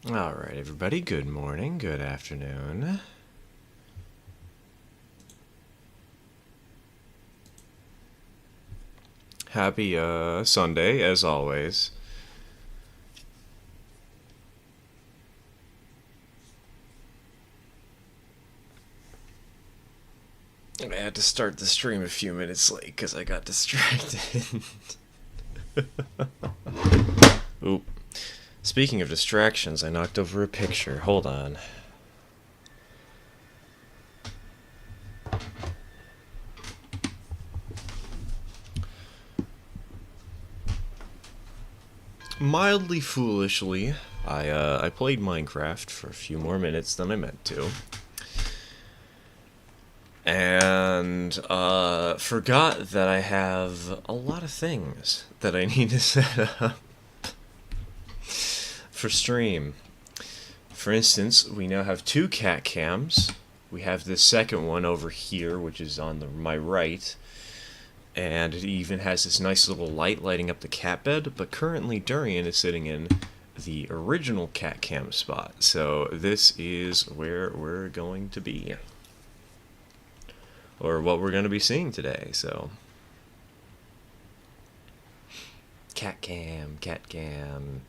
Alright, everybody, good morning, good afternoon. Happy Sunday, as always. I had to start the stream a few minutes late because I got distracted. Oop. Speaking of distractions, I knocked over a picture. Hold on. Mildly foolishly, I played Minecraft for a few more minutes than I meant to. And forgot that I have a lot of things that I need to set up for stream. For instance, we now have two cat cams. We have this second one over here, which is on my right, and it even has this nice little light lighting up the cat bed, but currently Durian is sitting in the original cat cam spot, so this is where we're going to be. Or what we're going to be seeing today, so. Cat cam, cat cam.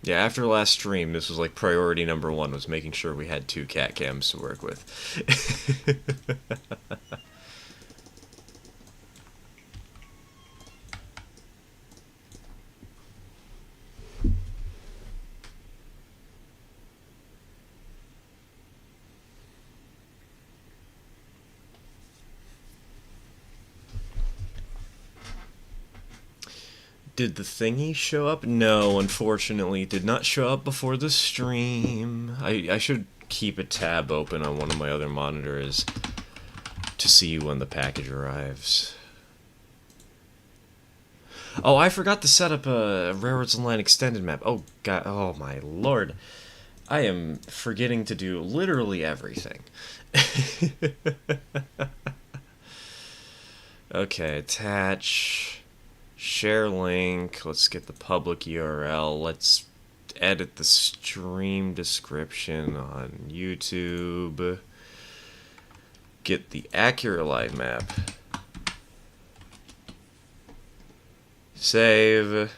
Yeah, after the last stream, this was like priority number one, was making sure we had two cat cams to work with. Did the thingy show up? No, unfortunately, it did not show up before the stream. I should keep a tab open on one of my other monitors to see when the package arrives. Oh, I forgot to set up a Railroads Online extended map. Oh, God. Oh, my lord. I am forgetting to do literally everything. Okay, attach. Share link. Let's get the public URL. Let's edit the stream description on YouTube. Get the accurate light map. Save.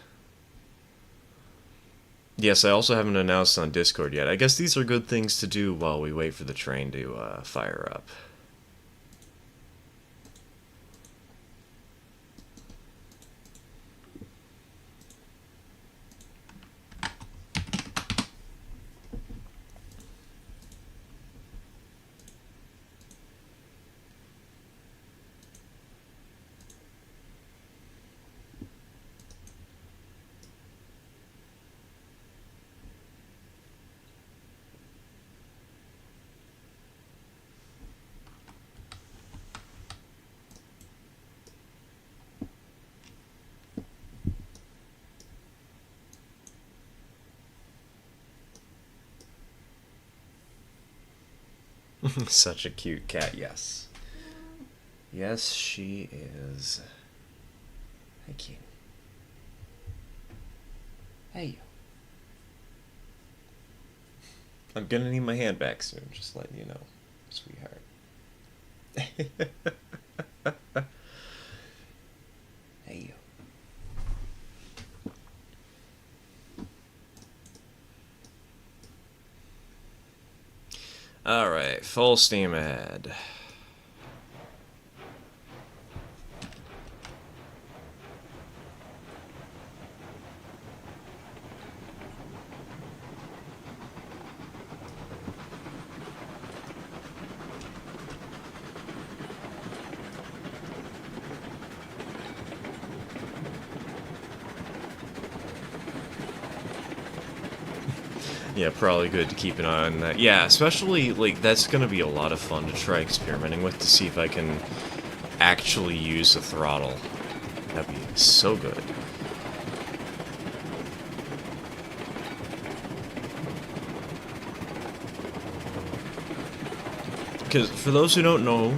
Yes, I also haven't announced on Discord yet. I guess these are good things to do while we wait for the train to fire up. Such a cute cat, yes. Yes, she is. Hey, cute. Hey. I'm gonna need my hand back soon, just letting you know, sweetheart. Hey. Alright, full steam ahead. Yeah, probably good to keep an eye on that. Yeah, especially, like, that's gonna be a lot of fun to try experimenting with to see if I can actually use the throttle. That'd be so good. Because, for those who don't know,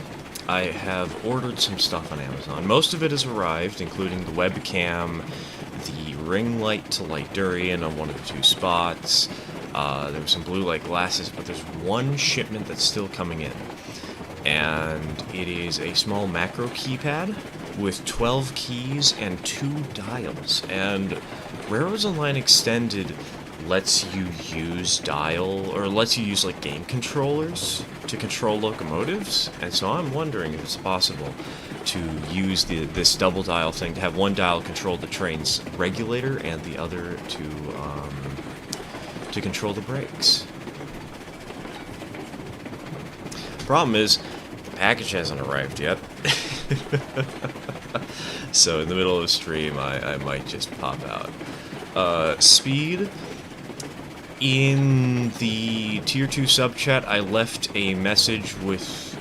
I have ordered some stuff on Amazon. Most of it has arrived, including the webcam, the ring light to light durian on one of the two spots. There were some blue light glasses, but there's one shipment that's still coming in. And it is a small macro keypad with 12 keys and 2 dials. And Railroads Online Extended lets you use lets you use like game controllers to control locomotives, and so I'm wondering if it's possible to use this double dial thing to have one dial control the train's regulator and the other to control the brakes. Problem is, the package hasn't arrived yet. So in the middle of the stream, I might just pop out. Speed. In the Tier 2 sub chat, I left a message with...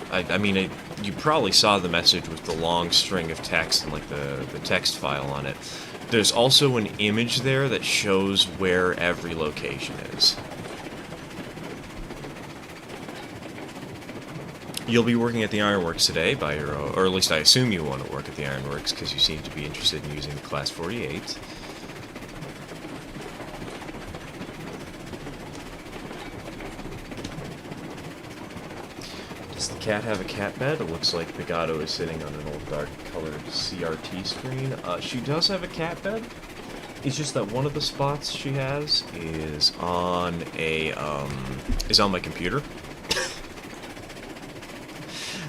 you probably saw the message with the long string of text and like the text file on it. There's also an image there that shows where every location is. You'll be working at the Ironworks today by your own, or at least I assume you want to work at the Ironworks because you seem to be interested in using the Class 48. Does the cat have a cat bed? It looks like Bigato is sitting on an old dark-colored CRT screen. She does have a cat bed. It's just that one of the spots she has is on my computer.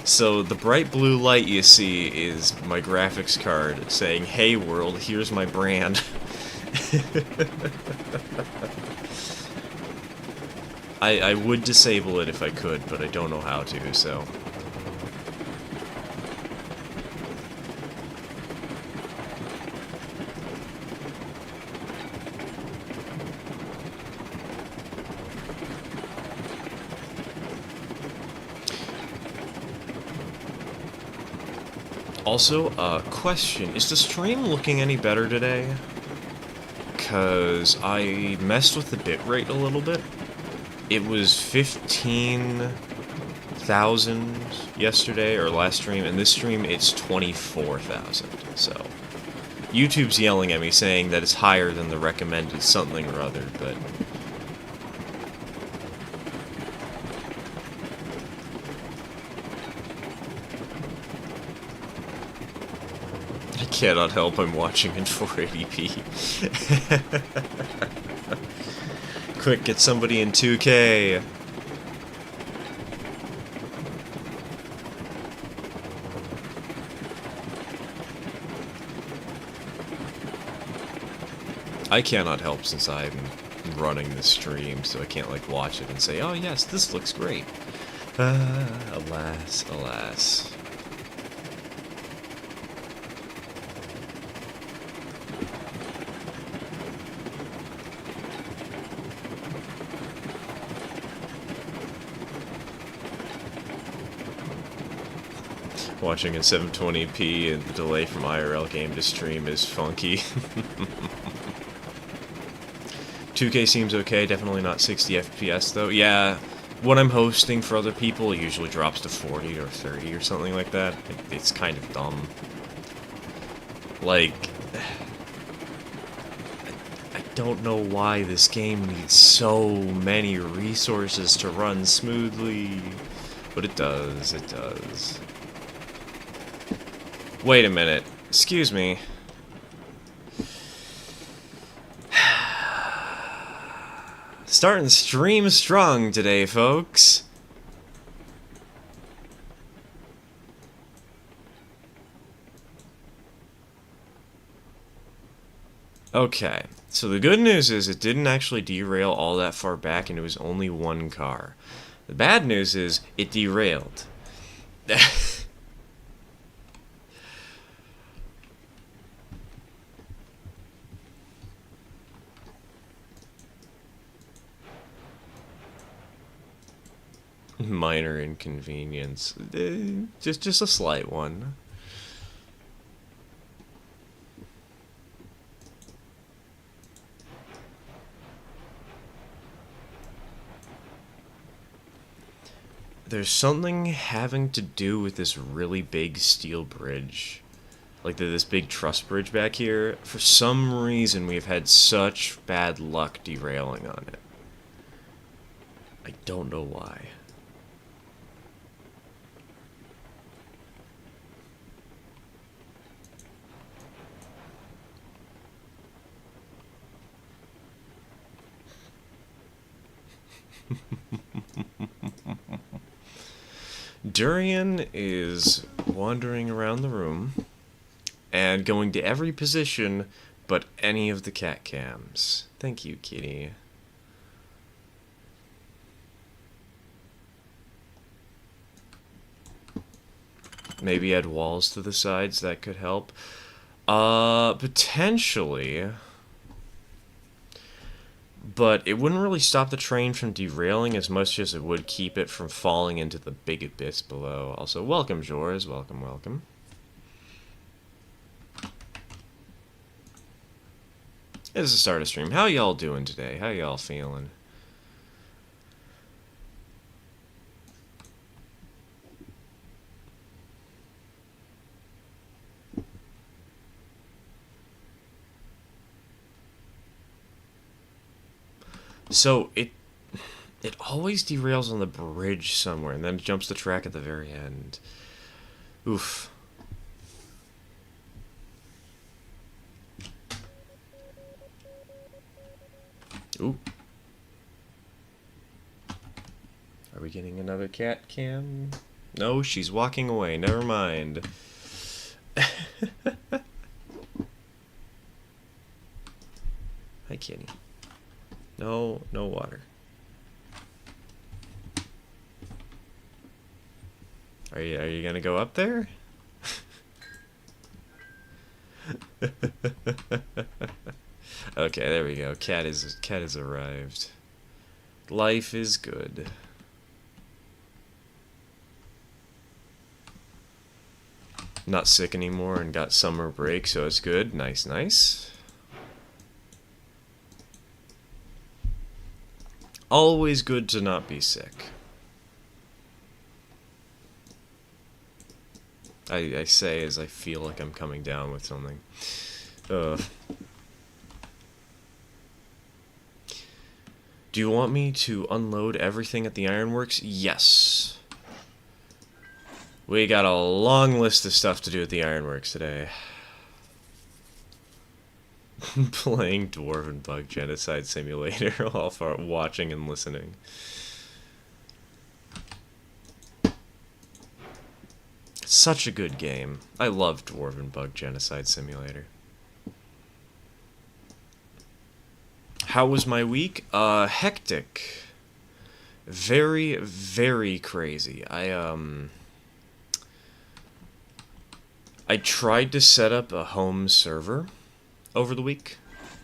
So the bright blue light you see is my graphics card saying, "Hey world, here's my brand." I would disable it if I could, but I don't know how to, so... Also, question, is the stream looking any better today? Because I messed with the bitrate a little bit. It was 15,000 yesterday, or last stream, and this stream it's 24,000, so... YouTube's yelling at me saying that it's higher than the recommended something or other, but... I cannot help, I'm watching in 480p. Quick, get somebody in 2K! I cannot help since I'm running the stream, so I can't, like, watch it and say, "Oh yes, this looks great." Alas, alas. Watching in 720p and the delay from IRL game to stream is funky. 2K seems okay, definitely not 60 FPS though. Yeah, when I'm hosting for other people, it usually drops to 40 or 30 or something like that. It's kind of dumb. Like, I don't know why this game needs so many resources to run smoothly, but it does, it does. Wait a minute. Excuse me. Starting stream strong today, folks. Okay, so the good news is it didn't actually derail all that far back and it was only one car. The bad news is it derailed. Minor inconvenience. Just a slight one. There's something having to do with this really big steel bridge. Like this big truss bridge back here. For some reason, we've had such bad luck derailing on it. I don't know why. Durian is wandering around the room and going to every position but any of the cat cams. Thank you, kitty. Maybe add walls to the sides, that could help. Potentially. But it wouldn't really stop the train from derailing as much as it would keep it from falling into the big abyss below. Also, welcome, Jors. Welcome, welcome. This is the start of stream. How y'all doing today? How y'all feeling? So, it always derails on the bridge somewhere, and then jumps the track at the very end. Oof. Ooh. Are we getting another cat cam? No, she's walking away. Never mind. Hi, kitty. No, no water. Are you gonna go up there? Okay, there we go. Cat has arrived. Life is good. Not sick anymore and got summer break, so it's good. Nice, nice. Always good to not be sick. I say as I feel like I'm coming down with something. Ugh. Do you want me to unload everything at the ironworks? Yes. We got a long list of stuff to do at the ironworks today. Playing Dwarven Bug Genocide Simulator while watching and listening. Such a good game. I love Dwarven Bug Genocide Simulator. How was my week? Hectic. Very, very crazy. I tried to set up a home server over the week,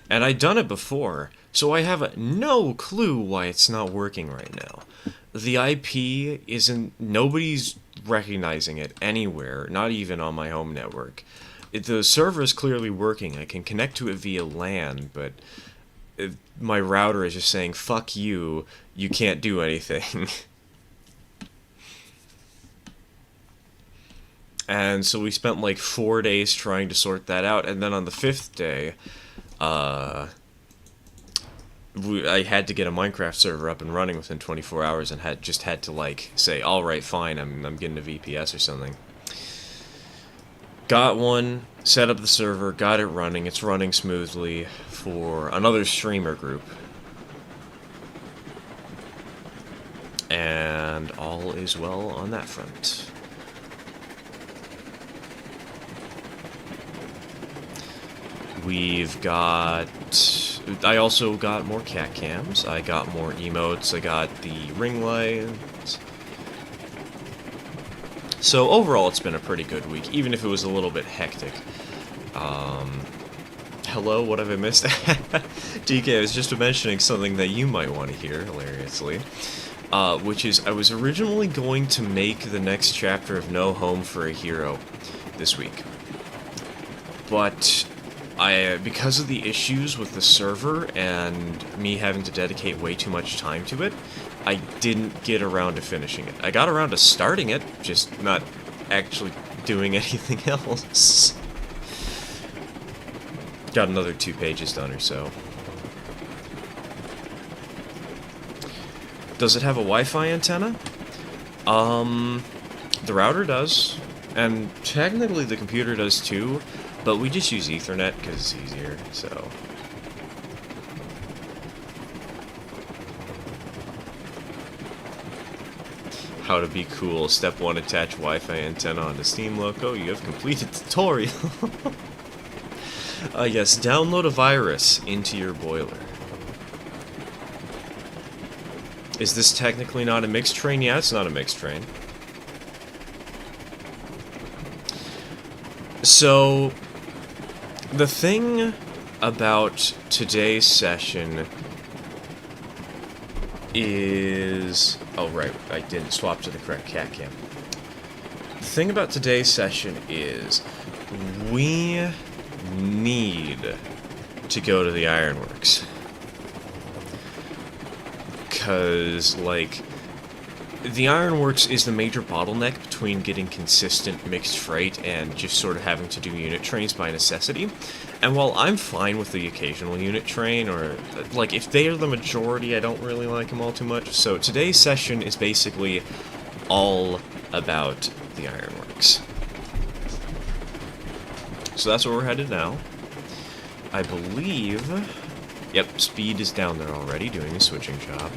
and I'd done it before, so I have no clue why it's not working right now. The IP isn't... nobody's recognizing it anywhere, not even on my home network. The server is clearly working. I can connect to it via LAN, but my router is just saying, fuck you, you can't do anything. And so we spent like 4 days trying to sort that out, and then on the 5th day, I had to get a Minecraft server up and running within 24 hours, and had to like say, all right, fine, I'm getting a VPS or something. Got one, set up the server, got it running. It's running smoothly for another streamer group, and all is well on that front. We've got... I also got more cat cams, I got more emotes, I got the ring lights. So overall it's been a pretty good week, even if it was a little bit hectic. Hello, what have I missed? DK, I was just mentioning something that you might want to hear, hilariously. Which is, I was originally going to make the next chapter of No Home for a Hero this week. But because of the issues with the server and me having to dedicate way too much time to it, I didn't get around to finishing it. I got around to starting it, just not actually doing anything else. Got another 2 pages done or so. Does it have a Wi-Fi antenna? The router does, and technically the computer does too, but we just use Ethernet because it's easier, so... How to be cool. Step 1, attach Wi-Fi antenna on the Steam logo. You have completed the tutorial. Yes, download a virus into your boiler. Is this technically not a mixed train? Yeah, it's not a mixed train. So, the thing about today's session is... Oh, right, I didn't swap to the correct cat cam. The thing about today's session is we need to go to the ironworks. Because, like, the ironworks is the major bottleneck between getting consistent mixed freight and just sort of having to do unit trains by necessity. And while I'm fine with the occasional unit train, or, like, if they are the majority, I don't really like them all too much. So today's session is basically all about the ironworks. So that's where we're headed now. I believe... Yep, Speed is down there already, doing a switching job.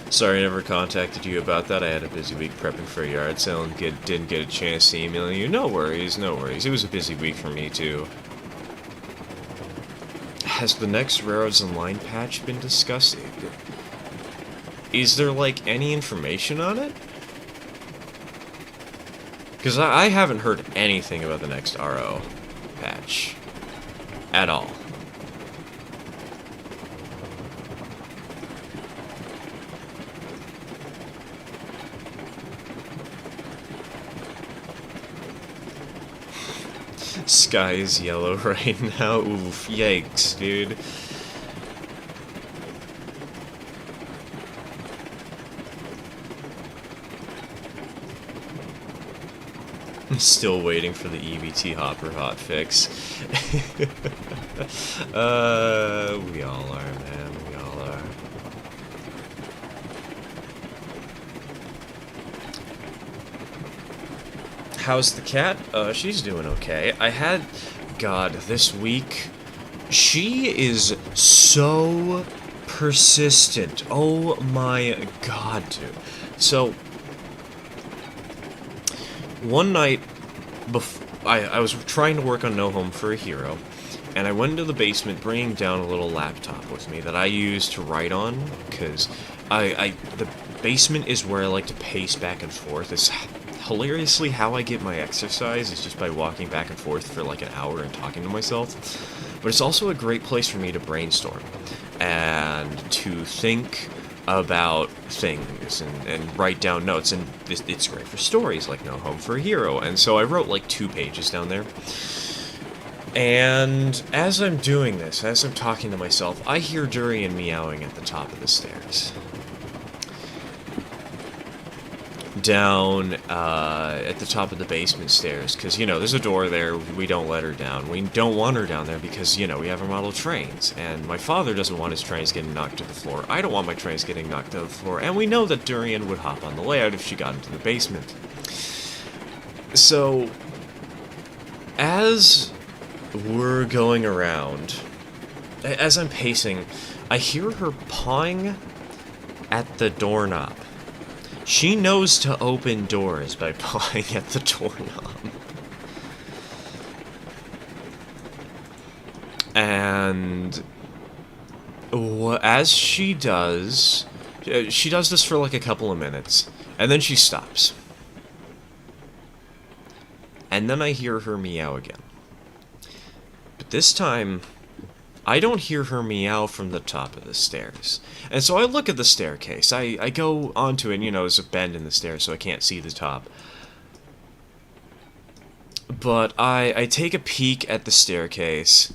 Sorry I never contacted you about that. I had a busy week prepping for a yard sale and didn't get a chance to email you. No worries, no worries. It was a busy week for me, too. Has the next Railroads Online patch been discussed? Is there, like, any information on it? Because I haven't heard anything about the next RO patch. At all. Sky is yellow right now. Oof, yikes, dude. I'm still waiting for the EVT hopper hotfix. We all are, man. We all are. How's the cat? She's doing okay. I had... God, this week... She is so persistent. Oh my god, dude. So... One night... I was trying to work on No Home for a Hero, and I went into the basement bringing down a little laptop with me that I use to write on, because the basement is where I like to pace back and forth. It's hilariously how I get my exercise is just by walking back and forth for like an hour and talking to myself. But it's also a great place for me to brainstorm and to think about things and write down notes, and it's great for stories like No Home for a Hero. And so I wrote like 2 pages down there. And as I'm doing this, as I'm talking to myself, I hear Durian meowing at the top of the stairs. Down at the top of the basement stairs, because, you know, there's a door there. We don't let her down. We don't want her down there because, you know, we have our model trains, and my father doesn't want his trains getting knocked to the floor. I don't want my trains getting knocked to the floor, and we know that Durian would hop on the layout if she got into the basement. So, as we're going around, as I'm pacing, I hear her pawing at the doorknob. She knows to open doors by pawing at the doorknob. And as she does this for like a couple of minutes, and then she stops. and then I hear her meow again. But this time, I don't hear her meow from the top of the stairs. And so I look at the staircase. I go onto it, and, you know, there's a bend in the stairs, so I can't see the top. But I take a peek at the staircase,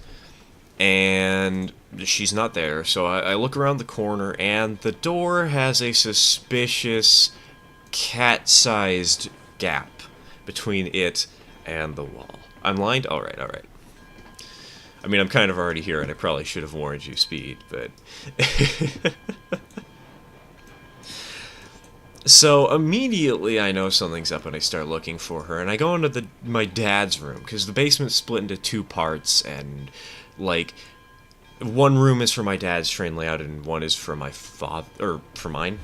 and she's not there. So I look around the corner, and the door has a suspicious cat-sized gap between it and the wall. I'm blind? Alright, alright. I mean, I'm kind of already here, and I probably should have warned you, Speed, but... So, immediately I know something's up and I start looking for her, and I go into my dad's room, because the basement's split into two parts, and, like, one room is for my dad's train layout, and one is for my father, or for mine.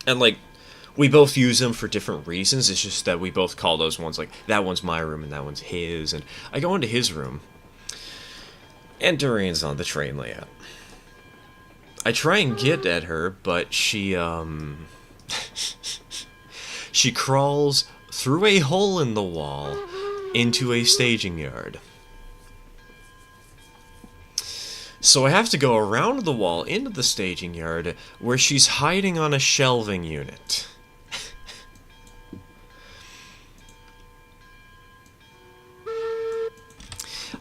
And, like, we both use them for different reasons. It's just that we both call those ones, like, that one's my room and that one's his. And I go into his room, and Durian's on the train layout. I try and get at her, but she, she crawls through a hole in the wall into a staging yard. So I have to go around the wall into the staging yard, where she's hiding on a shelving unit.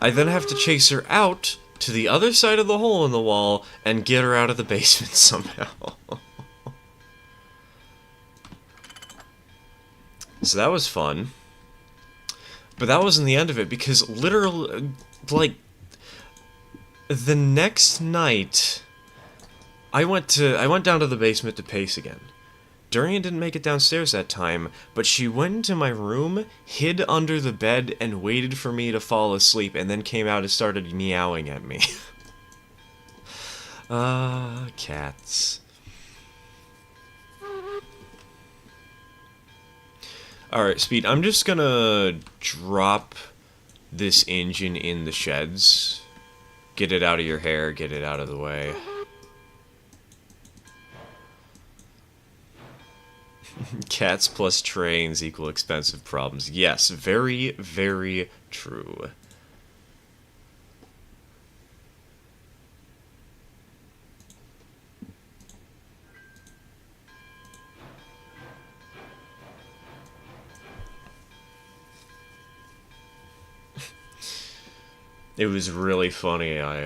I then have to chase her out to the other side of the hole in the wall and get her out of the basement somehow. So that was fun. But that wasn't the end of it, because literally, like, the next night, I went down to the basement to pace again. Durian didn't make it downstairs that time, but she went into my room, hid under the bed, and waited for me to fall asleep, and then came out and started meowing at me. Cats. Alright, Speed, I'm just gonna drop this engine in the sheds. Get it out of your hair, get it out of the way. Cats plus trains equal expensive problems. Yes, very, very true. It was really funny. I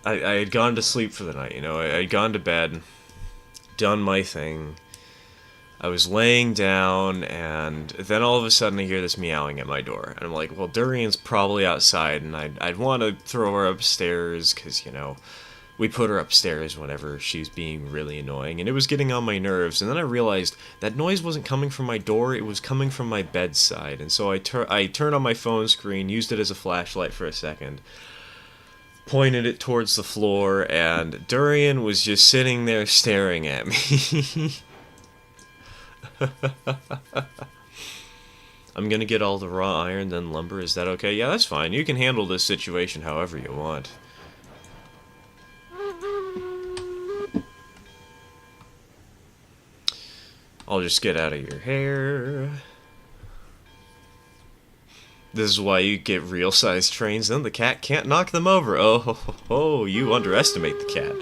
had gone to sleep for the night, you know. I had gone to bed, done my thing. I was laying down, and then all of a sudden I hear this meowing at my door. And I'm like, well, Durian's probably outside, and I'd want to throw her upstairs, because, you know, we put her upstairs whenever she's being really annoying, and it was getting on my nerves. And then I realized that noise wasn't coming from my door, it was coming from my bedside. And so I turned on my phone screen, used it as a flashlight for a second, pointed it towards the floor, and Durian was just sitting there staring at me. I'm gonna get all the raw iron, then lumber. Is that okay? Yeah, that's fine. You can handle this situation however you want. I'll just get out of your hair. This is why you get real-sized trains, then the cat can't knock them over. Oh, you underestimate the cat.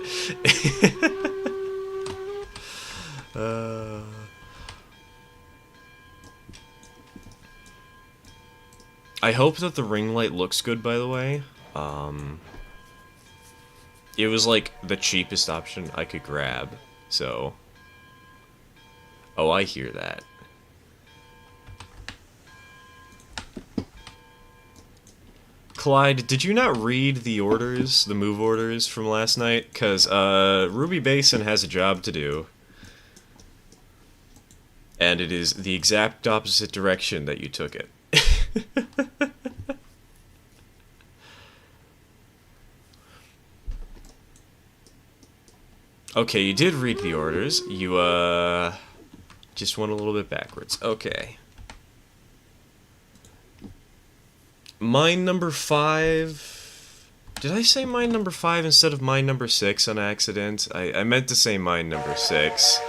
I hope that the ring light looks good, by the way. It was, like, the cheapest option I could grab, so... Oh, I hear that. Clyde, did you not read the orders, the move orders from last night? Because, Ruby Basin has a job to do. And it is the exact opposite direction that you took it. Okay, you did read the orders. You, just went a little bit backwards. Okay. Mine number 5 Did I say mine number 5 instead of mine number 6 on accident? I meant to say mine number 6.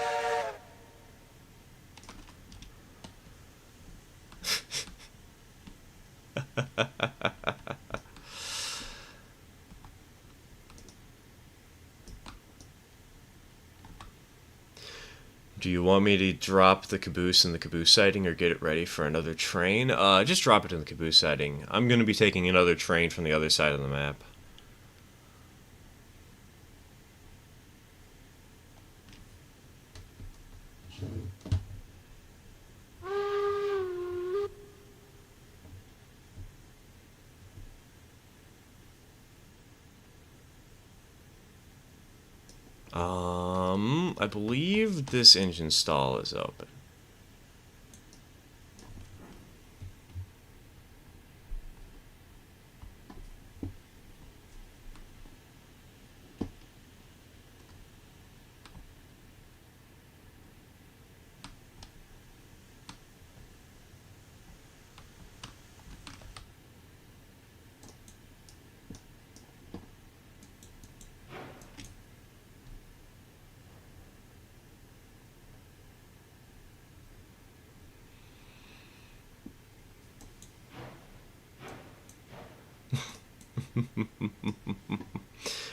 Do you want me to drop the caboose in the caboose siding or get it ready for another train? Just drop it in the caboose siding. I'm going to be taking another train from the other side of the map. I believe this engine stall is open.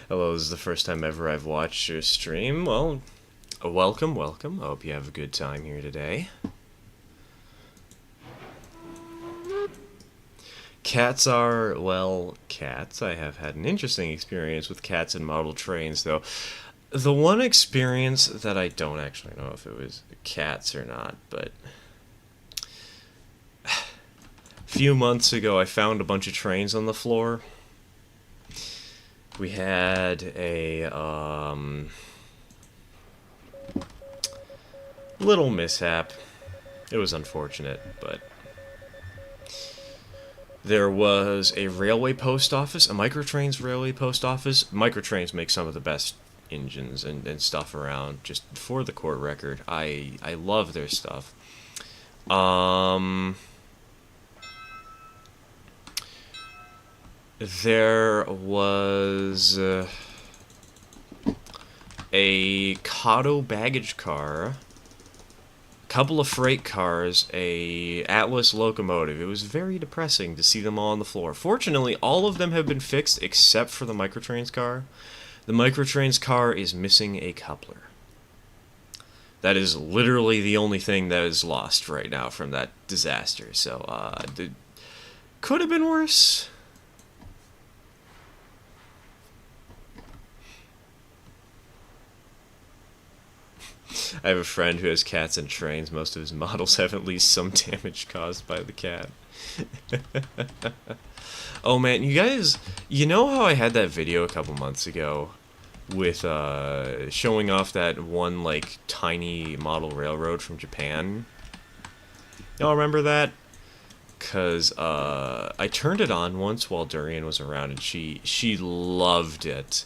Hello, this is the first time ever I've watched your stream. Well, welcome, welcome. I hope you have a good time here today. Cats are, well, cats. I have had an interesting experience with cats and model trains, though. The one experience that I don't actually know if it was cats or not, but a few months ago I found a bunch of trains on the floor. We had a little mishap. It was unfortunate, but there was a railway post office, a Microtrains railway post office. Microtrains make some of the best engines and stuff around, just for the court record. I love their stuff. There was a Kato baggage car, a couple of freight cars, a Atlas locomotive. It was very depressing to see them all on the floor. Fortunately, all of them have been fixed except for the Microtrains car. The Microtrains car is missing a coupler. That is literally the only thing that is lost right now from that disaster. So, could have been worse. I have a friend who has cats and trains. Most of his models have at least some damage caused by the cat. Oh man, you guys, you know how I had that video a couple months ago with showing off that one like tiny model railroad from Japan? Y'all remember that? Cause I turned it on once while Durian was around and she loved it.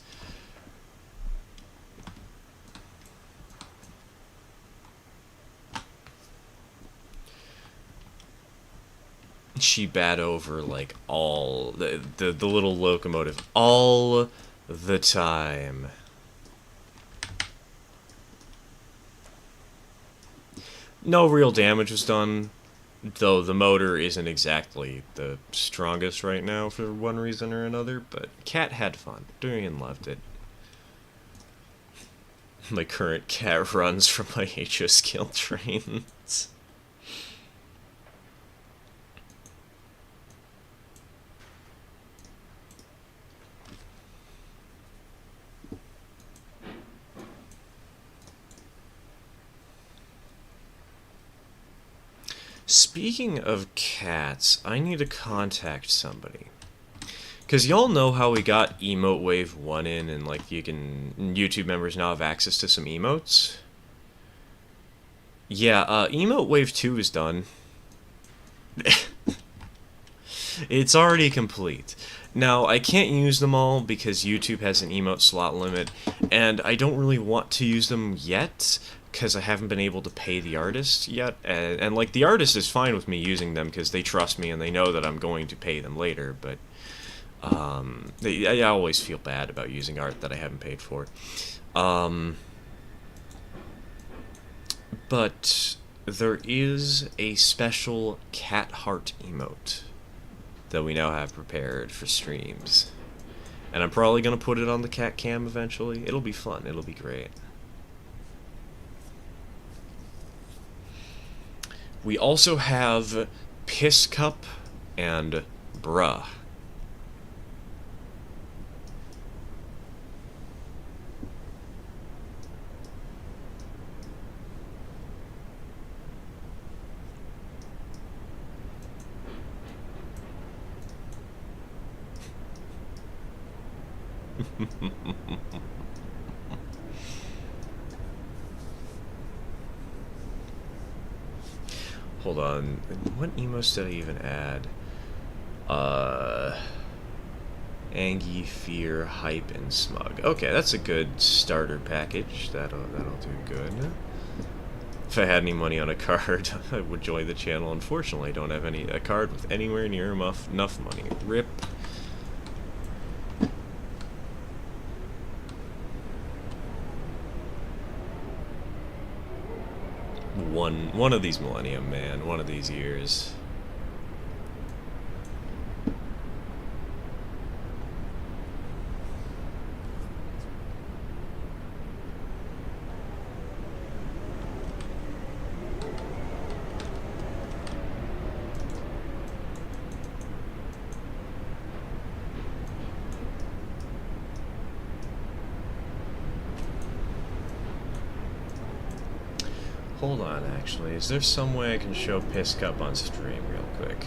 She bat over like all the little locomotive all the time. No real damage was done, though the motor isn't exactly the strongest right now for one reason or another, but cat had fun. Durian loved it. My current cat runs from my HO skill trains. Speaking of cats, I need to contact somebody. Because y'all know how we got Emote Wave 1 in, and like YouTube members now have access to some emotes? Yeah, Emote Wave 2 is done. It's already complete. Now, I can't use them all because YouTube has an emote slot limit, and I don't really want to use them yet, because I haven't been able to pay the artist yet, and like, the artist is fine with me using them because they trust me and they know that I'm going to pay them later, but I always feel bad about using art that I haven't paid for. But there is a special cat heart emote that we now have prepared for streams. And I'm probably going to put it on the cat cam eventually. It'll be fun. It'll be great. We also have Piss Cup and Bruh. Hold on. What emotes did I even add? Angie, Fear, Hype, and Smug. Okay, that's a good starter package. That'll do good. If I had any money on a card, I would join the channel. Unfortunately, I don't have a card with anywhere near enough money. RIP. One of these millennium, man. One of these years. Hold on, actually. Is there some way I can show Piss Cup on stream real quick?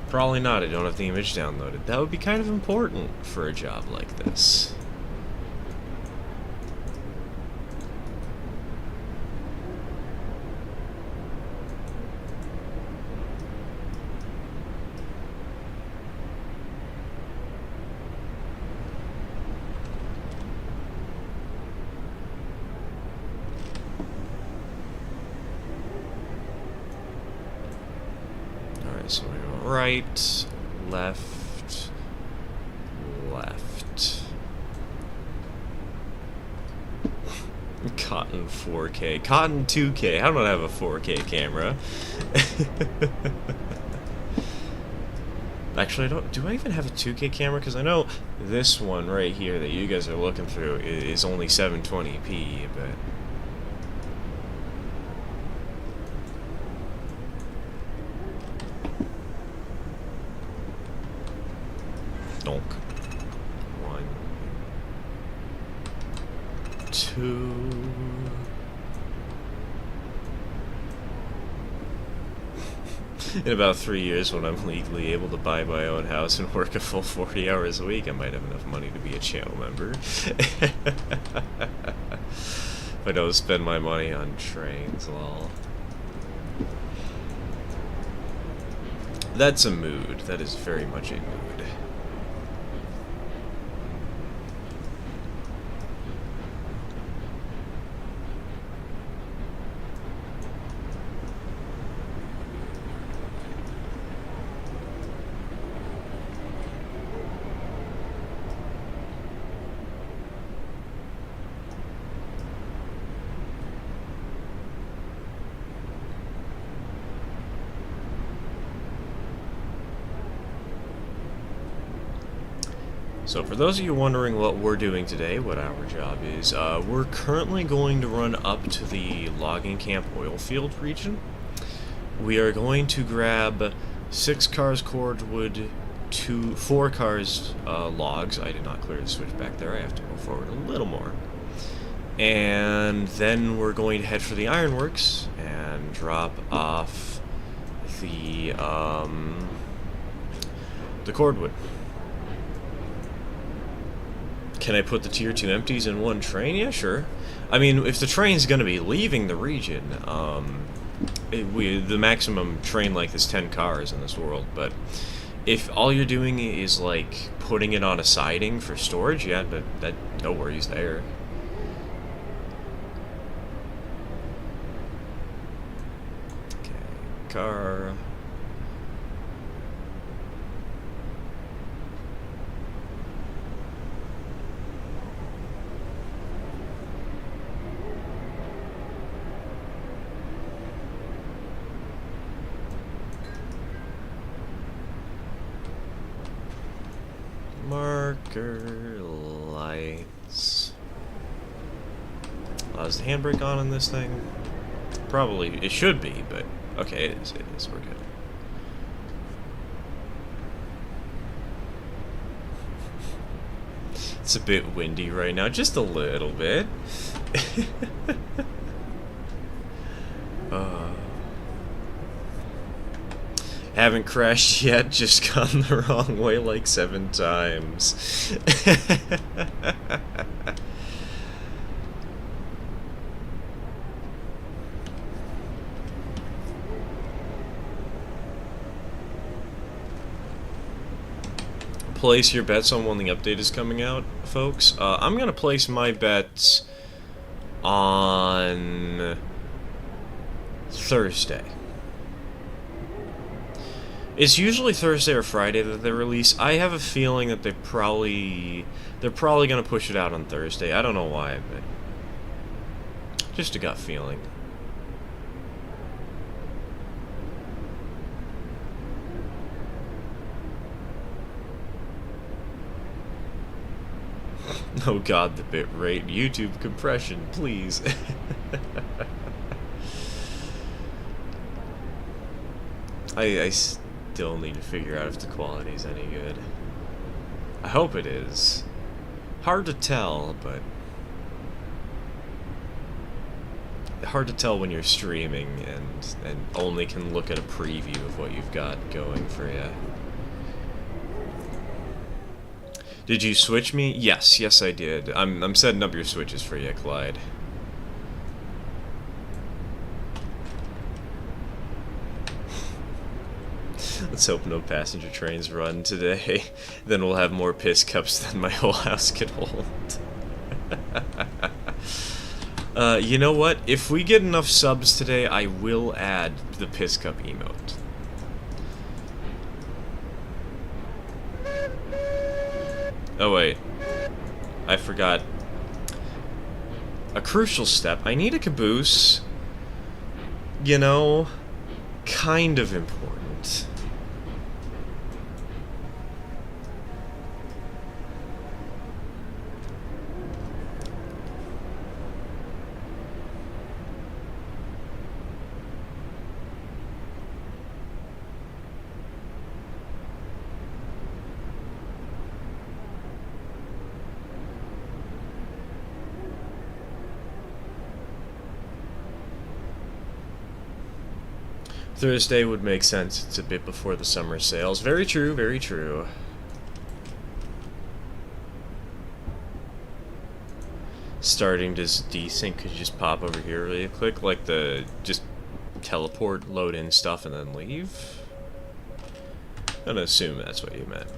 Probably not. I don't have the image downloaded. That would be kind of important for a job like this. So we go right, left, left. Cotton 4K. Cotton 2K. I don't have a 4K camera. Actually, I don't... Do I even have a 2K camera? Because I know this one right here that you guys are looking through is only 720p, but... Donk. 1, 2. In about 3 years, when I'm legally able to buy my own house and work a full 40 hours a week, I might have enough money to be a channel member. If I don't spend my money on trains, lol. That's a mood. That is very much a mood. So for those of you wondering what we're doing today, what our job is, we're currently going to run up to the logging camp oil field region. We are going to grab 6 cars cordwood, 4 cars logs. I did not clear the switch back there. I have to go forward a little more. And then we're going to head for the ironworks and drop off the cordwood. Can I put the tier 2 empties in one train? Yeah, sure. I mean, if the train's going to be leaving the region, the maximum train length is 10 cars in this world, but if all you're doing is, like, putting it on a siding for storage, yeah, that no worries there. Okay, car, Speaker, lights. Is the handbrake on in this thing? Probably, it should be, but okay, it is, we're good. It's a bit windy right now, just a little bit. Haven't crashed yet, just gone the wrong way like 7 times. Place your bets on when the update is coming out, folks. I'm gonna place my bets on Thursday. It's usually Thursday or Friday that they release. I have a feeling that they're probably gonna push it out on Thursday. I don't know why, but just a gut feeling. Oh god, the bit rate. YouTube compression, please. I still need to figure out if the quality is any good. I hope it is. Hard to tell, but hard to tell when you're streaming and only can look at a preview of what you've got going for you. Did you switch me? Yes, I did. I'm setting up your switches for you, Clyde. Let's hope no passenger trains run today. Then we'll have more piss cups than my whole house could hold. You know what? If we get enough subs today, I will add the piss cup emote. Oh wait, I forgot a crucial step. I need a caboose. You know, kind of important. Thursday would make sense. It's a bit before the summer sales. Very true, very true. Starting to desync. Could you just pop over here really quick? Like the just teleport, load in stuff, and then leave? I'm gonna assume that's what you meant.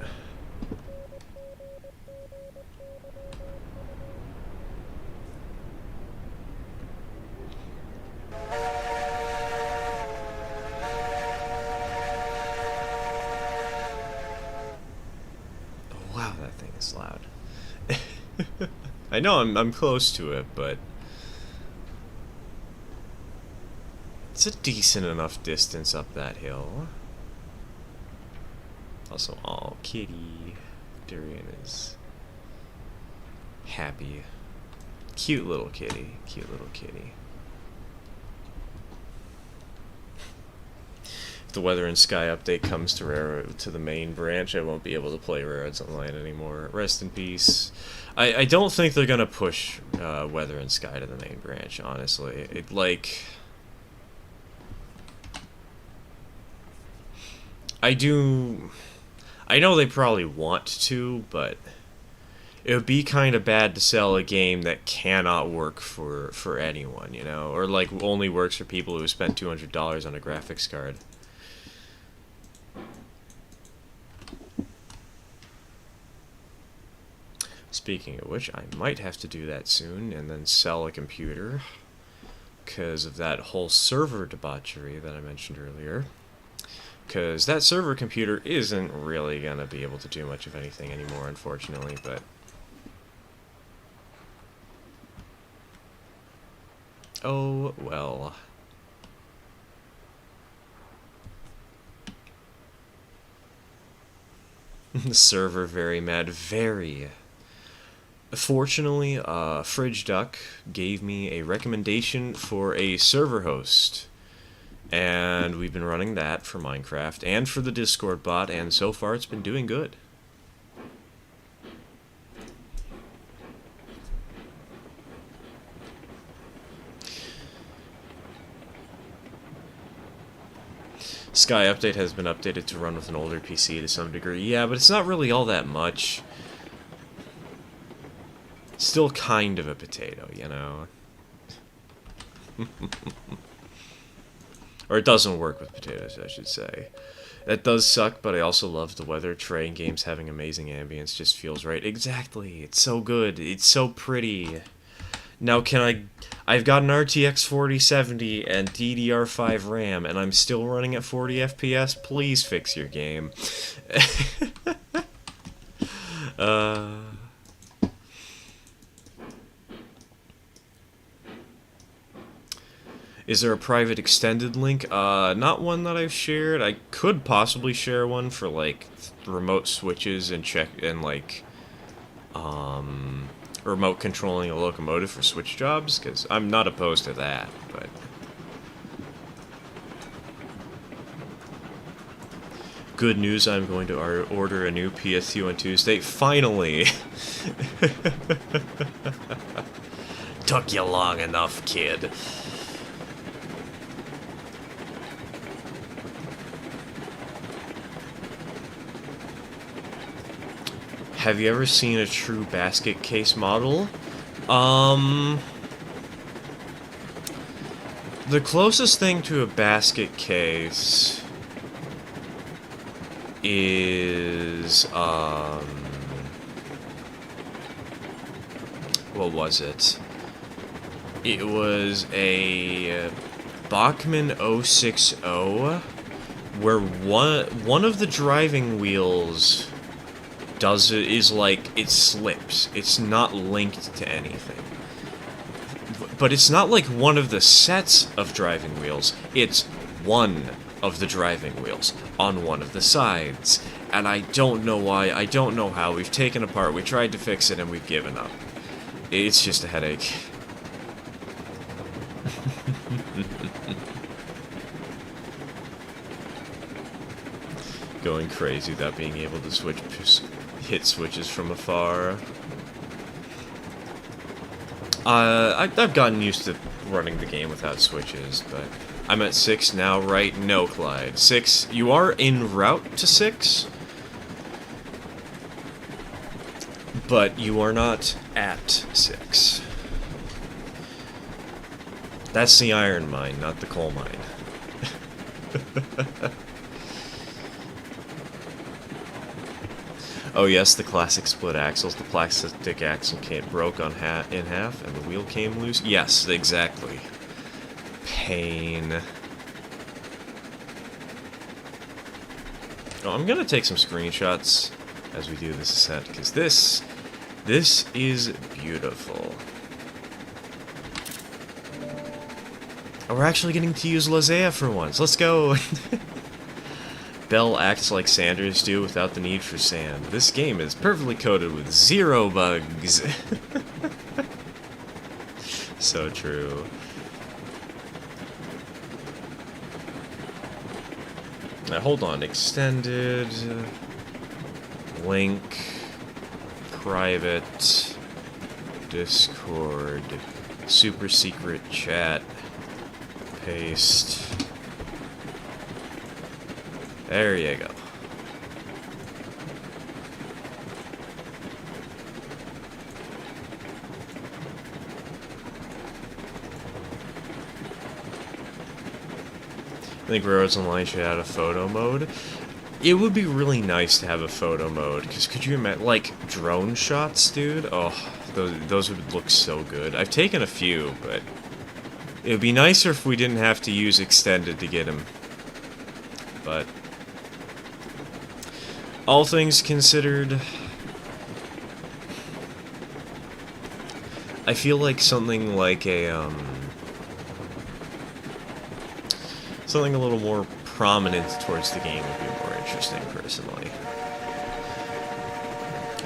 Wow, that thing is loud. I know I'm close to it, but it's a decent enough distance up that hill. Also, oh, kitty. Durian is happy. Cute little kitty. Cute little kitty. If the Weather and Sky update comes to the main branch, I won't be able to play Railroads Online anymore. Rest in peace. I don't think they're gonna push Weather and Sky to the main branch, honestly. I know they probably want to, but it would be kind of bad to sell a game that cannot work for anyone, you know? Or, like, only works for people who spent $200 on a graphics card. Speaking of which, I might have to do that soon and then sell a computer because of that whole server debauchery that I mentioned earlier. Because that server computer isn't really going to be able to do much of anything anymore, unfortunately, but... oh, well. The server very mad, very. Fortunately, Fridge Duck gave me a recommendation for a server host. And we've been running that for Minecraft and for the Discord bot, and so far it's been doing good. Sky Update has been updated to run with an older PC to some degree. Yeah, but it's not really all that much. Still kind of a potato, you know? Or it doesn't work with potatoes, I should say. That does suck, but I also love the weather. Terrain games having amazing ambience just feels right. Exactly. It's so good. It's so pretty. Now I've got an RTX 4070 and DDR5 RAM, and I'm still running at 40 FPS. Please fix your game. Is there a private extended link? Not one that I've shared. I could possibly share one for, like, remote switches and remote controlling a locomotive for switch jobs, because I'm not opposed to that, but... Good news, I'm going to order a new PS2 on Tuesday. Finally! Took you long enough, kid. Have you ever seen a true basket case model? The closest thing to a basket case is, what was it? It was a Bachmann 060, where one of the driving wheels is like, it slips. It's not linked to anything. But it's not like one of the sets of driving wheels. It's one of the driving wheels on one of the sides. And I don't know why, I don't know how. We've taken apart, we tried to fix it, and we've given up. It's just a headache. Going crazy without being able to hit switches from afar. I've gotten used to running the game without switches, but I'm at 6 now, right? No, Clyde. 6, you are en route to 6, but you are not at 6. That's the iron mine, not the coal mine. Oh yes, the classic split axles. The plastic axle broke in half, and the wheel came loose. Yes, exactly. Pain. Oh, I'm gonna take some screenshots as we do this ascent, because this is beautiful. Oh, we're actually getting to use Lozea for once. Let's go! Bell acts like Sanders do without the need for sand. This game is perfectly coated with 0 bugs. So true. Now hold on, extended, link, private, Discord, super secret chat, paste. There you go. I think Railroads Online should add a photo mode. It would be really nice to have a photo mode, because could you imagine, like, drone shots, dude? Oh, those would look so good. I've taken a few, but it would be nicer if we didn't have to use extended to get them. But all things considered, I feel like something like something a little more prominent towards the game would be more interesting, personally.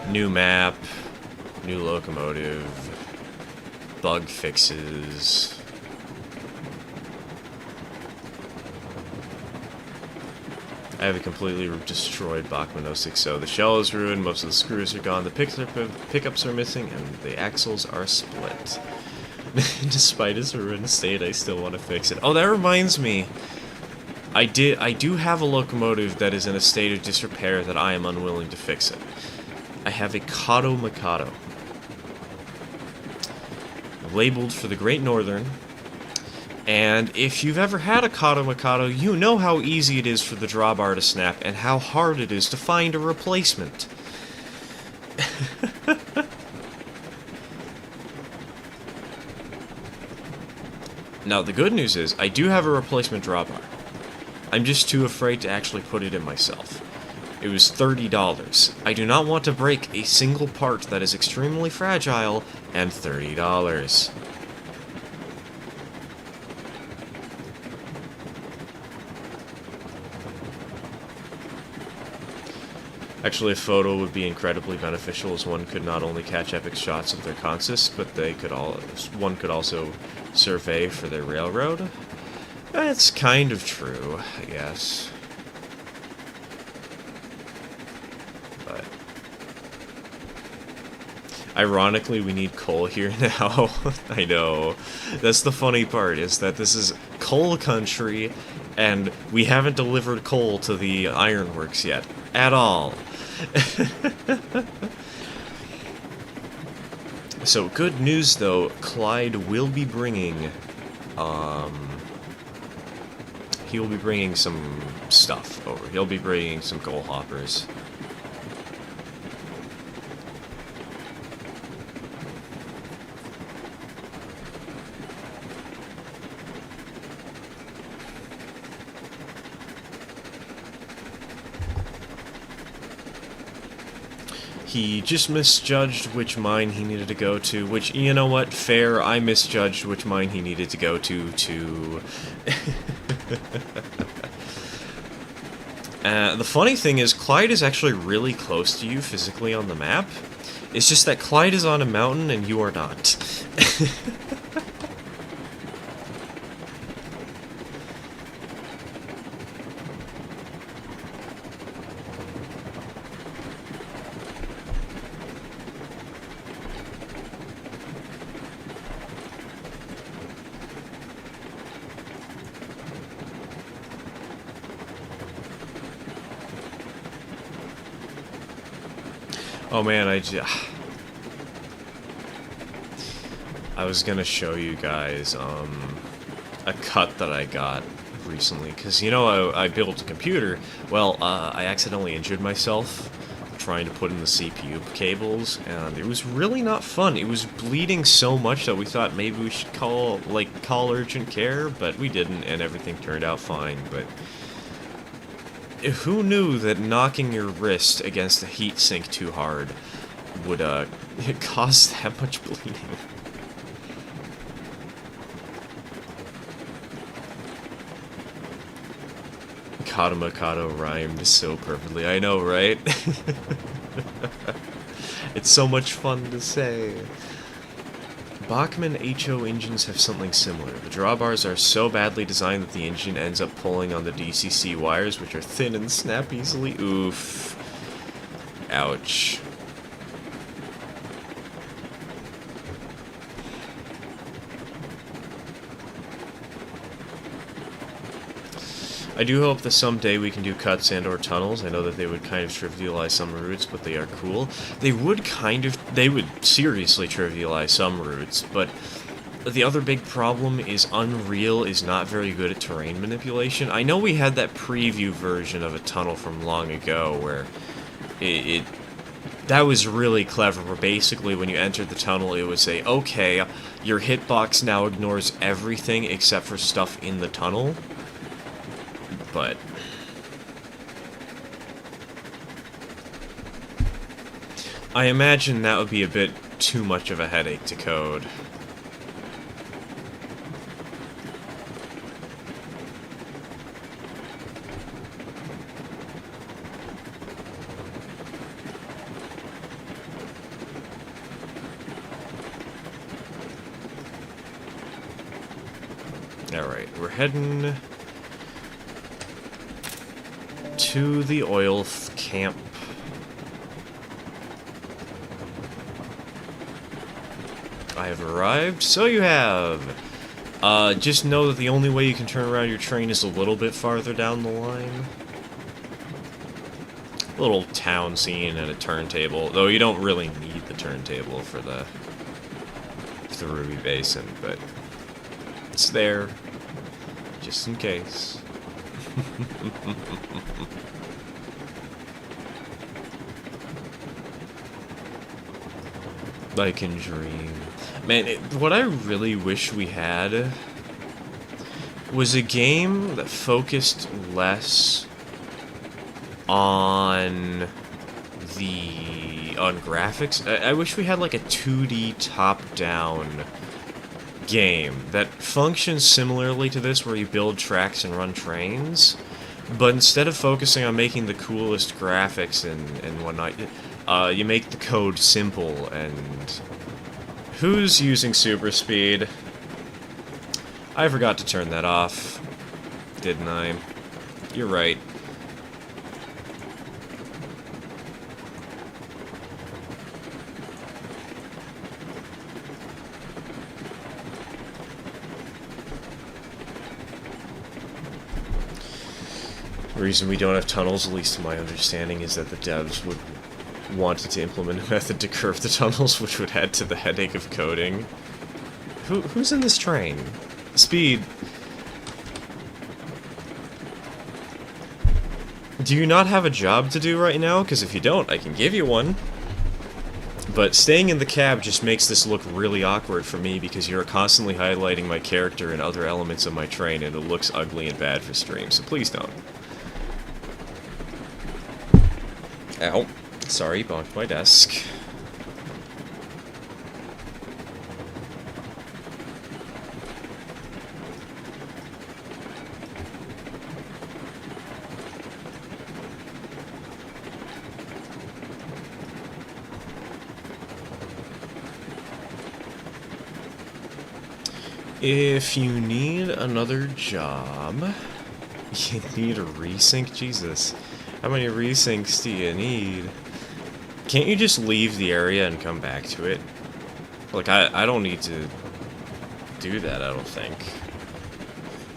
New map, new locomotive, bug fixes. I have a completely destroyed Bachmann 060. The shell is ruined, most of the screws are gone, the pickups are missing, and the axles are split. Despite its ruined state, I still want to fix it. Oh, that reminds me. I do have a locomotive that is in a state of disrepair that I am unwilling to fix it. I have a Kato Mikado. Labeled for the Great Northern. And if you've ever had a Kato Mikado, you know how easy it is for the drawbar to snap and how hard it is to find a replacement. Now, the good news is, I do have a replacement drawbar. I'm just too afraid to actually put it in myself. It was $30. I do not want to break a single part that is extremely fragile, and $30. Actually, a photo would be incredibly beneficial, as one could not only catch epic shots of their consists, but one could also survey for their railroad. That's kind of true, I guess. But ironically, we need coal here now. I know. That's the funny part, is that this is coal country, and we haven't delivered coal to the ironworks yet. At all. So, good news though, Clyde will be bringing, he will be bringing some stuff over. He'll be bringing some coal hoppers. He just misjudged which mine he needed to go to, which, you know what, fair, I misjudged which mine he needed to go to, too. The funny thing is, Clyde is actually really close to you physically on the map. It's just that Clyde is on a mountain and you are not. Oh man, I was gonna show you guys, a cut that I got recently, because, you know, I built a computer. Well, I accidentally injured myself trying to put in the CPU cables, and it was really not fun. It was bleeding so much that we thought maybe we should call urgent care, but we didn't, and everything turned out fine. But who knew that knocking your wrist against a heat sink too hard would cause that much bleeding? Kato Mikado rhymed so perfectly. I know, right? It's so much fun to say. Bachmann HO engines have something similar. The drawbars are so badly designed that the engine ends up pulling on the DCC wires, which are thin and snap easily. Oof. Ouch. I do hope that someday we can do cuts and or tunnels. I know that they would kind of trivialize some routes, but they are cool. They would seriously trivialize some routes, but the other big problem is Unreal is not very good at terrain manipulation. I know we had that preview version of a tunnel from long ago where that was really clever, where basically when you entered the tunnel it would say, okay, your hitbox now ignores everything except for stuff in the tunnel. But I imagine that would be a bit too much of a headache to code. Alright, we're heading to the oil camp. I have arrived, so you have. Just know that the only way you can turn around your train is a little bit farther down the line. A little town scene and a turntable, though you don't really need the turntable for the Ruby Basin, but it's there, just in case. I can dream. Man, what I really wish we had was a game that focused less on graphics. I wish we had like a 2D top-down game that functions similarly to this, where you build tracks and run trains, but instead of focusing on making the coolest graphics and whatnot, you make the code simple. And who's using super speed? I forgot to turn that off, didn't I? You're right. The reason we don't have tunnels, at least to my understanding, is that the devs would wanted to implement a method to curve the tunnels, which would add to the headache of coding. Who's in this train? Speed. Do you not have a job to do right now? Because if you don't, I can give you one. But staying in the cab just makes this look really awkward for me, because you're constantly highlighting my character and other elements of my train, and it looks ugly and bad for stream, so please don't. Ow. Sorry, bonked my desk. If you need another job, you need a resync? Jesus. How many resyncs do you need? Can't you just leave the area and come back to it? Like, I don't need to do that, I don't think.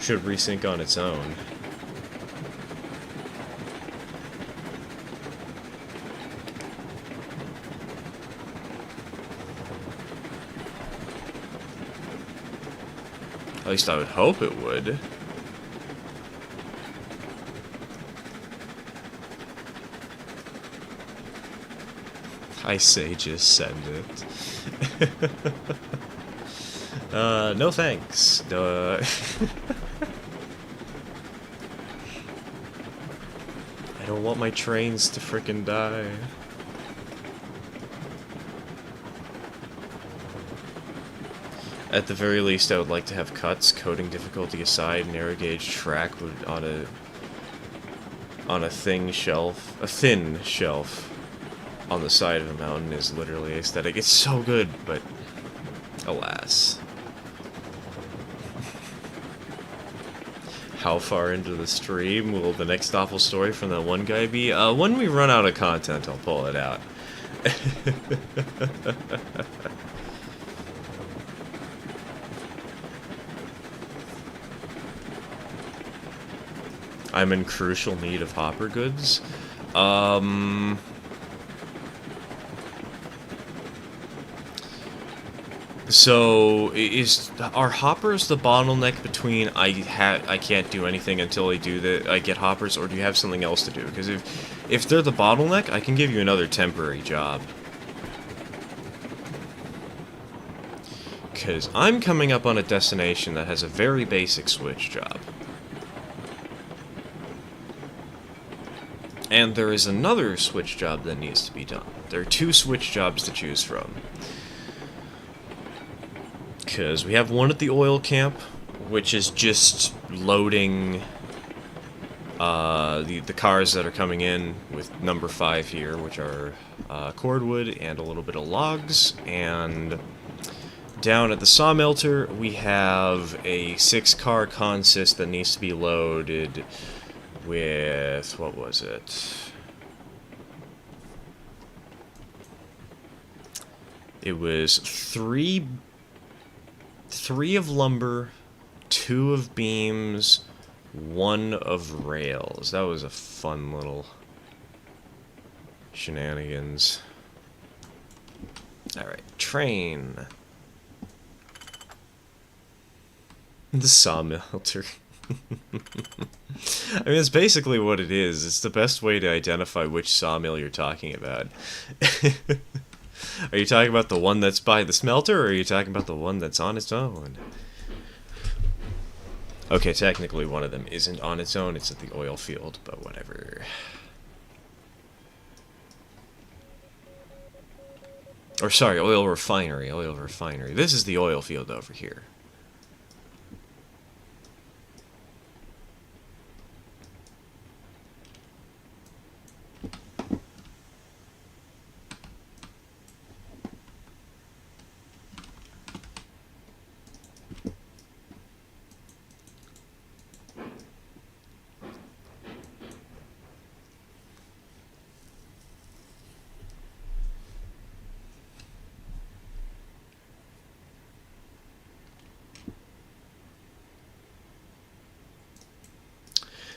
Should resync on its own. At least I would hope it would. I say just send it. No thanks. I don't want my trains to frickin' die. At the very least, I would like to have cuts, coding difficulty aside, narrow gauge track would on a thin shelf on the side of a mountain is literally aesthetic. It's so good, but alas. How far into the stream will the next awful story from that one guy be? When we run out of content, I'll pull it out. I'm in crucial need of hopper goods. So, are hoppers the bottleneck between I can't do anything until I get hoppers, or do you have something else to do? Because if they're the bottleneck, I can give you another temporary job. Because I'm coming up on a destination that has a very basic switch job. And there is another switch job that needs to be done. There are two switch jobs to choose from. Because we have one at the oil camp, which is just loading the cars that are coming in with number 5 here, which are cordwood and a little bit of logs, and Down at the sawmelter, we have a 6-car consist that needs to be loaded with, what was it? It was three of lumber, 2 of beams, 1 of rails. That was a fun little shenanigans. Alright, train. The sawmelter. I mean, it's basically what it is. It's the best way to identify which sawmill you're talking about. Are you talking about the one that's by the smelter, or are you talking about the one that's on its own? Okay, technically one of them isn't on its own, it's at the oil field, but whatever. Or sorry, oil refinery, oil refinery. This is the oil field over here.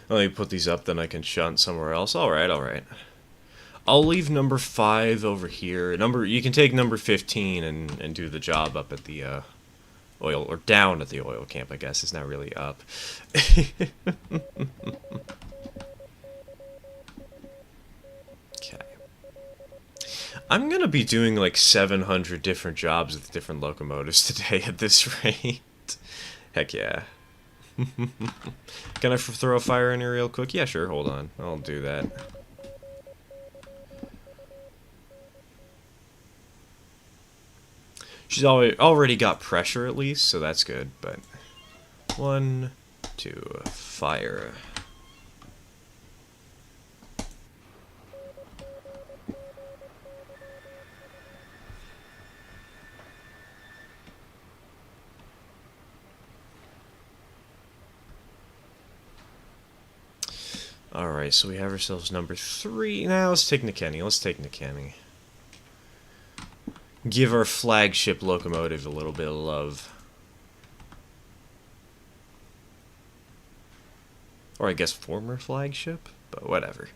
Let me put these up, then I can shunt somewhere else. Alright, alright. I'll leave number 5 over here. You can take number 15 and do the job up at the oil, or down at the oil camp, I guess. It's not really up. Okay. I'm gonna be doing like 700 different jobs with different locomotives today at this rate. Heck yeah. Can I throw a fire in here real quick? Yeah, sure, hold on. I'll do that. She's already got pressure at least, so that's good, but... 1, 2, fire. Alright, so we have ourselves number 3. Now let's take Nikenny. Let's take Nikenny. Give our flagship locomotive a little bit of love. Or I guess former flagship? But whatever.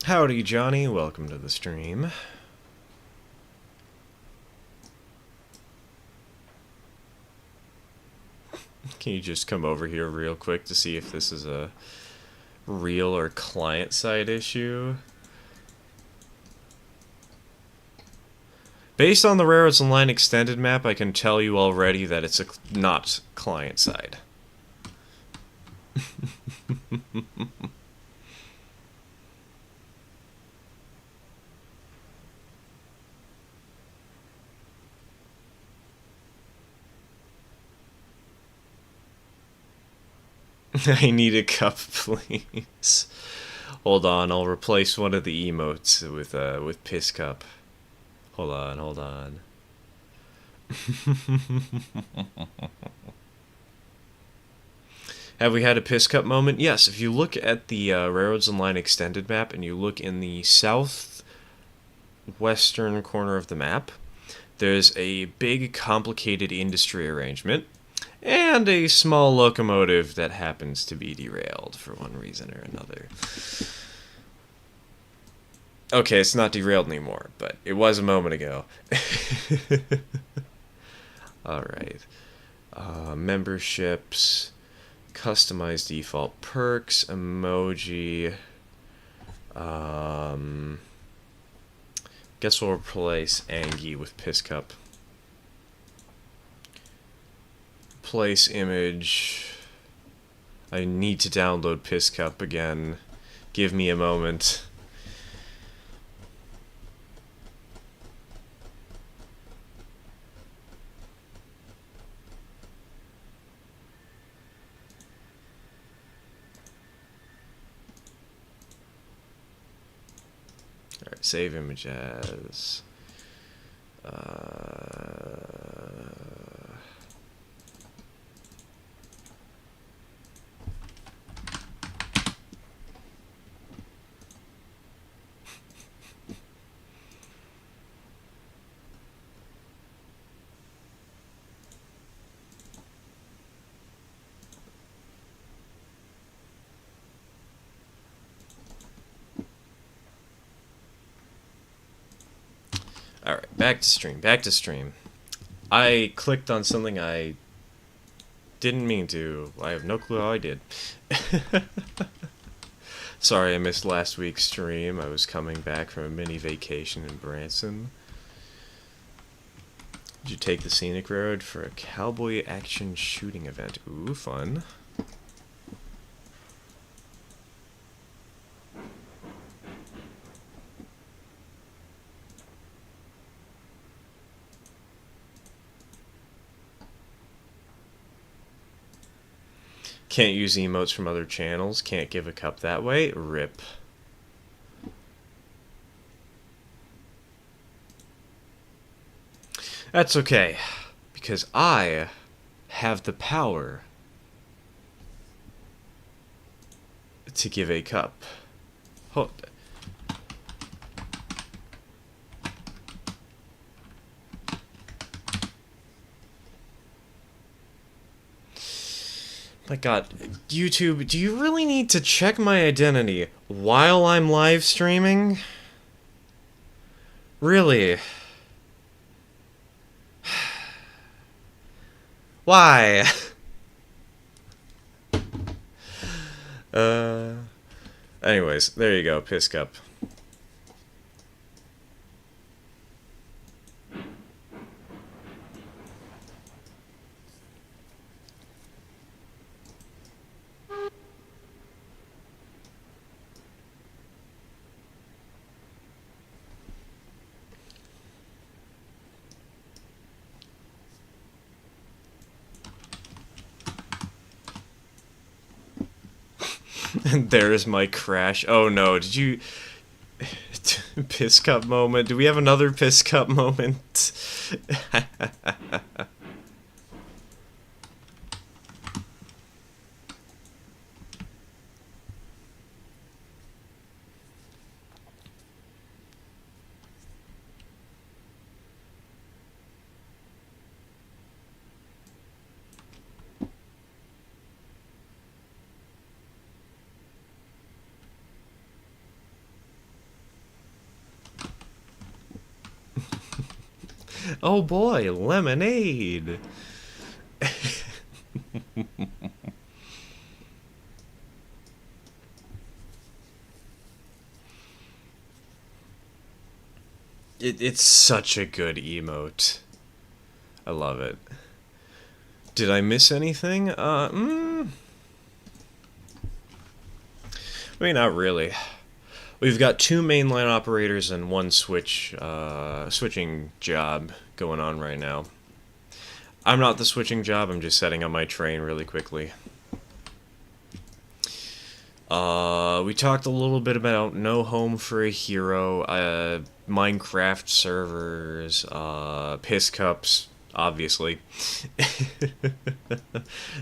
Howdy, Johnny. Welcome to the stream. Can you just come over here real quick to see if this is a real or client-side issue? Based on the Railroads Online Extended map, I can tell you already that it's not client-side. I need a cup, please. Hold on, I'll replace one of the emotes with piss cup. Hold on, hold on. Have we had a piss cup moment? Yes, if you look at the Railroads Online Extended map and you look in the southwestern corner of the map, there's a big complicated industry arrangement and a small locomotive that happens to be derailed for one reason or another. Okay, it's not derailed anymore, but it was a moment ago. Alright. Memberships, customize default perks, emoji, Guess we'll replace Angie with Piss Cup. Place image. I need to download Piss Cup again. Give me a moment. Alright, save image as... Alright, back to stream. I clicked on something I didn't mean to. I have no clue how I did. Sorry I missed last week's stream. I was coming back from a mini vacation in Branson. Did you take the scenic road for a cowboy action shooting event? Ooh, fun. Can't use emotes from other channels. Can't give a cup that way. RIP. That's okay, because I have the power to give a cup. Hold. My god, YouTube, do you really need to check my identity while I'm live streaming? Really? Why? Anyways, there you go, Piss Cup. And there's my crash. Oh no, did you... Piss Cup moment. Do we have another Piss Cup moment? Oh boy, lemonade! It's such a good emote. I love it. Did I miss anything? I mean, not really. We've got 2 mainline operators and 1 switching job going on right now. I'm not the switching job, I'm just setting up my train really quickly. We talked a little bit about No Home for a Hero, Minecraft servers, Piss Cups, obviously.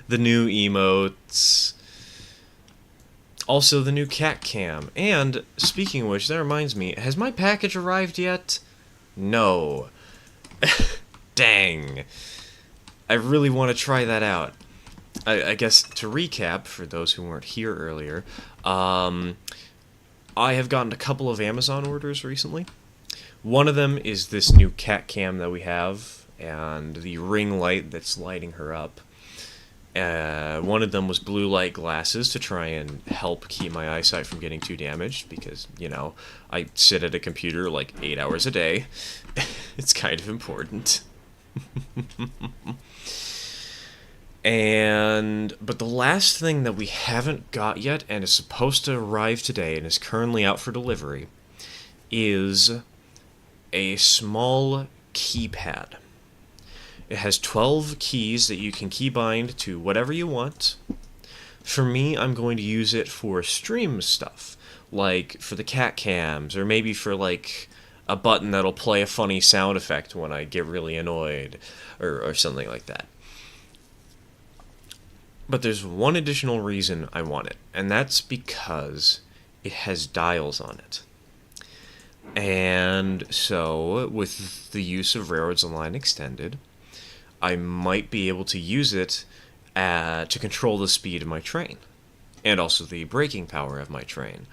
The new emotes. Also, the new cat cam. And, speaking of which, that reminds me, has my package arrived yet? No. Dang. I really want to try that out. I guess, to recap, for those who weren't here earlier, I have gotten a couple of Amazon orders recently. One of them is this new cat cam that we have, and the ring light that's lighting her up. One of them was blue light glasses to try and help keep my eyesight from getting too damaged because, you know, I sit at a computer like 8 hours a day. It's kind of important. But the last thing that we haven't got yet and is supposed to arrive today and is currently out for delivery is a small keypad. It has 12 keys that you can keybind to whatever you want. For me, I'm going to use it for stream stuff, like for the cat cams, or maybe for like a button that'll play a funny sound effect when I get really annoyed, or something like that. But there's one additional reason I want it, and that's because it has dials on it. And so, with the use of Railroads Online Extended, I might be able to use it to control the speed of my train, and also the braking power of my train,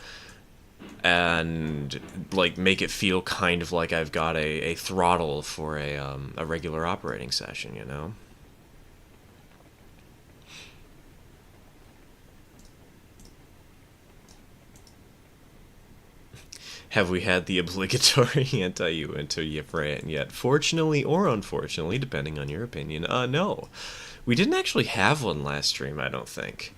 and like make it feel kind of like I've got a throttle for a regular operating session, you know? Have we had the obligatory anti-Uinta rant yet? Fortunately or unfortunately, depending on your opinion, no. We didn't actually have one last stream, I don't think.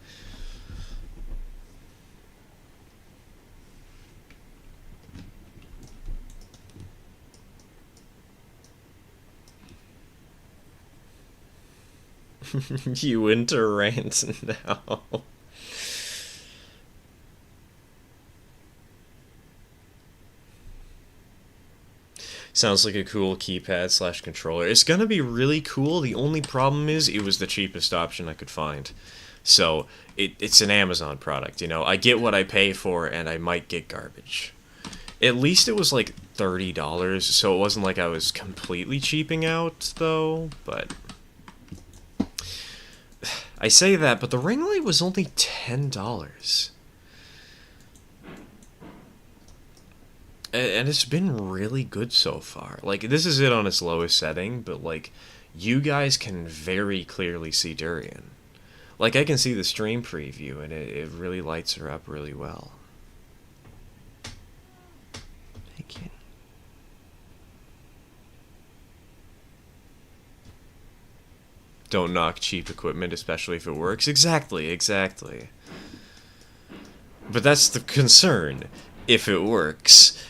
Uinta rant now. Sounds like a cool keypad slash controller. It's gonna be really cool. The only problem is it was the cheapest option I could find. So it's an Amazon product, you know. I get what I pay for, and I might get garbage. At least it was like $30, so it wasn't like I was completely cheaping out, though. But I say that, but the ring light was only $10. And it's been really good so far. Like, this is it on its lowest setting, but, like, you guys can very clearly see Durian. Like, I can see the stream preview, and it really lights her up really well. Thank you. Don't knock cheap equipment, especially if it works. Exactly, exactly. But that's the concern, if it works.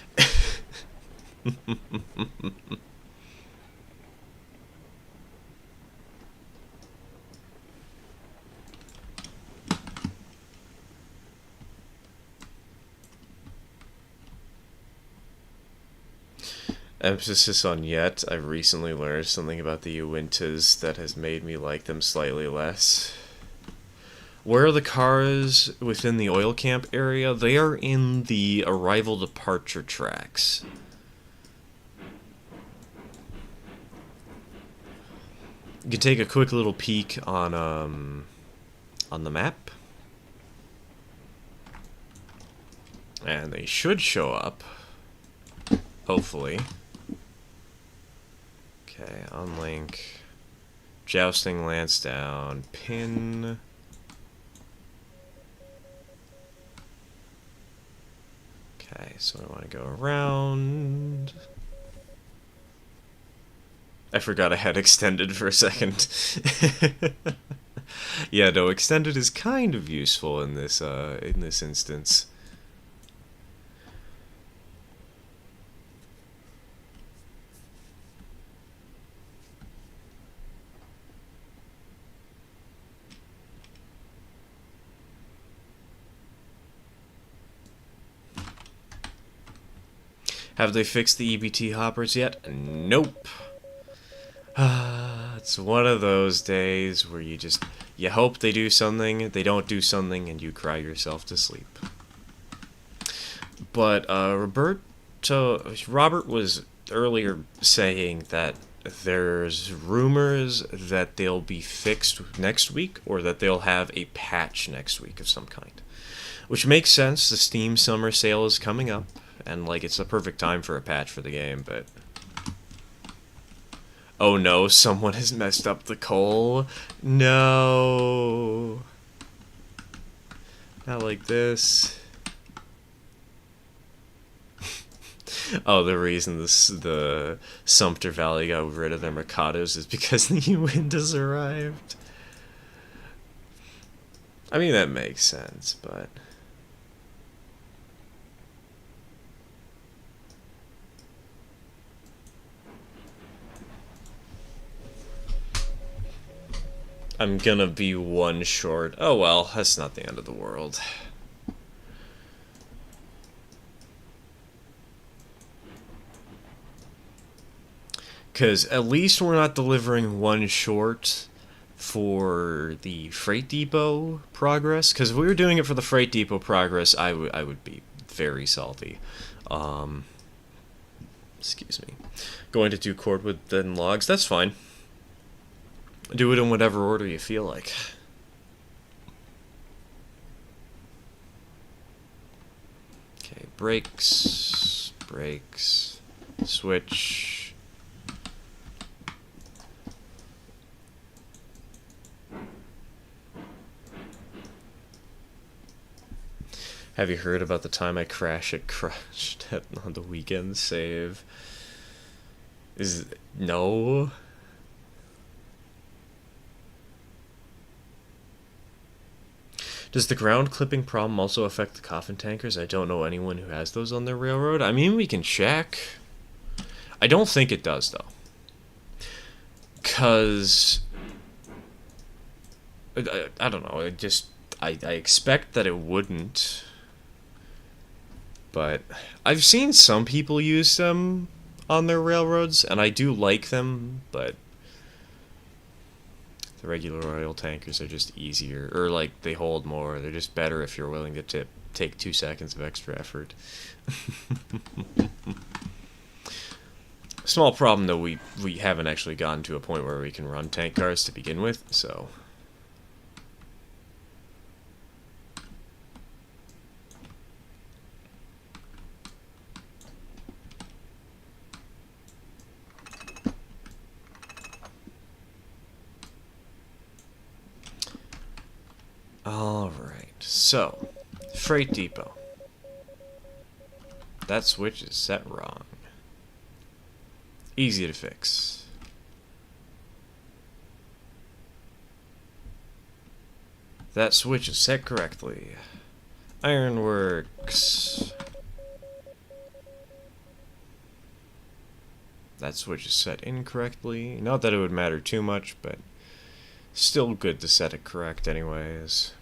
Emphasis on yet. I recently learned something about the Uintas that has made me like them slightly less. Where are the cars within the oil camp area? They are in the arrival departure tracks. You can take a quick little peek on the map. And they should show up. Hopefully. Okay, unlink. Jousting Lansdowne. Pin. Okay, so I want to go around. I forgot I had extended for a second. Yeah, no, extended is kind of useful in this instance. Have they fixed the EBT hoppers yet? Nope. It's one of those days where you hope they do something, they don't do something, and you cry yourself to sleep. But Robert was earlier saying that there's rumors that they'll be fixed next week, or that they'll have a patch next week of some kind. Which makes sense, the Steam Summer Sale is coming up, and like it's the perfect time for a patch for the game, but Oh no, someone has messed up the coal. No. Not like this. Oh, the reason the Sumter Valley got rid of their Mercados is because the wind has arrived. I mean, that makes sense, but... I'm gonna be one short. Oh well, that's not the end of the world. Because at least we're not delivering one short for the freight depot progress. Because if we were doing it for the freight depot progress, I would be very salty. Excuse me. Going to do cordwood then logs, that's fine. Do it in whatever order you feel like. Okay, brakes, brakes, switch. Have you heard about the time I crashed on the weekend save? No? Does the ground clipping problem also affect the coffin tankers? I don't know anyone who has those on their railroad. I mean, we can check. I don't think it does, though. Because... I don't know. I expect that it wouldn't. But I've seen some people use them on their railroads, and I do like them, but the regular oil tankers are just easier, or like they hold more. They're just better if you're willing to take 2 seconds of extra effort. Small problem though, we haven't actually gotten to a point where we can run tank cars to begin with, so... Alright, so, freight depot. That switch is set wrong. Easy to fix. That switch is set correctly. Ironworks. That switch is set incorrectly. Not that it would matter too much, but still good to set it correct anyways.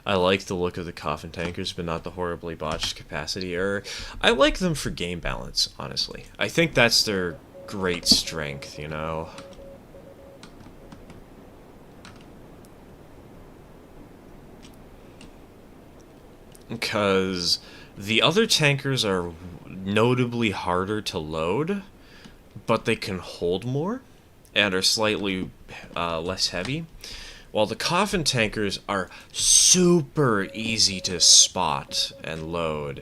I like the look of the coffin tankers, but not the horribly botched capacity error. I like them for game balance, honestly. I think that's their great strength, you know? Because the other tankers are notably harder to load, but they can hold more and are slightly less heavy. While the coffin tankers are super easy to spot and load,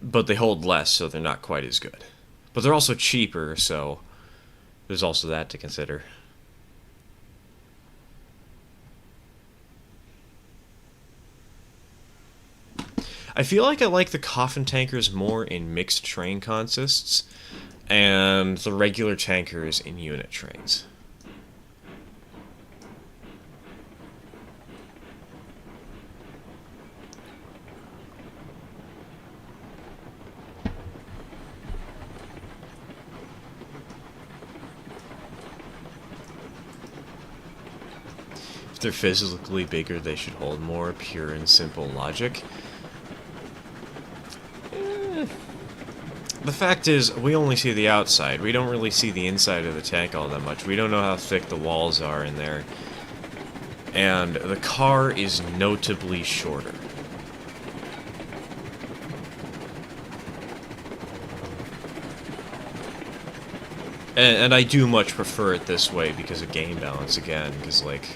but they hold less, so they're not quite as good. But they're also cheaper, so there's also that to consider. I feel like I like the coffin tankers more in mixed train consists, and the regular tankers in unit trains. If they're physically bigger, they should hold more. Pure and simple logic. The fact is, we only see the outside. We don't really see the inside of the tank all that much. We don't know how thick the walls are in there. And the car is notably shorter. And I do much prefer it this way because of game balance again, because, like...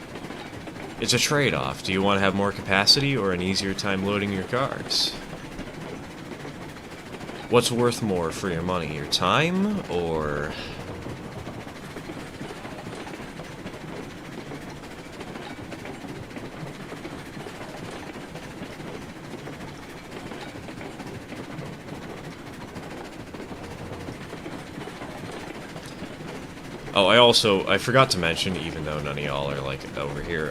It's a trade-off. Do you want to have more capacity or an easier time loading your cars? What's worth more for your money? Your time, or... Oh, I forgot to mention, even though none of y'all are, like, over here,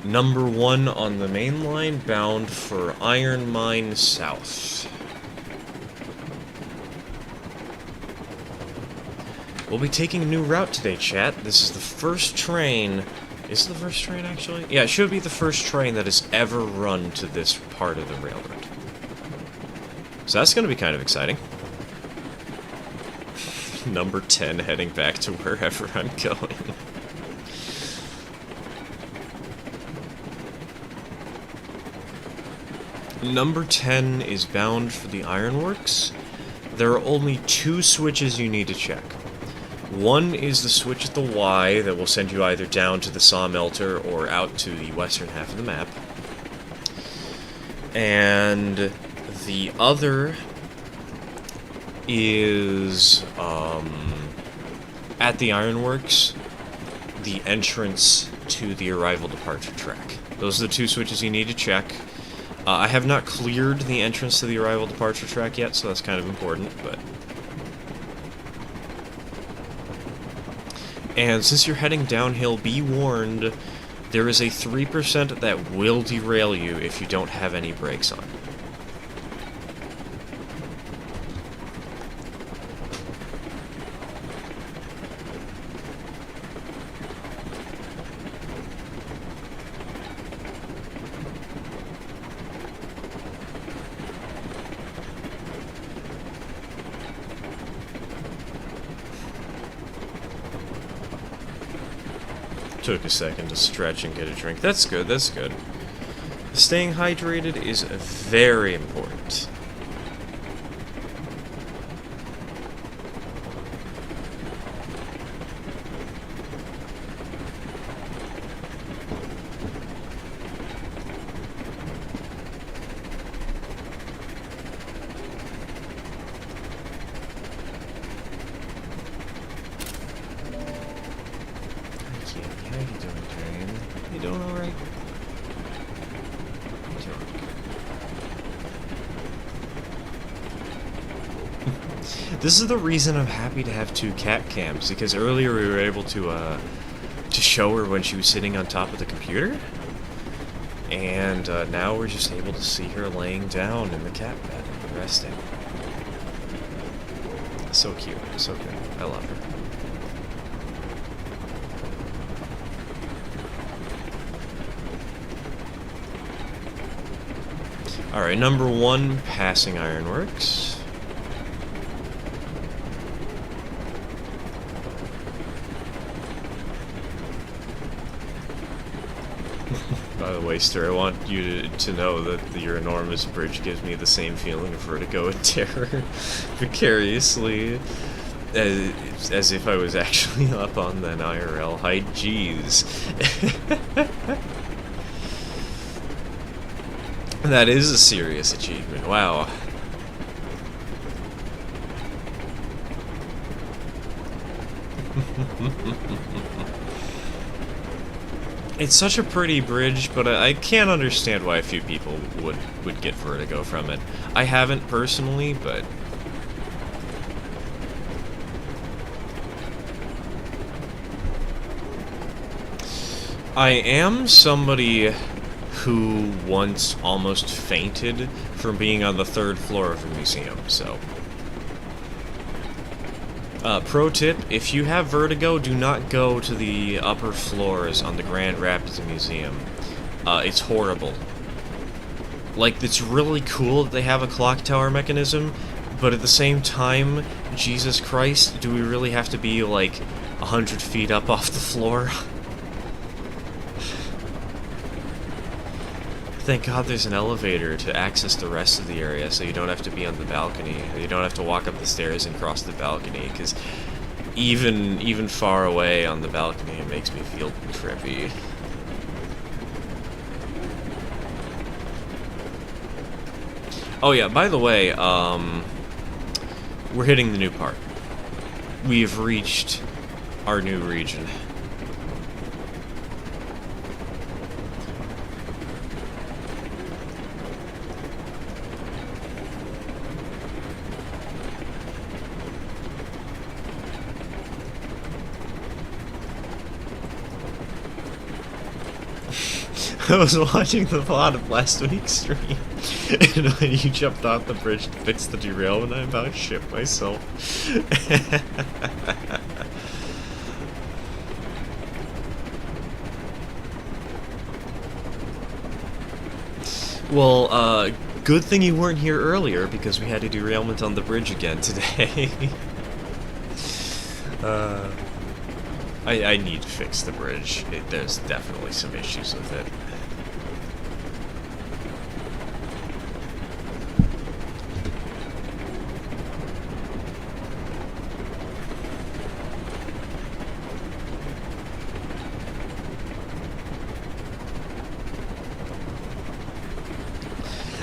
number 1 on the main line, bound for Iron Mine South. We'll be taking a new route today, chat. This is the first train... Is it the first train, actually? Yeah, it should be the first train that has ever run to this part of the railroad. So that's gonna be kind of exciting. Number 10 heading back to wherever I'm going. Number 10 is bound for the ironworks. There are only 2 switches you need to check. One is the switch at the Y that will send you either down to the sawmelter or out to the western half of the map. And the other is, at the ironworks, the entrance to the arrival departure track. Those are the 2 switches you need to check. I have not cleared the entrance to the arrival departure track yet, so that's kind of important, but... And since you're heading downhill, be warned, there is a 3% that will derail you if you don't have any brakes on. Took a second to stretch and get a drink. That's good, that's good. Staying hydrated is very important. This is the reason I'm happy to have 2 cat cams, because earlier we were able to show her when she was sitting on top of the computer, and now we're just able to see her laying down in the cat bed, resting. So cute, so good. I love her. Alright, number 1, passing ironworks. By the way, Stir, I want you to know that your enormous bridge gives me the same feeling of vertigo and terror vicariously as if I was actually up on that IRL height. Jeez. That is a serious achievement. Wow. It's such a pretty bridge, but I can't understand why a few people would get vertigo from it. I haven't personally, but... I am somebody who once almost fainted from being on the 3rd floor of a museum, so... pro tip, if you have vertigo, do not go to the upper floors on the Grand Rapids Museum. It's horrible. Like, it's really cool that they have a clock tower mechanism, but at the same time, Jesus Christ, do we really have to be, like, 100 feet up off the floor? Thank God there's an elevator to access the rest of the area, so you don't have to be on the balcony. You don't have to walk up the stairs and cross the balcony, because even far away on the balcony, it makes me feel trippy. Oh yeah, by the way, we're hitting the new part. We've reached our new region. I was watching the VOD of last week's stream, and when you jumped off the bridge to fix the derailment, I about shit myself. Well, good thing you weren't here earlier, because we had a derailment on the bridge again today. I need to fix the bridge. There's definitely some issues with it.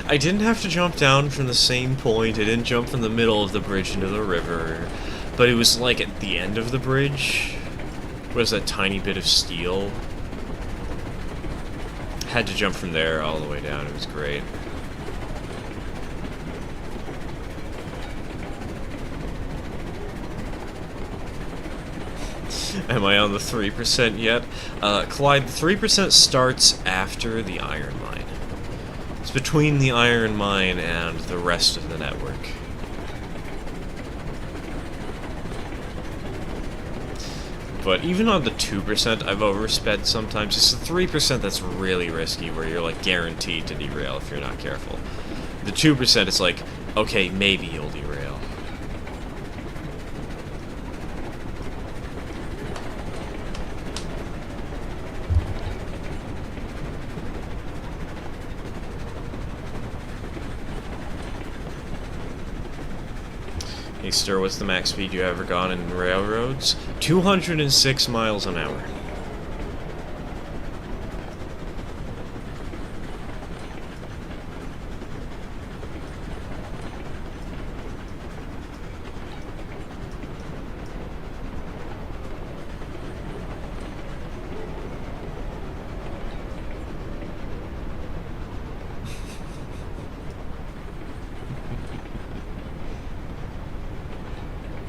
I didn't have to jump down from the same point. I didn't jump from the middle of the bridge into the river. But it was like at the end of the bridge. Was that tiny bit of steel? Had to jump from there all the way down. It was great. Am I on the 3% yet? Clyde, the 3% starts after the iron mine. It's between the iron mine and the rest of the network. But even on the 2%, I've oversped sometimes. It's the 3% that's really risky, where you're like guaranteed to derail if you're not careful. The 2%, it's like, okay, maybe you'll derail. Hey, Stir, what's the max speed you ever gone in railroads? 206 miles an hour.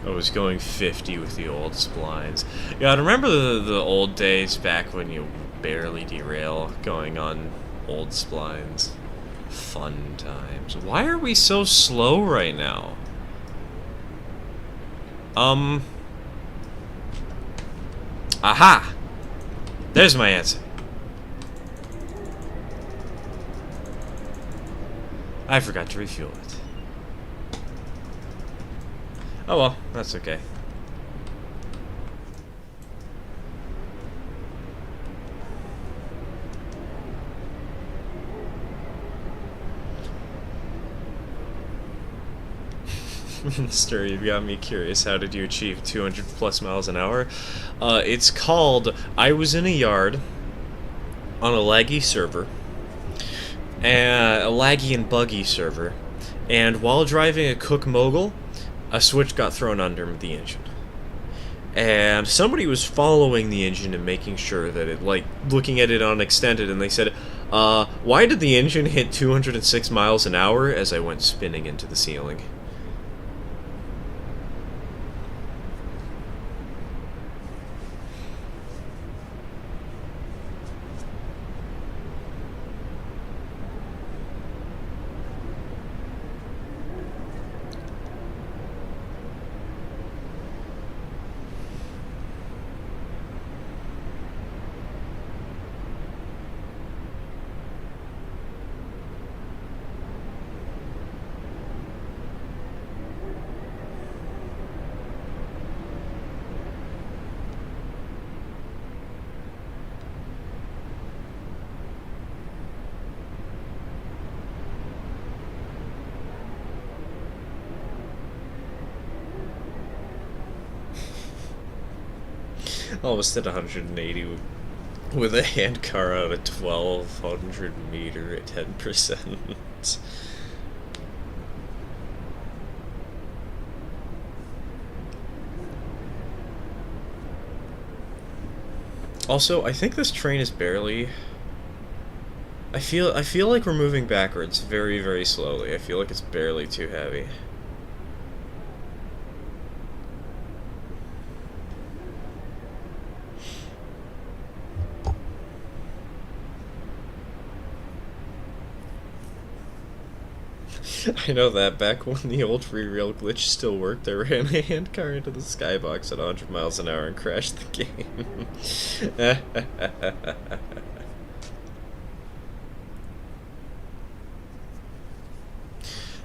I was going 50 with the old splines. Yeah, I remember the old days back when you barely derail going on old splines. Fun times. Why are we so slow right now? Aha! There's my answer. I forgot to refuel it. Oh well, that's okay. Stir, you've got me curious. How did you achieve 200 plus miles an hour? It's called, I was in a yard on a laggy server, and a laggy and buggy server, and while driving a Cook Mogul, a switch got thrown under the engine. And somebody was following the engine and making sure that it, like, looking at it on extended, and they said, why did the engine hit 206 miles an hour as I went spinning into the ceiling? Almost at 180 with a hand car out at 1200 meter at 10%. Also, I think this train is barely. I feel like we're moving backwards very, very slowly. I feel like it's barely too heavy. I know that back when the old free rail glitch still worked, I ran a handcar into the skybox at 100 miles an hour and crashed the game.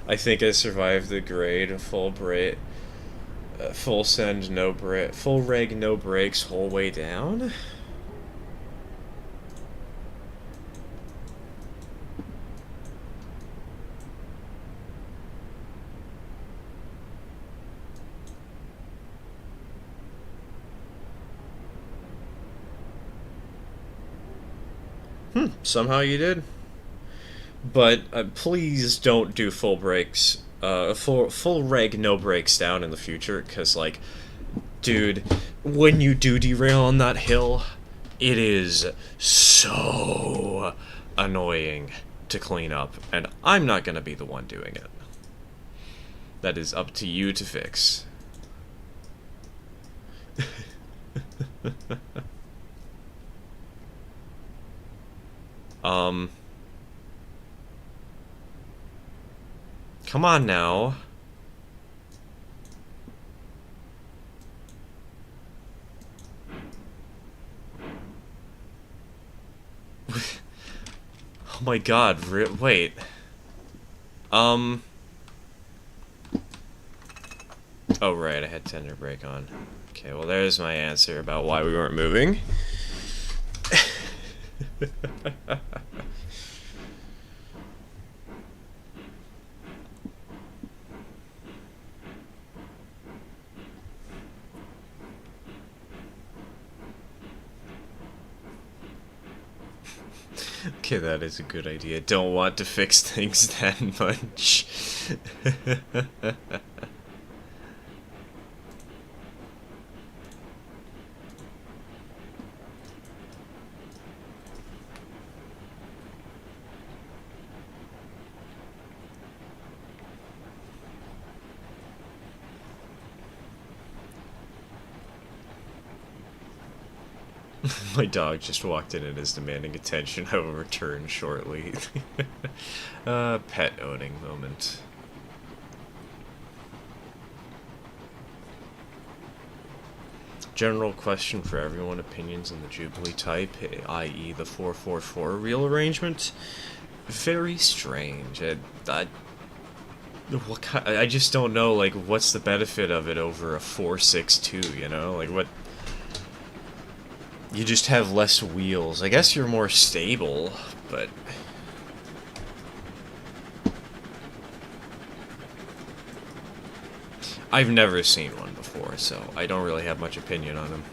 I think I survived the grade, full brake, full send, no brake, full reg, no brakes, whole way down. Somehow you did. But please don't do full brakes, full reg, no brakes down in the future, because, like, dude, when you do derail on that hill, it is so annoying to clean up, and I'm not gonna be the one doing it. That is up to you to fix. um... Come on now. Oh my god, wait. Oh right, I had tender brake on. Okay, well there's my answer about why we weren't moving. Okay, that is a good idea. Don't want to fix things that much. My dog just walked in and is demanding attention. I will return shortly. Pet owning moment. General question for everyone, opinions on the Jubilee type, i.e. the 444 reel arrangement. Very strange. I just don't know, like, what's the benefit of it over a 462, you know? Like, what... You just have less wheels. I guess you're more stable, but... I've never seen one before, so I don't really have much opinion on them.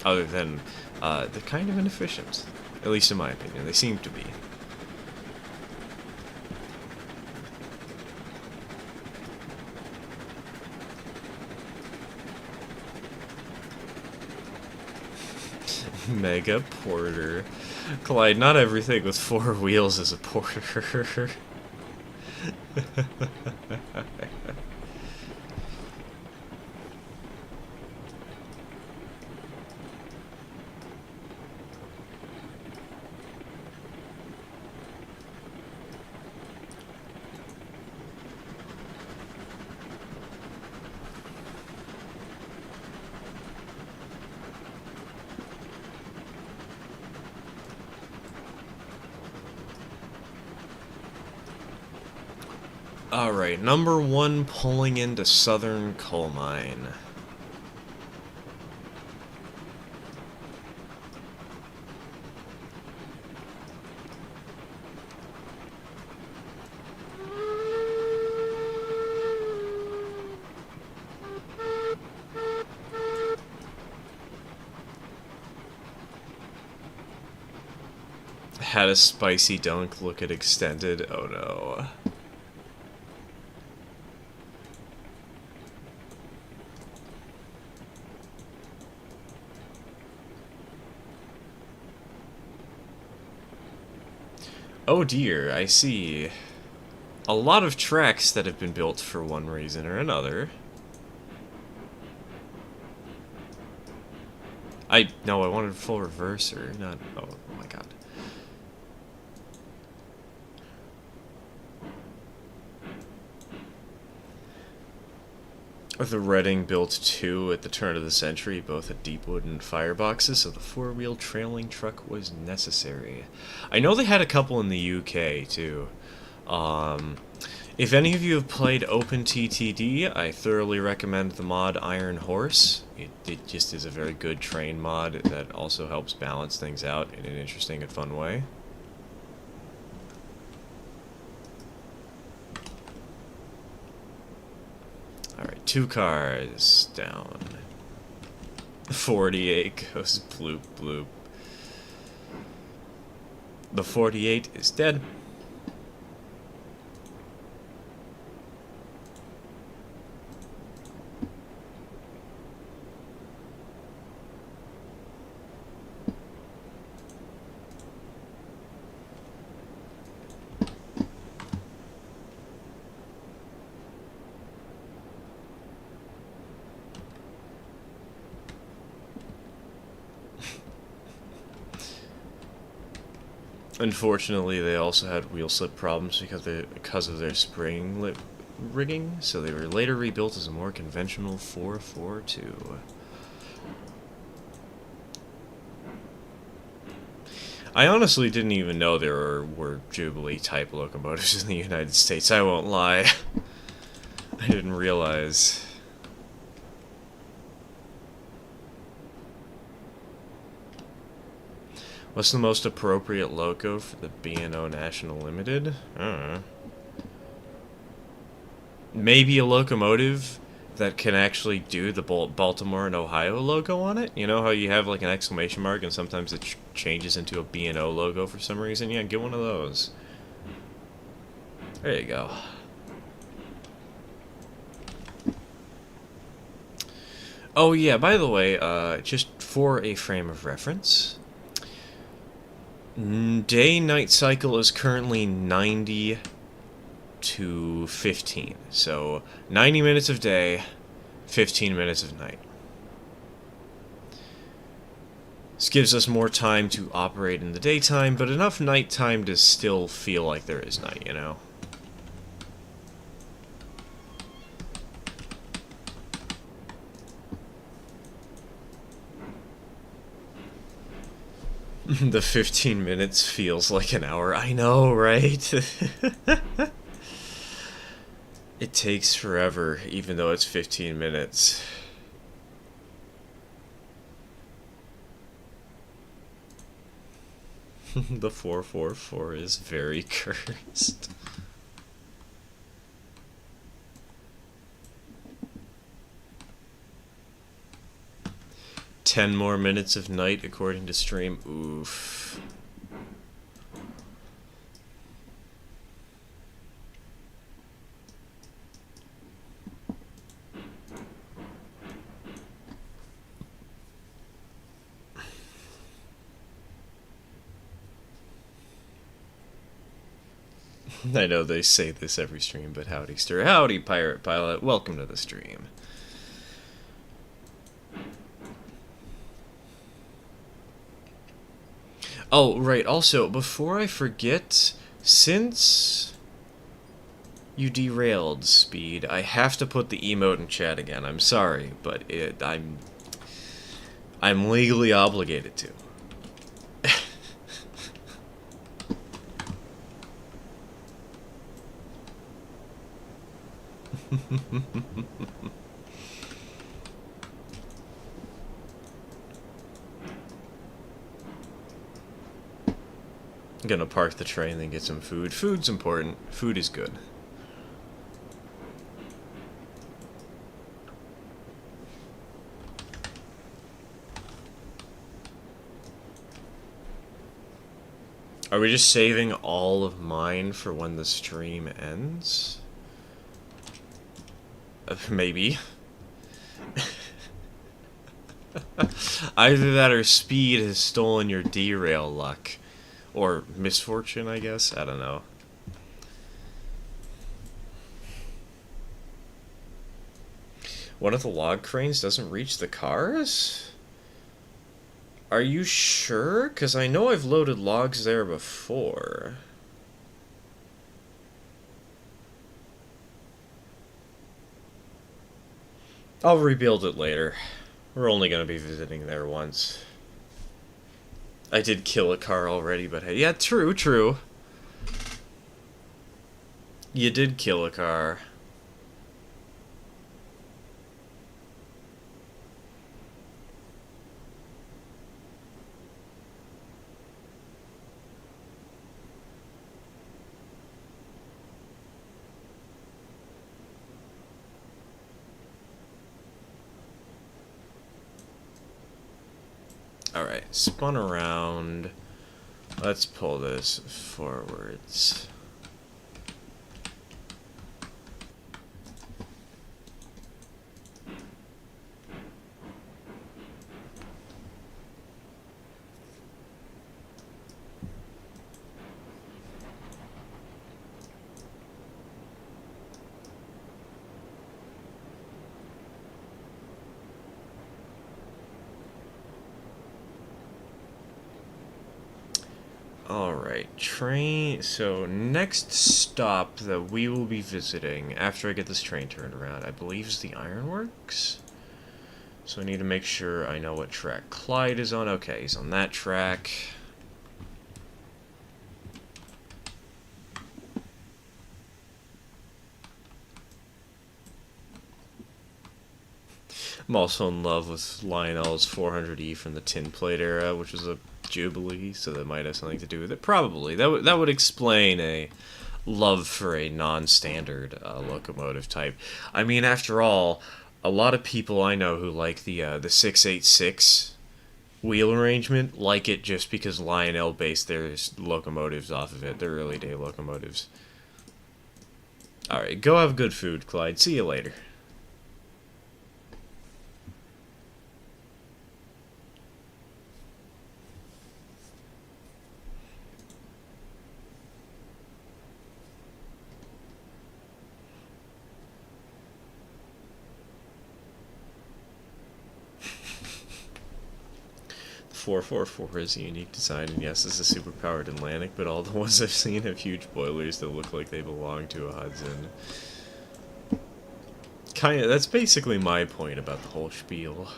Other than, they're kind of inefficient. At least in my opinion, they seem to be. Mega Porter. Clyde, not everything with 4 wheels is a Porter. Alright, number 1 pulling into Southern Coal Mine. Had a spicy dunk look at extended. Oh no. Oh dear, I see. A lot of tracks that have been built for one reason or another. No, I wanted full reverser, not... Oh my god. The Reading built two at the turn of the century, both at deep wooden fireboxes, so the four-wheel trailing truck was necessary. I know they had a couple in the UK, too. If any of you have played OpenTTD, I thoroughly recommend the mod Iron Horse. It just is a very good train mod that also helps balance things out in an interesting and fun way. Alright, 2 cars down. 48 goes bloop bloop. The 48 is dead. Unfortunately, they also had wheel slip problems because of their spring rigging, so they were later rebuilt as a more conventional 442. I honestly didn't even know there were Jubilee-type locomotives in the United States, I won't lie. I didn't realize. What's the most appropriate loco for the B&O National Limited? I don't know. Maybe a locomotive that can actually do the Baltimore and Ohio logo on it? You know how you have like an exclamation mark and sometimes it changes into a B&O logo for some reason? Yeah, get one of those. There you go. Oh yeah, by the way, just for a frame of reference, day-night cycle is currently 90 to 15. So 90 minutes of day, 15 minutes of night. This gives us more time to operate in the daytime, but enough nighttime to still feel like there is night, you know? The 15 minutes feels like an hour. I know, right? It takes forever, even though it's 15 minutes. The 444 is very cursed. Ten more minutes of night according to stream. Oof. I know they say this every stream, but howdy, stir. Howdy, Pirate Pilot. Welcome to the stream. Oh, right. Also, before I forget, since you derailed, Speed, I have to put the emote in chat again. I'm sorry, but I'm legally obligated to. I'm gonna park the train and get some food. Food's important. Food is good. Are we just saving all of mine for when the stream ends? Maybe. Either that or speed has stolen your derail luck. Or misfortune, I guess? I don't know. One of the log cranes doesn't reach the cars? Are you sure? Because I know I've loaded logs there before. I'll rebuild it later. We're only going to be visiting there once. I did kill a car already, but hey, yeah, true. You did kill a car. Alright, spun around. Let's pull this forwards. Alright, train. So, next stop that we will be visiting after I get this train turned around, I believe, is the Ironworks. So, I need to make sure I know what track Clyde is on. Okay, he's on that track. I'm also in love with Lionel's 400E from the tin plate era, which was a Jubilee, so that might have something to do with it. Probably. That would explain a love for a non-standard locomotive type. I mean, after all, a lot of people I know who like the 686 wheel arrangement like it just because Lionel based their locomotives off of it, their early day locomotives. Alright, go have good food, Clyde. See you later. The 444 is a unique design, and yes, it's a superpowered Atlantic, but all the ones I've seen have huge boilers that look like they belong to a Hudson. Kinda, that's basically my point about the whole spiel.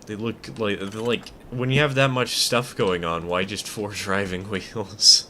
They look like, when you have that much stuff going on, why just 4 driving wheels?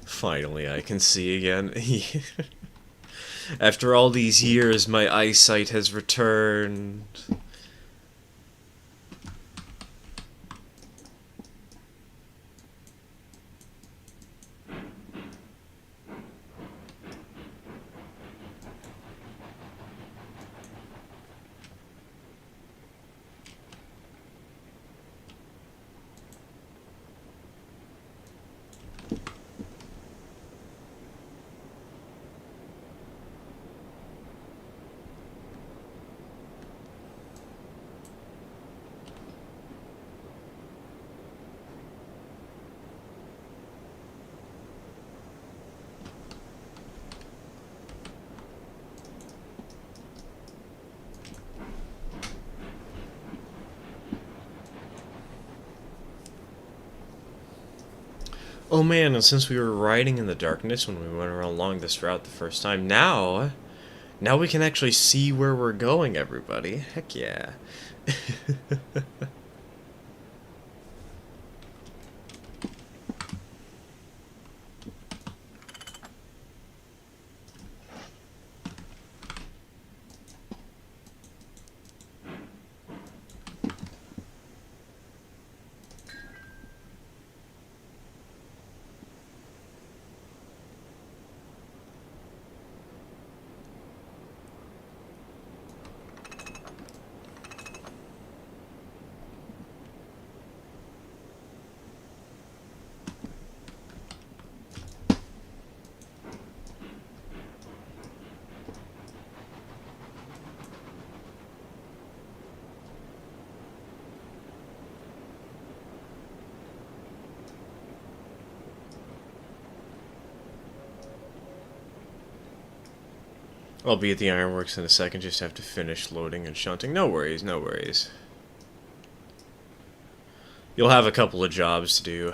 Finally, I can see again. After all these years, my eyesight has returned. Oh man, and since we were riding in the darkness when we went around along this route the first time, now we can actually see where we're going, everybody. Heck yeah. I'll be at the ironworks in a second, just have to finish loading and shunting. No worries, no worries. You'll have a couple of jobs to do.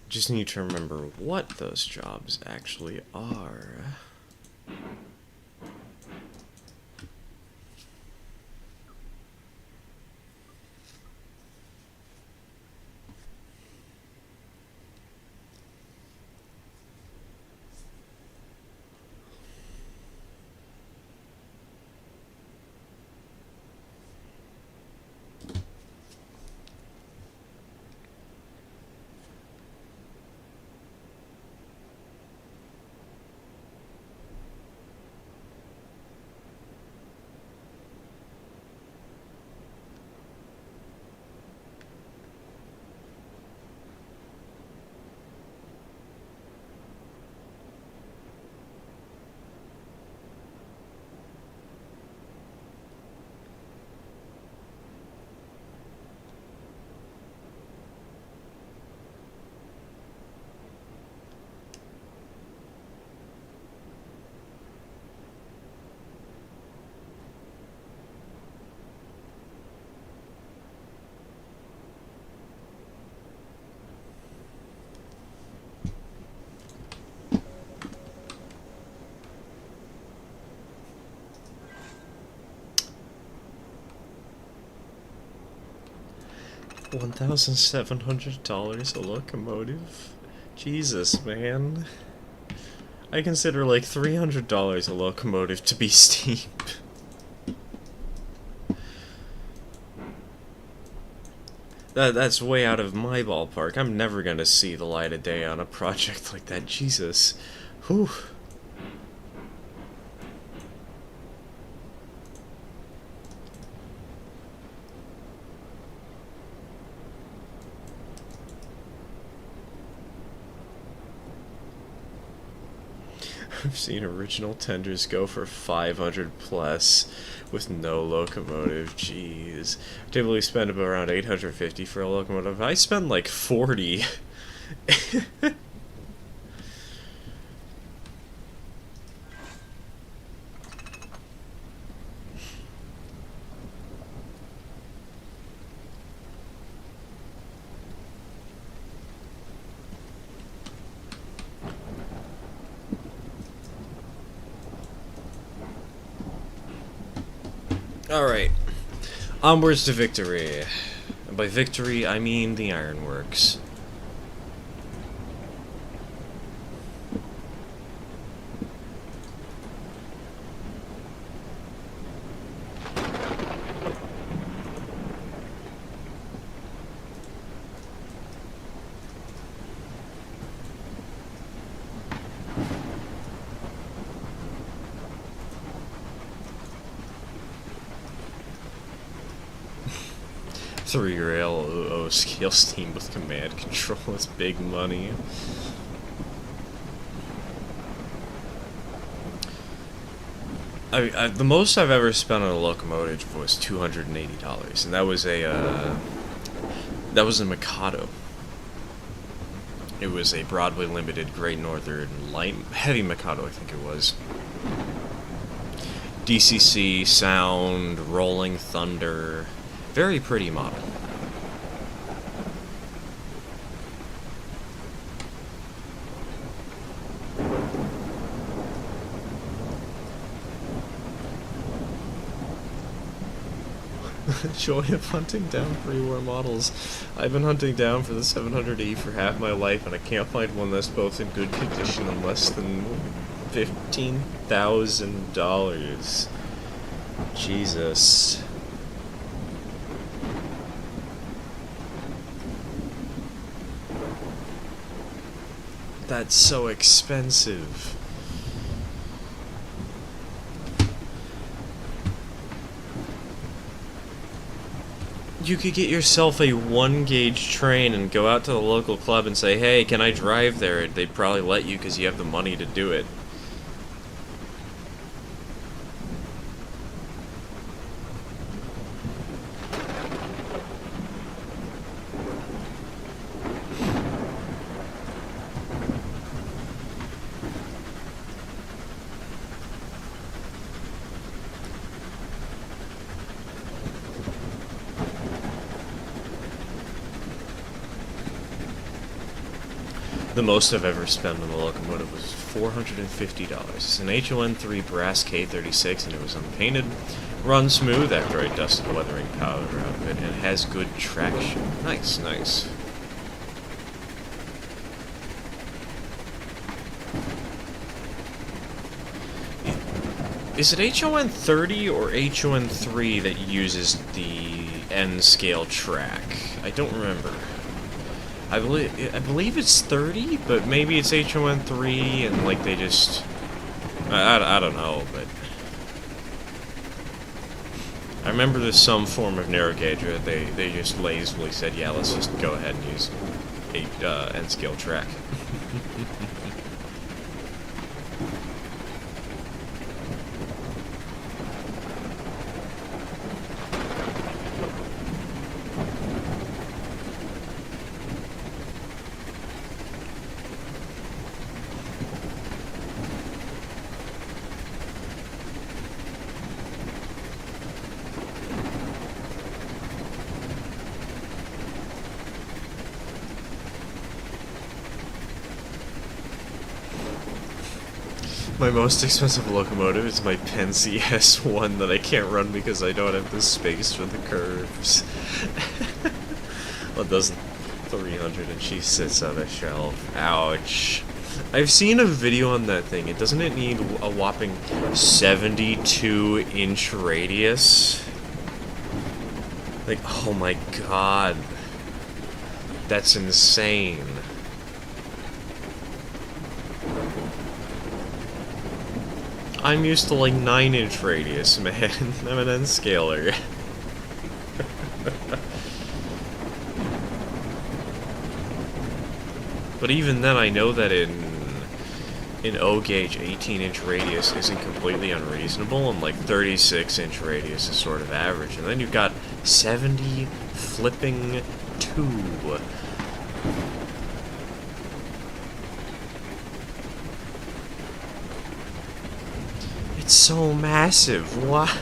Just need to remember what those jobs actually are. $1,700 a locomotive? Jesus, man. I consider like $300 a locomotive to be steep. That's way out of my ballpark. I'm never gonna see the light of day on a project like that. Jesus. Whew. I've seen original tenders go for 500 plus with no locomotive. Jeez. I typically spend about around 850 for a locomotive. I spend like 40. Alright. Onwards to victory. And by victory, I mean the ironworks. Three-rail OO scale steam with command control is big money. The most I've ever spent on a locomotive was $280, and that was a Mikado. It was a Broadway Limited Great Northern Light Heavy Mikado, I think it was. DCC, sound, rolling thunder. Very pretty model. Joy of hunting down pre-war models. I've been hunting down for the 700E for half my life, and I can't find one that's both in good condition and less than $15,000. Jesus. That's so expensive. You could get yourself a 1-gauge train and go out to the local club and say, hey, can I drive there? They'd probably let you because you have the money to do it. The most I've ever spent on the locomotive was $450. It's an HON3 brass K36, and it was unpainted. Runs smooth after I dusted weathering powder out of it, and it has good traction. Nice, nice. Is it HON30 or HON3 that uses the N-scale track? I don't remember. I believe it's 30, but maybe it's HON3 and like they just I don't know, but I remember there's some form of narrow gauge where they just lazily said, yeah, let's just go ahead and use N-scale track. My most expensive locomotive is my Pensy S1 that I can't run because I don't have the space for the curves. Well, it doesn't. 300 and she sits on a shelf. Ouch. I've seen a video on that thing. Doesn't it need a whopping 72-inch radius? Like, oh my god. That's insane. I'm used to like 9-inch radius, man. I'm an N-scaler. But even then, I know that in O gauge, 18-inch radius isn't completely unreasonable, and like 36-inch radius is sort of average. And then you've got 70 flipping 2. It's so massive. What?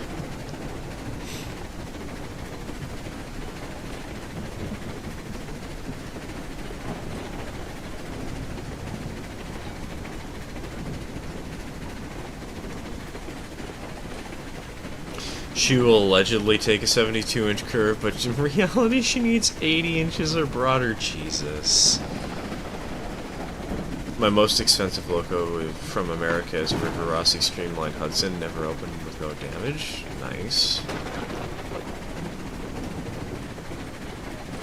She will allegedly take a 72-inch curve, but in reality she needs 80 inches or broader. Jesus. My most expensive loco from America is River Rossi Streamline Hudson, never opened with no damage. Nice.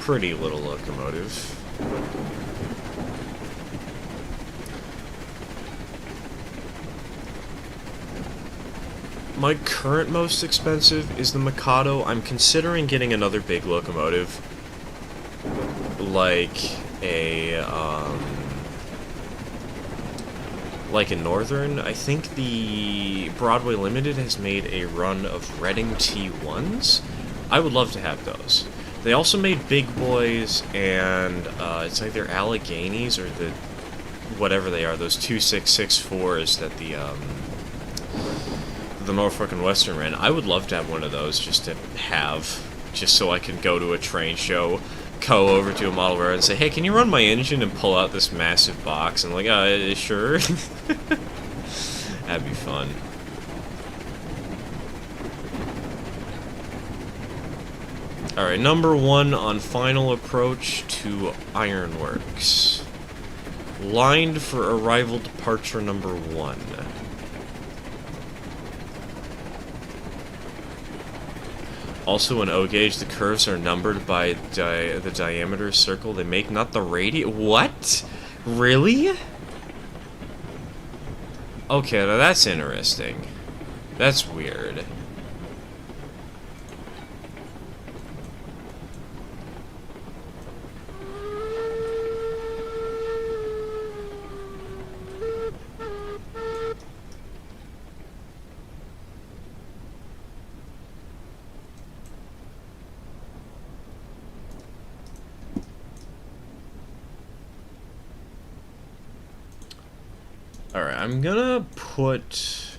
Pretty little locomotive. My current most expensive is the Mikado. I'm considering getting another big locomotive. Like a Northern. I think the Broadway Limited has made a run of Reading T1s. I would love to have those. They also made Big Boys and it's either Alleghenies or the whatever they are, those 2664s that the Norfolk and Western ran. I would love to have one of those just to have, just so I can go to a train show, go over to a model railroad and say, hey, can you run my engine, and pull out this massive box, and like, sure. That'd be fun. Alright, number 1 on final approach to Ironworks. Lined for arrival departure number 1. Also in O-gauge, the curves are numbered by the diameter circle they make, not the radius. What? Really? Okay, now that's interesting. That's weird. Alright, I'm gonna put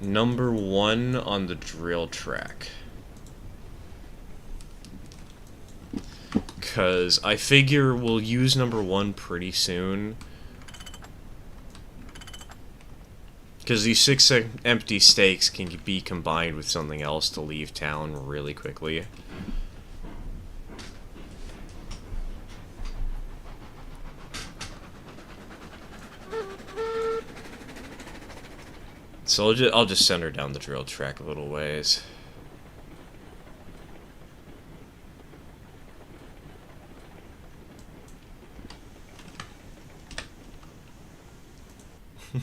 number 1 on the drill track. Because I figure we'll use number 1 pretty soon. Because these 6 empty stakes can be combined with something else to leave town really quickly. So I'll just send her down the drill track a little ways.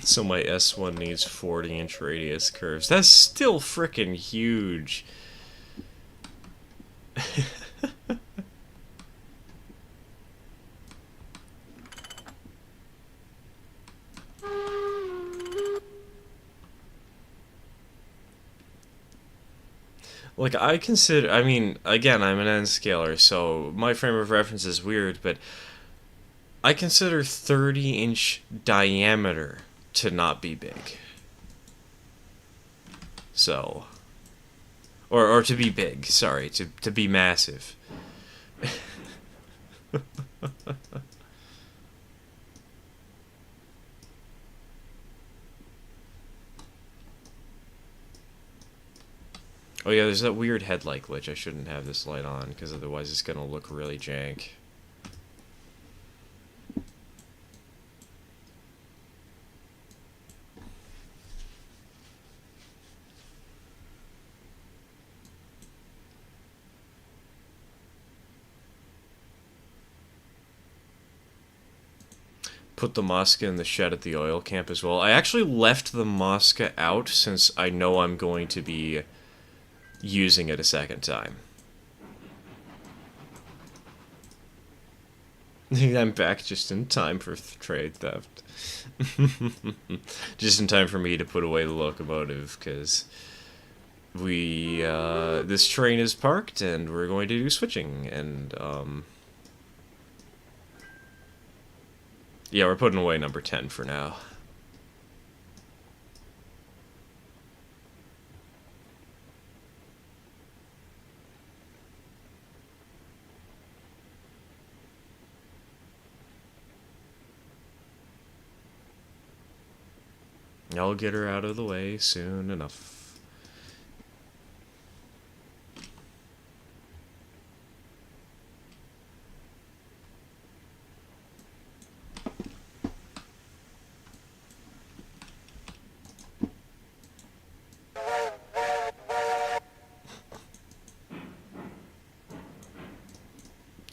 So my S1 needs 40-inch radius curves. That's still frickin' huge. Like, I mean, again, I'm an N-scaler, so my frame of reference is weird, but I consider 30-inch diameter to not be big. So, or to be big, sorry, to be massive. Oh yeah, there's that weird headlight glitch. I shouldn't have this light on, because otherwise it's gonna look really jank. Put the Mosca in the shed at the oil camp as well. I actually left the Mosca out since I know I'm going to be using it a second time. I'm back just in time for trade theft. Just in time for me to put away the locomotive, because this train is parked and we're going to do switching, and yeah, we're putting away number 10 for now. I'll get her out of the way soon enough.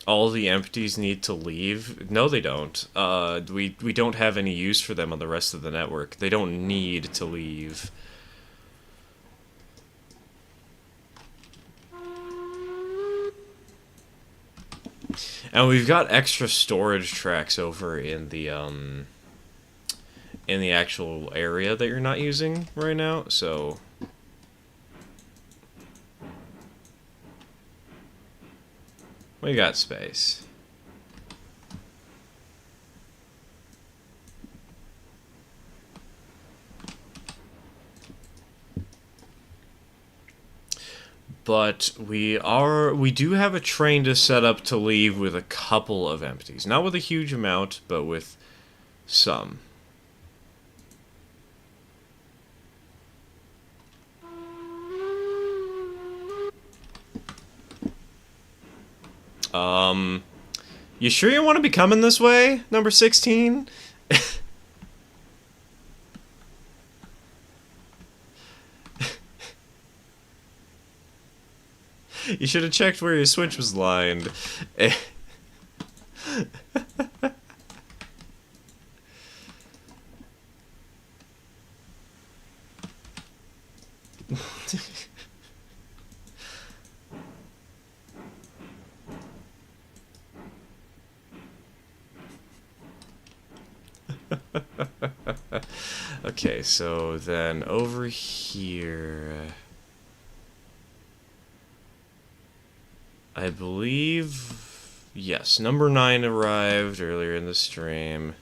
All the empties need to leave? No, they don't. We don't have any use for them on the rest of the network. They don't need to leave. And we've got extra storage tracks over in the actual area that you're not using right now, so We got space. But we do have a train to set up to leave with a couple of empties. Not with a huge amount, but with some. You sure you want to be coming this way, number 16? You should have checked where your switch was lined. Okay, so then over here, I believe, yes, number 9 arrived earlier in the stream.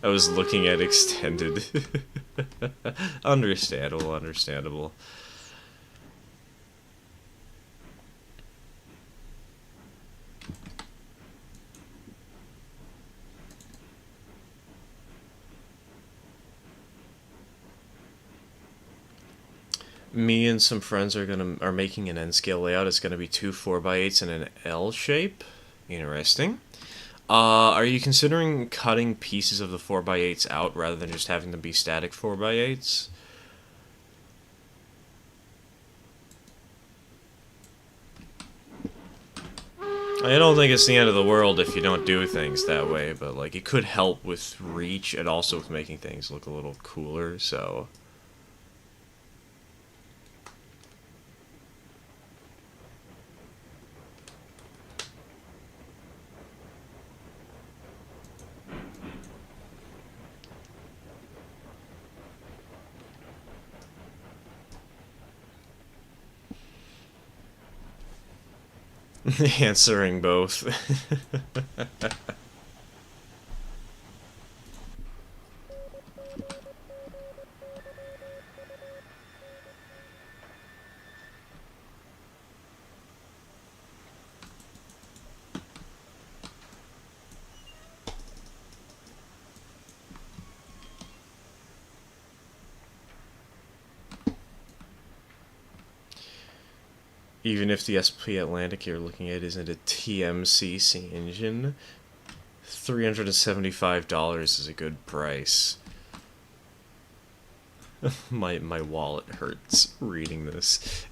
I was looking at extended. Understandable, understandable. Me and some friends are making an N scale layout. It's gonna be two 4x8s in an L shape. Interesting. Are you considering cutting pieces of the 4x8s out rather than just having them be static 4x8s? I don't think it's the end of the world if you don't do things that way, but like it could help with reach and also with making things look a little cooler, so... Answering both. Even if the SP Atlantic you're looking at isn't a TMCC engine, $375 is a good price. My wallet hurts reading this.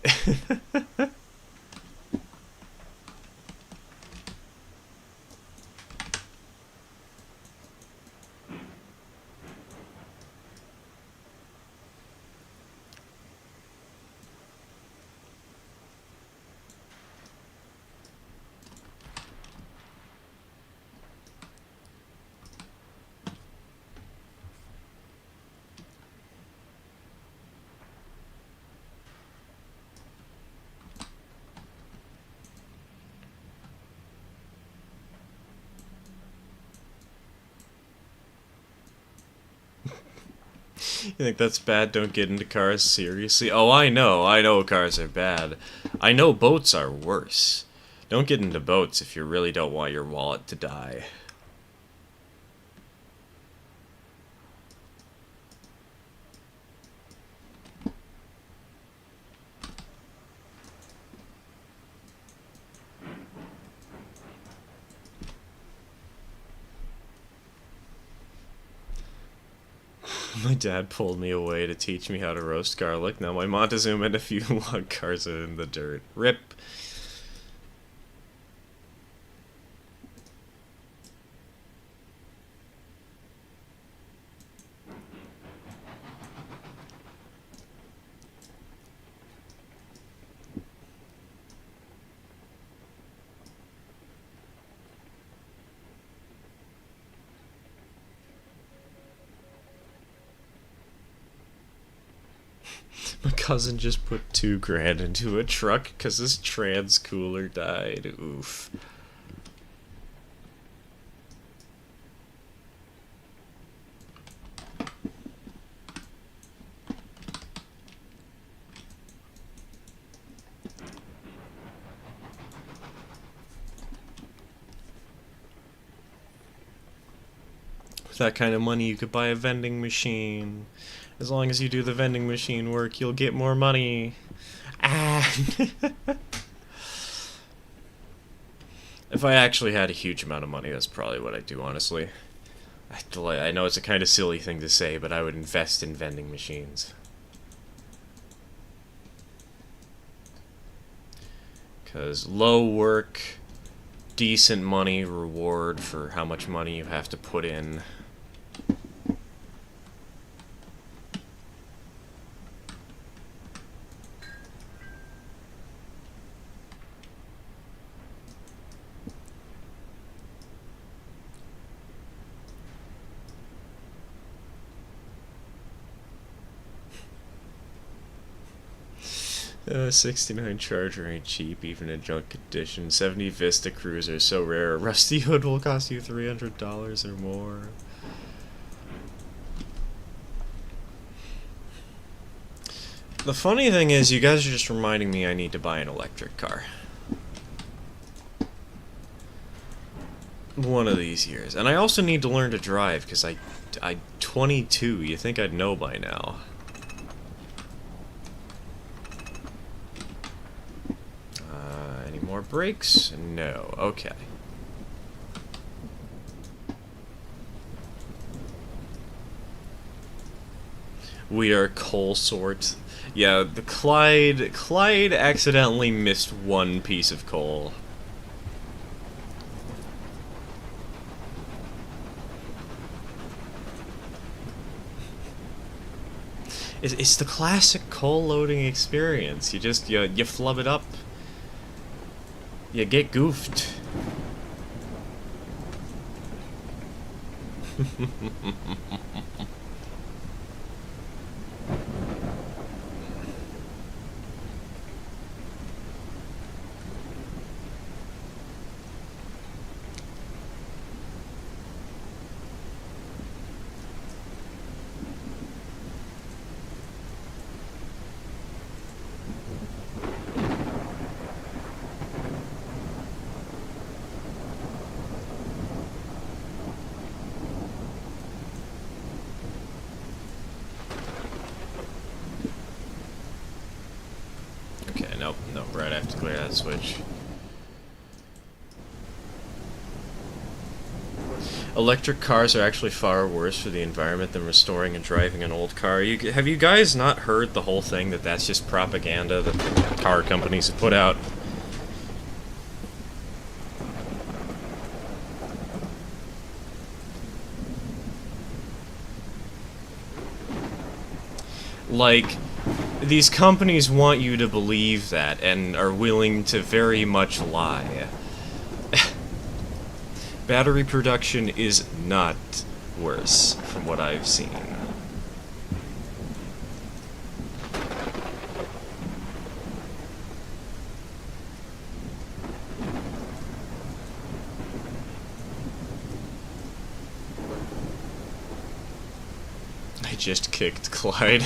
You think that's bad? Don't get into cars seriously? Oh, I know cars are bad. I know boats are worse. Don't get into boats if you really don't want your wallet to die. My dad pulled me away to teach me how to roast garlic. Now my Montezuma and a few log cars are in the dirt. RIP. My cousin just put 2 grand into a truck because his trans cooler died. Oof. With that kind of money, you could buy a vending machine. As long as you do the vending machine work, you'll get more money. Ah! If I actually had a huge amount of money, that's probably what I'd do, honestly. I know it's a kind of silly thing to say, but I would invest in vending machines. Because low work, decent money reward for how much money you have to put in. Uh, 69 Charger ain't cheap, even in junk condition. 70 Vista Cruiser so rare. A rusty hood will cost you $300 or more. The funny thing is, you guys are just reminding me I need to buy an electric car. One of these years. And I also need to learn to drive, because I'm 22. You think I'd know by now. Any more brakes? No. Okay. We are coal sort. Yeah, the Clyde accidentally missed one piece of coal. It's the classic coal loading experience. You flub it up. You get goofed. Nope, right, I have to clear that switch. Electric cars are actually far worse for the environment than restoring and driving an old car. Have you guys not heard the whole thing that that's just propaganda that the car companies have put out? Like, these companies want you to believe that and are willing to very much lie. Battery production is not worse from what I've seen. I just kicked Clyde.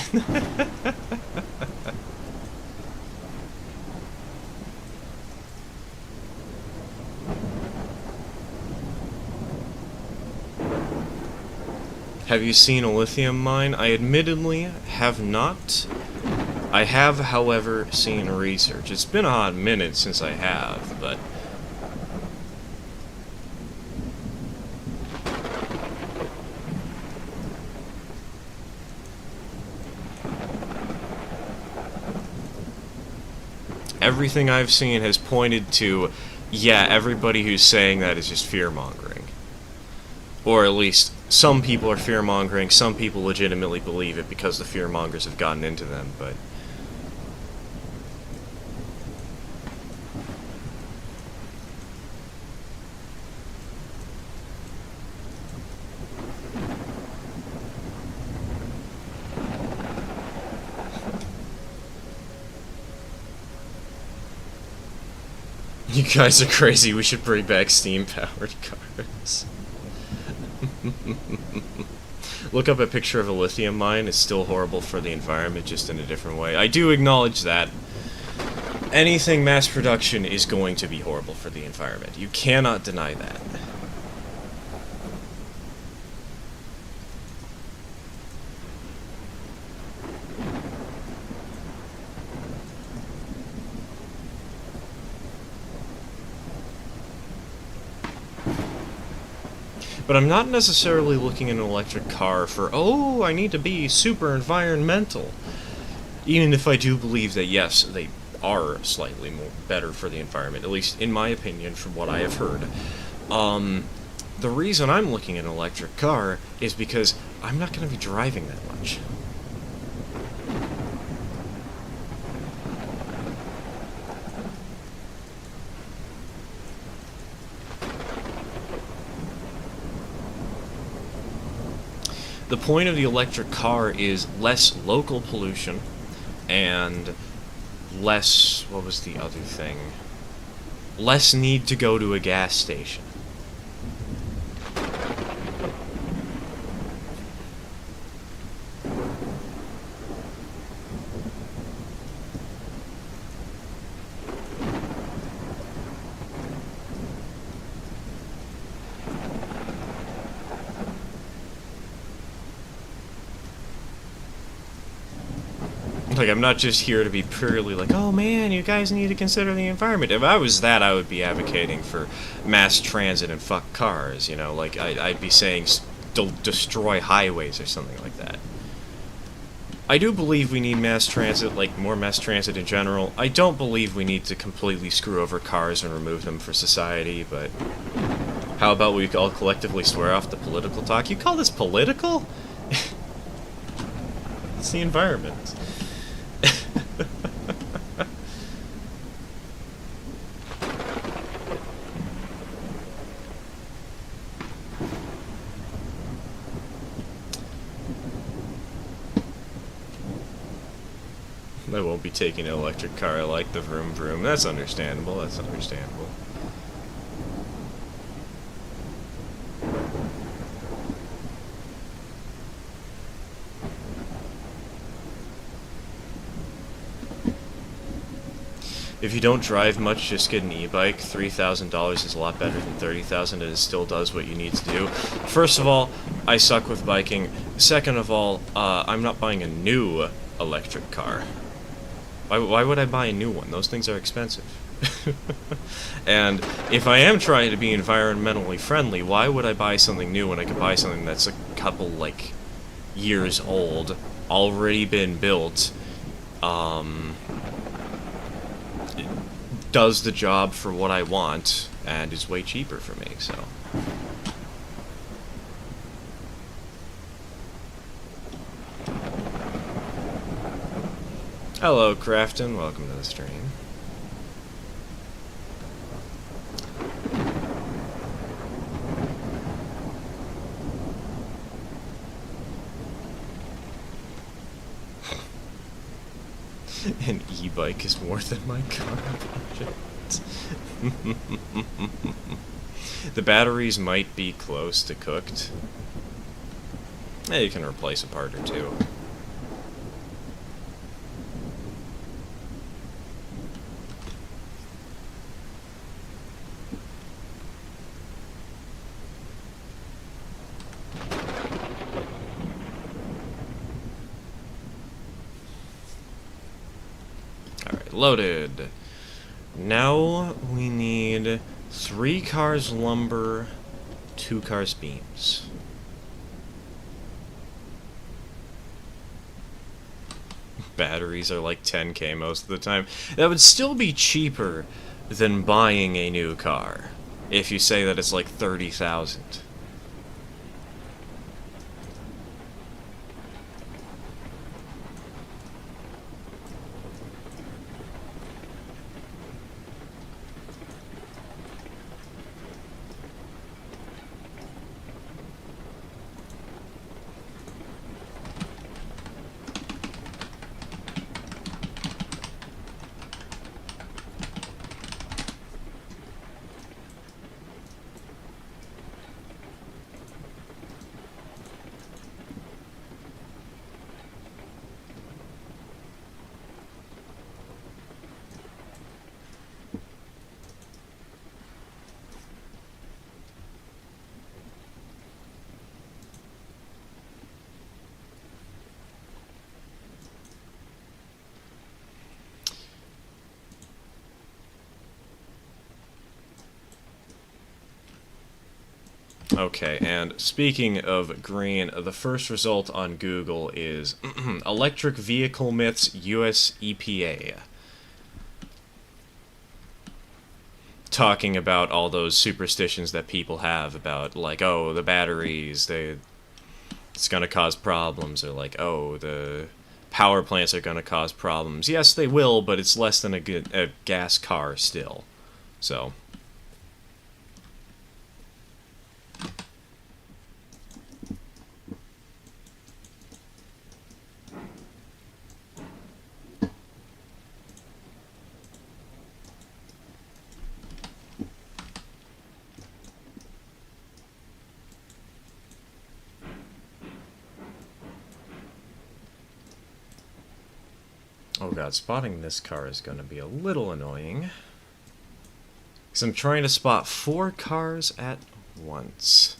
Have you seen a lithium mine? I admittedly have not. I have, however, seen research. It's been a hot minute since I have, but... everything I've seen has pointed to, yeah, everybody who's saying that is just fear-mongering. Or at least, some people are fear-mongering, some people legitimately believe it because the fear-mongers have gotten into them, but... You guys are crazy. We should bring back steam-powered cars. Look up a picture of a lithium mine. It's still horrible for the environment, just in a different way. I do acknowledge that. Anything mass production is going to be horrible for the environment. You cannot deny that. But I'm not necessarily looking at an electric car for, oh, I need to be super environmental. Even if I do believe that, yes, they are slightly more better for the environment, at least in my opinion, from what I have heard. The reason I'm looking at an electric car is because I'm not going to be driving that much. The point of the electric car is less local pollution and less, what was the other thing? Less need to go to a gas station. Like, I'm not just here to be purely like, oh man, you guys need to consider the environment. If I was that, I would be advocating for mass transit and fuck cars, you know? Like, I'd be saying destroy highways or something like that. I do believe we need mass transit, like, more mass transit in general. I don't believe we need to completely screw over cars and remove them for society, but how about we all collectively swear off the political talk? You call this political? It's the environment. I won't be taking an electric car. I like the vroom vroom. That's understandable. That's understandable. If you don't drive much, just get an e-bike. $3,000 is a lot better than $30,000, and it still does what you need to do. First of all, I suck with biking. Second of all, I'm not buying a new electric car. Why would I buy a new one? Those things are expensive. And if I am trying to be environmentally friendly, why would I buy something new when I could buy something that's a couple, like, years old, already been built, does the job for what I want, and is way cheaper for me, so... Hello, Crafton. Welcome to the stream. An e-bike is more than my car budget. The batteries might be close to cooked. Yeah, you can replace a part or two. Loaded. Now we need 3 cars lumber, 2 cars beams. Batteries are like 10K most of the time. That would still be cheaper than buying a new car, if you say that it's like 30,000. Okay, and speaking of green, the first result on Google is electric vehicle myths US EPA. Talking about all those superstitions that people have about, like, oh, the batteries, it's going to cause problems, or like, oh, the power plants are going to cause problems. Yes, they will, but it's less than a gas car still. So, oh god, spotting this car is going to be a little annoying. Because I'm trying to spot 4 cars at once.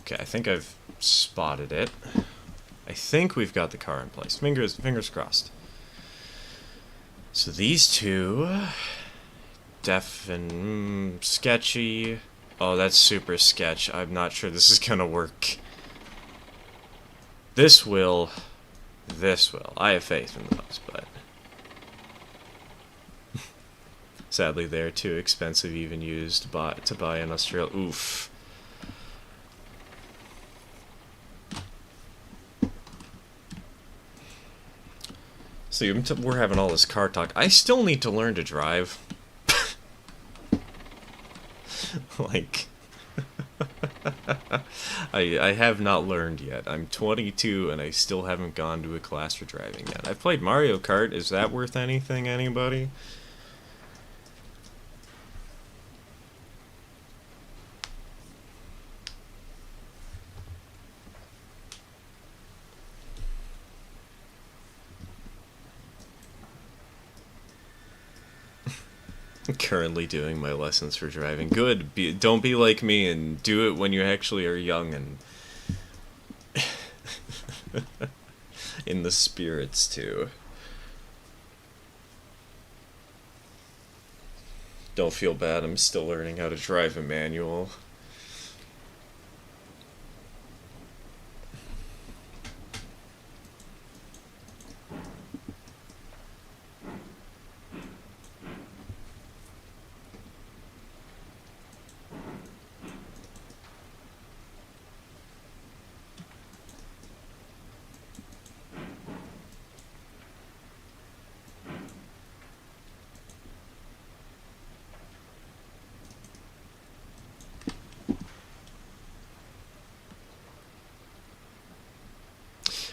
Okay, I think I've spotted it. I think we've got the car in place. Fingers crossed. So these two, def and sketchy. Oh, that's super sketch. I'm not sure this is gonna work. This will. This will. I have faith in those, but sadly they're too expensive even used to buy in Australia. Oof. See, we're having all this car talk. I still need to learn to drive. Like, I have not learned yet. I'm 22 and I still haven't gone to a class for driving yet. I've played Mario Kart. Is that worth anything, anybody? Currently doing my lessons for driving. Good. Don't be like me and do it when you actually are young and in the spirits too. Don't feel bad. I'm still learning how to drive a manual.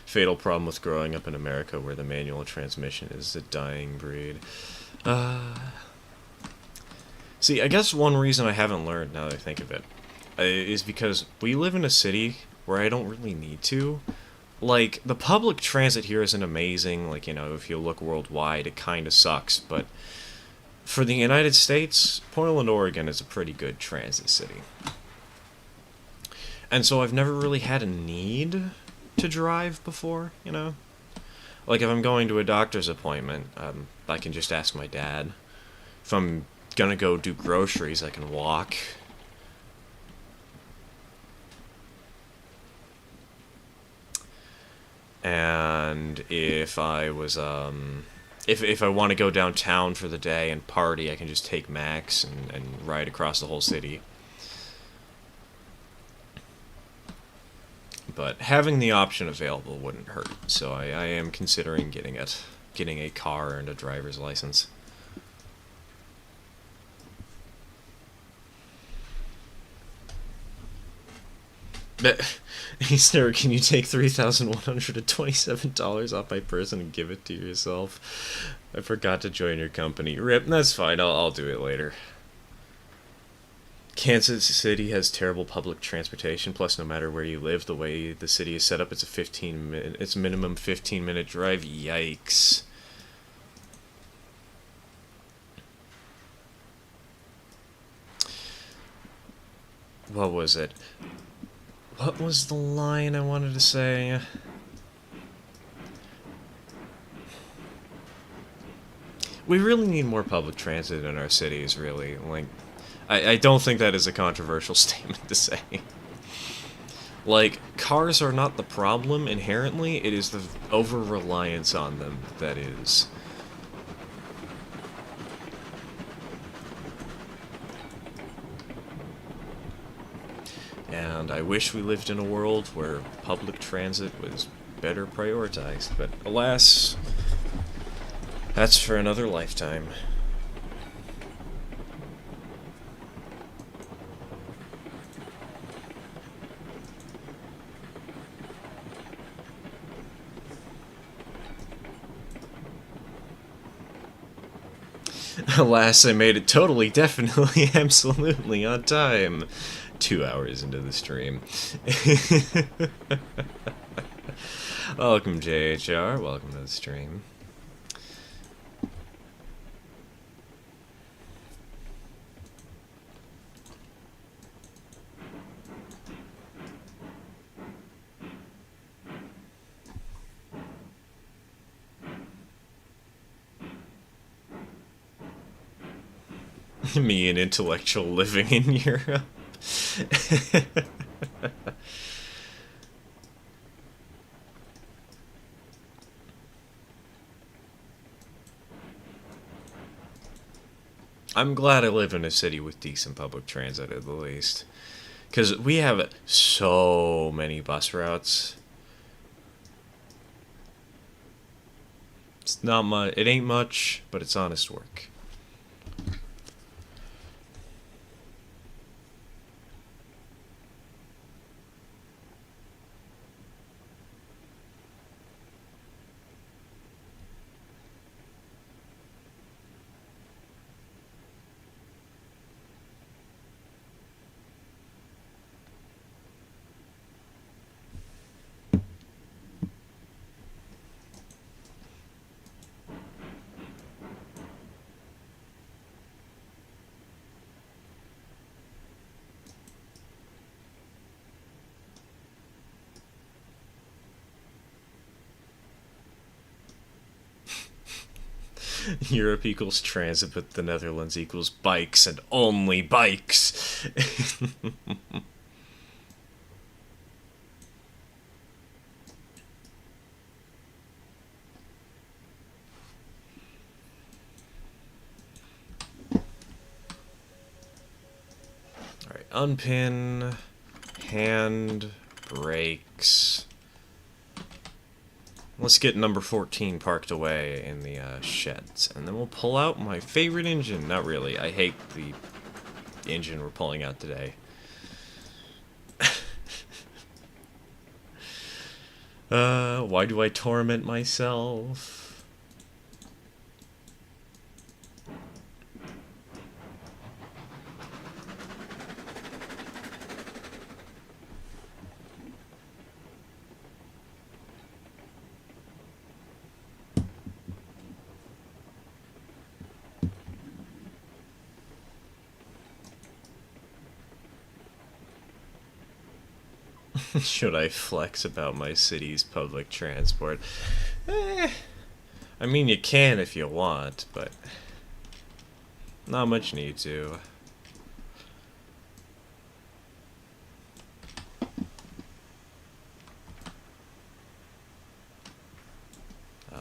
Fatal problem with growing up in America where the manual transmission is a dying breed. See, I guess one reason I haven't learned, now that I think of it, is because we live in a city where I don't really need to. Like, the public transit here isn't amazing. Like, you know, if you look worldwide, it kind of sucks. But for the United States, Portland, Oregon is a pretty good transit city. And so I've never really had a need to drive before, you know? Like, if I'm going to a doctor's appointment, I can just ask my dad. If I'm gonna go do groceries, I can walk. And if I was, if I want to go downtown for the day and party, I can just take Max and ride across the whole city. But having the option available wouldn't hurt, so I am considering getting it. getting a car and a driver's license. But, hey, sir, can you take $3,127 off my person and give it to yourself? I forgot to join your company. Rip, that's fine. I'll do it later. Kansas City has terrible public transportation. Plus, no matter where you live, the way the city is set up, it's it's a minimum 15-minute drive. Yikes. What was it? What was the line I wanted to say? We really need more public transit in our cities, really. Like, I don't think that is a controversial statement to say. Like, cars are not the problem inherently, it is the over-reliance on them that is. And I wish we lived in a world where public transit was better prioritized, but alas, that's for another lifetime. Alas, I made it totally, definitely, absolutely on time. 2 hours into the stream. Welcome, JHR. Welcome to the stream. Me and intellectual living in Europe. I'm glad I live in a city with decent public transit at the least. Because we have so many bus routes. It's not much. It ain't much, but it's honest work. Europe equals transit, but the Netherlands equals bikes, and only bikes. Alright, unpin, hand, brakes. Let's get number 14 parked away in the sheds, and then we'll pull out my favorite engine. Not really, I hate the engine we're pulling out today. Why do I torment myself? Should I flex about my city's public transport? I mean, you can if you want, but not much need to.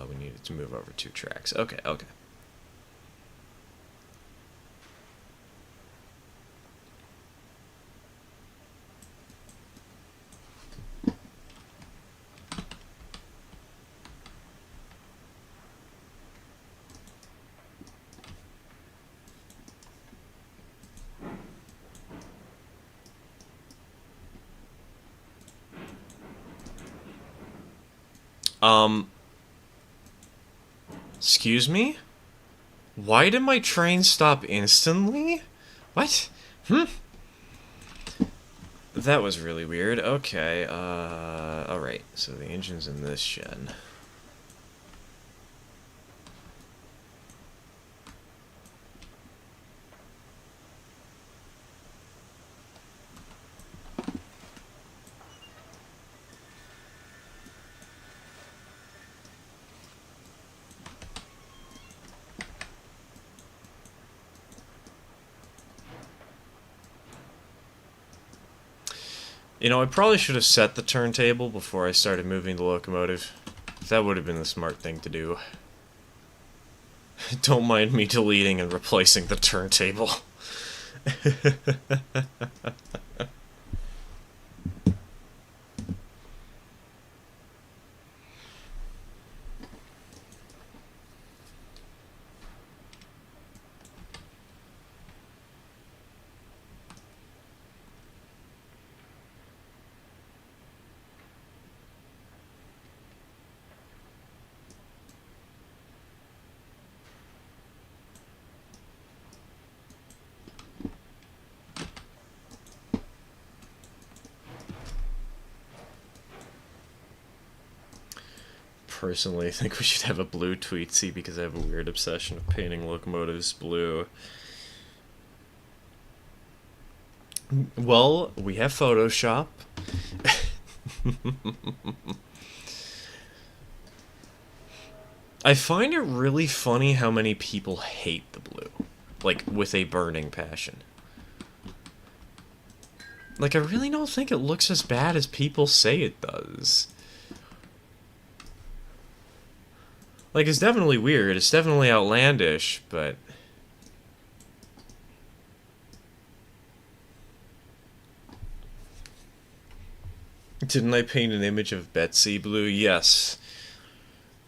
We needed to move over 2 tracks. Okay, okay. Um, excuse me? Why did my train stop instantly? What? Hmm? That was really weird. Okay, alright. So the engine's in this shed. You know, I probably should have set the turntable before I started moving the locomotive. That would have been the smart thing to do. Don't mind me deleting and replacing the turntable. Personally, I think we should have a blue Tweetsy because I have a weird obsession of painting locomotives blue. Well, we have Photoshop. I find it really funny how many people hate the blue. Like, with a burning passion. Like, I really don't think it looks as bad as people say it does. Like, it's definitely weird, it's definitely outlandish, but... Didn't I paint an image of Betsy blue? Yes.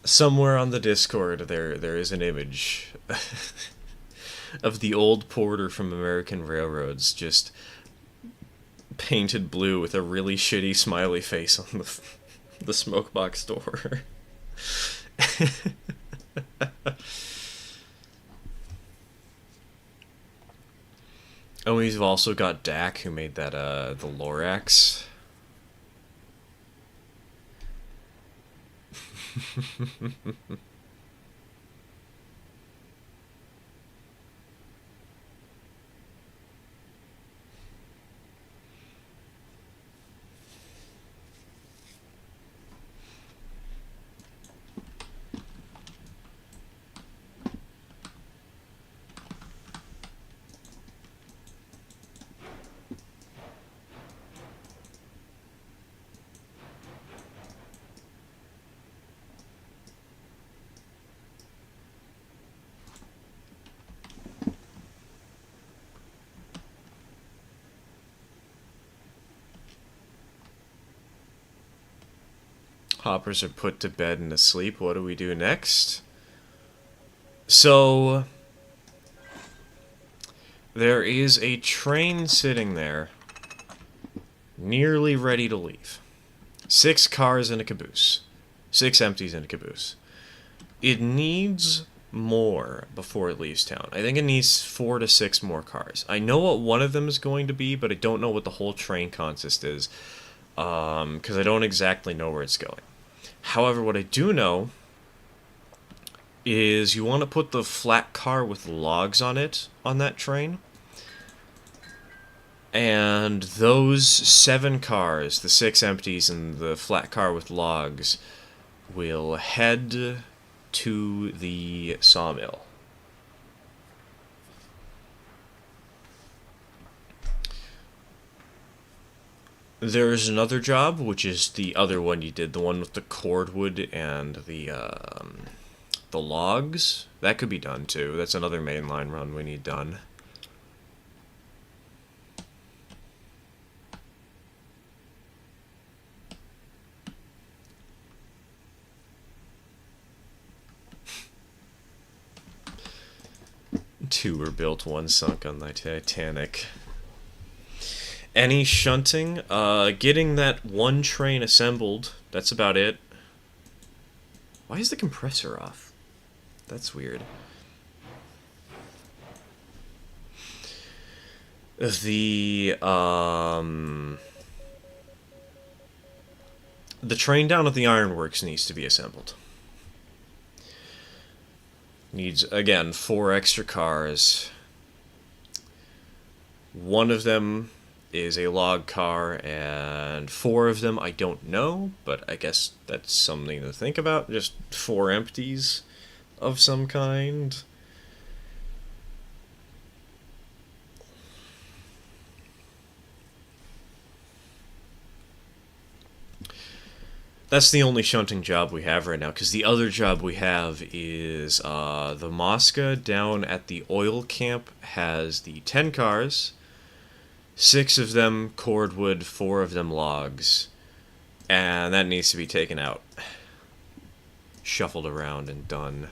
Somewhere on the Discord there is an image of the old porter from American Railroads just painted blue with a really shitty smiley face on the smoke box door. Oh, we've also got Dak who made that the Lorax. Hoppers are put to bed and asleep. What do we do next? So, there is a train sitting there, nearly ready to leave. 6 cars in a caboose. 6 empties in a caboose. It needs more before it leaves town. I think it needs 4 to 6 more cars. I know what one of them is going to be, but I don't know what the whole train consist is, because I don't exactly know where it's going. However, what I do know is you want to put the flat car with logs on it on that train. And those 7 cars, the 6 empties and the flat car with logs, will head to the sawmill. There's another job, which is the other one you did, the one with the cordwood and the logs. That could be done too. That's another mainline run we need done. Two were built, one sunk on the Titanic. Any shunting? Getting that one train assembled. That's about it. Why is the compressor off? That's weird. The train down at the ironworks needs to be assembled. Needs, again, 4 extra cars. One of them is a log car, and 4 of them I don't know, but I guess that's something to think about. Just 4 empties of some kind. That's the only shunting job we have right now, because the other job we have is the Mosca down at the oil camp has the 10 cars, 6 of them cordwood, 4 of them logs, and that needs to be taken out, shuffled around, and done.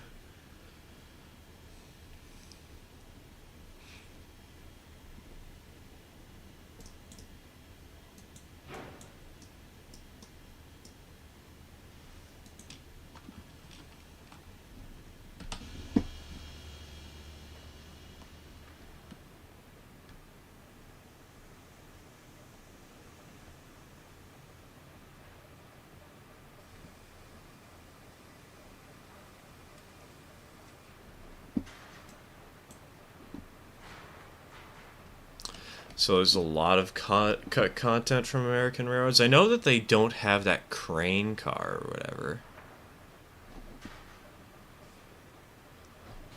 So there's a lot of cut content from American Railroads. I know that they don't have that crane car or whatever.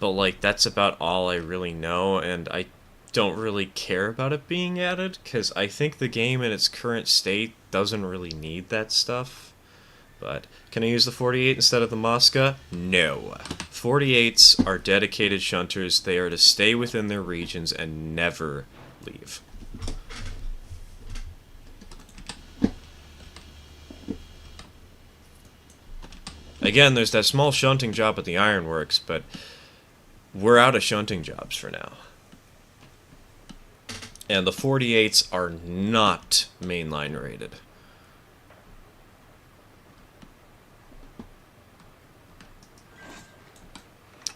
But, like, that's about all I really know, and I don't really care about it being added, because I think the game in its current state doesn't really need that stuff. But, can I use the 48 instead of the Mosca? No. 48s are dedicated shunters. They are to stay within their regions and never leave. Again, there's that small shunting job at the ironworks, but we're out of shunting jobs for now. And the 48s are not mainline rated.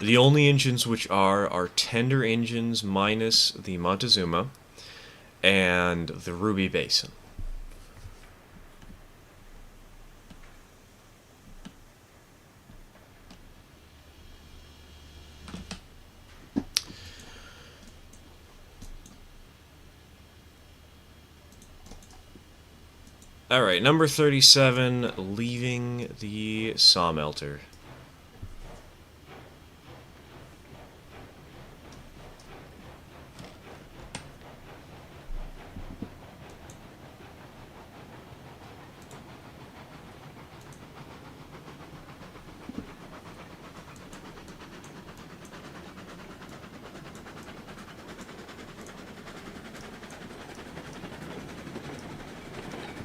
The only engines which are tender engines minus the Montezuma and the Ruby Basin. Alright, number 37, leaving the sawmelter.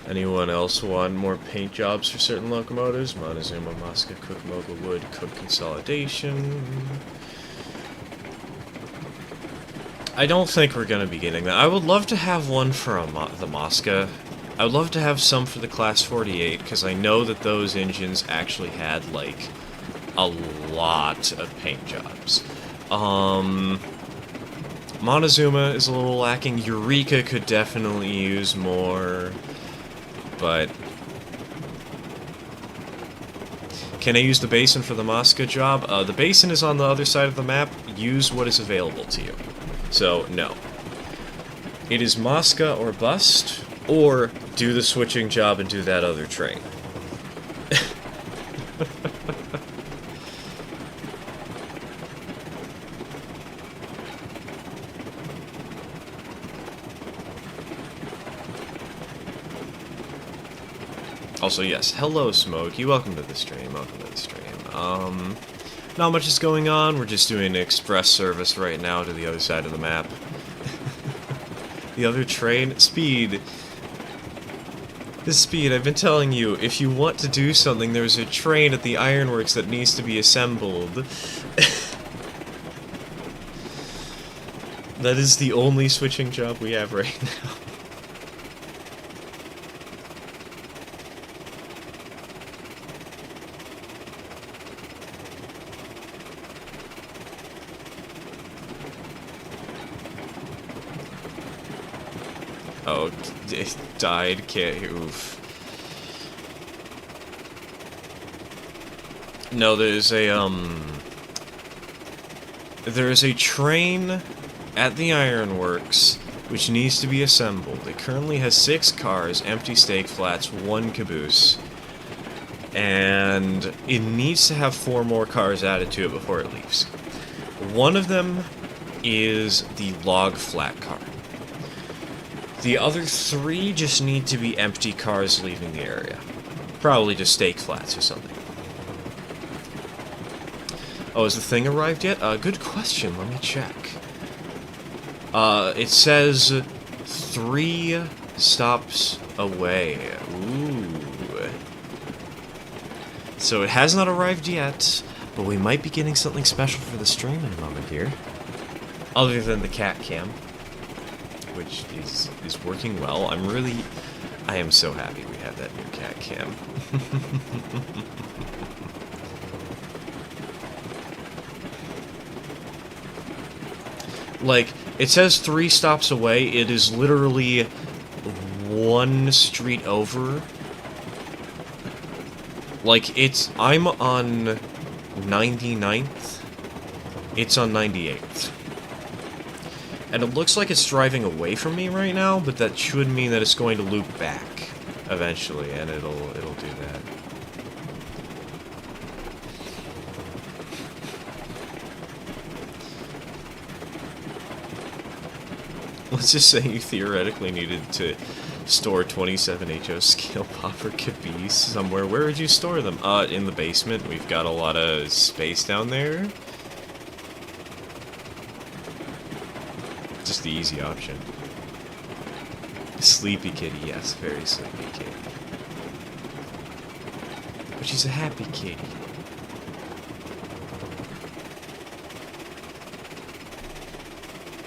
Anyone else want more paint jobs for certain locomotives? Montezuma, Mosca, Cook, Mogul, Wood, Cook Consolidation. I don't think we're going to be getting that. I would love to have one for the Mosca. I would love to have some for the Class 48, because I know that those engines actually had, like, a lot of paint jobs. Montezuma is a little lacking. Eureka could definitely use more. But can I use the basin for the Mosca job? The basin is on the other side of the map. Use what is available to you. So, no. It is Mosca or bust, or do the switching job and do that other train. Also, yes, hello Smokey, welcome to the stream, not much is going on, we're just doing an express service right now to the other side of the map. The other train, Speed, I've been telling you, if you want to do something, there's a train at the ironworks that needs to be assembled. That is the only switching job we have right now. Oh, it died. Can't. Oof. No, there's a train at the ironworks which needs to be assembled. It currently has 6 cars, empty stake flats, 1 caboose, and it needs to have 4 more cars added to it before it leaves. One of them is the log flat car. The other 3 just need to be empty cars leaving the area. Probably just stake flats or something. Oh, has the thing arrived yet? Good question. Let me check. It says 3 stops away. Ooh. So it has not arrived yet, but we might be getting something special for the stream in a moment here. Other than the cat cam, which is working well. I am so happy we have that new cat cam. Like, it says 3 stops away. It is literally 1 street over. Like, I'm on 99th. It's on 98th. And it looks like it's driving away from me right now, but that should mean that it's going to loop back eventually, and it'll do that. Let's just say you theoretically needed to store 27 HO scale popper cabees somewhere. Where would you store them? In the basement. We've got a lot of space down there. Just the easy option. Sleepy kitty, yes, very sleepy kitty. But she's a happy kitty.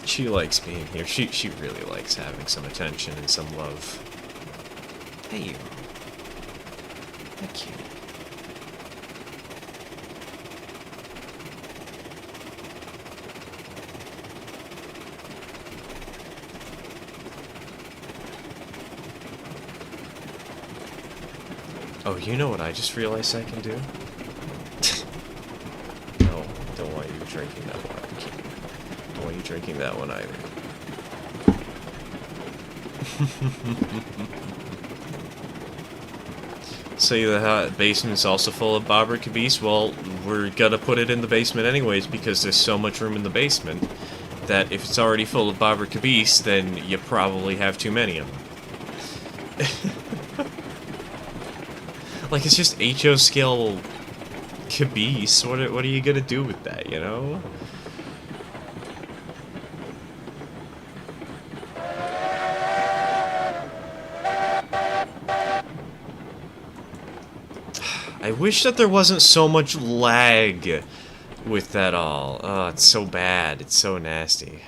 She likes being here. She really likes having some attention and some love. Hey, you. Hi, kitty. Oh, you know what I just realized I can do? No, don't want you drinking that water, kitty. Don't want you drinking that one either. Say the basement's also full of bobber cabees. Well, we're gonna put it in the basement anyways because there's so much room in the basement that if it's already full of bobber cabees, then you probably have too many of them. Like, it's just HO scale cabees. What are you gonna do with that, you know? I wish that there wasn't so much lag with that all. Oh, it's so bad. It's so nasty.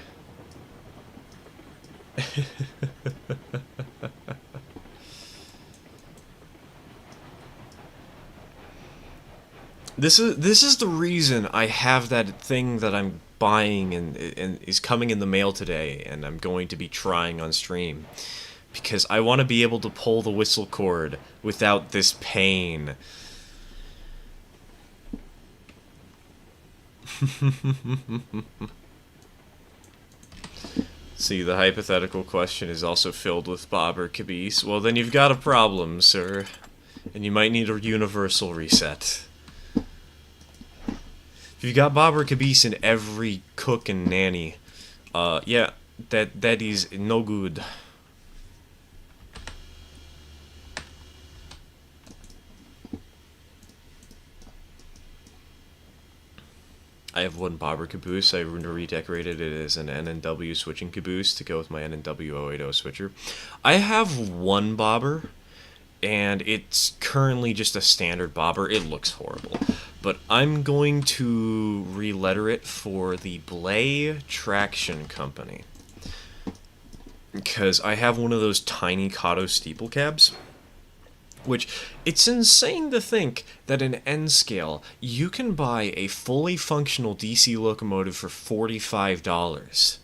This is the reason I have that thing that I'm buying and is coming in the mail today, and I'm going to be trying on stream. Because I want to be able to pull the whistle cord without this pain. See, the hypothetical question is also filled with bobber cabees. Well, then you've got a problem, sir. And you might need a universal reset. If you've got bobber cabees in every cook and nanny, yeah, that is no good. I have one bobber caboose. I redecorated it as an N&W switching caboose to go with my N&W 080 switcher. I have one bobber, and it's currently just a standard bobber. It looks horrible. But I'm going to re-letter it for the Blay Traction Company. Because I have one of those tiny Kato steeple cabs. Which, it's insane to think that in N-scale, you can buy a fully functional DC locomotive for $45.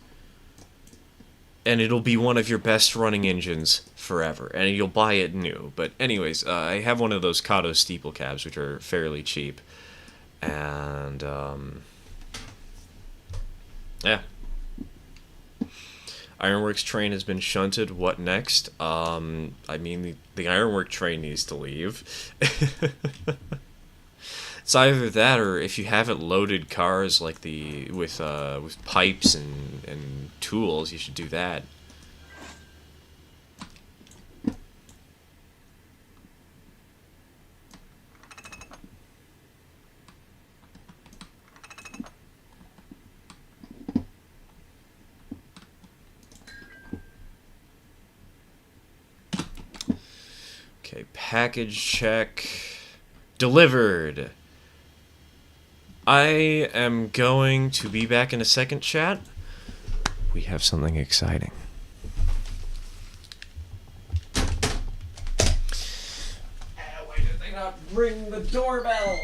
and it'll be one of your best running engines forever, and you'll buy it new. But anyways, I have one of those Kato steeple cabs, which are fairly cheap, and yeah. Ironworks train has been shunted. What next? I mean, the Ironwork train needs to leave. It's either that, or if you haven't loaded cars like with pipes and tools, you should do that. Okay, package check. Delivered. I am going to be back in a second, chat. We have something exciting. Why did they not ring the doorbell?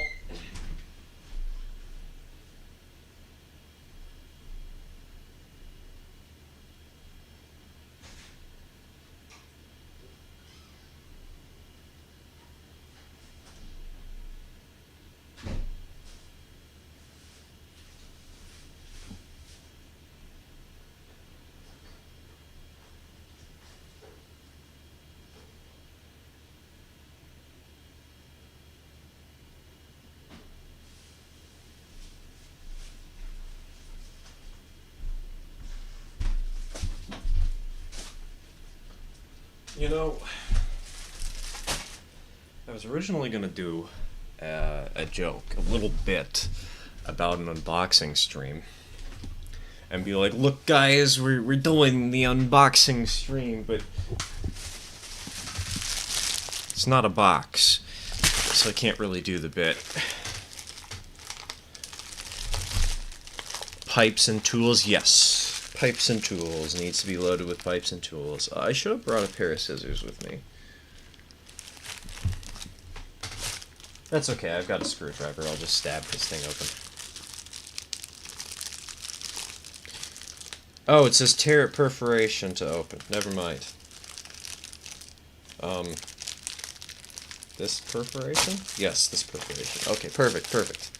You know, I was originally going to do a joke, a little bit, about an unboxing stream. And be like, look guys, we're doing the unboxing stream, but it's not a box, so I can't really do the bit. Pipes and tools, yes. Pipes and tools. Needs to be loaded with pipes and tools. I should have brought a pair of scissors with me. That's okay, I've got a screwdriver. I'll just stab this thing open. Oh, it says tear at perforation to open. Never mind. This perforation? Yes, this perforation. Okay, perfect, perfect.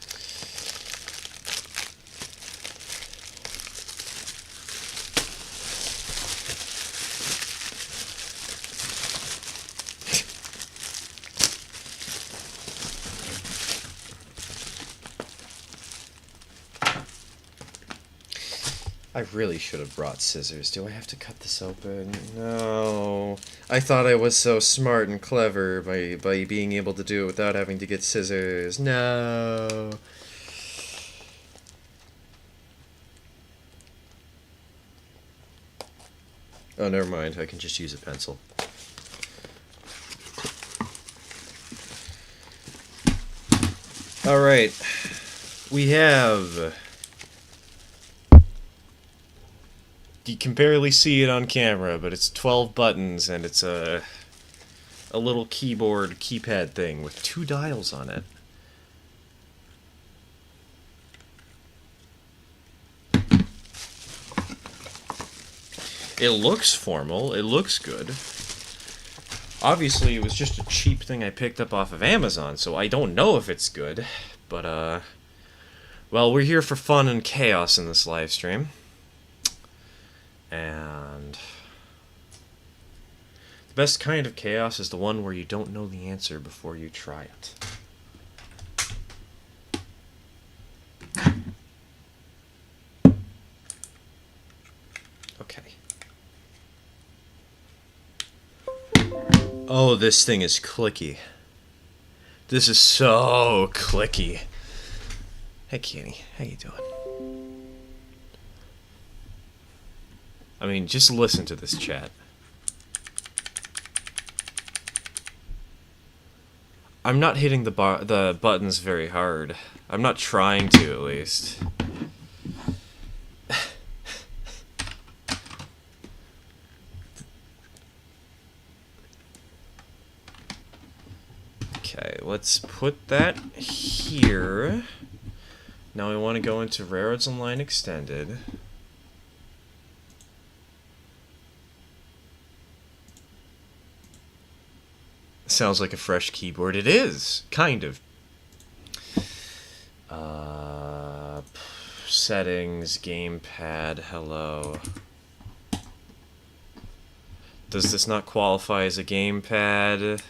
I really should have brought scissors. Do I have to cut this open? No. I thought I was so smart and clever by being able to do it without having to get scissors. No. Oh, never mind. I can just use a pencil. Alright. We have... You can barely see it on camera, but it's 12 buttons, and it's a little keypad thing with 2 dials on it. It looks formal, it looks good. Obviously, it was just a cheap thing I picked up off of Amazon, so I don't know if it's good, but, well, we're here for fun and chaos in this live stream. And the best kind of chaos is the one where you don't know the answer before you try it. Okay. Oh, this thing is clicky. This is so clicky. Hey, Kenny, how you doing? I mean, just listen to this chat. I'm not hitting the buttons very hard. I'm not trying to, at least. Okay, let's put that here. Now we want to go into Railroads Online Extended. Sounds like a fresh keyboard. It is, kind of. Settings, gamepad, hello. Does this not qualify as a gamepad?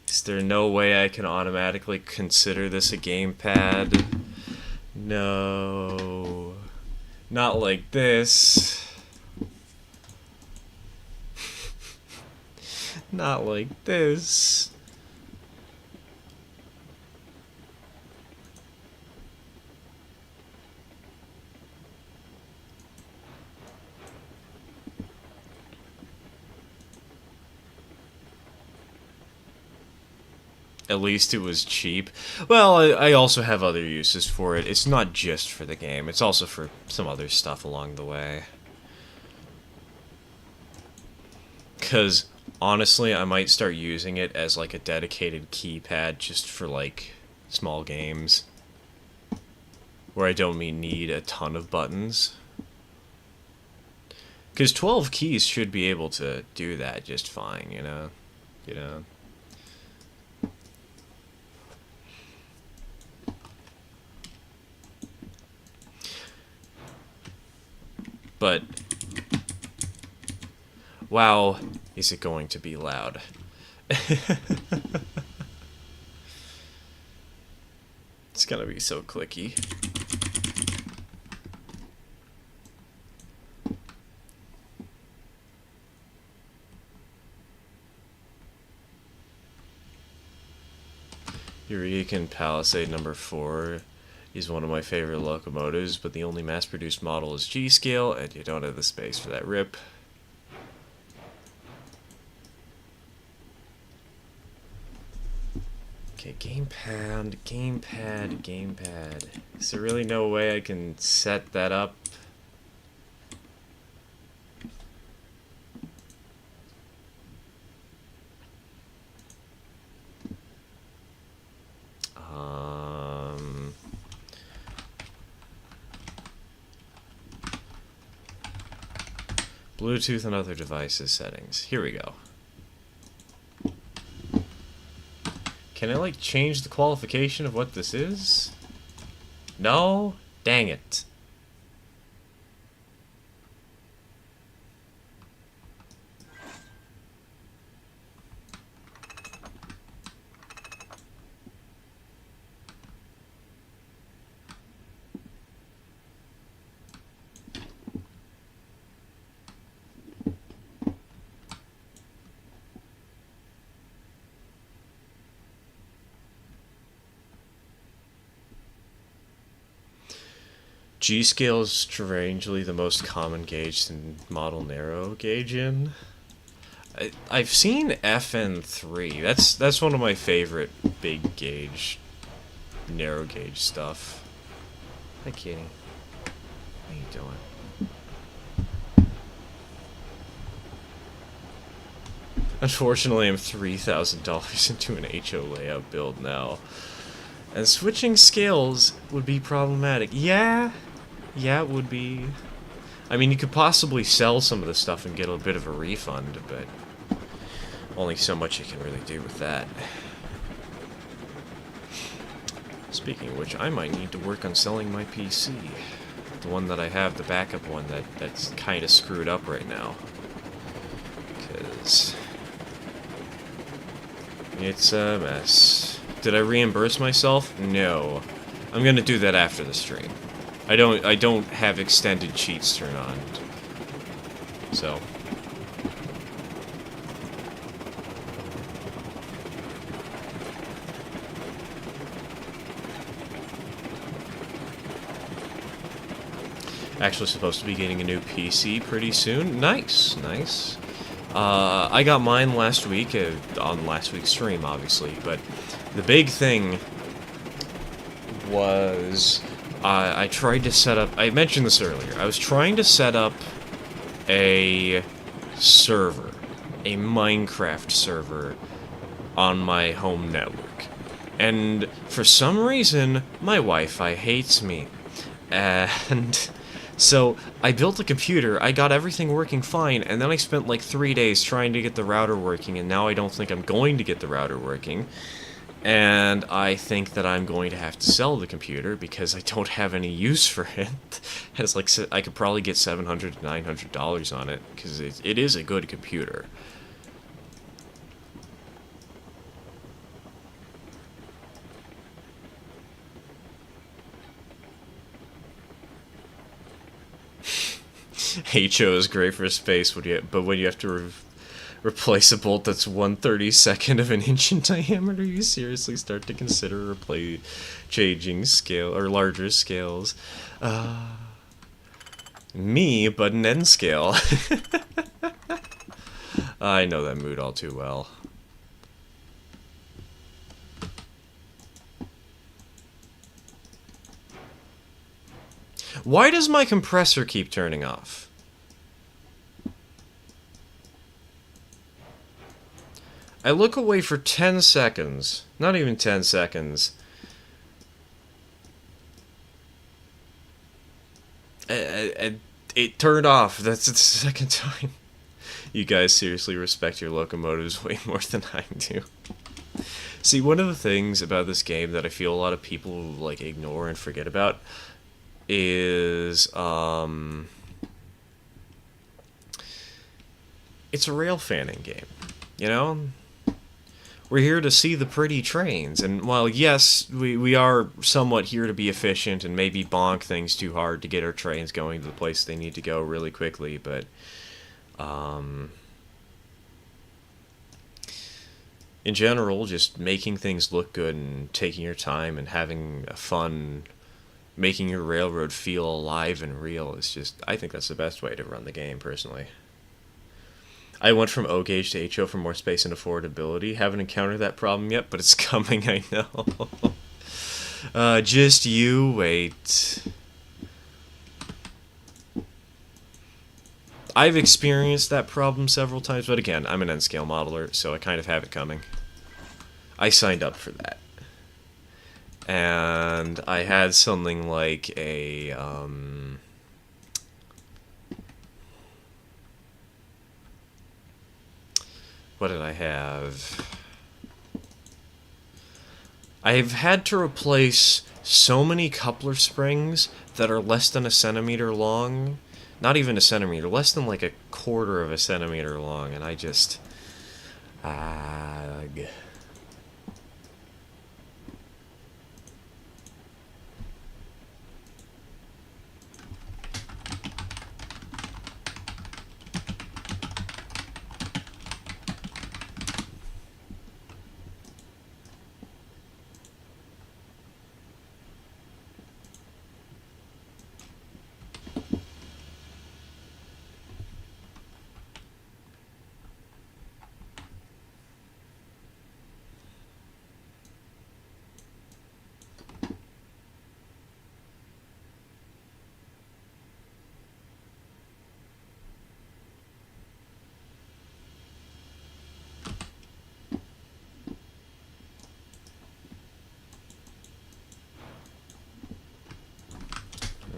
Is there no way I can automatically consider this a gamepad? No. Not like this. Not like this. At least it was cheap. Well, I also have other uses for it. It's not just for the game. It's also for some other stuff along the way. Because, honestly, I might start using it as, like, a dedicated keypad just for, like, small games. Where I don't need a ton of buttons. Because 12 keys should be able to do that just fine, you know? You know? But, wow, is it going to be loud? It's gonna be so clicky. Eureka Palisade number 4 is one of my favorite locomotives, but the only mass-produced model is G-scale, and you don't have the space for that rip. Okay, gamepad, gamepad, gamepad. Is there really no way I can set that up? Bluetooth and other devices settings. Here we go. Can I, like, change the qualification of what this is? No? Dang it. G-scale is strangely the most common gauge in model narrow gauge in. I've seen FN3. That's one of my favorite big gauge, narrow gauge stuff. Hi, Kitty. How you doing? Unfortunately, I'm $3,000 into an HO layout build now. And switching scales would be problematic. Yeah, it would be. I mean, you could possibly sell some of the stuff and get a bit of a refund, but only so much you can really do with that. Speaking of which, I might need to work on selling my PC. The one that I have, the backup one, that's kind of screwed up right now. Because it's a mess. Did I reimburse myself? No. I'm gonna do that after the stream. I don't have extended cheats turned on. So. Actually supposed to be getting a new PC pretty soon. Nice, nice. I got mine last week, on last week's stream, obviously, but the big thing was I tried to set up... I mentioned this earlier. I was trying to set up a server, a Minecraft server, on my home network. And for some reason, my Wi-Fi hates me. And So I built a computer, I got everything working fine, and then I spent like 3 days trying to get the router working, and now I don't think I'm going to get the router working. And I think that I'm going to have to sell the computer because I don't have any use for it. It's like I could probably get $700 to $900 on it because it is a good computer. HO is great for space, but when you have to replace a bolt that's 1/32 of an inch in diameter, you seriously start to consider changing scale or larger scales. Me, but an N scale. I know that mood all too well. Why does my compressor keep turning off? I look away for 10 seconds. Not even 10 seconds. It turned off. That's the second time. You guys seriously respect your locomotives way more than I do. See, one of the things about this game that I feel a lot of people like ignore and forget about is it's a rail fanning game. You know? We're here to see the pretty trains, and while yes, we are somewhat here to be efficient and maybe bonk things too hard to get our trains going to the place they need to go really quickly, but in general, just making things look good and taking your time and having fun, making your railroad feel alive and real is just, I think that's the best way to run the game, personally. I went from O gauge to HO for more space and affordability. Haven't encountered that problem yet, but it's coming, I know. Just you wait. I've experienced that problem several times, but again, I'm an N-scale modeler, so I kind of have it coming. I signed up for that. And I had something like a, what did I have? I've had to replace so many coupler springs that are less than a centimeter long. Not even a centimeter, less than like a quarter of a centimeter long, and I just...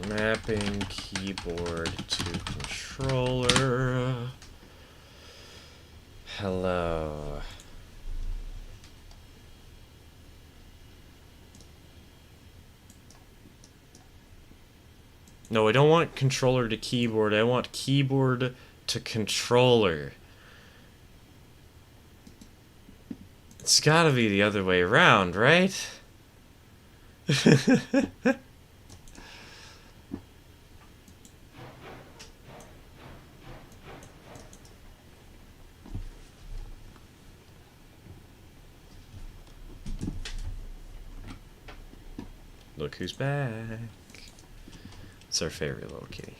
Mapping keyboard to controller. Hello. No, I don't want controller to keyboard. I want keyboard to controller. It's gotta be the other way around, right? Look who's back. It's our favorite little kitty.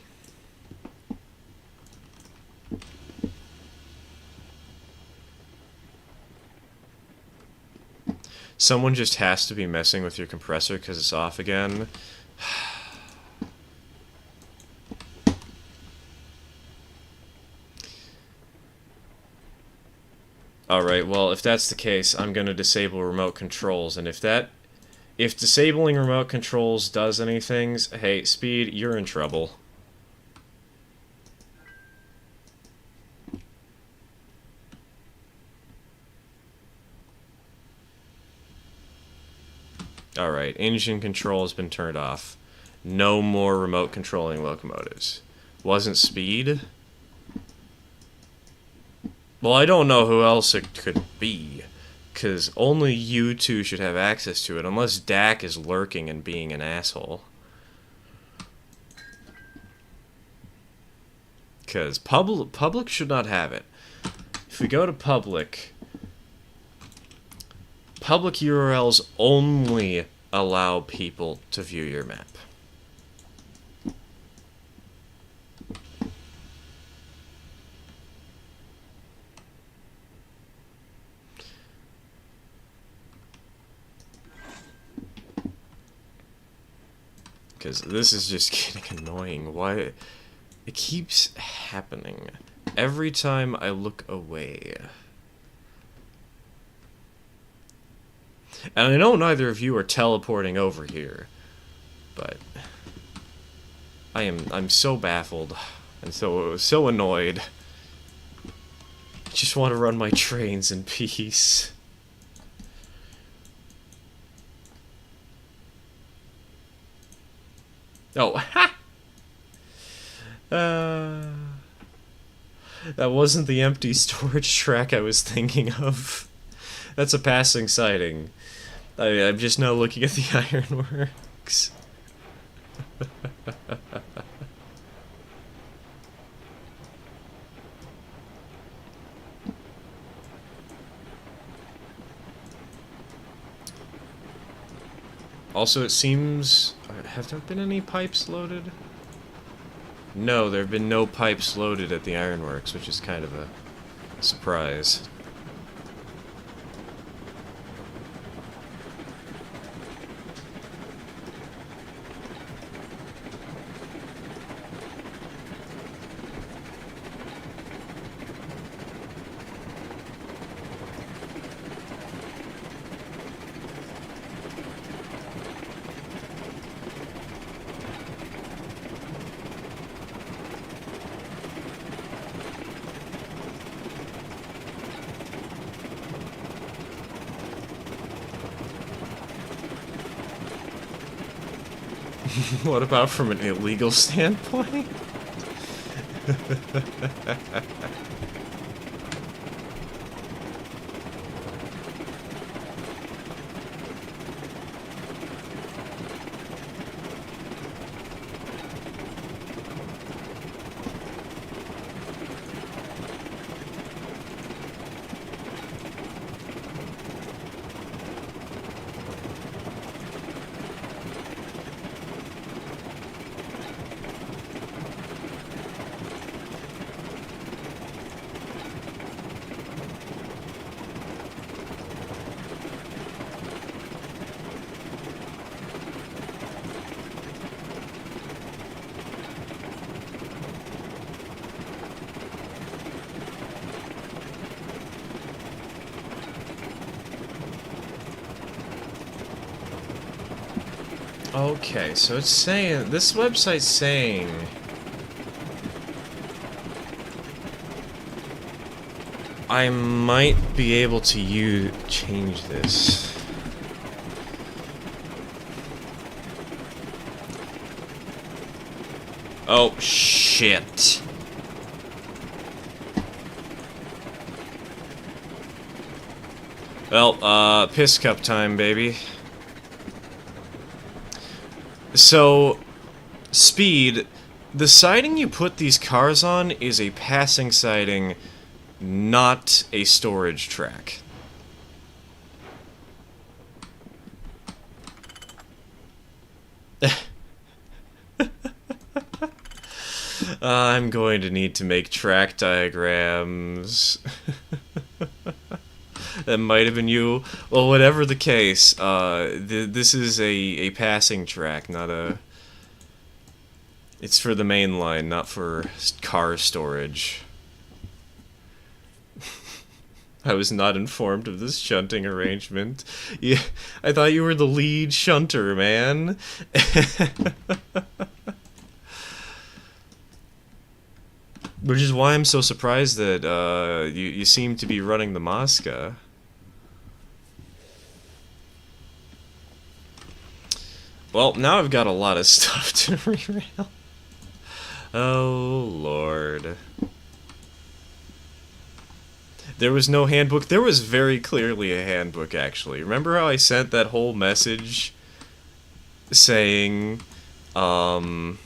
Someone just has to be messing with your compressor because it's off again. Alright, well, if that's the case, I'm going to disable remote controls, and if disabling remote controls does anything, hey, Speed, you're in trouble. Alright, engine control has been turned off. No more remote controlling locomotives. Wasn't speed? Well, I don't know who else it could be. Because only you two should have access to it, unless Dak is lurking and being an asshole. Because public should not have it. If we go to public URLs only allow people to view your map. Because this is just getting annoying. Why? It keeps happening every time I look away. And I know neither of you are teleporting over here, but I'm so baffled and so annoyed. I just want to run my trains in peace. Oh, ha! That wasn't the empty storage track I was thinking of. That's a passing sighting. I'm just now looking at the ironworks. Also, it seems... Have there been any pipes loaded? No, there have been no pipes loaded at the ironworks, which is kind of a surprise. What about from an illegal standpoint? Okay, so it's saying, this website's saying I might be able to change this. Oh, shit. Well, piss cup time, baby. So, speed, the siding you put these cars on is a passing siding, not a storage track. I'm going to need to make track diagrams. That might have been you. Well, whatever the case, this is a passing track, not a... It's for the main line, not for car storage. I was not informed of this shunting arrangement. Yeah, I thought you were the lead shunter, man. Which is why I'm so surprised that you seem to be running the Mosca. Well, now I've got a lot of stuff to rerail. Oh, Lord. There was no handbook. There was very clearly a handbook, actually. Remember how I sent that whole message saying, like,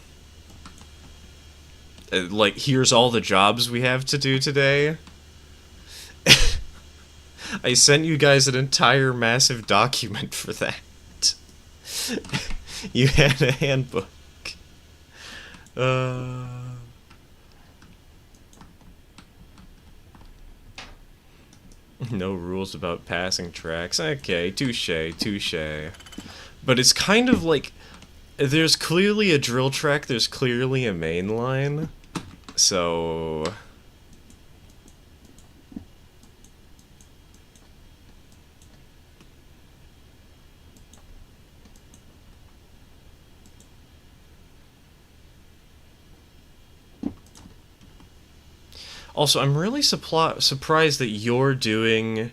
here's all the jobs we have to do today? I sent you guys an entire massive document for that. You had a handbook. No rules about passing tracks. Okay, touche, touche. But it's kind of like, there's clearly a drill track, there's clearly a main line. So... Also, I'm really surprised that you're doing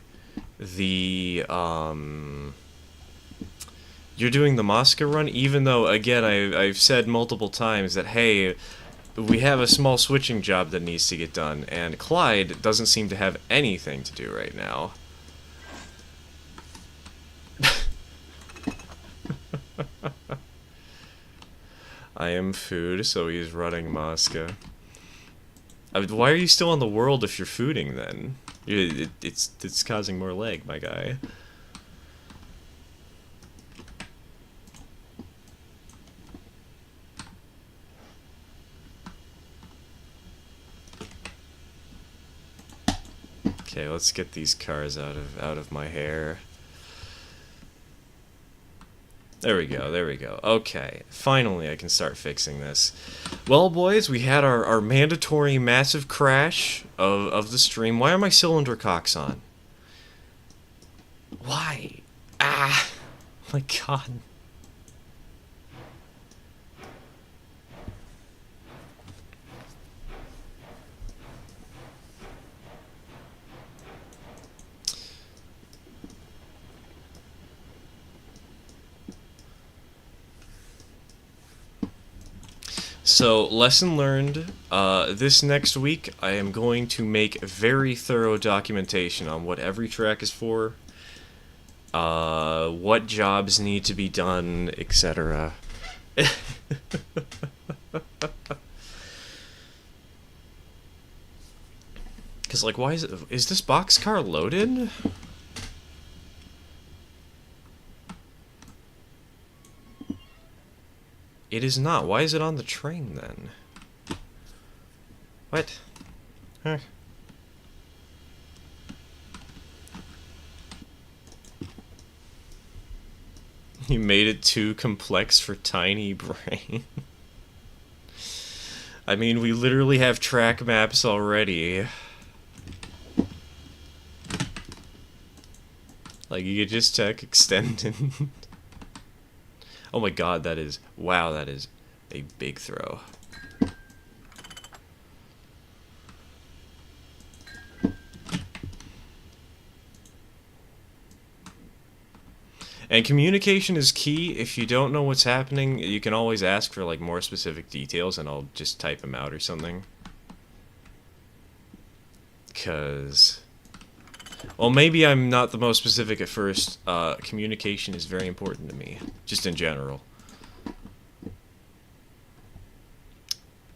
the, you're doing the Moscow run, even though, again, I've said multiple times that, hey, we have a small switching job that needs to get done, and Clyde doesn't seem to have anything to do right now. I am food, so he's running Moscow. Why are you still on the world if you're fooding, then? It's causing more lag, my guy. Okay, let's get these cars out of my hair. There we go, there we go. Okay, finally I can start fixing this. Well, boys, we had our mandatory massive crash of the stream. Why are my cylinder cocks on? Why? Ah! My god. So, lesson learned, this next week I am going to make very thorough documentation on what every track is for, what jobs need to be done, etc. Because, like, why is this boxcar loaded? It is not. Why is it on the train, then? What? Huh. You made it too complex for tiny brain. I mean, we literally have track maps already. Like, you could just check extended. Oh my god, that is... Wow, that is a big throw. And communication is key. If you don't know what's happening, you can always ask for, like, more specific details, and I'll just type them out or something. 'Cause... Well, maybe I'm not the most specific at first. Communication is very important to me, just in general.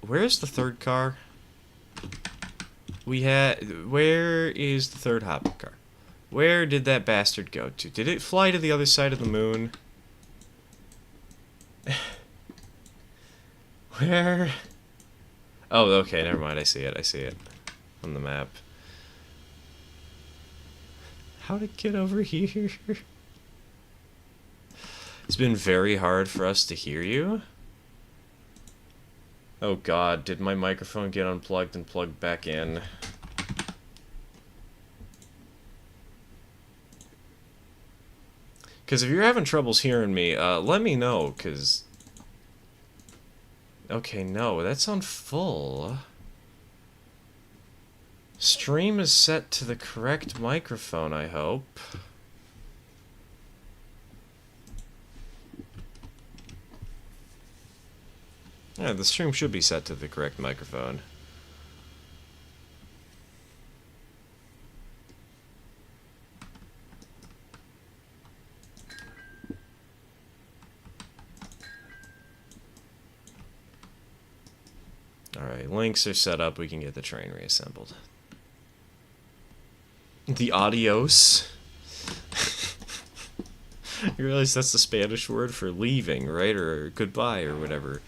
Where's the third car? Where is the third hopper car? Where did that bastard go to? Did it fly to the other side of the moon? Where? Oh, okay, never mind. I see it on the map. How to get over here? It's been very hard for us to hear you. Oh god, did my microphone get unplugged and plugged back in? Because if you're having troubles hearing me, let me know, because... Okay, no, that's on full. Stream is set to the correct microphone, I hope. Yeah, the stream should be set to the correct microphone. Alright, links are set up, we can get the train reassembled. The adios? You realize that's the Spanish word for leaving, right? Or goodbye, or whatever.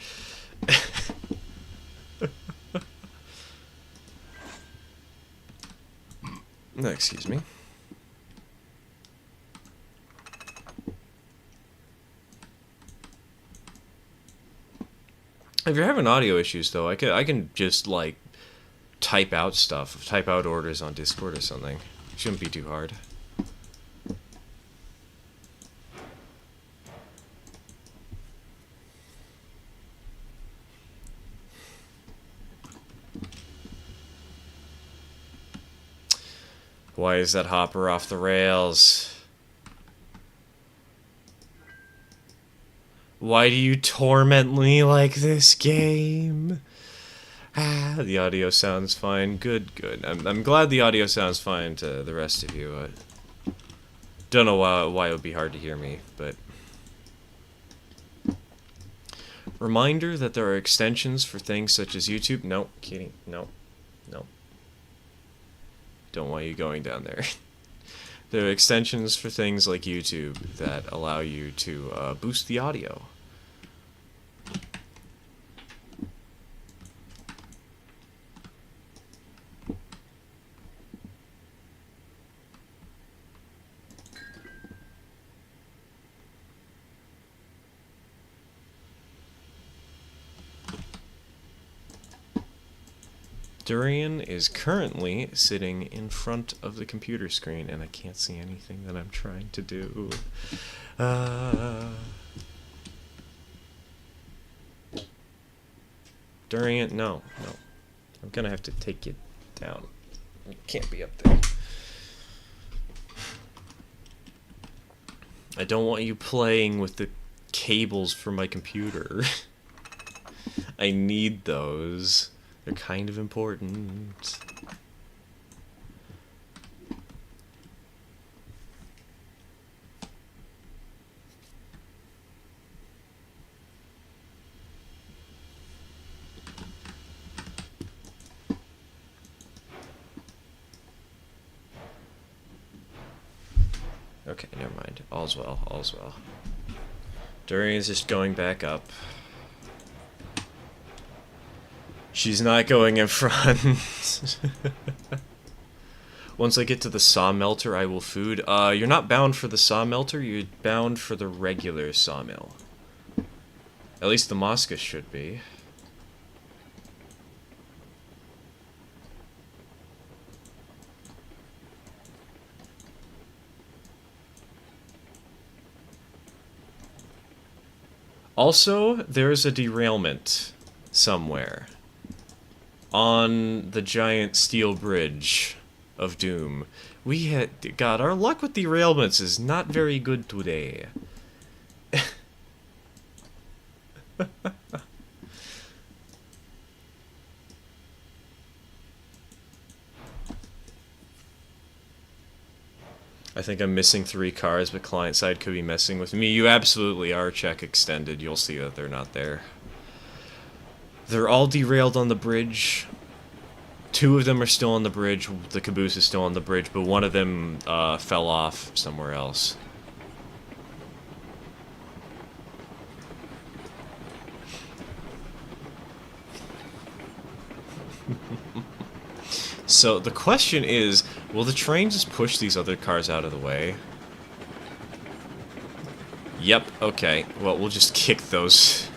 No, excuse me. If you're having audio issues, though, I can just, like, type out stuff. Type out orders on Discord or something. Shouldn't be too hard. Why is that hopper off the rails? Why do you torment me like this, game? Ah, the audio sounds fine. Good, good. I'm glad the audio sounds fine to the rest of you. I don't know why it would be hard to hear me, but... Reminder that there are extensions for things such as YouTube. No, kidding. No. No. Don't want you going down there. There are extensions for things like YouTube that allow you to boost the audio. Durian is currently sitting in front of the computer screen, and I can't see anything that I'm trying to do. Durian, no. I'm gonna have to take it down. It can't be up there. I don't want you playing with the cables for my computer. I need those. They're kind of important. Okay, never mind. All's well, all's well. Durian's just going back up. She's not going in front. Once I get to the sawmelter, I will food. You're not bound for the sawmelter, you're bound for the regular sawmill. At least the Mosca should be. Also, there's a derailment somewhere on the giant steel bridge of doom. God, our luck with derailments is not very good today. I think I'm missing 3 cars, but client side could be messing with me. You absolutely are. Check extended. You'll see that they're not there. They're all derailed on the bridge. 2 of them are still on the bridge. The caboose is still on the bridge, but one of them fell off somewhere else. So the question is, will the train just push these other cars out of the way? Yep, okay. Well, we'll just kick those.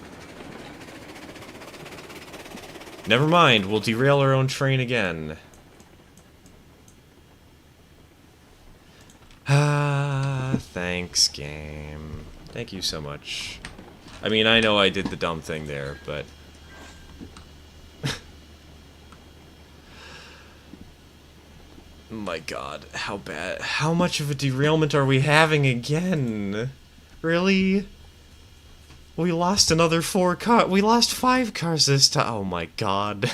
Never mind, we'll derail our own train again. Ah, thanks, game. Thank you so much. I mean, I know I did the dumb thing there, but... My god, how bad. How much of a derailment are we having again? Really? We lost another 4 cars. We lost 5 cars this time. Oh my god.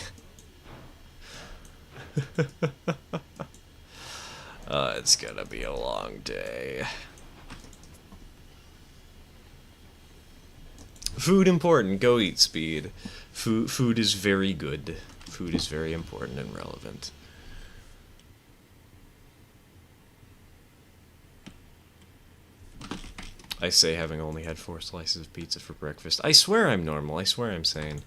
It's gonna be a long day. Food important. Go eat, Speed. Food is very good. Food is very important and relevant. I say having only had 4 slices of pizza for breakfast. I swear I'm normal. I swear I'm sane.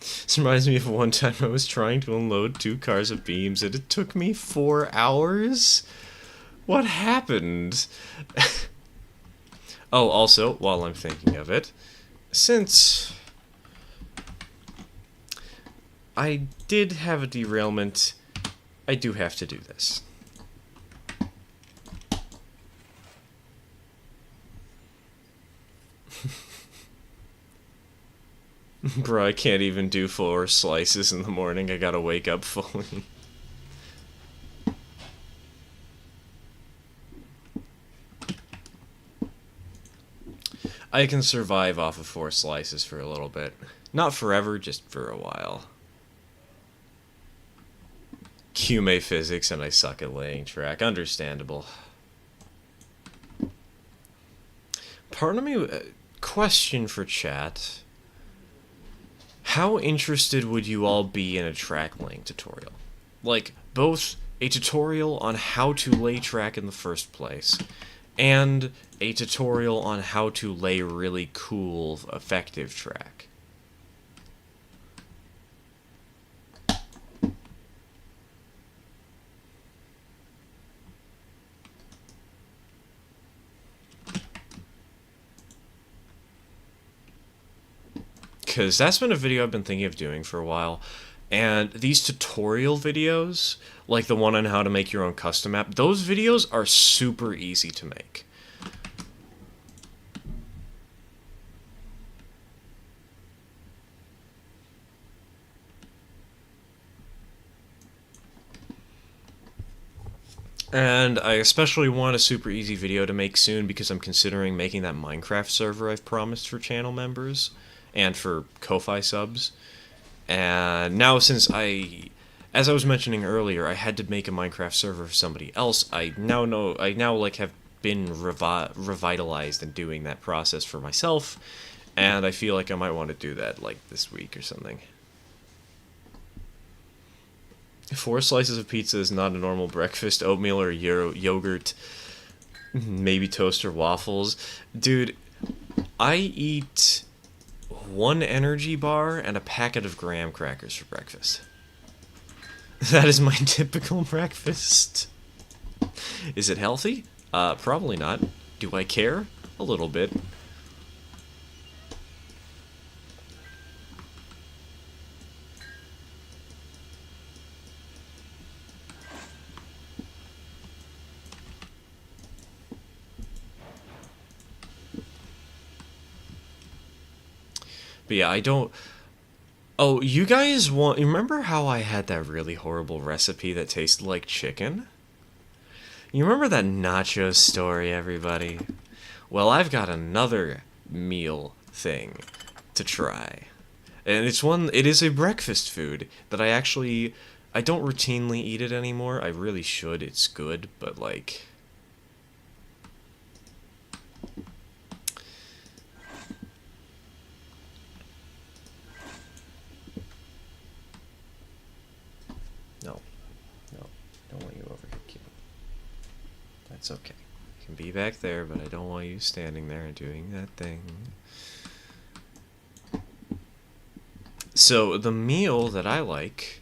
This reminds me of one time I was trying to unload 2 cars of beams and it took me 4 hours? What happened? Oh, also, while I'm thinking of it, since I did have a derailment, I do have to do this. Bro, I can't even do 4 slices in the morning. I gotta wake up fully. I can survive off of 4 slices for a little bit. Not forever, just for a while. QMA physics and I suck at laying track. Understandable. Pardon me, question for chat. How interested would you all be in a track laying tutorial? Like, both a tutorial on how to lay track in the first place, and a tutorial on how to lay really cool, effective track. Because that's been a video I've been thinking of doing for a while. And these tutorial videos, like the one on how to make your own custom map, those videos are super easy to make. And I especially want a super easy video to make soon because I'm considering making that Minecraft server I've promised for channel members and for Ko-Fi subs. And now since as I was mentioning earlier, I had to make a Minecraft server for somebody else, I now like have been revitalized in doing that process for myself, and I feel like I might want to do that like this week or something. 4 slices of pizza is not a normal breakfast. Oatmeal or yogurt, maybe toast or waffles. Dude, I eat 1 energy bar and a packet of graham crackers for breakfast. That is my typical breakfast. Is it healthy? Probably not. Do I care? A little bit. But yeah, I don't... Oh, you guys want... Remember how I had that really horrible recipe that tasted like chicken? You remember that nacho story, everybody? Well, I've got another meal thing to try. And it is a breakfast food that I don't routinely eat it anymore. I really should, it's good, but like... I don't want you over here, kid. That's okay. You can be back there, but I don't want you standing there and doing that thing. So, the meal that I like,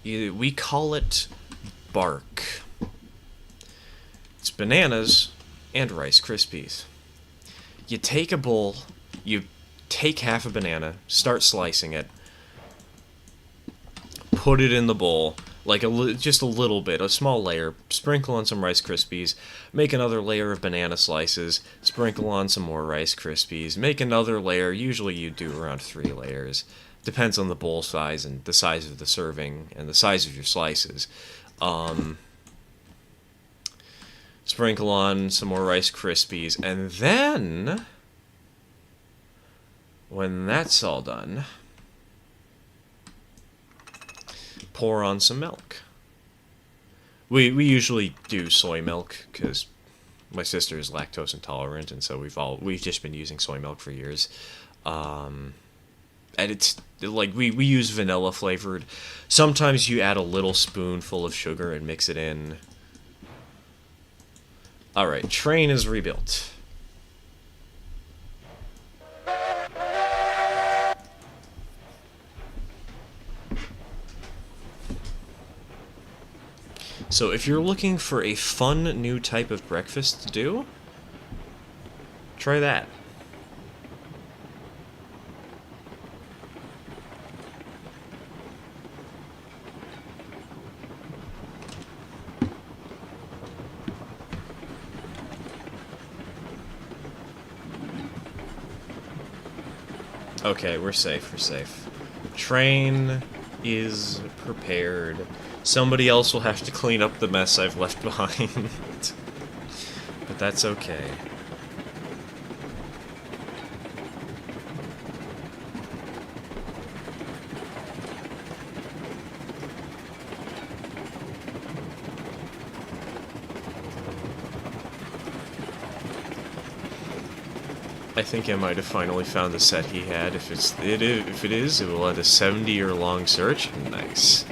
we call it bark. It's bananas and Rice Krispies. You take a bowl, you take half a banana, start slicing it, put it in the bowl, like just a little bit, a small layer, sprinkle on some Rice Krispies, make another layer of banana slices, sprinkle on some more Rice Krispies, make another layer, usually you do around 3 layers, depends on the bowl size and the size of the serving and the size of your slices. Sprinkle on some more Rice Krispies, and then when that's all done, pour on some milk. We usually do soy milk because my sister is lactose intolerant, and so we've just been using soy milk for years. And it's like we use vanilla flavored. Sometimes you add a little spoonful of sugar and mix it in. All right, train is rebuilt. So if you're looking for a fun new type of breakfast to do, try that. Okay, we're safe, we're safe. Train is prepared. Somebody else will have to clean up the mess I've left behind. But that's okay. I think I might have finally found the set he had. If it is, it will end a 70-year long search. Nice.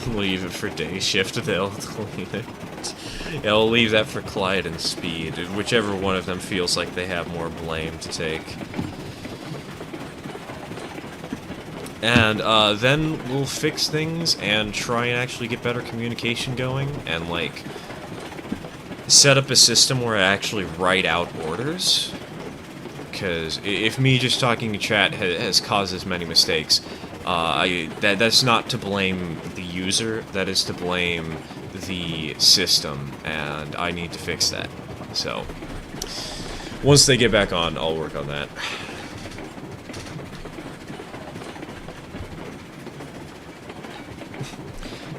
Leave it for day shift, they'll clean it. Yeah, I'll leave that for Clyde and Speed, whichever one of them feels like they have more blame to take. And then we'll fix things and try and actually get better communication going, and like set up a system where I actually write out orders. Because if me just talking to chat has caused as many mistakes, that's not to blame the user, that is to blame the system, and I need to fix that. So, once they get back on, I'll work on that.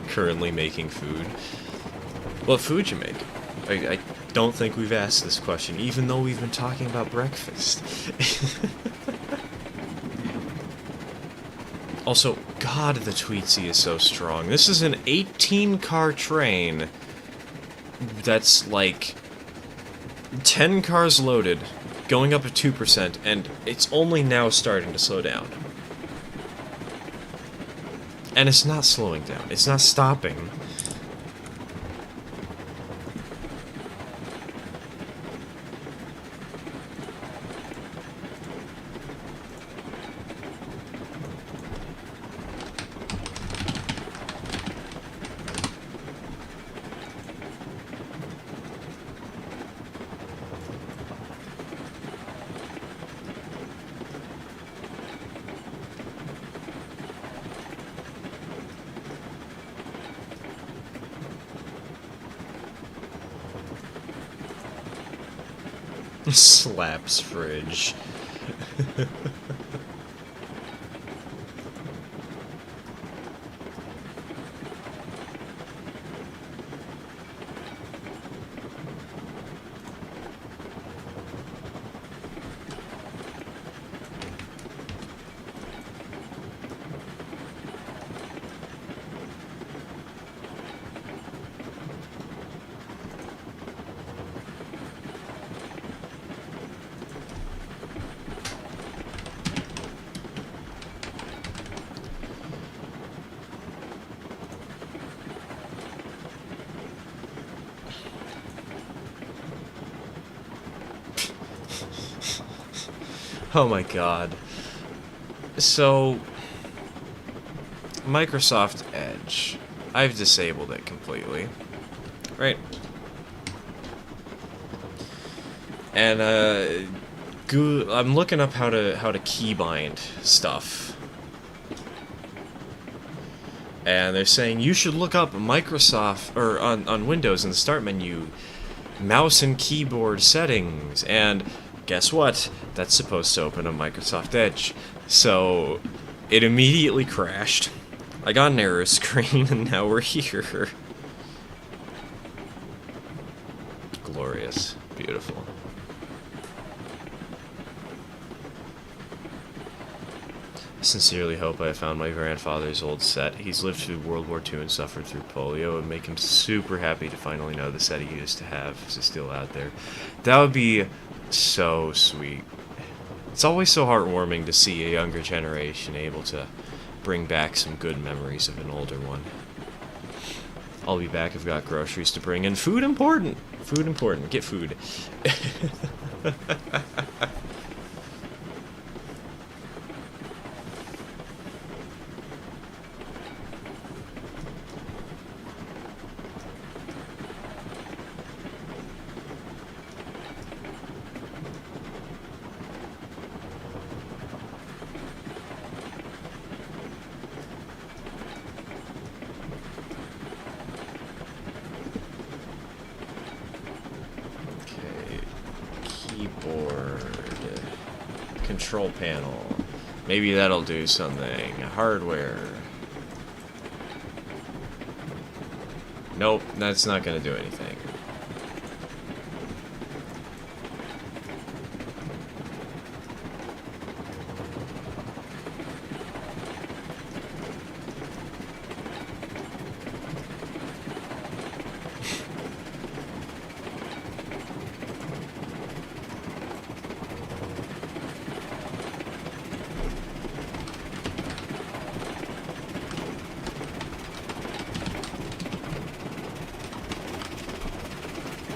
Currently making food. What food you make? I don't think we've asked this question, even though we've been talking about breakfast. Also, God, the Tweetsie is so strong. This is an 18-car train that's like 10 cars loaded, going up at 2%, and it's only now starting to slow down. And it's not slowing down. It's not stopping. Slaps fridge. Oh my god. So, Microsoft Edge. I've disabled it completely. Right. And, I'm looking up how to keybind stuff, and they're saying you should look up Microsoft or on Windows in the Start menu, mouse and keyboard settings, and guess what? That's supposed to open a Microsoft Edge. So it immediately crashed. I got an error screen, and now we're here. Glorious. Beautiful. I sincerely hope I found my grandfather's old set. He's lived through World War II and suffered through polio. It would make him super happy to finally know the set he used to have is still out there. That would be so sweet. It's always so heartwarming to see a younger generation able to bring back some good memories of an older one. I'll be back. I've got groceries to bring in. Food important. Food important. Get food. Keyboard, control panel. Maybe that'll do something. Hardware. Nope, that's not gonna do anything.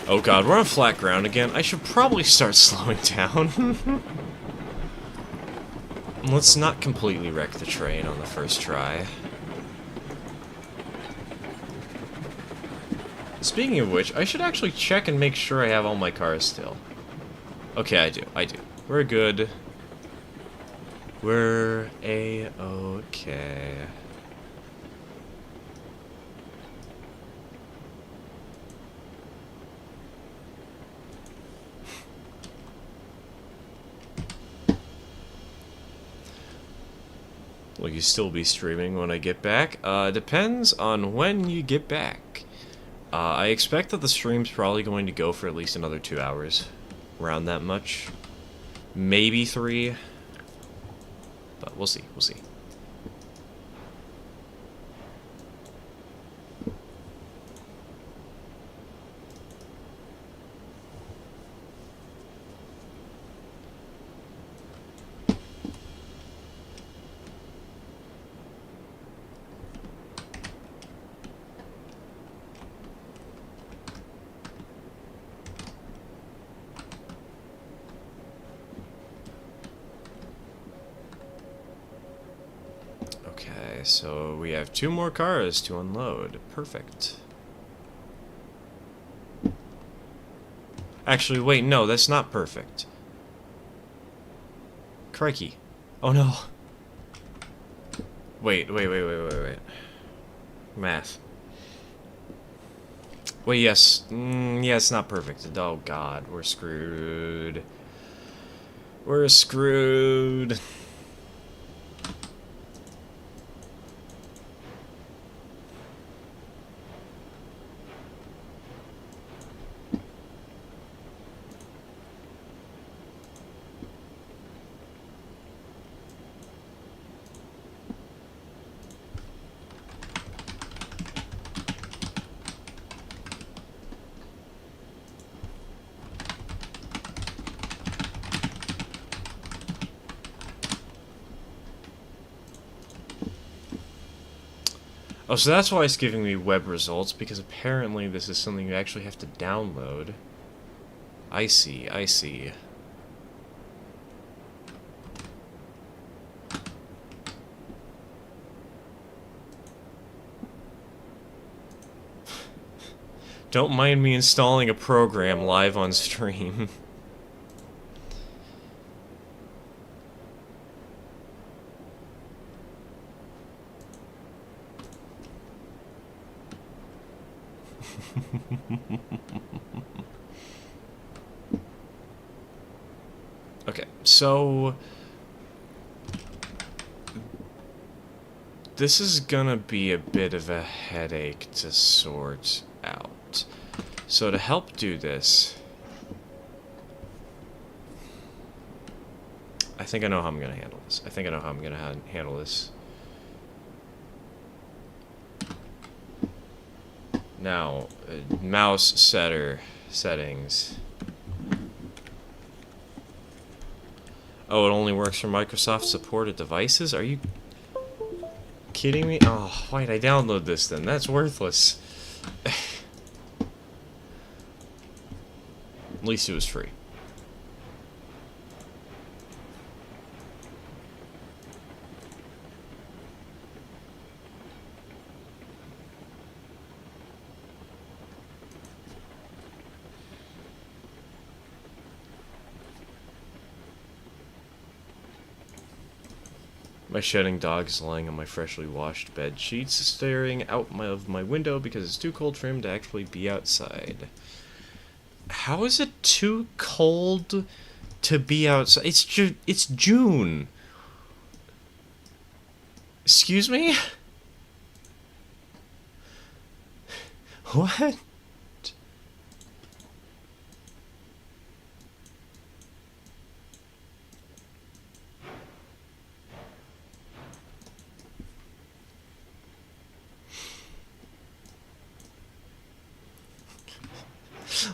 Oh god, we're on flat ground again. I should probably start slowing down. Let's not completely wreck the train on the first try. Speaking of which, I should actually check and make sure I have all my cars still. Okay, I do. We're good. We're A-okay. Will you still be streaming when I get back? Depends on when you get back. I expect that the stream's probably going to go for at least another 2 hours. Around that much. Maybe 3. But we'll see, we'll see. So we have 2 more cars to unload. Perfect. Actually, wait, no, that's not perfect. Crikey. Oh no. Wait. Math. Wait, yes. Yeah, it's not perfect. Oh god, we're screwed. We're screwed. Oh, so that's why it's giving me web results, because apparently this is something you actually have to download. I see, I see. Don't mind me installing a program live on stream. Okay, so this is gonna be a bit of a headache to sort out. So to help do this, I think I know how I'm gonna handle this. I think I know how I'm gonna handle this. Now, mouse settings. Oh, it only works for Microsoft supported devices? Are you kidding me? Oh, why'd I download this then? That's worthless. At least it was free. My shedding dog is lying on my freshly washed bed sheets, staring out of my window because it's too cold for him to actually be outside. How is it too cold to be outside? It's June. Excuse me? What?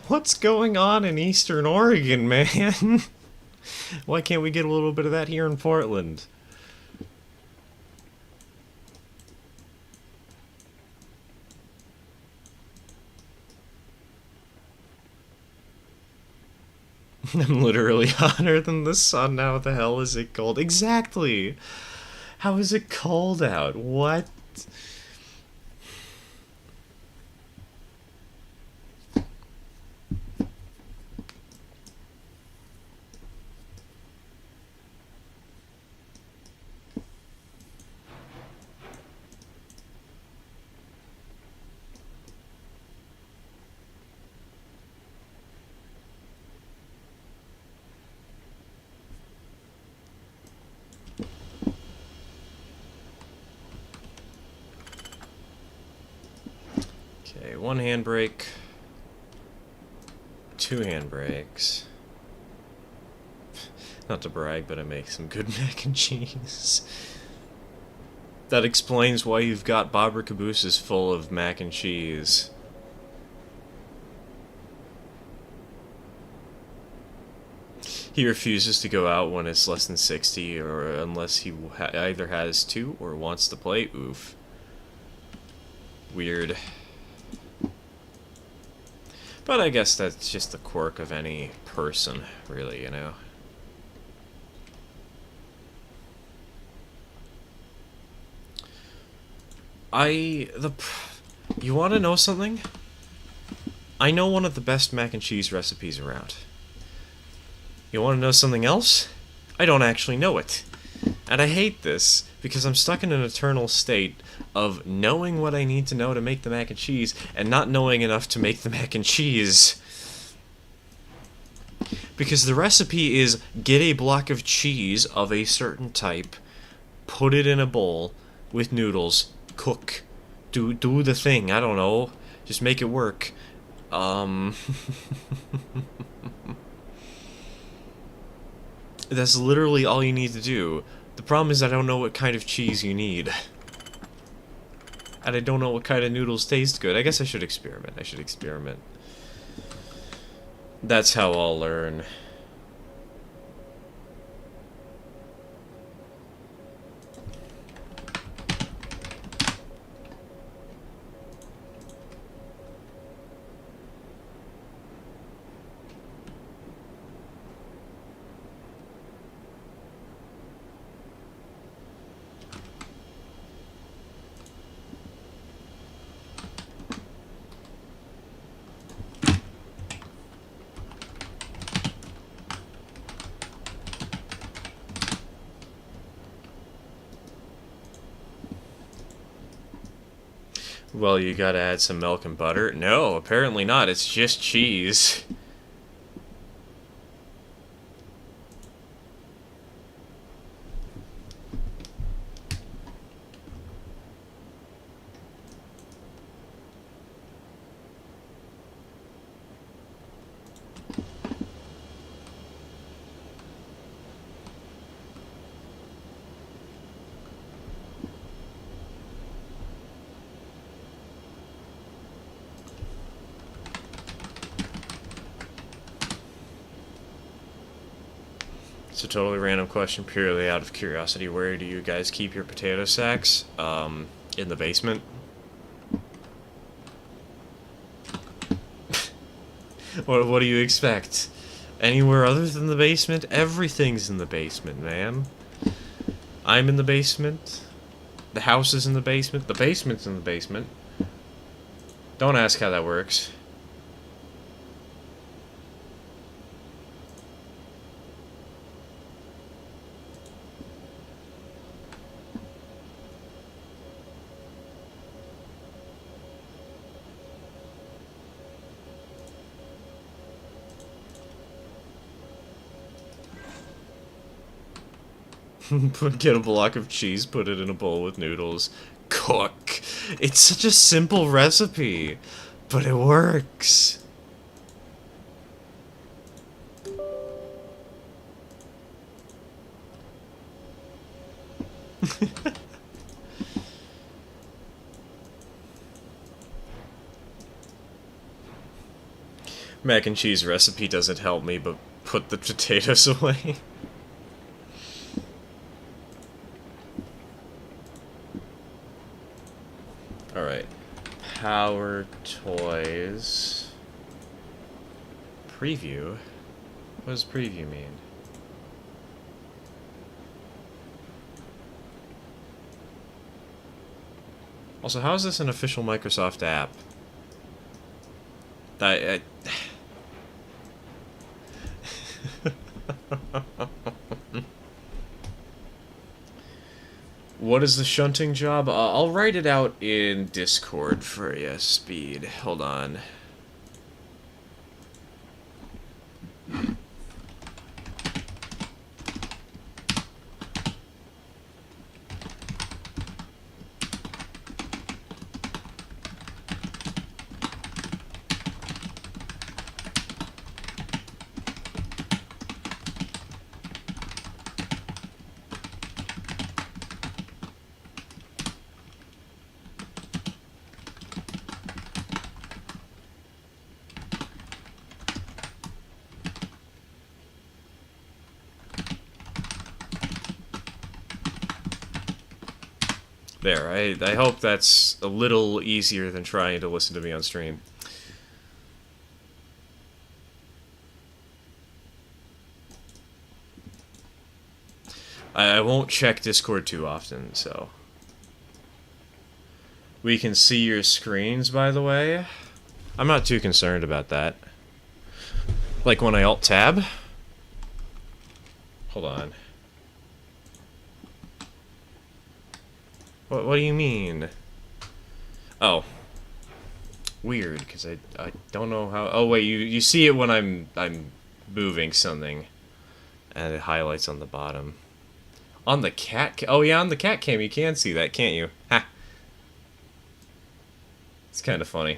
What's going on in Eastern Oregon, man? Why can't we get a little bit of that here in Portland? I'm literally hotter than the sun now. What the hell is it cold? Exactly! How is it cold out? What? Okay, one handbrake. Two handbrakes. Not to brag, but I make some good mac and cheese. That explains why you've got Bobber cabooses full of mac and cheese. He refuses to go out when it's less than 60, or unless he either has to or wants to play. Oof. Weird. But I guess that's just the quirk of any person, really, you know? You want to know something? I know one of the best mac and cheese recipes around. You want to know something else? I don't actually know it. And I hate this, because I'm stuck in an eternal state of knowing what I need to know to make the mac and cheese, and not knowing enough to make the mac and cheese. Because the recipe is, get a block of cheese of a certain type, put it in a bowl with noodles, cook, do the thing, I don't know, just make it work. That's literally all you need to do. The problem is I don't know what kind of cheese you need. And I don't know what kind of noodles taste good. I guess I should experiment. I should experiment. That's how I'll learn. Well, you gotta add some milk and butter. No, apparently not. It's just cheese. It's a totally random question, purely out of curiosity. Where do you guys keep your potato sacks? In the basement? What do you expect? Anywhere other than the basement? Everything's in the basement, man. I'm in the basement. The house is in the basement. The basement's in the basement. Don't ask how that works. Get a block of cheese, put it in a bowl with noodles, cook. It's such a simple recipe, but it works. Mac and cheese recipe doesn't help me, but put the potatoes away. Alright. Power Toys. Preview? What does preview mean? Also, how is this an official Microsoft app? I What is the shunting job? I'll write it out in Discord for you, Speed. Hold on. There, I hope that's a little easier than trying to listen to me on stream. I won't check Discord too often, so... We can see your screens, by the way. I'm not too concerned about that. Like when I Alt-Tab? Hold on. What do you mean? Oh. Weird, because I don't know how... Oh, wait, you see it when I'm moving something. And it highlights on the bottom. On the cat... Oh, yeah, on the cat cam you can see that, can't you? Ha! It's kind of funny.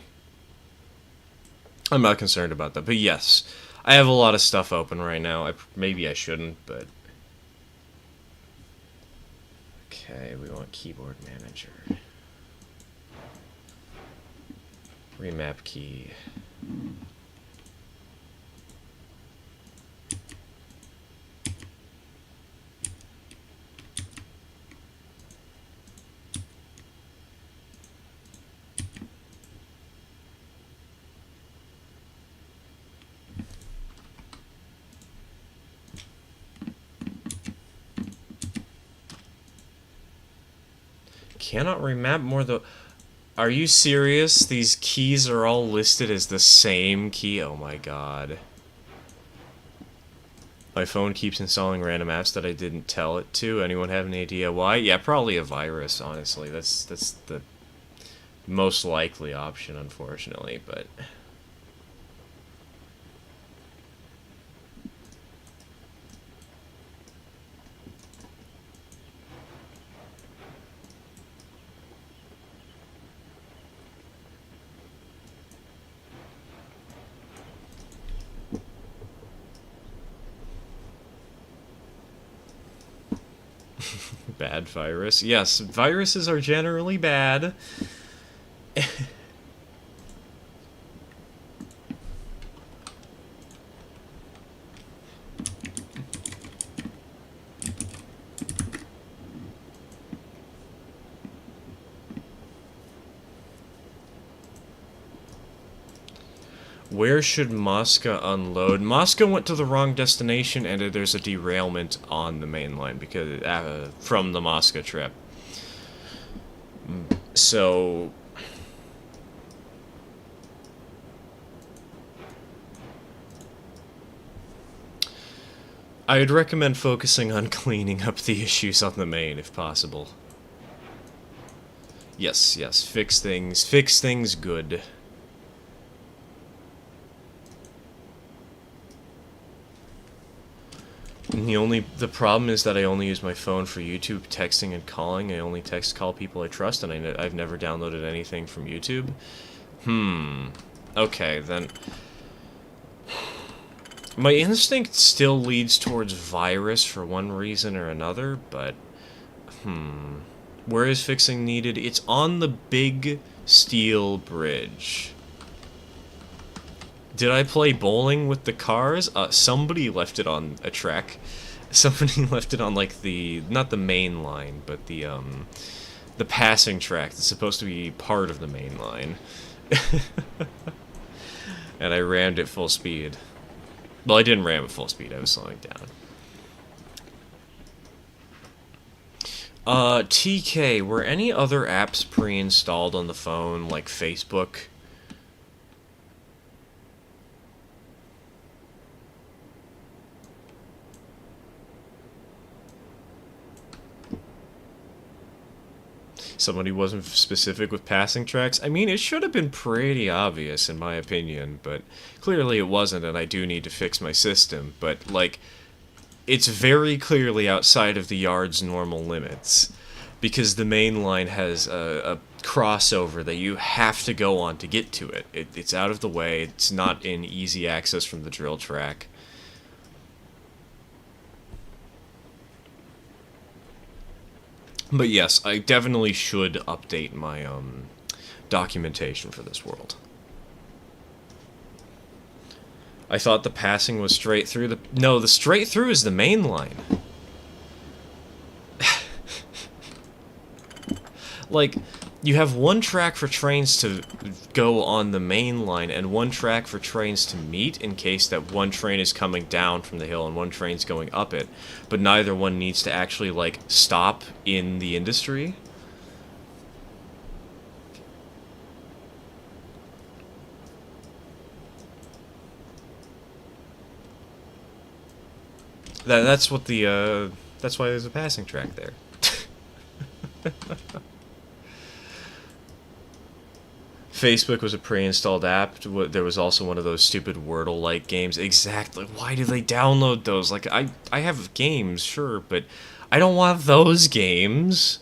I'm not concerned about that, but yes. I have a lot of stuff open right now. Maybe I shouldn't, but... Okay, we want keyboard manager. Remap key. Cannot remap more though. Are you serious? These keys are all listed as the same key? Oh my god. My phone keeps installing random apps that I didn't tell it to. Anyone have any idea why? Yeah, probably a virus, honestly. That's the most likely option, unfortunately, but bad virus. Yes, viruses are generally bad. Where should Mosca unload? Mosca went to the wrong destination, and there's a derailment on the main line because from the Mosca trip. So I would recommend focusing on cleaning up the issues on the main if possible. Yes, yes, fix things good. And the problem is that I only use my phone for YouTube texting and calling. I only text call people I trust, and I've never downloaded anything from YouTube. Okay, then my instinct still leads towards virus for one reason or another, but where is fixing needed? It's on the big steel bridge. Did I play bowling with the cars? Somebody left it on a track. Somebody left it on like not the main line, but the passing track that's supposed to be part of the main line. And I rammed at full speed. Well, I didn't ram at full speed, I was slowing down. TK, were any other apps pre-installed on the phone, like Facebook? Somebody wasn't specific with passing tracks. I mean, it should have been pretty obvious, in my opinion, but clearly it wasn't, and I do need to fix my system. But, like, it's very clearly outside of the yard's normal limits, because the main line has a crossover that you have to go on to get to it. It's out of the way. It's not in easy access from the drill track. But yes, I definitely should update my documentation for this world. I thought the passing was straight through the... No, the straight through is the main line. Like, you have one track for trains to go on the main line and one track for trains to meet in case that one train is coming down from the hill and one train's going up it, but neither one needs to actually, like, stop in the industry. That's what that's why there's a passing track there. Facebook was a pre-installed app. There was also one of those stupid Wordle-like games. Exactly. Why do they download those? Like, I have games, sure, but I don't want those games.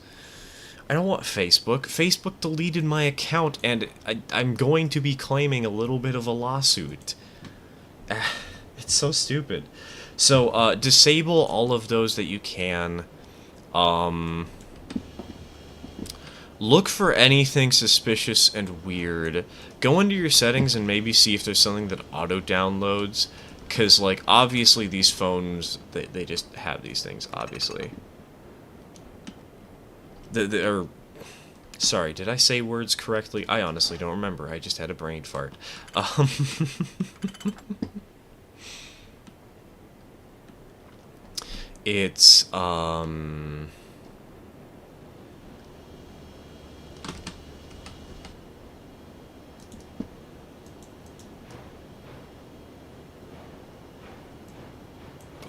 I don't want Facebook. Facebook deleted my account, and I'm going to be claiming a little bit of a lawsuit. It's so stupid. So, disable all of those that you can. Look for anything suspicious and weird. Go into your settings and maybe see if there's something that auto-downloads. Because, like, obviously these phones, they just have these things, obviously. Sorry, did I say words correctly? I honestly don't remember. I just had a brain fart. It's, oh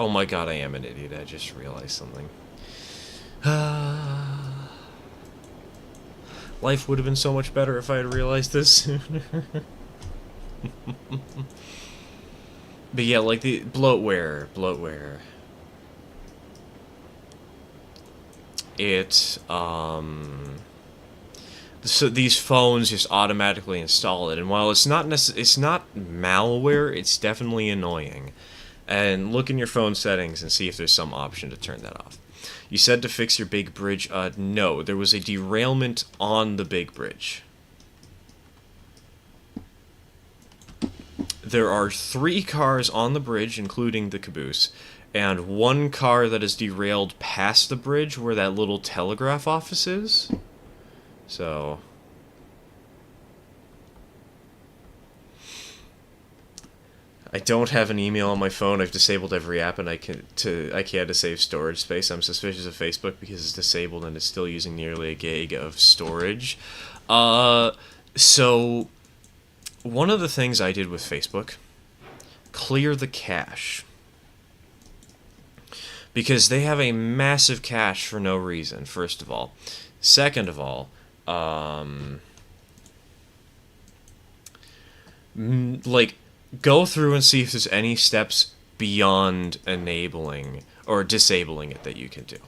my god, I am an idiot. I just realized something. Life would have been so much better if I had realized this. But yeah, like the bloatware. It, so these phones just automatically install it, and while it's not it's not malware, it's definitely annoying. And look in your phone settings and see if there's some option to turn that off. You said to fix your big bridge. No, there was a derailment on the big bridge. There are 3 cars on the bridge, including the caboose, and 1 car that is derailed past the bridge where that little telegraph office is. So I don't have an email on my phone. I've disabled every app, and I can to save storage space. I'm suspicious of Facebook because it's disabled and it's still using nearly a gig of storage. So one of the things I did with Facebook, clear the cache. Because they have a massive cache for no reason, first of all. Second of all, like, go through and see if there's any steps beyond enabling or disabling it that you can do.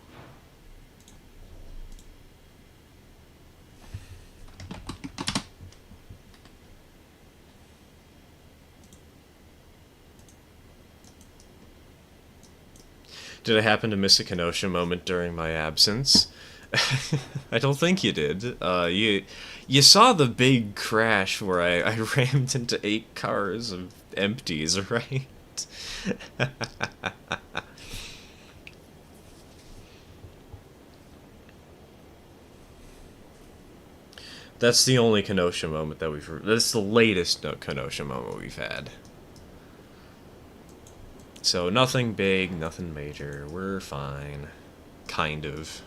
Did I happen to miss a Kenosha moment during my absence? I don't think you did. You saw the big crash where I rammed into 8 cars of empties, right? That's the only Kenosha moment that we've... That's the latest Kenosha moment we've had. So nothing big, nothing major. We're fine. Kind of.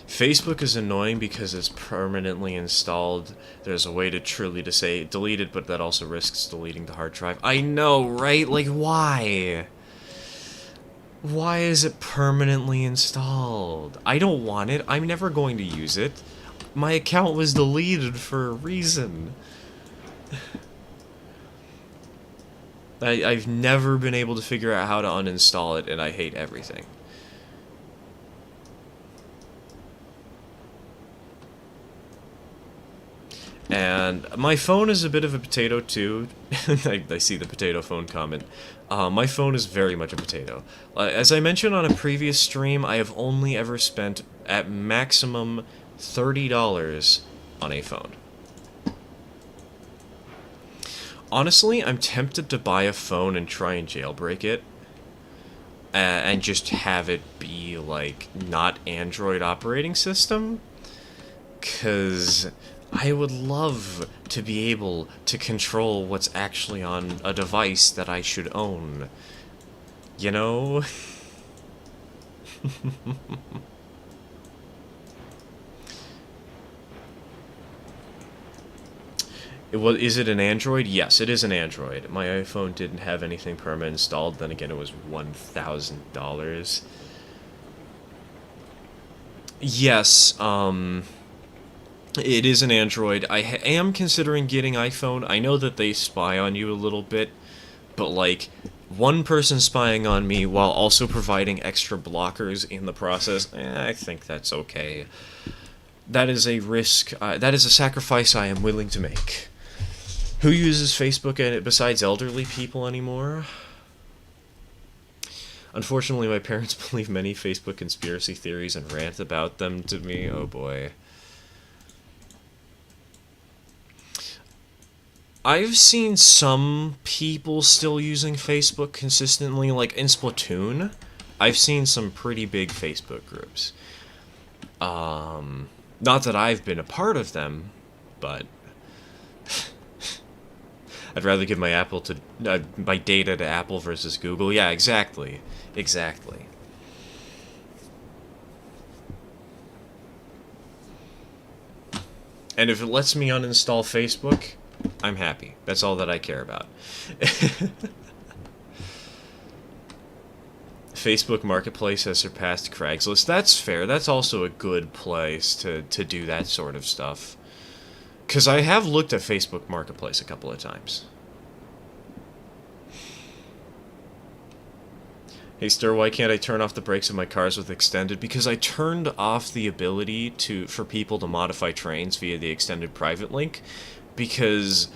Facebook is annoying because it's permanently installed. There's a way to truly delete it, but that also risks deleting the hard drive. I know, right? Like, why? Why is it permanently installed? I don't want it. I'm never going to use it. My account was deleted for a reason. I've never been able to figure out how to uninstall it, and I hate everything. And my phone is a bit of a potato too. I see the potato phone comment. My phone is very much a potato. As I mentioned on a previous stream, I have only ever spent at maximum $30 on a phone. Honestly, I'm tempted to buy a phone and try and jailbreak it. And just have it be, like, not Android operating system. 'Cause I would love to be able to control what's actually on a device that I should own. You know? Is it an Android? Yes, it is an Android. My iPhone didn't have anything permanent installed, then again it was $1,000. Yes, it is an Android. I am considering getting iPhone. I know that they spy on you a little bit, but like, one person spying on me while also providing extra blockers in the process, I think that's okay. That is a risk, that is a sacrifice I am willing to make. Who uses Facebook besides elderly people anymore? Unfortunately, my parents believe many Facebook conspiracy theories and rant about them to me. Oh boy. I've seen some people still using Facebook consistently, like in Splatoon. I've seen some pretty big Facebook groups. Not that I've been a part of them, but I'd rather give my my data to Apple versus Google. Yeah, exactly. Exactly. And if it lets me uninstall Facebook, I'm happy. That's all that I care about. Facebook Marketplace has surpassed Craigslist. That's fair. That's also a good place to do that sort of stuff. Because I have looked at Facebook Marketplace a couple of times. Hey Stir, why can't I turn off the brakes of my cars with extended? Because I turned off the ability for people to modify trains via the extended private link, because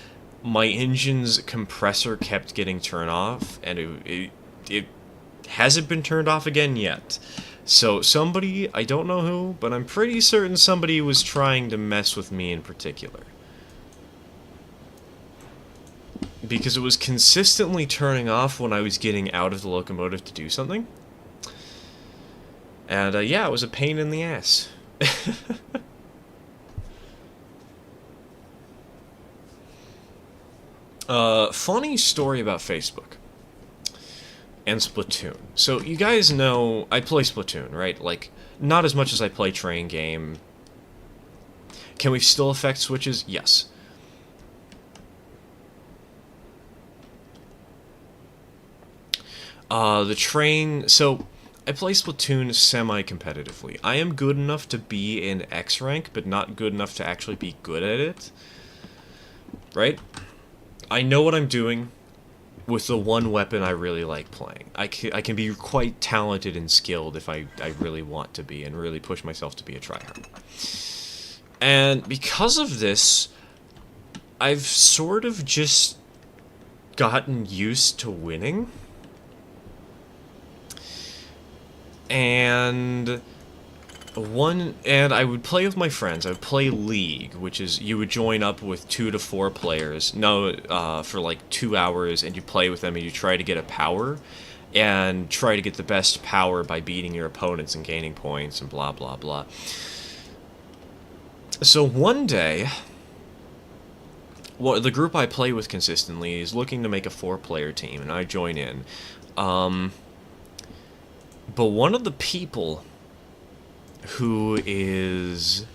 my engine's compressor kept getting turned off, and it hasn't been turned off again yet. So somebody, I don't know who, but I'm pretty certain somebody was trying to mess with me in particular. Because it was consistently turning off when I was getting out of the locomotive to do something. And yeah, it was a pain in the ass. Funny story about Facebook and Splatoon. So you guys know I play Splatoon, right? Like, not as much as I play Train Game. Can we still affect switches? Yes. The train... So, I play Splatoon semi-competitively. I am good enough to be in X rank, but not good enough to actually be good at it. Right? I know what I'm doing with the one weapon I really like playing. I can be quite talented and skilled if I really want to be, and really push myself to be a tryhard. And because of this, I've sort of just gotten used to winning. And I would play with my friends. I would play League, which is you would join up with 2 to 4 players. For like 2 hours, and you play with them, and you try to get a power, and try to get the best power by beating your opponents and gaining points and blah blah blah. So one day, the group I play with consistently is looking to make a 4-player team, and I join in. But one of the people who's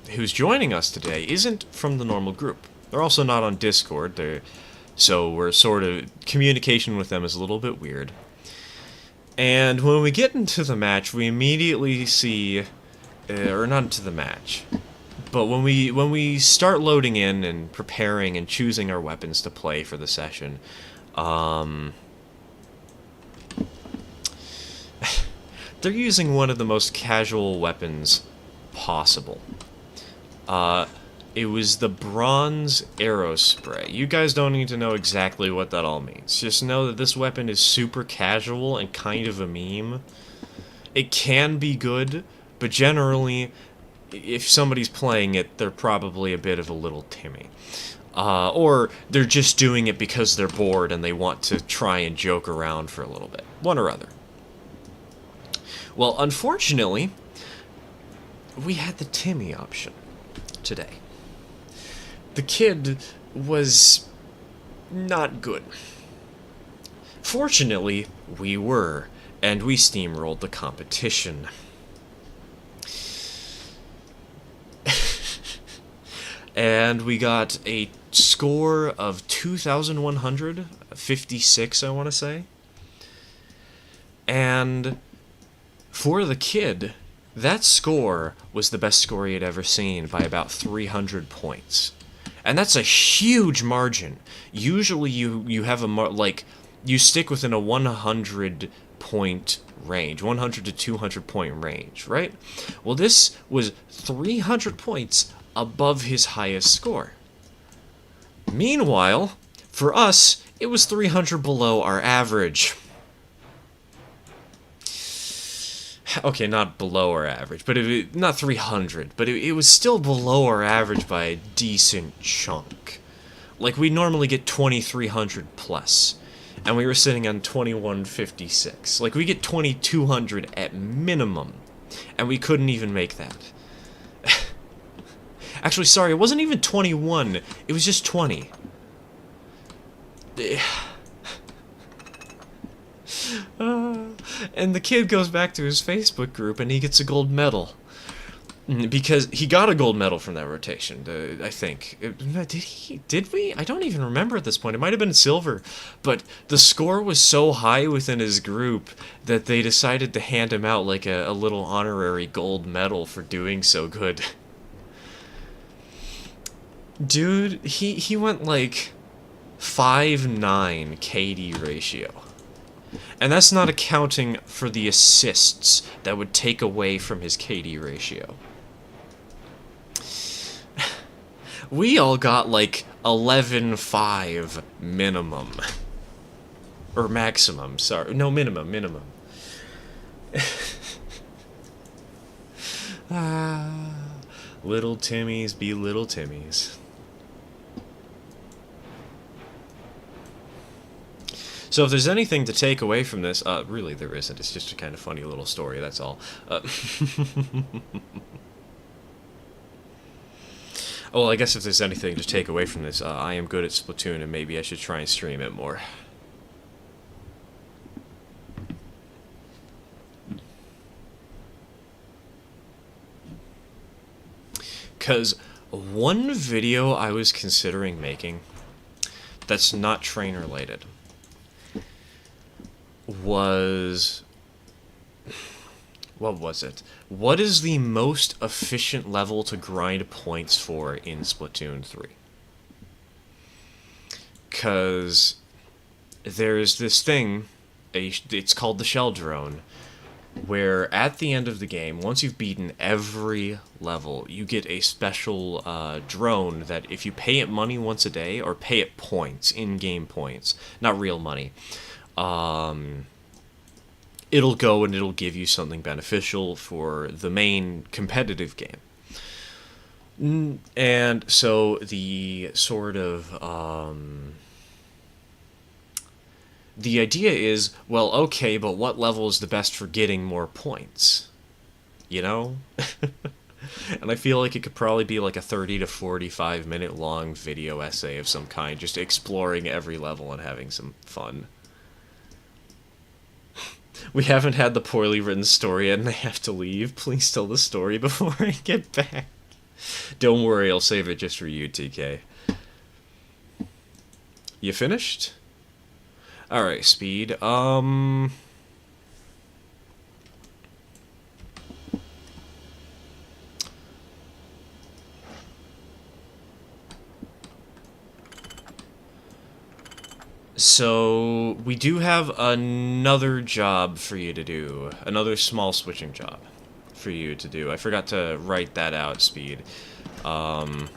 joining us today isn't from the normal group. They're also not on Discord. So we're sort of, communication with them is a little bit weird. And when we get into the match, we immediately see, or not into the match, but when we start loading in and preparing and choosing our weapons to play for the session, they're using one of the most casual weapons possible. It was the bronze arrow spray. You guys don't need to know exactly what that all means. Just know that this weapon is super casual and kind of a meme. It can be good, but generally, if somebody's playing it, they're probably a bit of a little Timmy. Or they're just doing it because they're bored and they want to try and joke around for a little bit. One or other. Well, unfortunately, we had the Timmy option today. The kid was not good. Fortunately, we were, and we steamrolled the competition. And we got a score of 2,156, I want to say. And for the kid, that score was the best score he had ever seen by about 300 points. And that's a huge margin. Usually you have you stick within a 100 point range, 100 to 200 point range, right? Well, this was 300 points above his highest score. Meanwhile, for us, it was 300 below our average. Okay, not below our average, but not 300, but it was still below our average by a decent chunk. Like, we normally get 2,300 plus, and we were sitting on 2,156. Like, we get 2,200 at minimum, and we couldn't even make that. Actually, sorry, it wasn't even 21, it was just 20. And the kid goes back to his Facebook group and he gets a gold medal. Because he got a gold medal from that rotation, I think. Did he? Did we? I don't even remember at this point. It might have been silver. But the score was so high within his group that they decided to hand him out like a little honorary gold medal for doing so good. Dude, he went like 5'9" KD ratio. And that's not accounting for the assists that would take away from his KD ratio. We all got like 11.5 minimum. Or maximum, sorry. No, minimum. Little Timmies be little Timmies. So if there's anything to take away from this, really there isn't. It's just a kind of funny little story, that's all. Well, I guess if there's anything to take away from this, I am good at Splatoon, and maybe I should try and stream it more. Because one video I was considering making that's not train related was... What was it? What is the most efficient level to grind points for in Splatoon 3? Because there's this thing, it's called the Shell Drone, where at the end of the game, once you've beaten every level, you get a special drone that if you pay it money once a day, or pay it points, in-game points, not real money, it'll go and it'll give you something beneficial for the main competitive game. And so the sort of... the idea is, well, okay, but what level is the best for getting more points? You know? And I feel like it could probably be like a 30 to 45 minute long video essay of some kind, just exploring every level and having some fun. We haven't had the poorly written story yet and I have to leave. Please tell the story before I get back. Don't worry, I'll save it just for you, TK. You finished? Alright, Speed. So, we do have another job for you to do. Another small switching job for you to do. I forgot to write that out, Speed. Hold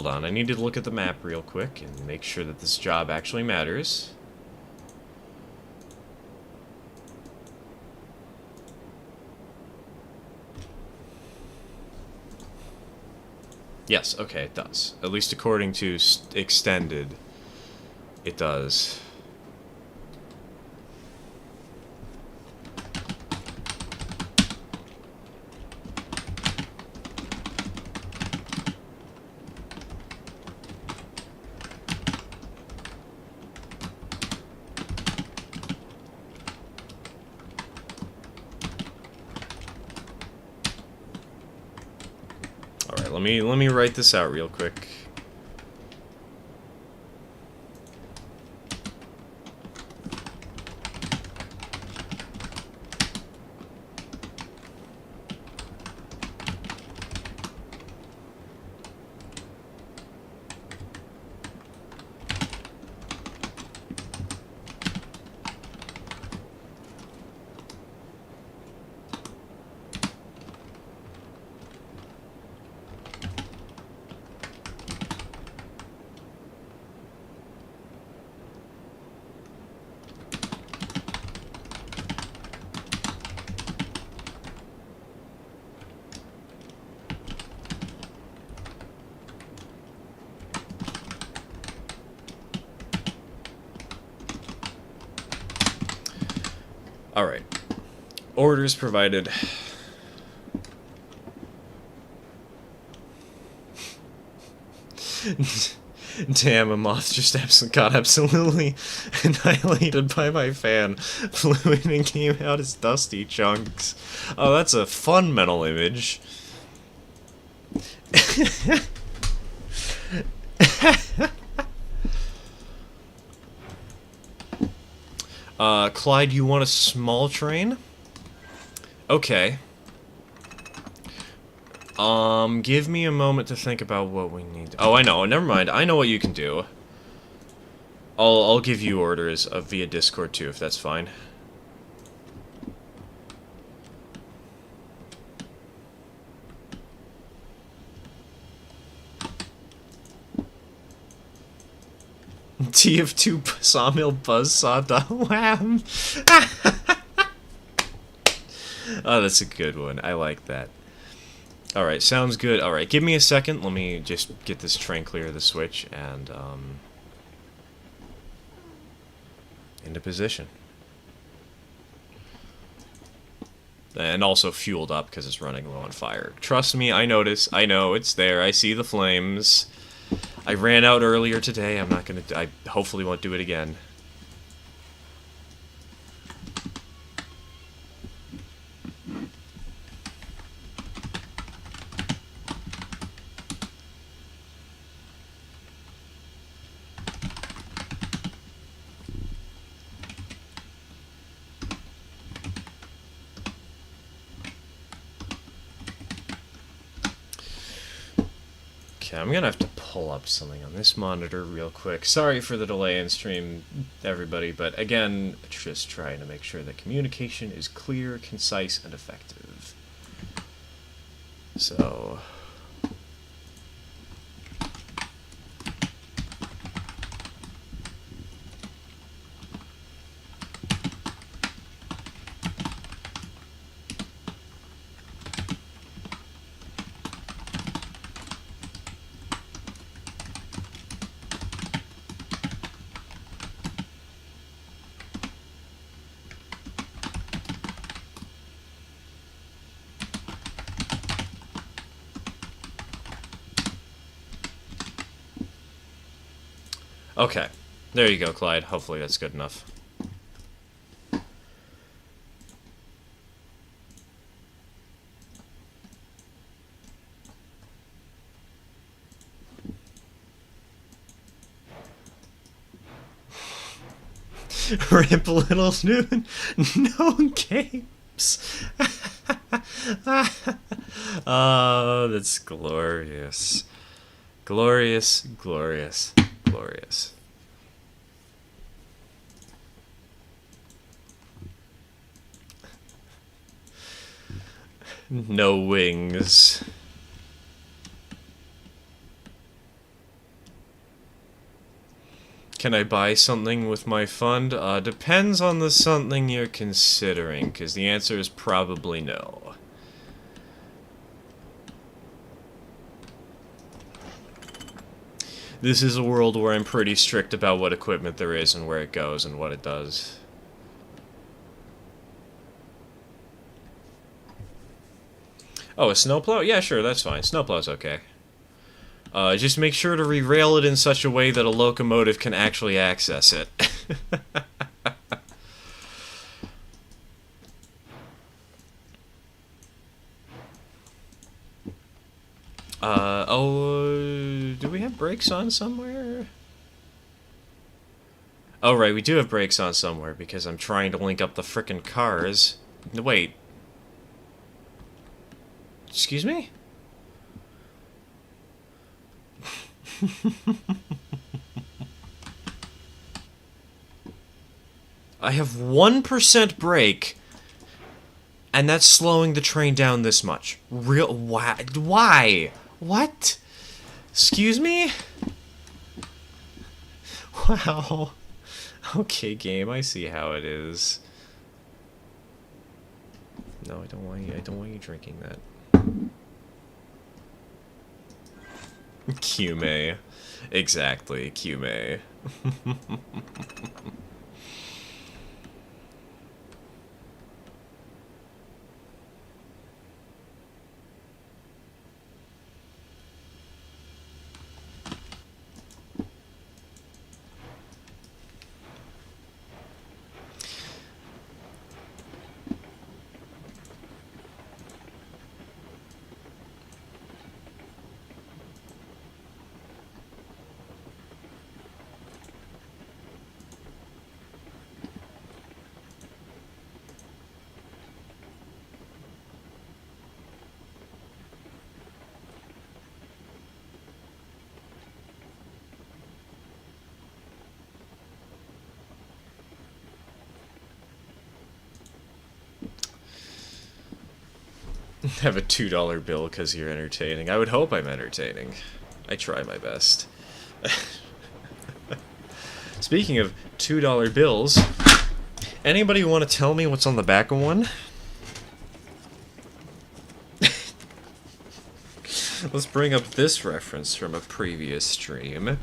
on, I need to look at the map real quick and make sure that this job actually matters. Yes, okay, it does. At least according to Extended, it does. Alright, let me write this out real quick. Alright. Orders provided. Damn, a moth just got absolutely annihilated by my fan. Flew in and came out as dusty chunks. Oh, that's a fun mental image. Clyde, you want a small train? Okay. Give me a moment to think about what we need. Oh, I know. Never mind. I know what you can do. I'll give you orders via Discord too, if that's fine. TF2 sawmill buzzsaw wham. Oh, that's a good one. I like that. Alright, sounds good. Alright, give me a second. Let me just get this train clear of the switch and, into position. And also fueled up because it's running low on fire. Trust me, I notice. I know, it's there. I see the flames. I ran out earlier today. I'm not gonna... I hopefully won't do it again. Okay, I'm gonna have to pull up something on this monitor real quick. Sorry for the delay in stream, everybody, but again, just trying to make sure that communication is clear, concise, and effective. So... Okay, there you go, Clyde. Hopefully that's good enough. Rip Little Noon. No games. Oh, that's glorious. Glorious, glorious, glorious. No wings. Can I buy something with my fund? Depends on the something you're considering, because the answer is probably no. This is a world where I'm pretty strict about what equipment there is and where it goes and what it does. Oh, a snowplow? Yeah, sure, that's fine. Snowplow's okay. Just make sure to re-rail it in such a way that a locomotive can actually access it. Do we have brakes on somewhere? Oh, right, we do have brakes on somewhere, because I'm trying to link up the frickin' cars. Wait. Excuse me? I have 1% brake, and that's slowing the train down this much. Why? What? Excuse me? Wow. Okay, game, I see how it is. No, I don't want you drinking that. Cume. Exactly, Cume. Have a $2 bill because you're entertaining. I would hope I'm entertaining. I try my best. Speaking of $2 bills, anybody want to tell me what's on the back of one? Let's bring up this reference from a previous stream.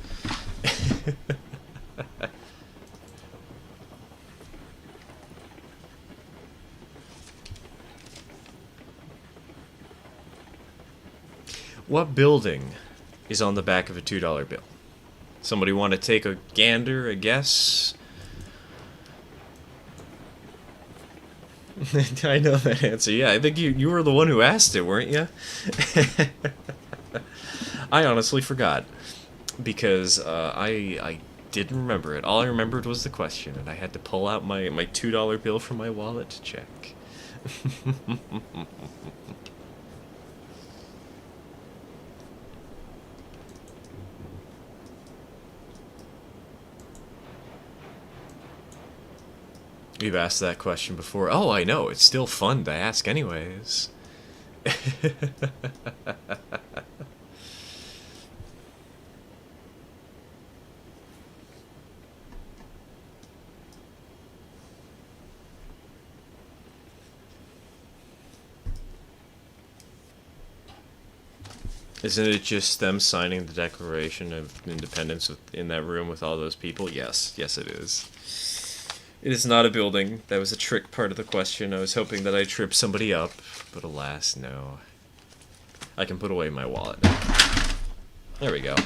What building is on the back of a $2 bill? Somebody want to take a gander, a guess? I know that answer. Yeah, I think you were the one who asked it, weren't you? I honestly forgot. Because I didn't remember it. All I remembered was the question, and I had to pull out my $2 bill from my wallet to check. You've asked that question before. Oh, I know. It's still fun to ask anyways. Isn't it just them signing the Declaration of Independence in that room with all those people? Yes. Yes, it is. It is not a building. That was a trick part of the question. I was hoping that I'd trip somebody up, but alas, no. I can put away my wallet now. There we go.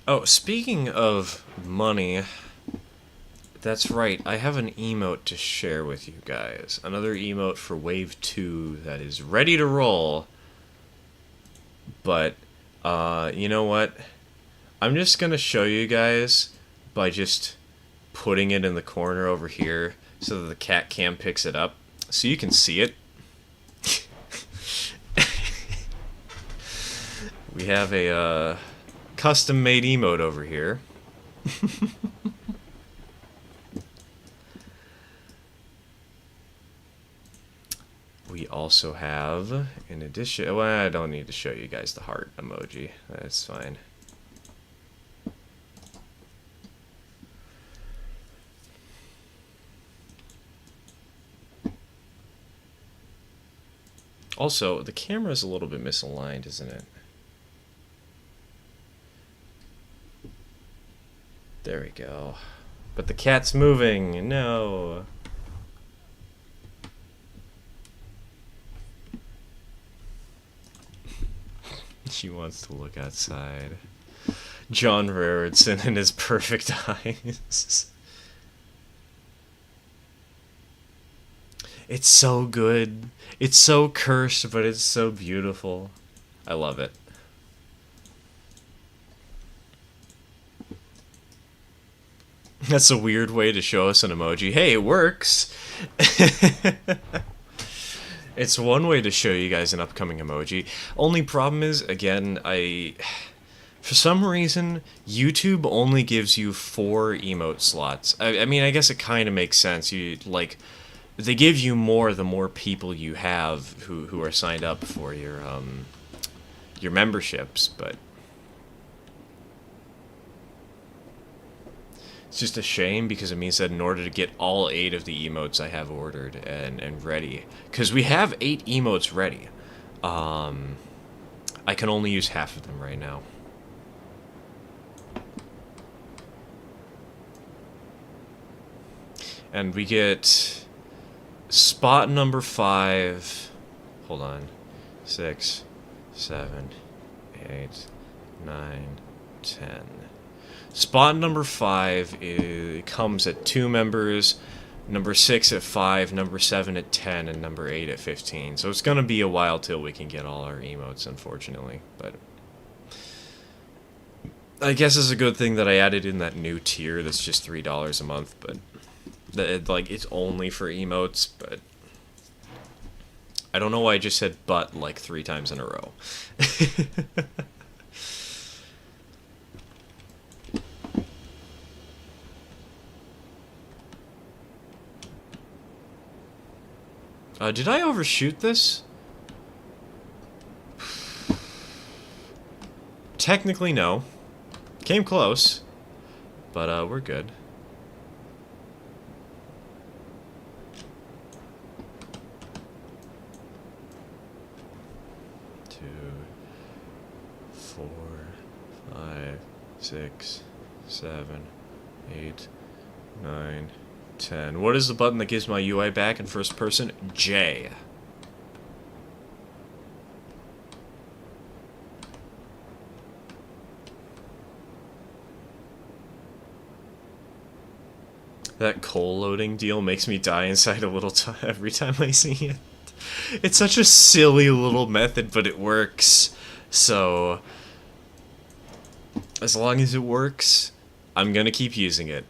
Oh, speaking of money, that's right, I have an emote to share with you guys. Another emote for Wave 2 that is ready to roll. But, you know what? I'm just gonna show you guys by just putting it in the corner over here so that the cat cam picks it up. So you can see it. We have a, custom-made emote over here. We also have, in addition, well, I don't need to show you guys the heart emoji. That's fine. Also, the camera's a little bit misaligned, isn't it? There we go. But the cat's moving. No. She wants to look outside. John Raritzson and his perfect eyes. It's so good. It's so cursed, but it's so beautiful. I love it. That's a weird way to show us an emoji. Hey, it works! It's one way to show you guys an upcoming emoji. Only problem is, again, for some reason, YouTube only gives you 4 emote slots. I mean, I guess it kind of makes sense. They give you more the more people you have who are signed up for your memberships, but it's just a shame because it means that in order to get all 8 of the emotes I have ordered and ready, because we have 8 emotes ready, I can only use half of them right now. And we get spot number 5. Hold on. 6, 7, 8, 9, 10. Spot number 5 comes at 2 members, number 6 at 5, number 7 at 10, and number 8 at 15. So it's going to be a while till we can get all our emotes, unfortunately. But I guess it's a good thing that I added in that new tier that's just $3 a month, but Like, it's only for emotes, but I don't know why I just said but like 3 times in a row. Did I overshoot this? Technically, no. Came close, but we're good. Two, 4, 5, 6, 7, 8, 9, 10. What is the button that gives my UI back in first person? J. That coal loading deal makes me die inside a little every time I see it. It's such a silly little method, but it works. So, as long as it works, I'm gonna keep using it.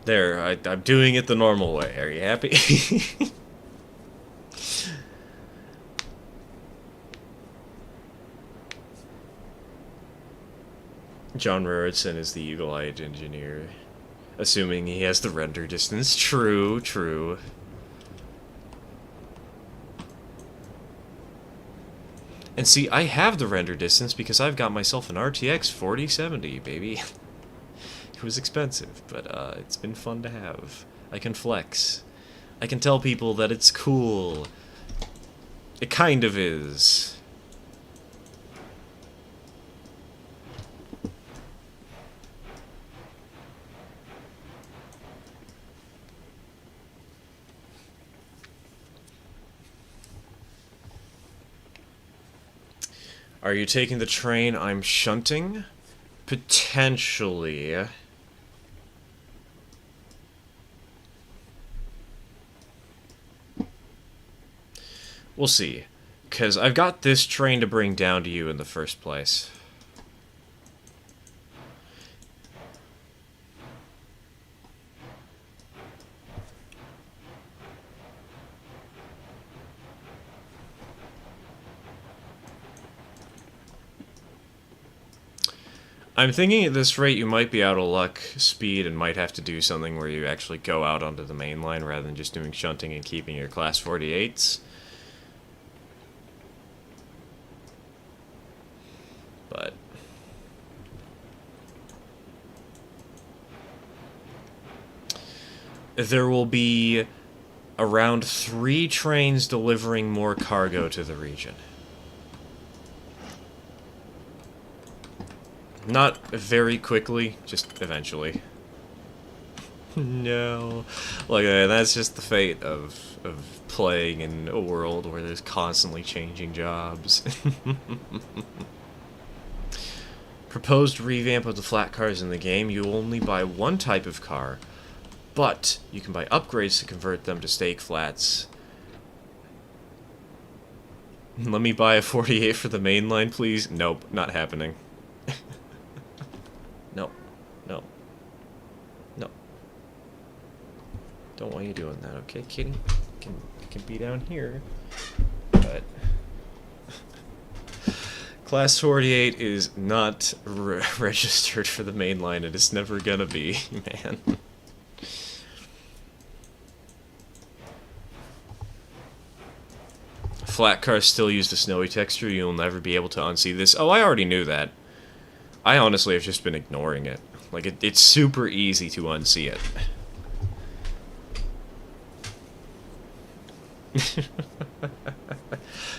There, I'm doing it the normal way. Are you happy? John Raritzson is the eagle-eyed engineer. Assuming he has the render distance. True, true. And see, I have the render distance because I've got myself an RTX 4070, baby. It was expensive, but it's been fun to have. I can flex. I can tell people that it's cool. It kind of is. Are you taking the train I'm shunting? Potentially. We'll see. Because I've got this train to bring down to you in the first place. I'm thinking at this rate you might be out of luck speed and might have to do something where you actually go out onto the main line rather than just doing shunting and keeping your class 48s. But there will be around 3 trains delivering more cargo to the region. Not very quickly, just eventually. No. Like, that's just the fate of playing in a world where there's constantly changing jobs. Proposed revamp of the flat cars in the game. You only buy one type of car, but you can buy upgrades to convert them to stake flats. Let me buy a 48 for the main line, please. Nope, not happening. No. No. No. Don't want you doing that, okay, kitty? You can be down here. But Class 48 is not registered for the main line. It is never gonna be, man. Flat cars still use the snowy texture. You'll never be able to unsee this. Oh, I already knew that. I honestly have just been ignoring it. Like, it's super easy to unsee it.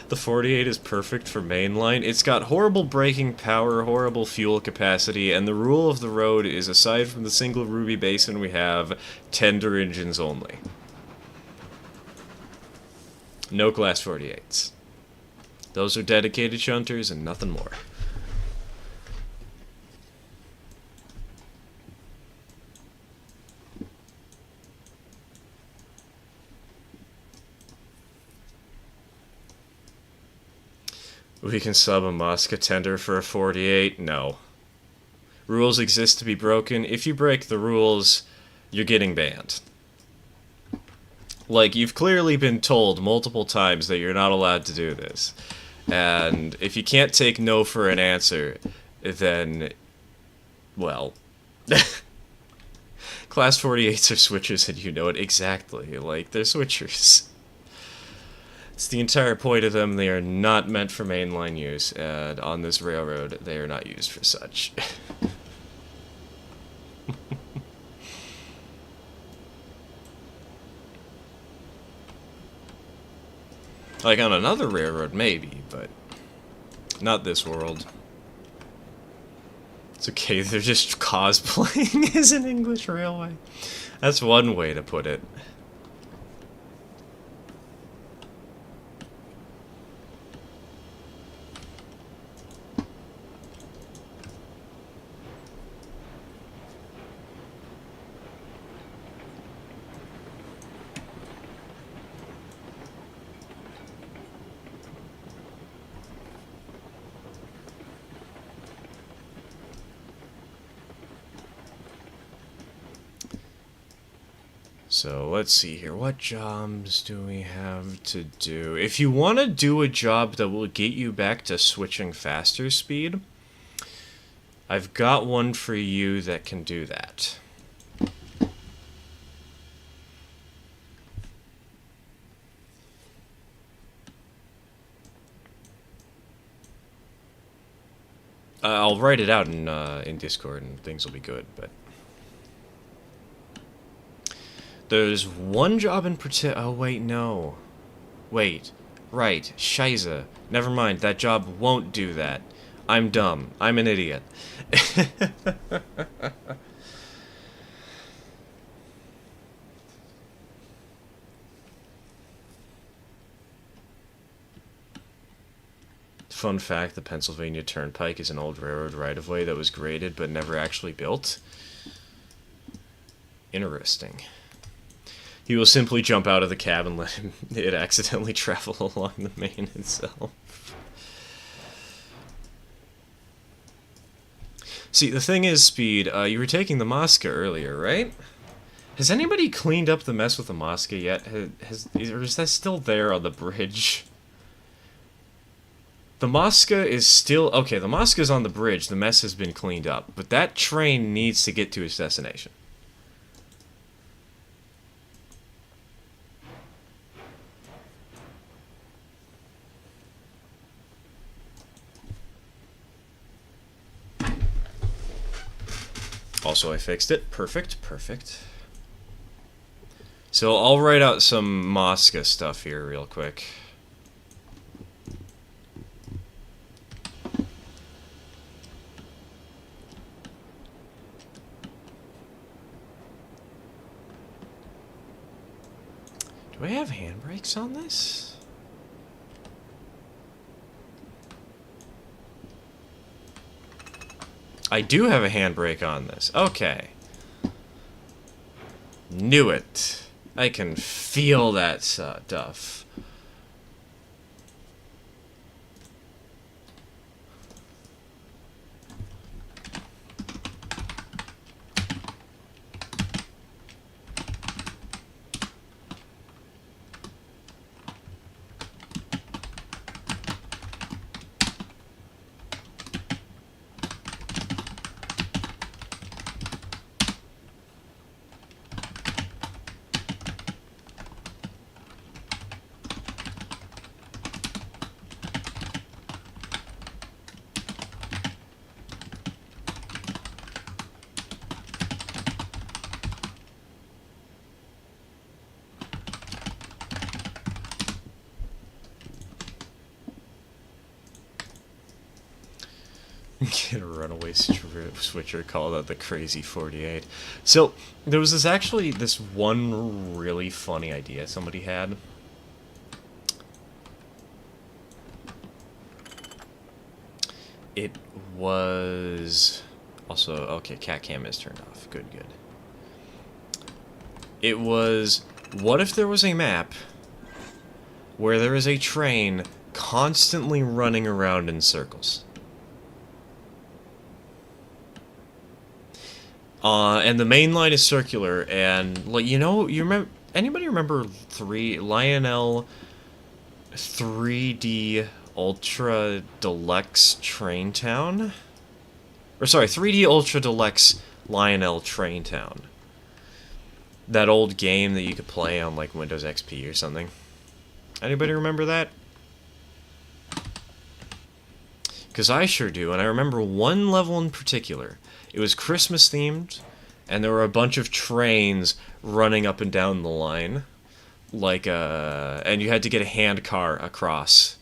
The 48 is perfect for mainline. It's got horrible braking power, horrible fuel capacity, and the rule of the road is, aside from the single Ruby basin we have, tender engines only. No Class 48s. Those are dedicated shunters and nothing more. We can sub a Mosca tender for a 48? No. Rules exist to be broken. If you break the rules, you're getting banned. Like, you've clearly been told multiple times that you're not allowed to do this. And if you can't take no for an answer, then, well, Class 48s are switchers and you know it exactly. Like, they're switchers. It's the entire point of them. They are not meant for mainline use, and on this railroad, they are not used for such. Like, on another railroad, maybe, but not this world. It's okay, they're just cosplaying as an English railway. That's one way to put it. So let's see here. What jobs do we have to do? If you want to do a job that will get you back to switching faster speed, I've got one for you that can do that. I'll write it out in Discord and things will be good, but there's one job in particular. Oh, wait, no. Wait. Right. Shiza. Never mind. That job won't do that. I'm dumb. I'm an idiot. Fun fact, the Pennsylvania Turnpike is an old railroad right-of-way that was graded but never actually built. Interesting. He will simply jump out of the cab and let it accidentally travel along the main itself. See, the thing is, Speed, you were taking the Mosca earlier, right? Has anybody cleaned up the mess with the Mosca yet? Or is that still there on the bridge? The Mosca is still... Okay, the Mosca's on the bridge. The mess has been cleaned up. But that train needs to get to its destination. Also, I fixed it. Perfect, perfect. So, I'll write out some Mosca stuff here real quick. Do I have handbrakes on this? I do have a handbrake on this. Okay. Knew it. I can feel that stuff. Get a runaway switcher called out the Crazy 48. So, there was this one really funny idea somebody had. It was... Also, okay, cat cam is turned off. Good, good. It was... What if there was a map where there is a train constantly running around in circles. And the main line is circular, and like you remember? Anybody remember Lionel 3D Ultra Deluxe Train Town? Or sorry, 3D Ultra Deluxe Lionel Train Town. That old game that you could play on like Windows XP or something. Anybody remember that? Because I sure do, and I remember one level in particular. It was Christmas themed, and there were a bunch of trains running up and down the line, and you had to get a hand car across.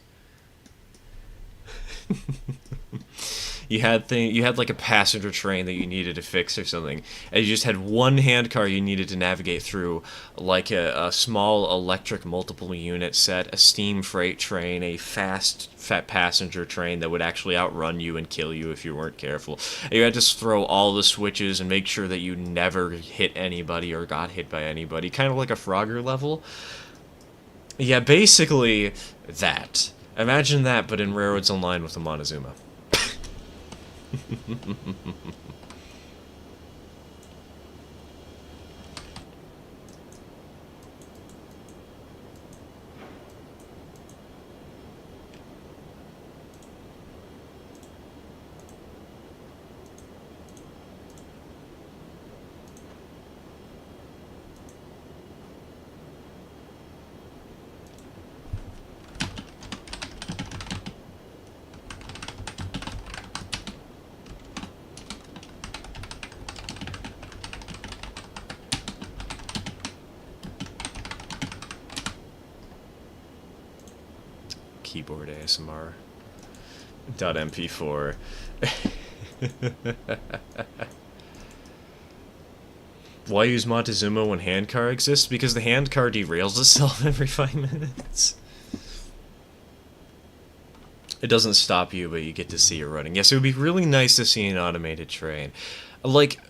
You had like a passenger train that you needed to fix or something, and you just had one hand car you needed to navigate through, like a small electric multiple unit set, a steam freight train, a fat passenger train that would actually outrun you and kill you if you weren't careful. And you had to throw all the switches and make sure that you never hit anybody or got hit by anybody, kind of like a Frogger level. Yeah, basically that. Imagine that, but in Railroads Online with the Montezuma. Keyboard ASMR. .mp4. Why use Montezuma when handcar exists? Because the handcar derails itself every 5 minutes. It doesn't stop you, but you get to see it running. Yes, it would be really nice to see an automated train. Like,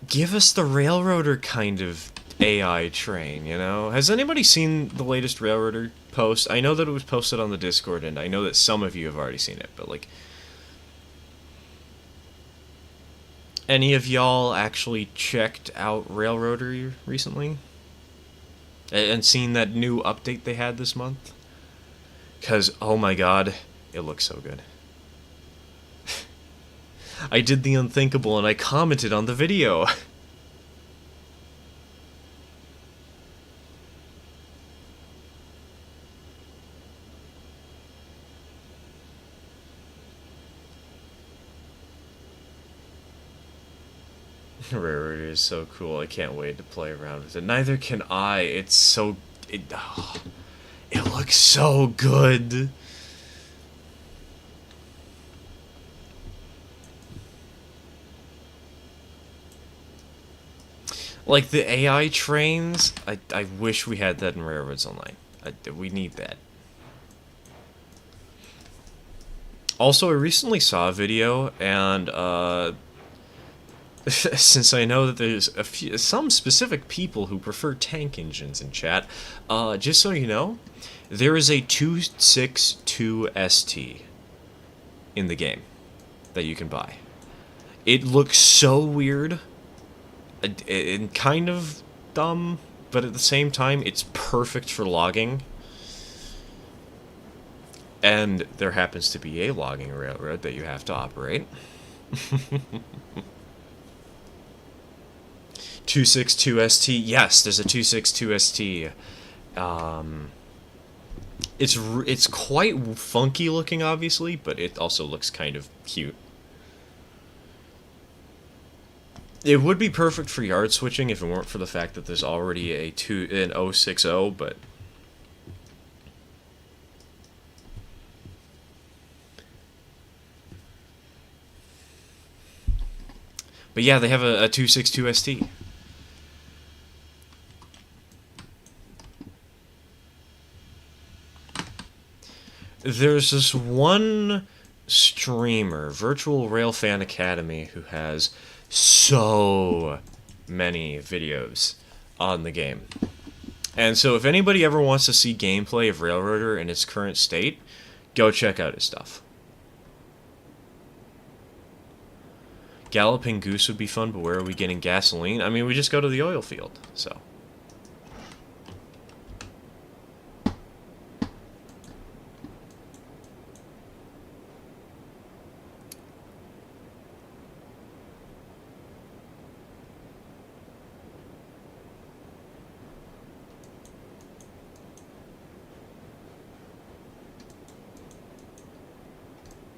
give us the Railroader kind of AI train, you know? Has anybody seen the latest Railroader post? I know that it was posted on the Discord, and I know that some of you have already seen it, but like... Any of y'all actually checked out Railroader recently? And seen that new update they had this month? Because, oh my god, it looks so good. I did the unthinkable and I commented on the video. Railroad is so cool. I can't wait to play around with it. Neither can I. It's so... It looks so good. Like, the AI trains, I wish we had that in Railroads Online. We need that. Also, I recently saw a video, and, since I know that there's some specific people who prefer tank engines in chat, just so you know, there is a 262 ST in the game that you can buy. It looks so weird and kind of dumb, but at the same time, it's perfect for logging. And there happens to be a logging railroad that you have to operate. 262 ST. Yes, there's a 262 ST. It's quite funky looking, obviously, but it also looks kind of cute. It would be perfect for yard switching if it weren't for the fact that there's already an 060, but... But yeah, they have a 262 ST. There's this one streamer, Virtual Railfan Academy, who has so many videos on the game. And so if anybody ever wants to see gameplay of Railroader in its current state, go check out his stuff. Galloping goose would be fun, but where are we getting gasoline? I mean, we just go to the oil field, so.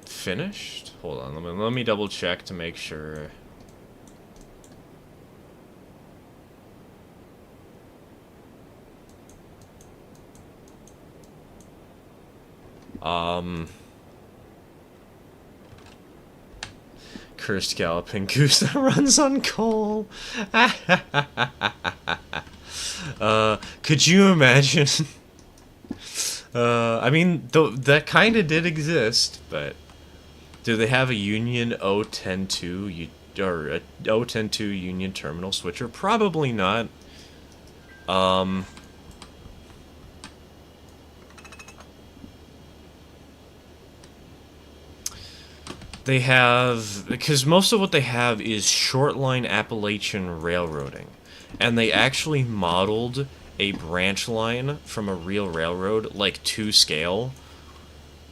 Finished? Hold on, let me double check to make sure. Cursed galloping goose that runs on coal. Could you imagine? I mean, that kind of did exist, but do they have a Union 010-2 or a 010-2 Union terminal switcher? Probably not. They have, because most of what they have is short line Appalachian railroading, and they actually modeled a branch line from a real railroad, like to scale.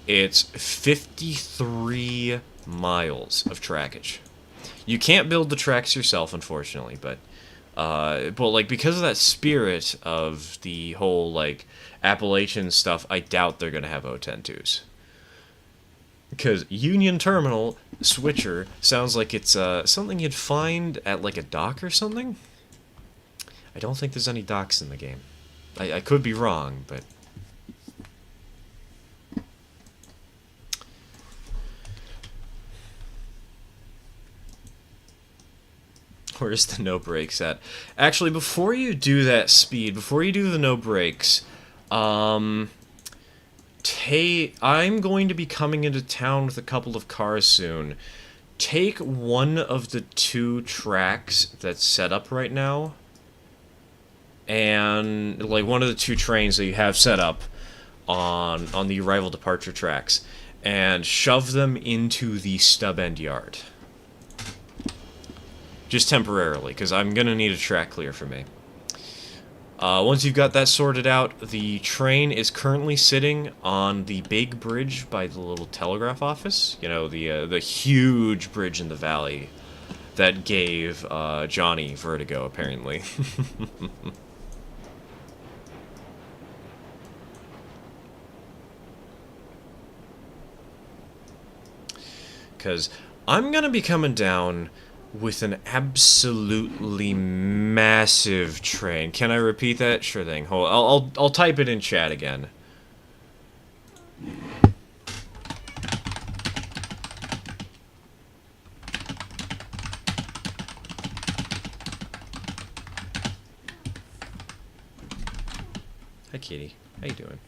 It's 53 miles of trackage. You can't build the tracks yourself, unfortunately, but like, because of that spirit of the whole like Appalachian stuff, I doubt they're gonna have 010-2s. Because Union Terminal Switcher sounds like it's something you'd find at like a dock or something. I don't think there's any docks in the game. I could be wrong, but... Where's the no brakes at? Actually, before you do that speed, before you do the no brakes, I'm going to be coming into town with a couple of cars soon. Take one of the 2 tracks that's set up right now, and like one of the 2 trains that you have set up on the arrival departure tracks, and shove them into the stub end yard. Just temporarily, because I'm gonna need a track clear for me. Once you've got that sorted out, the train is currently sitting on the big bridge by the little telegraph office. You know, the huge bridge in the valley that gave Johnny vertigo, apparently. Because I'm gonna be coming down with an absolutely massive train. Can I repeat that? Sure thing. Hold, I'll type it in chat again. Hi, kitty. How you doing?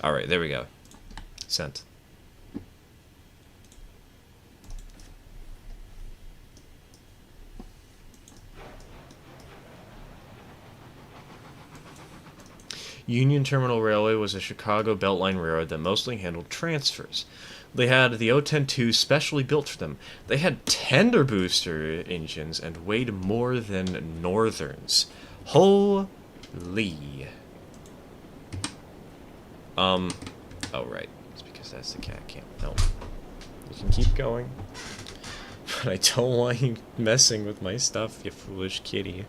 Alright, there we go. Sent. Union Terminal Railway was a Chicago Beltline railroad that mostly handled transfers. They had the 010-2 specially built for them. They had tender booster engines and weighed more than Northerns. Holy. Oh, right. It's because that's the cat cam. No. You can keep going. But I don't want you messing with my stuff, you foolish kitty.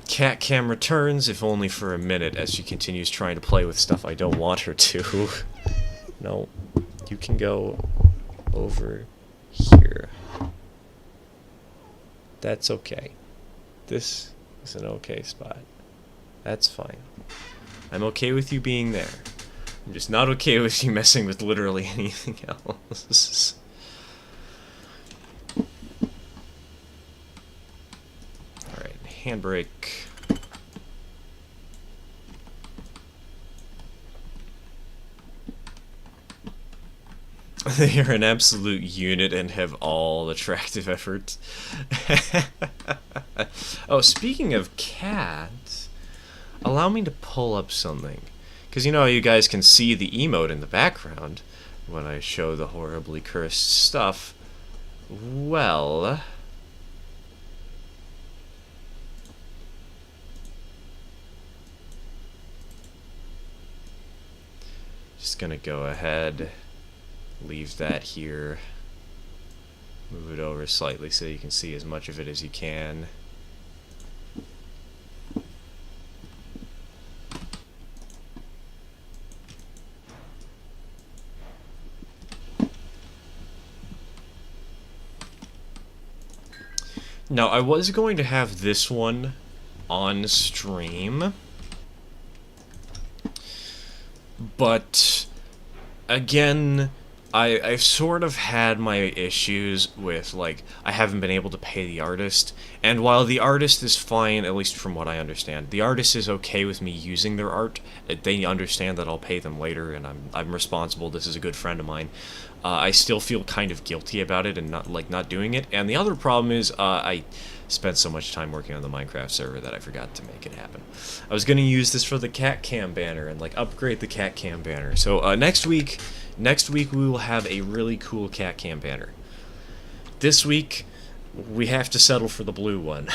Cat cam returns, if only for a minute, as she continues trying to play with stuff I don't want her to. No. You can go over here. That's okay. This is an okay spot. That's fine. I'm okay with you being there. I'm just not okay with you messing with literally anything else. Alright, handbrake. They are an absolute unit and have all attractive efforts. Oh, speaking of cats, allow me to pull up something. Because you know you guys can see the emote in the background when I show the horribly cursed stuff. Well, just gonna go ahead, leave that here, move it over slightly so you can see as much of it as you can. Now, I was going to have this one on stream, but again, I've sort of had my issues with, like, I haven't been able to pay the artist, and while the artist is fine, at least from what I understand, the artist is okay with me using their art. They understand that I'll pay them later, and I'm responsible. This is a good friend of mine. I still feel kind of guilty about it and not doing it. And the other problem is I spent so much time working on the Minecraft server that I forgot to make it happen. I was going to use this for the cat cam banner and like upgrade the cat cam banner. So next week we will have a really cool cat cam banner. This week we have to settle for the blue one.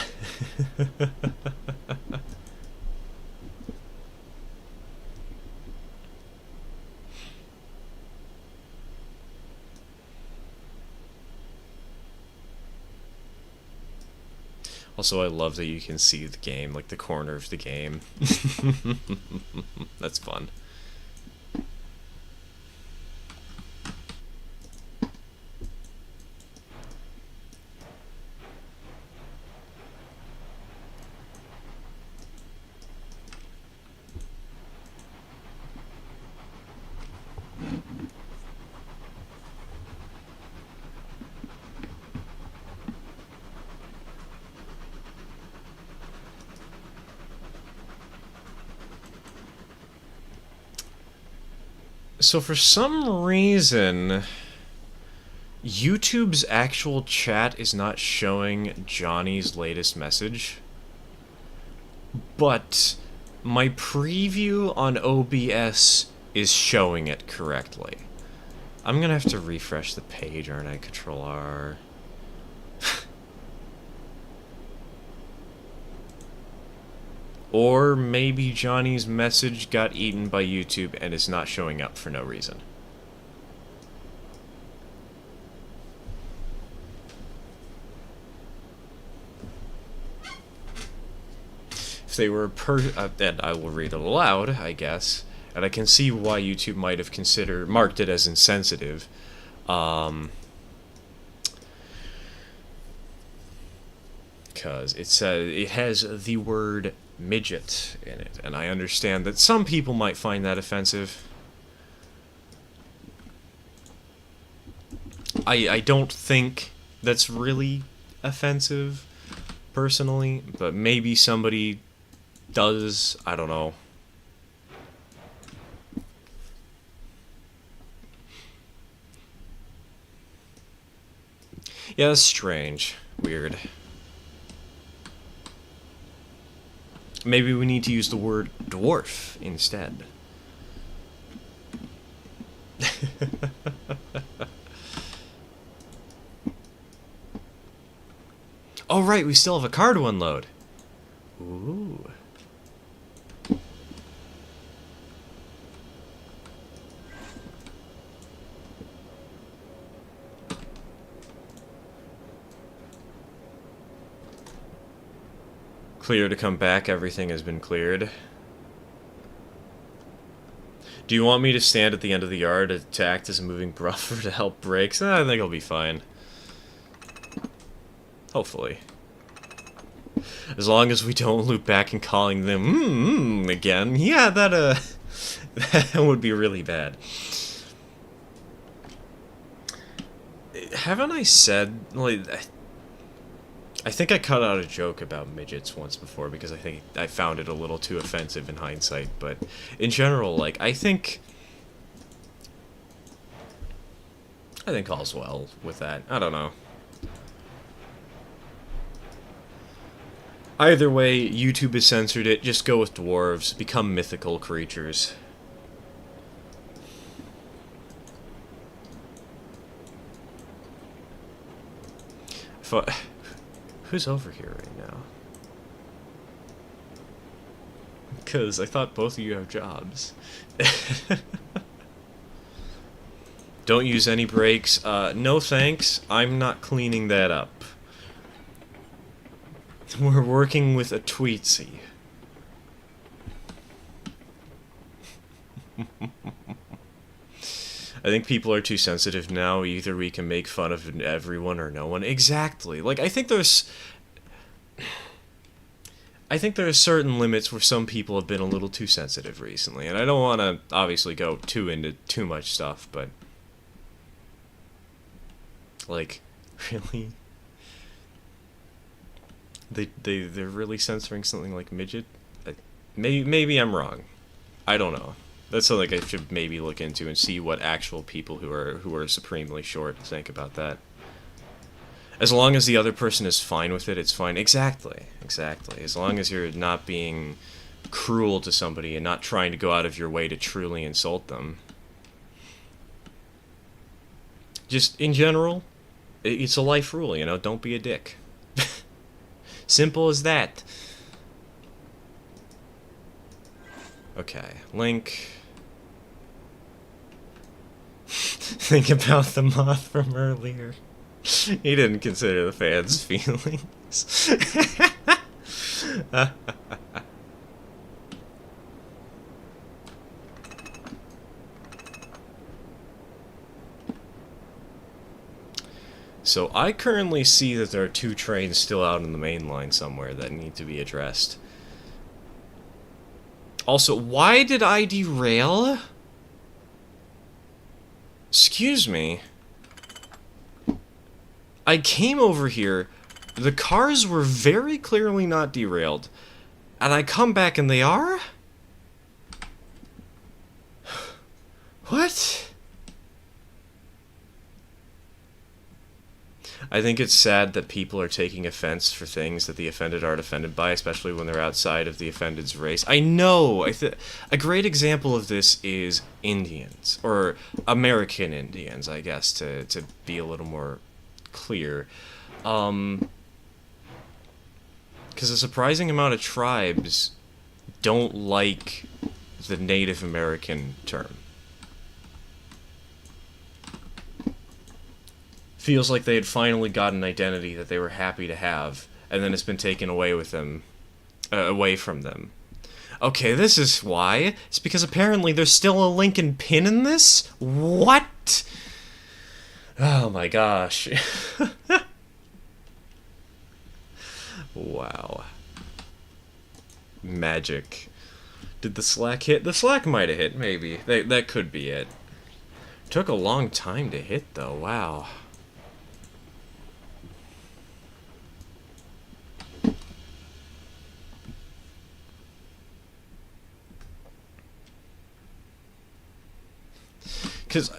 Also, I love that you can see the game, like the corner of the game. That's fun. So for some reason, YouTube's actual chat is not showing Johnny's latest message, but my preview on OBS is showing it correctly. I'm gonna have to refresh the page, aren't I? Control R. Or maybe Johnny's message got eaten by YouTube and is not showing up for no reason. If they were then I will read it aloud, I guess. And I can see why YouTube might have marked it as insensitive. Because it has the word midget in it, and I understand that some people might find that offensive. I don't think that's really offensive, personally, but maybe somebody does, I don't know. Yeah, that's strange. Weird. Maybe we need to use the word dwarf instead. Oh right, we still have a car to unload. Ooh. Clear to come back, everything has been cleared. Do you want me to stand at the end of the yard to act as a moving buffer to help brakes? I think I'll be fine. Hopefully. As long as we don't loop back and calling them again. Yeah, that that would be really bad. Haven't I said, like, I think I cut out a joke about midgets once before because I think I found it a little too offensive in hindsight, but in general, like, I think all's well with that. I don't know. Either way, YouTube has censored it. Just go with dwarves. Become mythical creatures. Who's over here right now? Because I thought both of you have jobs. Don't use any brakes. No thanks. I'm not cleaning that up. We're working with a tweetsy. I think people are too sensitive now. Either we can make fun of everyone or no one. Exactly. Like, I think there are certain limits where some people have been a little too sensitive recently, and I don't want to obviously go too into too much stuff, but like, really, they're really censoring something like midget. Maybe I'm wrong. I don't know. That's something I should maybe look into and see what actual people who are supremely short think about that. As long as the other person is fine with it, it's fine. Exactly. As long as you're not being cruel to somebody and not trying to go out of your way to truly insult them. Just, in general, it's a life rule, you know? Don't be a dick. Simple as that. Okay, Link. Think about the moth from earlier. He didn't consider the fans' feelings. So I currently see that there are 2 trains still out on the main line somewhere that need to be addressed. Also, why did I derail? Excuse me. I came over here, the cars were very clearly not derailed, and I come back and they are? What? I think it's sad that people are taking offense for things that the offended aren't offended by, especially when they're outside of the offended's race. I know! A great example of this is Indians, or American Indians, I guess, to be a little more clear. Because a surprising amount of tribes don't like the Native American term. Feels like they had finally got an identity that they were happy to have, and then it's been taken away with them, away from them. Okay, this is why. It's because apparently there's still a Lincoln pin in this? What? Oh my gosh. Wow. Magic. Did the slack hit? The slack might have hit, maybe. That could be it. Took a long time to hit, though. Wow. Because,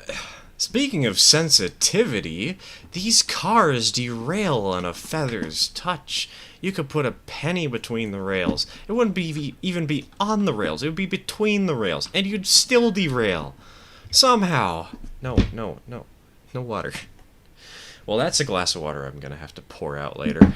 speaking of sensitivity, these cars derail on a feather's touch. You could put a penny between the rails. It wouldn't even be on the rails. It would be between the rails. And you'd still derail. Somehow. No water. Well, that's a glass of water I'm going to have to pour out later.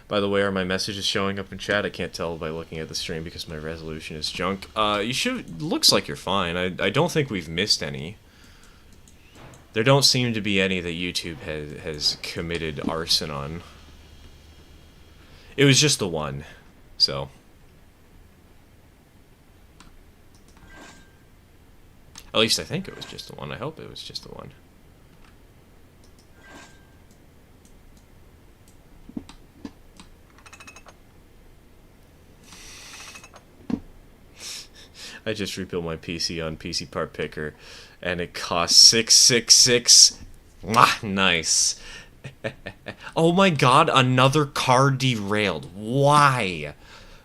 By the way, are my messages showing up in chat? I can't tell by looking at the stream because my resolution is junk. You should... Looks like you're fine. I don't think we've missed any. There don't seem to be any that YouTube has committed arson on. It was just the one, so... At least I think it was just the one. I hope it was just the one. I just rebuilt my PC on PC Part Picker, and it costs 666. Mwah, nice. Oh my god, another car derailed. Why?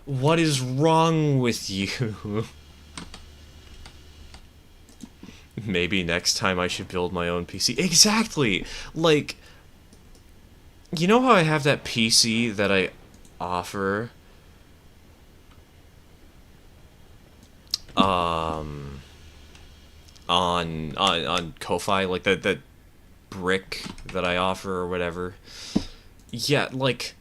What is wrong with you? Maybe next time I should build my own PC. Exactly! Like, you know how I have that PC that I offer? On Ko-Fi, like that brick that I offer or whatever. Yeah, like,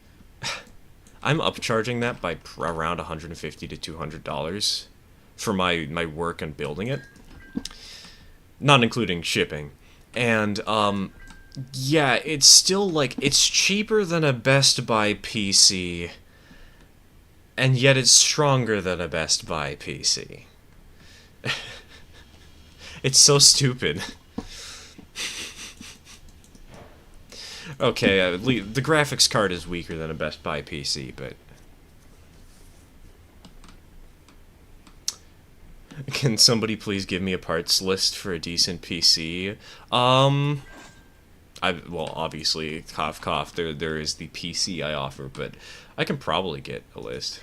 I'm upcharging that by around $150 to $200 for my work on building it, not including shipping. And yeah, it's still like it's cheaper than a Best Buy PC, and yet it's stronger than a Best Buy PC. It's so stupid. Okay, the graphics card is weaker than a Best Buy PC, but... Can somebody please give me a parts list for a decent PC? Well, obviously, cough cough, there is the PC I offer, but I can probably get a list.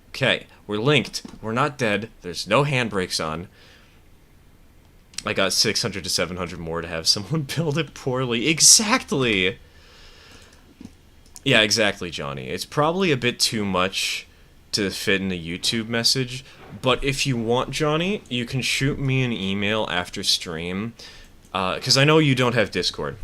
Okay, we're linked. We're not dead. There's no handbrakes on. I got 600 to 700 more to have someone build it poorly. Exactly! Yeah, exactly, Johnny. It's probably a bit too much to fit in a YouTube message, but if you want, Johnny, you can shoot me an email after stream, because I know you don't have Discord.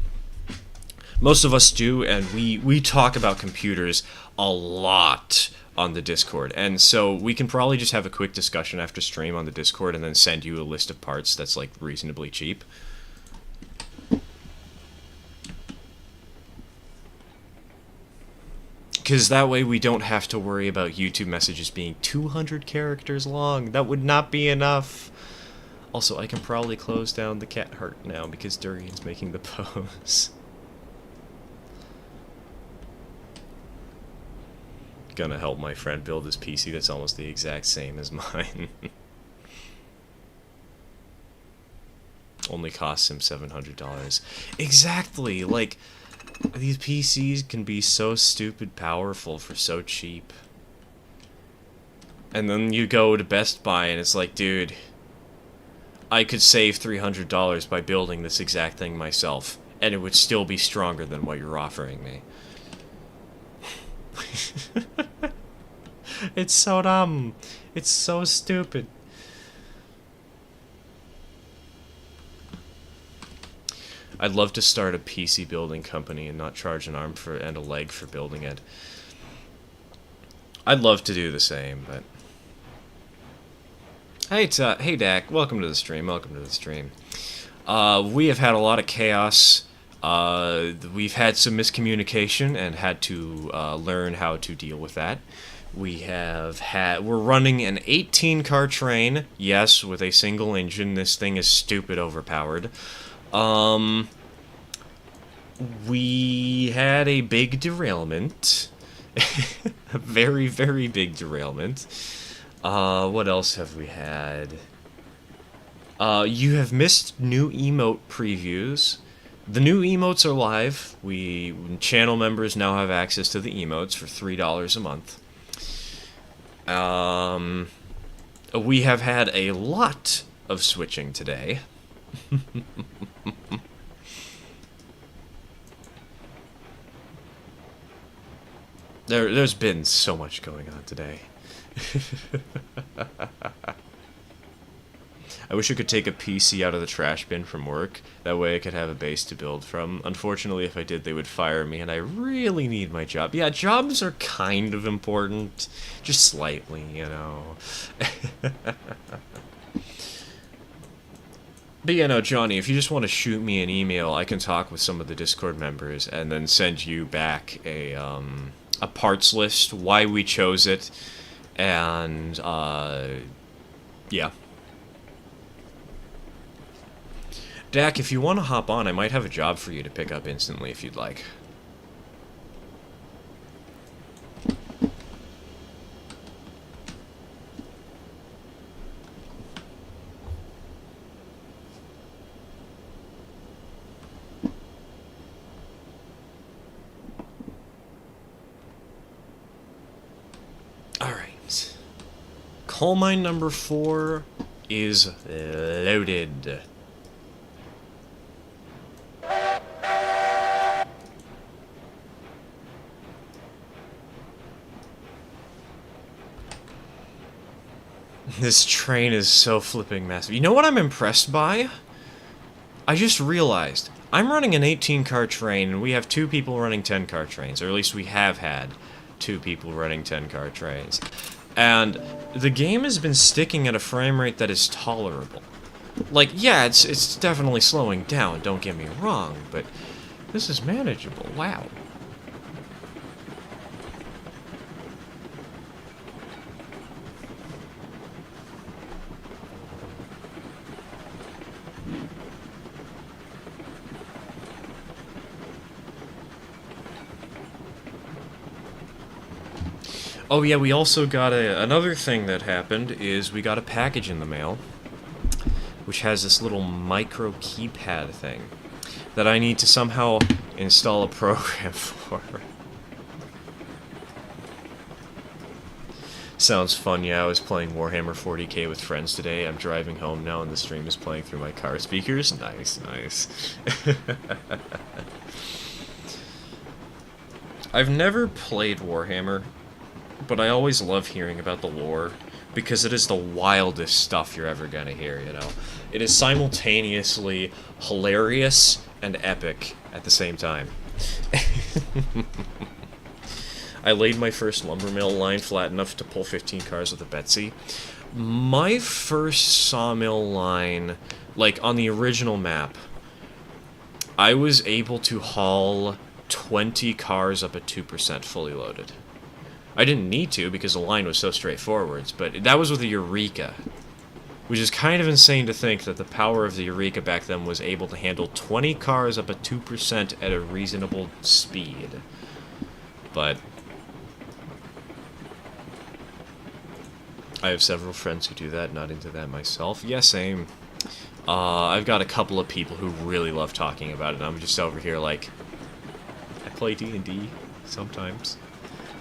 Most of us do, and we talk about computers a lot on the Discord, and so we can probably just have a quick discussion after stream on the Discord and then send you a list of parts that's like reasonably cheap. Because that way we don't have to worry about YouTube messages being 200 characters long. That would not be enough. Also, I can probably close down the cat heart now because Durian's making the pose. Gonna help my friend build his PC that's almost the exact same as mine. Only costs him $700. Exactly! Like, these PCs can be so stupid powerful for so cheap. And then you go to Best Buy and it's like, dude, I could save $300 by building this exact thing myself, and it would still be stronger than what you're offering me. It's so dumb. It's so stupid. I'd love to start a PC building company and not charge an arm for and a leg for building it. I'd love to do the same, but... Hey Dak, welcome to the stream, welcome to the stream. We have had a lot of chaos. We've had some miscommunication and had to learn how to deal with that. We're running an 18-car train, yes, with a single engine. This thing is stupid overpowered. We had a big derailment. A very, very big derailment. What else have we had? You have missed new emote previews. The new emotes are live. Channel members now have access to the emotes for $3 a month. We have had a lot of switching today. There's been so much going on today. I wish I could take a PC out of the trash bin from work. That way I could have a base to build from. Unfortunately, if I did, they would fire me, and I really need my job. Yeah, jobs are kind of important. Just slightly, you know. But yeah, no, Johnny, if you just want to shoot me an email, I can talk with some of the Discord members and then send you back a parts list, why we chose it, and, yeah. Dak, if you want to hop on, I might have a job for you to pick up instantly if you'd like. Coal mine number 4 is loaded. This train is so flipping massive. You know what I'm impressed by? I just realized I'm running an 18-car train, and we have 2 people running 10-car trains, or at least we have had 2 people running 10-car trains. And the game has been sticking at a frame rate that is tolerable. Like, yeah, it's definitely slowing down, don't get me wrong, but this is manageable. Wow. Oh yeah, we also got another thing that happened is we got a package in the mail, which has this little micro keypad thing that I need to somehow install a program for. Sounds fun, yeah. I was playing Warhammer 40k with friends today. I'm driving home now and the stream is playing through my car speakers. Nice, nice. I've never played Warhammer, but I always love hearing about the lore, because it is the wildest stuff you're ever gonna hear, you know? It is simultaneously hilarious and epic at the same time. I laid my first lumber mill line flat enough to pull 15 cars with a Betsy. My first sawmill line, like on the original map, I was able to haul 20 cars up at 2% fully loaded. I didn't need to because the line was so straightforward, but that was with a Eureka. Which is kind of insane to think that the power of the Eureka back then was able to handle 20 cars up at 2% at a reasonable speed. But I have several friends who do that, not into that myself. Yeah, same. I've got a couple of people who really love talking about it, and I'm just over here like, I play D&D sometimes.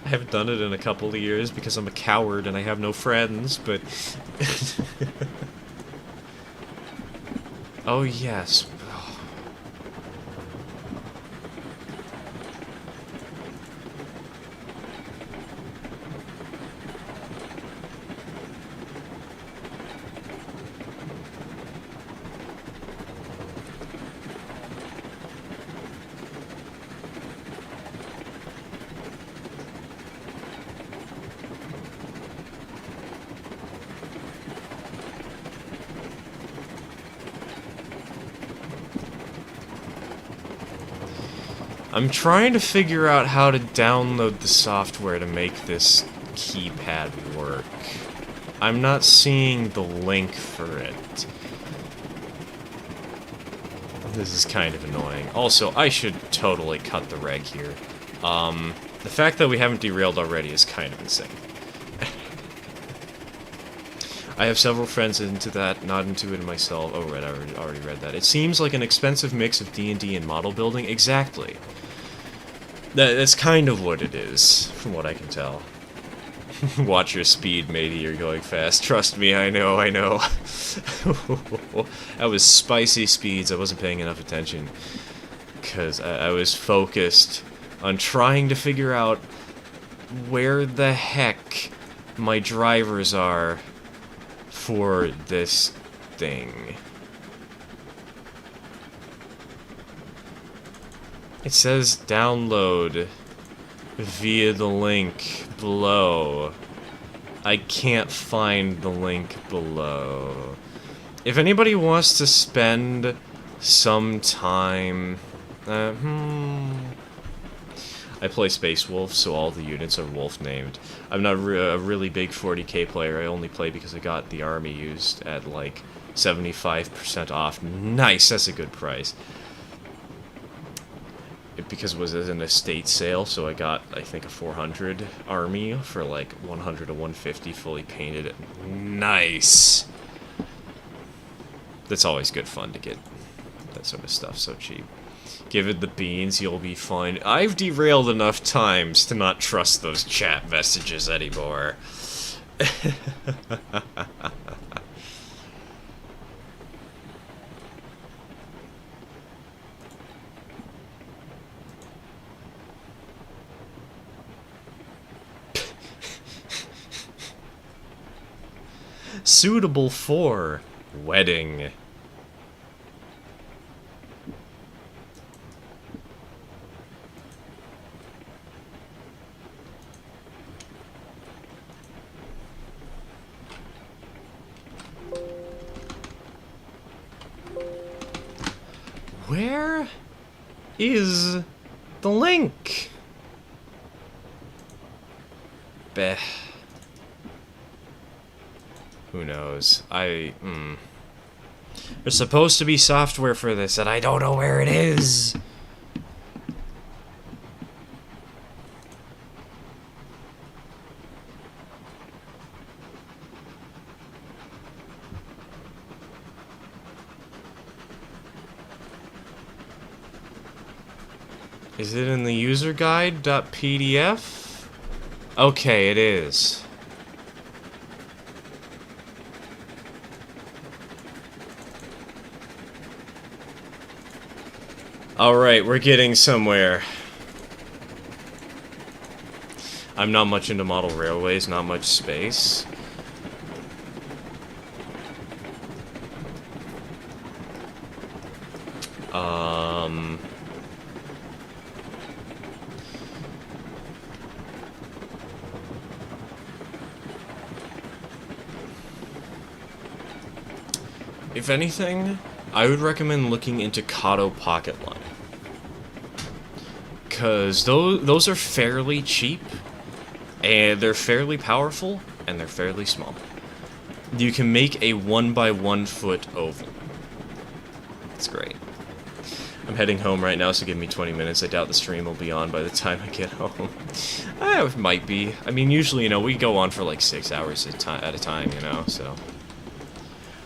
I haven't done it in a couple of years because I'm a coward and I have no friends, but... Oh, yes. I'm trying to figure out how to download the software to make this keypad work. I'm not seeing the link for it. This is kind of annoying. Also, I should totally cut the reg here. The fact that we haven't derailed already is kind of insane. I have several friends into that, not into it myself. Oh, right, I already read that. It seems like an expensive mix of D&D and model building. Exactly. That's kind of what it is, from what I can tell. Watch your speed, matey, you're going fast. Trust me, I know. That was spicy speeds, I wasn't paying enough attention. Because I was focused on trying to figure out where the heck my drivers are for this thing. It says download via the link below. I can't find the link below. If anybody wants to spend some time... I play Space Wolf, so all the units are wolf named. I'm not a really big 40k player. I only play because I got the army used at like 75% off. Nice, that's a good price. Because it was an estate sale, so I got, I think, a 400 army for like 100 to 150 fully painted. Nice! That's always good fun to get that sort of stuff so cheap. Give it the beans, you'll be fine. I've derailed enough times to not trust those chat messages anymore. Suitable for wedding. Where is the link? Beh. Who knows? There's supposed to be software for this, and I don't know where it is. Is it in the user guide.pdf? Okay, it is. Alright, we're getting somewhere. I'm not much into model railways, not much space. If anything, I would recommend looking into Kato Pocket Line. Because those are fairly cheap, and they're fairly powerful, and they're fairly small. You can make a 1x1 foot oval. It's great. I'm heading home right now, so give me 20 minutes. I doubt the stream will be on by the time I get home. It might be. I mean, usually, we go on for like 6 hours at a time, so...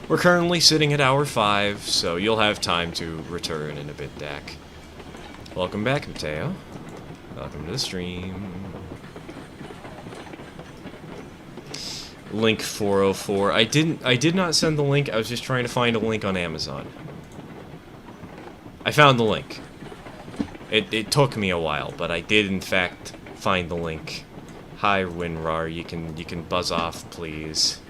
We're currently sitting at hour 5, so you'll have time to return in a bit, Dak. Welcome back, Mateo. Welcome to the stream. Link 404. I did not send the link. I was just trying to find a link on Amazon. I found the link. It took me a while, but I did in fact find the link. Hi, WinRAR. You can buzz off, please.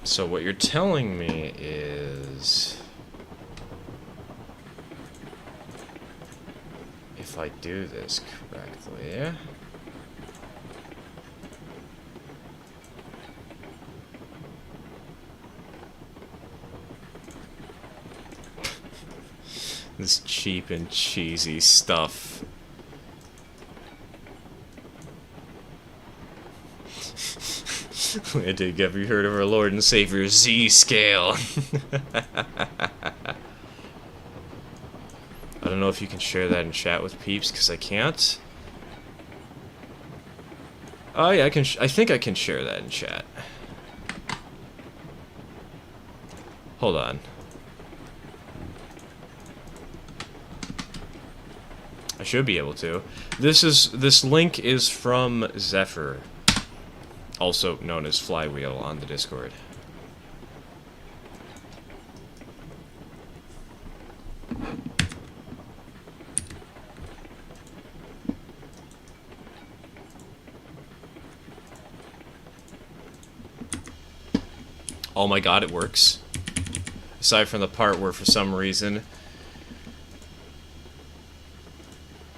So what you're telling me is... if I do this correctly... this cheap and cheesy stuff. Have you heard of our Lord and Savior Z-Scale? I don't know if you can share that in chat with peeps, because I can't. Oh yeah, I think I can share that in chat. Hold on. I should be able to. This link is from Zephyr, also known as Flywheel on the Discord. Oh my god, it works. Aside from the part where for some reason...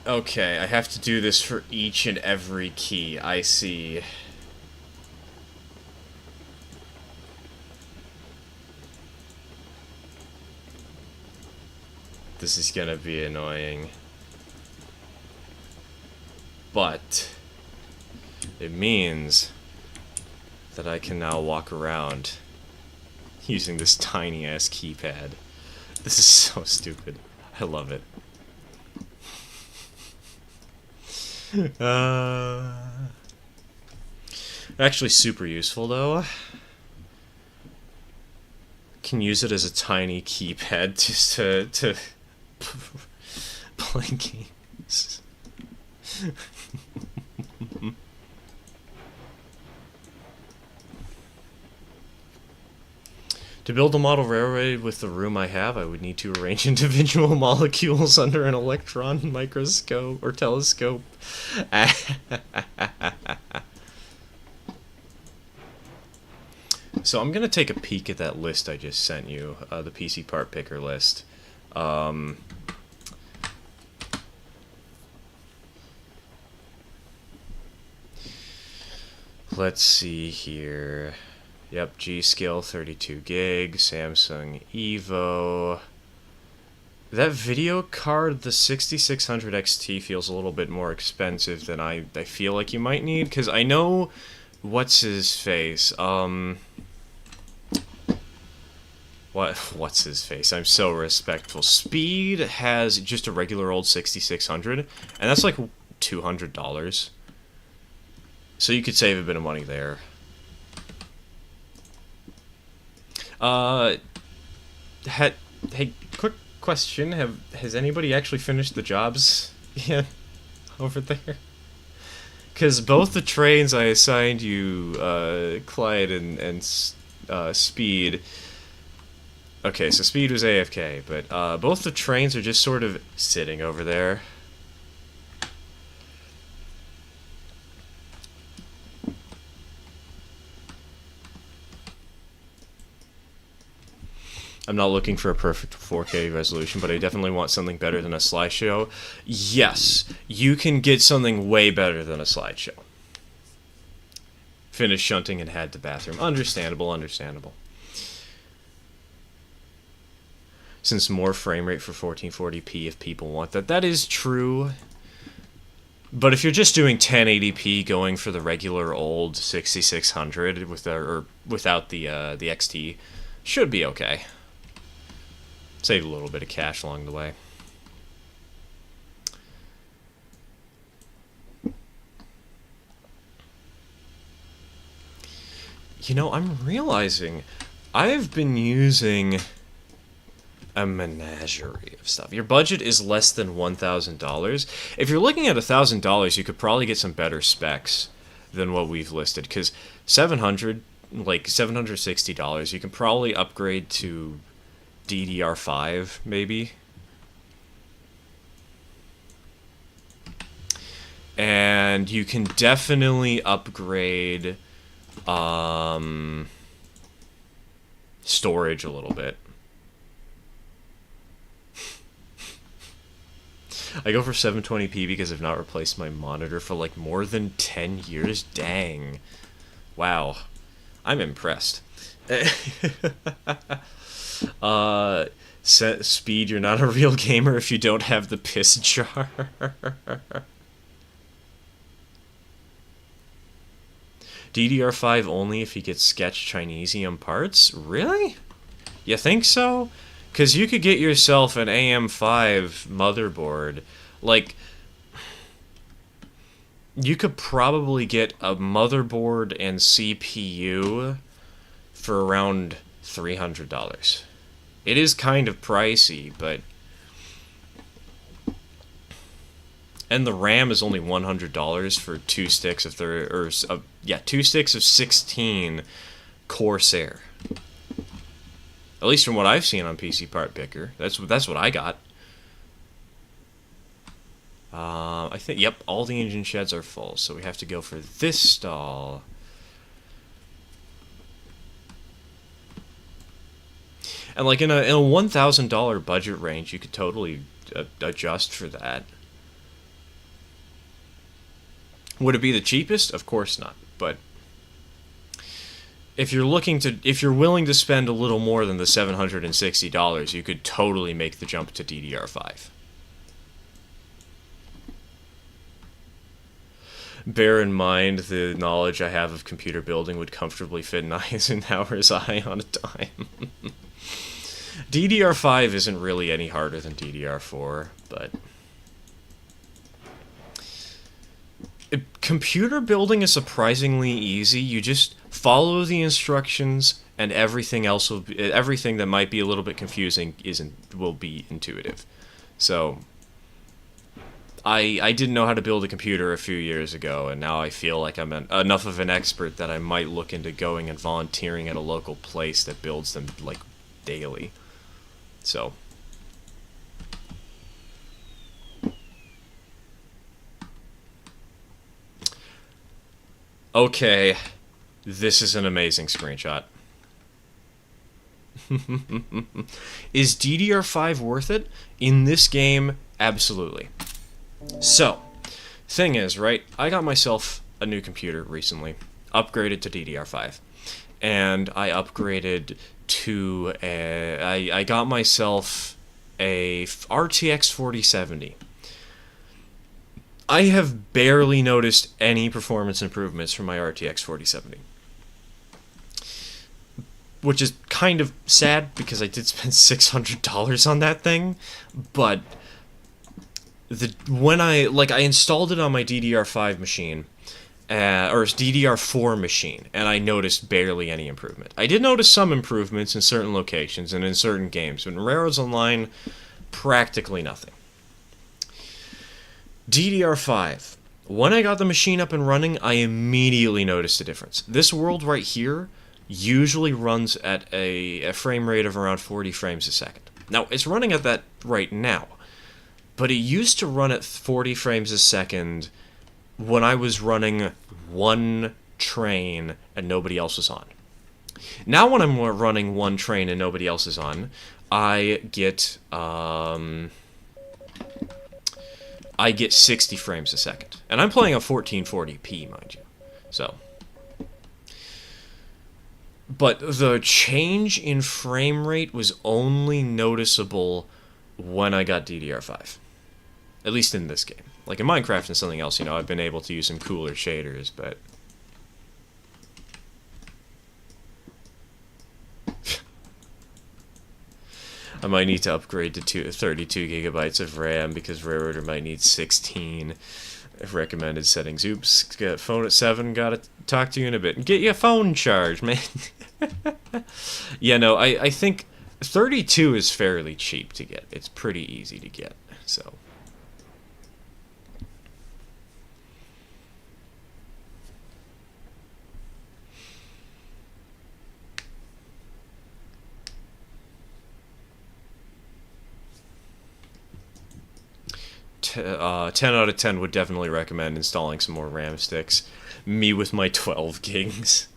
Okay, I have to do this for each and every key. I see. This is gonna be annoying. But it means that I can now walk around using this tiny ass keypad. This is so stupid. I love it. Actually super useful though. Can use it as a tiny keypad just to play games. To build a model railway with the room I have, I would need to arrange individual molecules under an electron microscope or telescope. So I'm going to take a peek at that list I just sent you, the PC part picker list. Let's see here. Yep, G-Skill 32 gig, Samsung Evo. That video card, the 6600 XT, feels a little bit more expensive than I feel like you might need, because I know what's his face. What's his face? I'm so respectful. Speed has just a regular old 6600, and that's like $200. So you could save a bit of money there. Hey, quick question. Has anybody actually finished the jobs yet over there? Because both the trains I assigned you, Clyde and Speed. Okay, so Speed was AFK, but both the trains are just sort of sitting over there. I'm not looking for a perfect 4K resolution, but I definitely want something better than a slideshow. Yes, you can get something way better than a slideshow. Finished shunting and had to bathroom. Understandable, understandable. Since more frame rate for 1440p if people want that. That is true. But if you're just doing 1080p going for the regular old 6600 without the XT, should be okay. Save a little bit of cash along the way. You know, I'm realizing I've been using a menagerie of stuff. Your budget is less than $1,000. If you're looking at $1,000, you could probably get some better specs than what we've listed. Because $760, you can probably upgrade to DDR5, maybe. And you can definitely upgrade storage a little bit. I go for 720p because I've not replaced my monitor for like more than 10 years. Dang. Wow. I'm impressed. Speed, you're not a real gamer if you don't have the piss jar. DDR5 only if you get sketch Chinesium parts? Really? You think so? Because you could get yourself an AM5 motherboard. Like, you could probably get a motherboard and CPU for around $300. It is kind of pricey, but... And the RAM is only $100 for 2 sticks of 2 sticks of 16 Corsair. At least from what I've seen on PC Part Picker, that's what I got. I think, yep, all the engine sheds are full, so we have to go for this stall. And like in a $1,000 budget range, you could totally adjust for that. Would it be the cheapest? Of course not, but if you're willing to spend a little more than the $760, you could totally make the jump to DDR5. Bear in mind the knowledge I have of computer building would comfortably fit an Eisenhower's eye on a dime. DDR5 isn't really any harder than DDR4, but computer building is surprisingly easy. You just follow the instructions, and everything else will be, everything that might be a little bit confusing will be intuitive. So I didn't know how to build a computer a few years ago, and now I feel like I'm enough of an expert that I might look into going and volunteering at a local place that builds them like daily. So okay, this is an amazing screenshot. Is DDR5 worth it? In this game, absolutely. So, thing is, right, I got myself a new computer recently, upgraded to DDR5, and I upgraded to I got myself a RTX 4070. I have barely noticed any performance improvements from my RTX 4070. Which is kind of sad because I did spend $600 on that thing, but when I installed it on my DDR5 machine, or DDR4 machine, and I noticed barely any improvement. I did notice some improvements in certain locations and in certain games, but in Railroads Online, practically nothing. DDR5. When I got the machine up and running, I immediately noticed a difference. This world right here usually runs at a frame rate of around 40 frames a second. Now, it's running at that right now, but it used to run at 40 frames a second when I was running one train and nobody else was on. Now when I'm running one train and nobody else is on, I get 60 frames a second. And I'm playing a 1440p, mind you. So, but the change in frame rate was only noticeable when I got DDR5. At least in this game. Like in Minecraft and something else, I've been able to use some cooler shaders, but I might need to upgrade to 32 gigabytes of RAM because Railroader might need 16. Recommended settings. Oops, got phone at 7. Gotta talk to you in a bit. Get your phone charged, man. Yeah, no, I think 32 is fairly cheap to get. It's pretty easy to get, so. Uh, 10 out of 10 would definitely recommend installing some more RAM sticks. Me with my 12 gigs.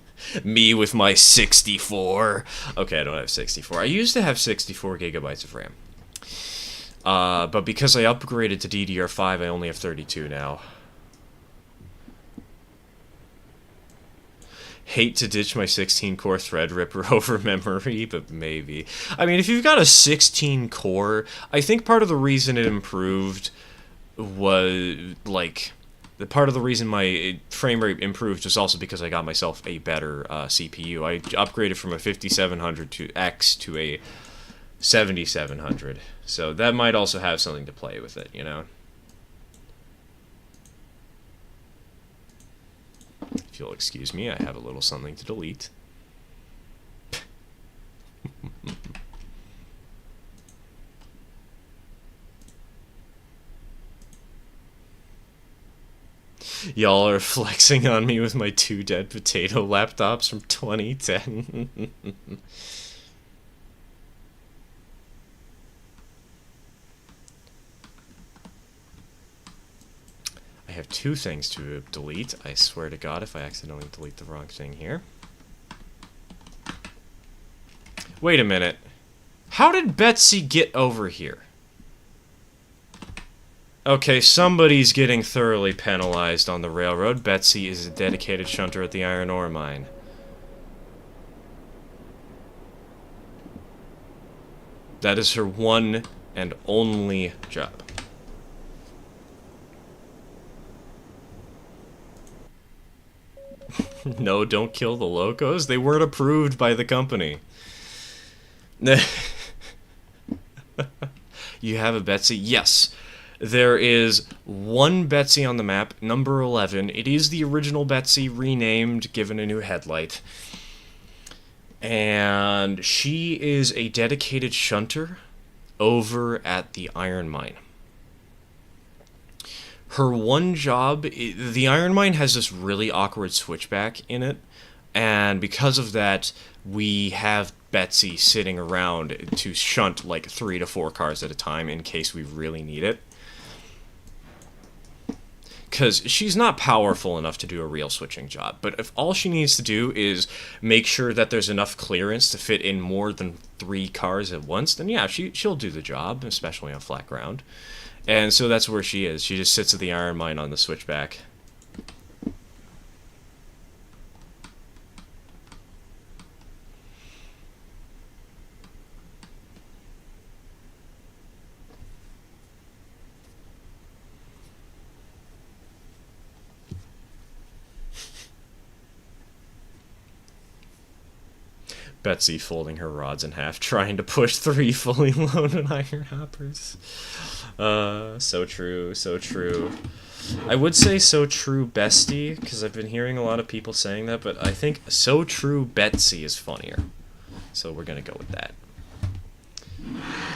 Me with my 64. Okay, I don't have 64. I used to have 64 gigabytes of RAM. But because I upgraded to DDR5, I only have 32 now. Hate to ditch my 16-core Threadripper over memory, but maybe. I mean, if you've got a 16-core, I think part of the reason it improved was, like, the part of the reason my frame rate improved was also because I got myself a better CPU. I upgraded from a 5700 to X to a 7700, so that might also have something to play with it, If you'll excuse me, I have a little something to delete. Y'all are flexing on me with my 2 dead potato laptops from 2010. I have 2 things to delete. I swear to God if I accidentally delete the wrong thing here. Wait a minute. How did Betsy get over here? Okay, somebody's getting thoroughly penalized on the railroad. Betsy is a dedicated shunter at the iron ore mine. That is her one and only job. No, don't kill the locos. They weren't approved by the company. You have a Betsy? Yes. There is one Betsy on the map, number 11. It is the original Betsy, renamed, given a new headlight. And she is a dedicated shunter over at the iron mine. Her one job, the iron mine has this really awkward switchback in it, and because of that, we have Betsy sitting around to shunt like 3 to 4 cars at a time in case we really need it. Because she's not powerful enough to do a real switching job, but if all she needs to do is make sure that there's enough clearance to fit in more than 3 cars at once, then yeah, she'll do the job, especially on flat ground. And so that's where she is. She just sits at the iron mine on the switchback. Betsy folding her rods in half, trying to push 3 fully loaded iron hoppers. So true, so true. I would say so true bestie, because I've been hearing a lot of people saying that, but I think so true Betsy is funnier. So we're gonna go with that.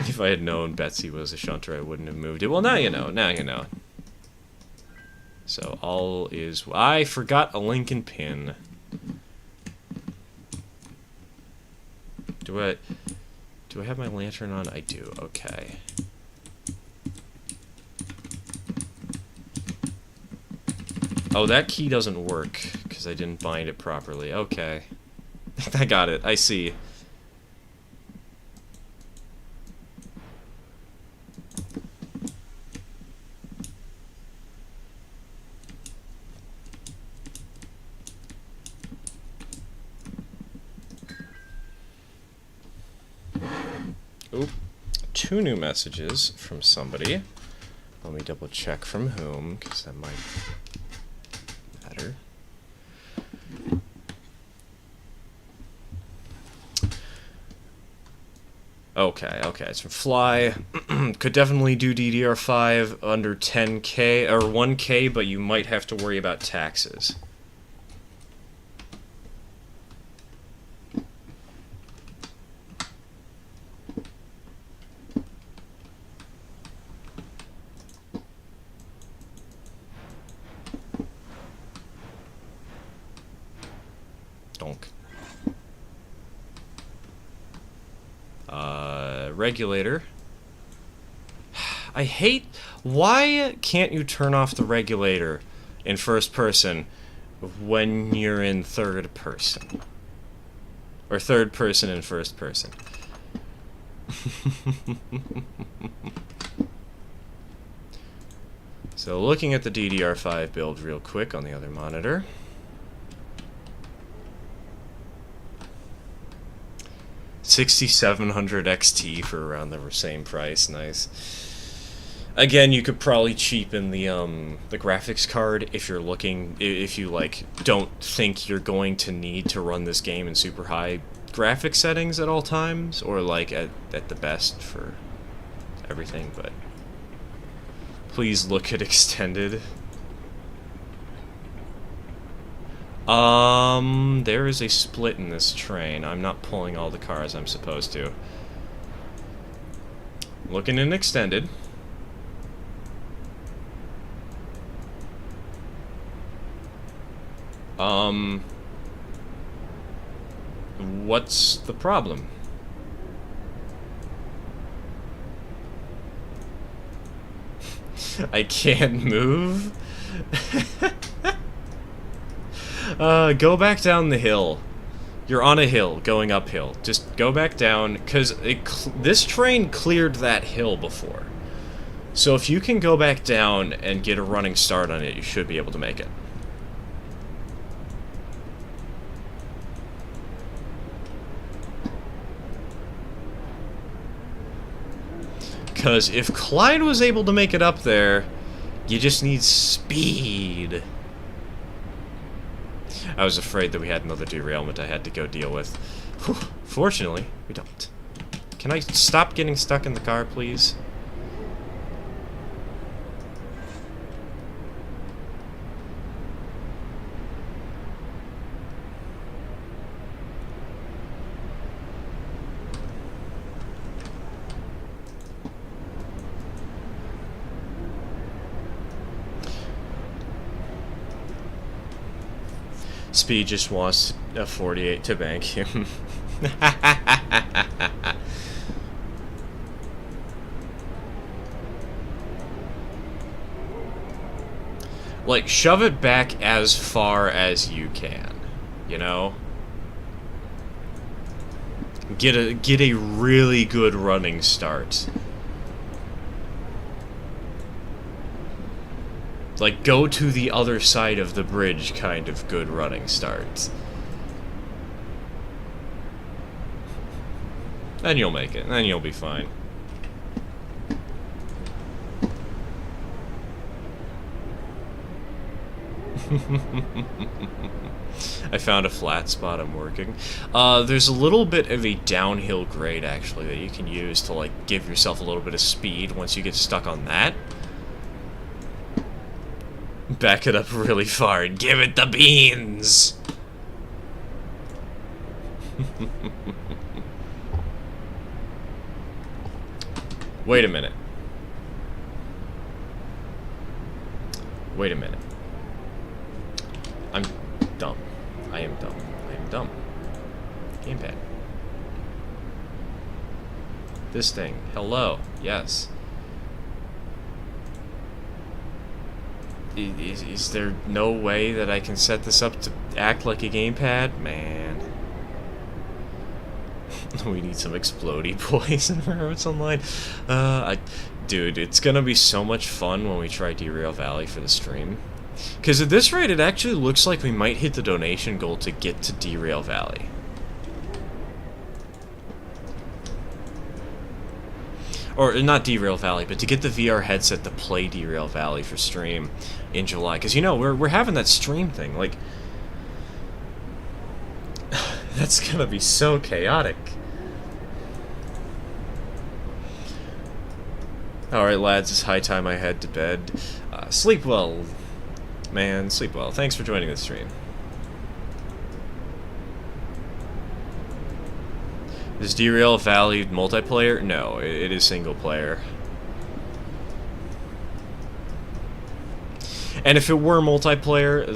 If I had known Betsy was a shunter, I wouldn't have moved it. Well, now you know, now you know. So all is... I forgot a Lincoln pin. Do I have my lantern on? I do. Okay. Oh, that key doesn't work because I didn't bind it properly. Okay. I got it. I see. Oop. 2 new messages from somebody. Let me double check from whom, because that might matter. Okay, it's from Fly. Could definitely do DDR5 under 10K, or 1K, but you might have to worry about taxes. Donk. Regulator. I hate... Why can't you turn off the regulator in first person when you're in third person? Or third person in first person? So looking at the DDR5 build real quick on the other monitor. 6700 XT for around the same price. Nice. Again, you could probably cheapen the graphics card if you're looking, if you like don't think you're going to need to run this game in super high graphics settings at all times, or like at the best for everything. But please look at extended. There is a split in this train. I'm not pulling all the cars I'm supposed to. Looking in extended. What's the problem? I can't move? Go back down the hill. You're on a hill, going uphill. Just go back down, because this train cleared that hill before. So if you can go back down and get a running start on it, you should be able to make it. Because if Clyde was able to make it up there, you just need speed. I was afraid that we had another derailment I had to go deal with. Whew. Fortunately, we don't. Can I stop getting stuck in the car, please? Speed just wants a 48 to bank him. Like, shove it back as far as you can, you know? Get a really good running start. Like, go to the other side of the bridge kind of good running start. Then you'll make it. Then you'll be fine. I found a flat spot. I'm working. There's a little bit of a downhill grade, actually, that you can use to, like, give yourself a little bit of speed once you get stuck on that. Back it up really far and give it the beans! Wait a minute. Wait a minute. I'm dumb. I am dumb. I am dumb. Gamepad. This thing. Hello. Yes. Is there no way that I can set this up to act like a gamepad? Man. We need some explodey boys in Rabbits Online. Dude, it's gonna be so much fun when we try Derail Valley for the stream. Because at this rate, it actually looks like we might hit the donation goal to get to Derail Valley. Or, not Derail Valley, but to get the VR headset to play Derail Valley for stream in July. Because, you know, we're having that stream thing. Like, that's gonna be so chaotic. Alright, lads, it's high time I head to bed. Sleep well, man. Sleep well. Thanks for joining the stream. Is Derail Valley multiplayer? No, it is single player. And if it were multiplayer,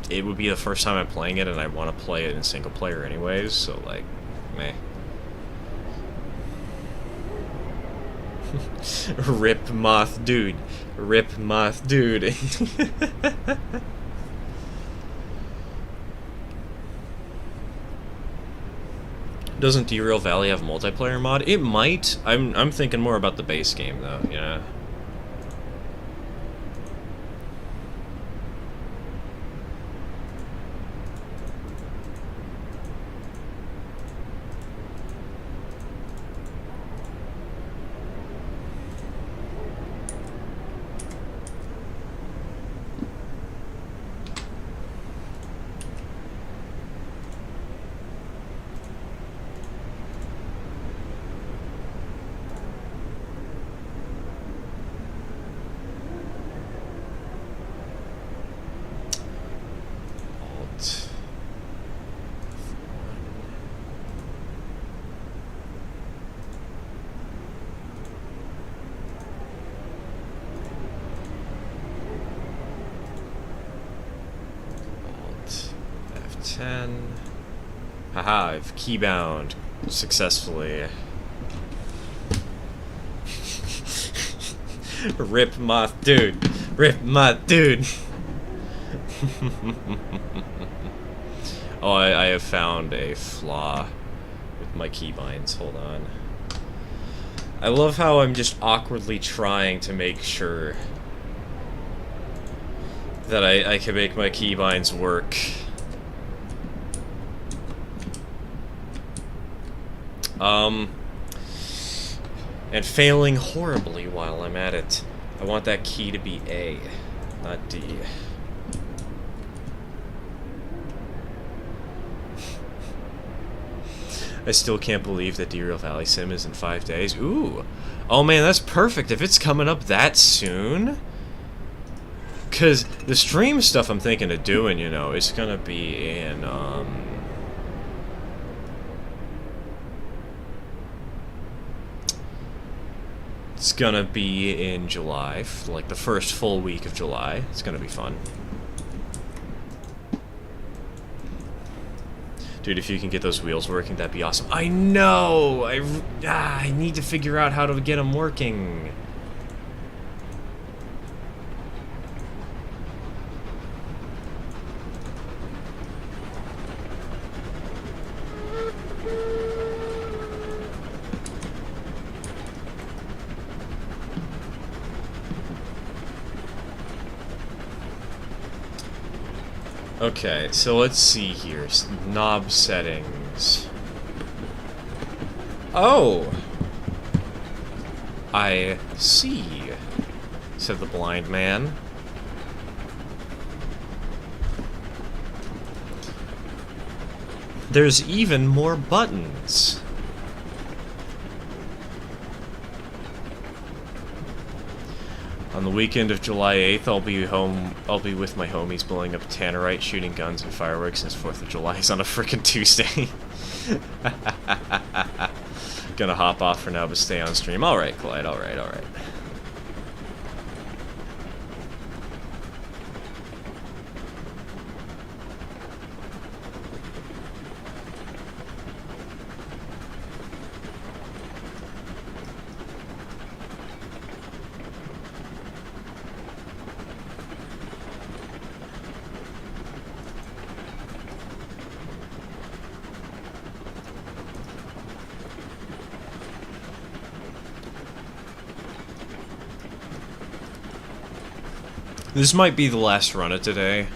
it would be the first time I'm playing it, and I want to play it in single player anyways, so, like, meh. Rip Moth Dude. Rip Moth Dude. Doesn't Derail Valley have a multiplayer mod? It might. I'm thinking more about the base game though, you know. F10. Haha, I've keybound successfully. Rip Moth Dude. Rip Moth Dude. Oh, I have found a flaw with my keybinds. Hold on. I love how I'm just awkwardly trying to make sure that I can make my keybinds work. And failing horribly while I'm at it. I want that key to be A, not D. I still can't believe that D-Real Valley Sim is in 5 days. Ooh. Oh man, that's perfect. If it's coming up that soon... Because the stream stuff I'm thinking of doing, you know, is going to be in, It's gonna be in July, like the first full week of July. It's gonna be fun. Dude, if you can get those wheels working, that'd be awesome. I know! I need to figure out how to get them working. Okay, so let's see here. Knob settings. Oh! I see, said the blind man. There's even more buttons. On the weekend of July 8th, I'll be with my homies blowing up Tannerite, shooting guns and fireworks since 4th of July is on a frickin' Tuesday. Gonna hop off for now, but stay on stream. Alright, Clyde, alright. This might be the last run of today.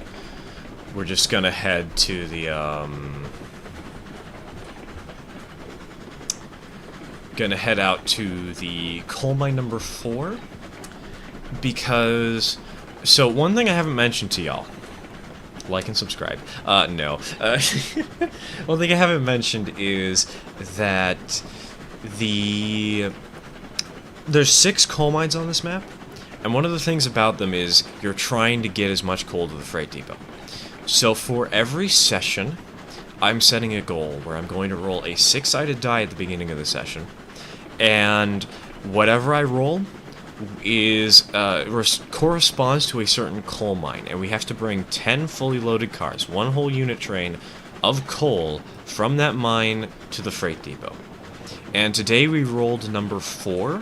We're just gonna head to the, gonna head out to the coal mine number 4. Because... So, one thing I haven't mentioned to y'all. Like and subscribe. No. One thing I haven't mentioned is that there's 6 coal mines on this map. And one of the things about them is you're trying to get as much coal to the freight depot. So for every session, I'm setting a goal where I'm going to roll a 6-sided die at the beginning of the session. And whatever I roll is corresponds to a certain coal mine. And we have to bring 10 fully loaded cars, 1 whole unit train of coal from that mine to the freight depot. And today we rolled number 4.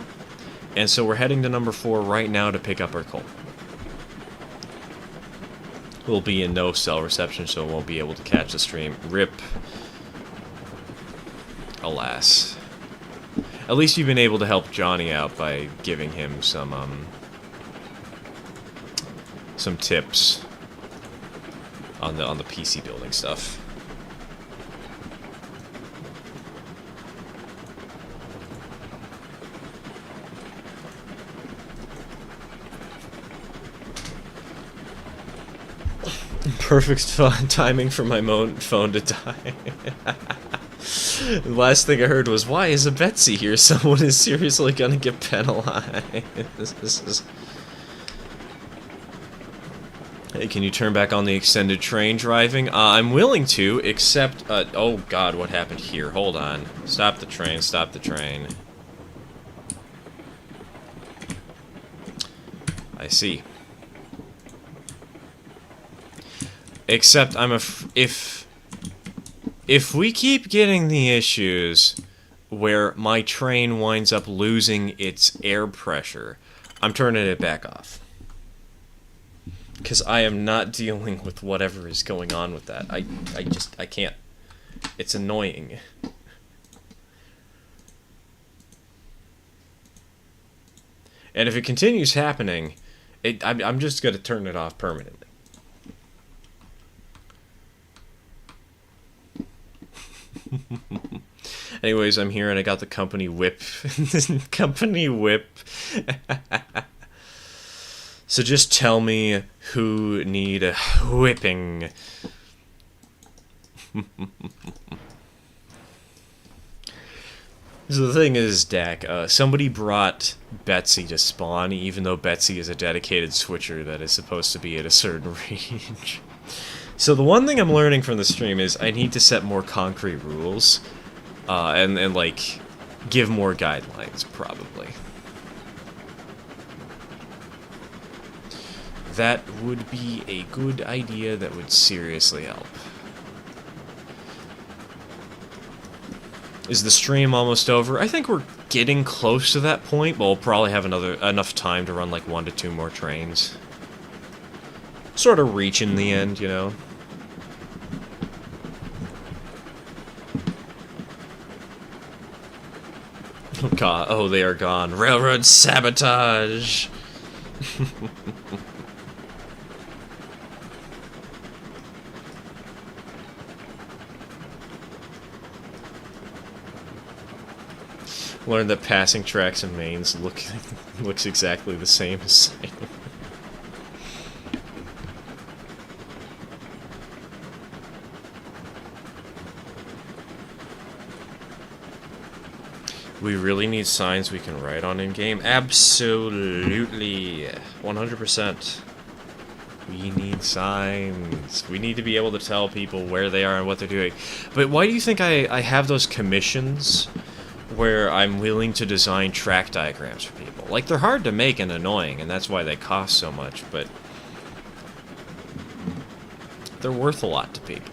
And so we're heading to number 4 right now to pick up our coal. We'll be in no cell reception, so won't be able to catch the stream. RIP. Alas. At least you've been able to help Johnny out by giving him some tips on the PC building stuff. Perfect timing for my phone to die. The last thing I heard was, why is a Betsy here? Someone is seriously gonna get penalized. This is... Hey, can you turn back on the extended train driving? I'm willing to, except... oh god, what happened here? Hold on. Stop the train, stop the train. I see. Except if we keep getting the issues where my train winds up losing its air pressure, I'm turning it back off. Because I am not dealing with whatever is going on with that. I can't. It's annoying. And if it continues happening, I'm just going to turn it off permanently. Anyways, I'm here and I got the company whip. Company whip. So just tell me who need a whipping. So the thing is, Dak, somebody brought Betsy to spawn, even though Betsy is a dedicated switcher that is supposed to be at a certain range. So the one thing I'm learning from the stream is I need to set more concrete rules, and like, give more guidelines, probably. That would be a good idea that would seriously help. Is the stream almost over? I think we're getting close to that point, but we'll probably have enough time to run like 1 to 2 more trains. Sort of reaching the end, you know? Oh god, oh, they are gone. Railroad sabotage! Learned that passing tracks and mains looks exactly the same as siding. We really need signs we can write on in-game? Absolutely. 100%. We need signs. We need to be able to tell people where they are and what they're doing. But why do you think I have those commissions where I'm willing to design track diagrams for people? Like, they're hard to make and annoying, and that's why they cost so much, but they're worth a lot to people.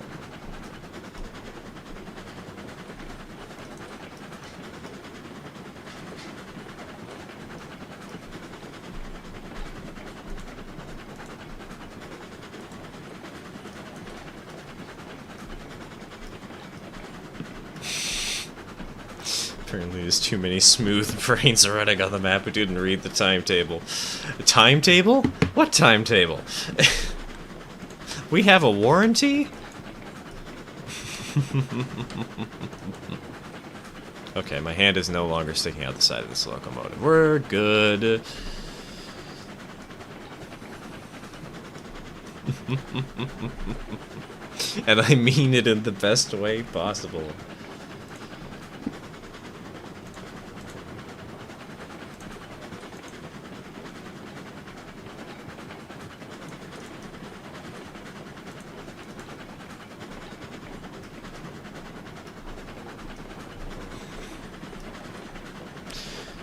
Apparently there's too many smooth brains running on the map who didn't read the timetable. Timetable? What timetable? We have a warranty? Okay, my hand is no longer sticking out the side of this locomotive. We're good. And I mean it in the best way possible.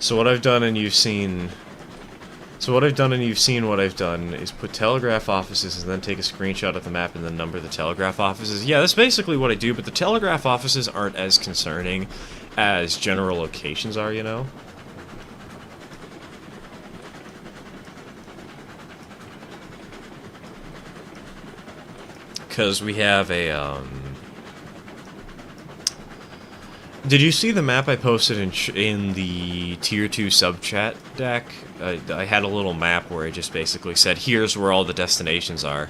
So what I've done and you've seen... what I've done is put telegraph offices and then take a screenshot of the map and then number the telegraph offices. Yeah, that's basically what I do, but the telegraph offices aren't as concerning as general locations are, you know? Because we have a, Did you see the map I posted in the Tier 2 sub-chat deck? I had a little map where I just basically said, here's where all the destinations are.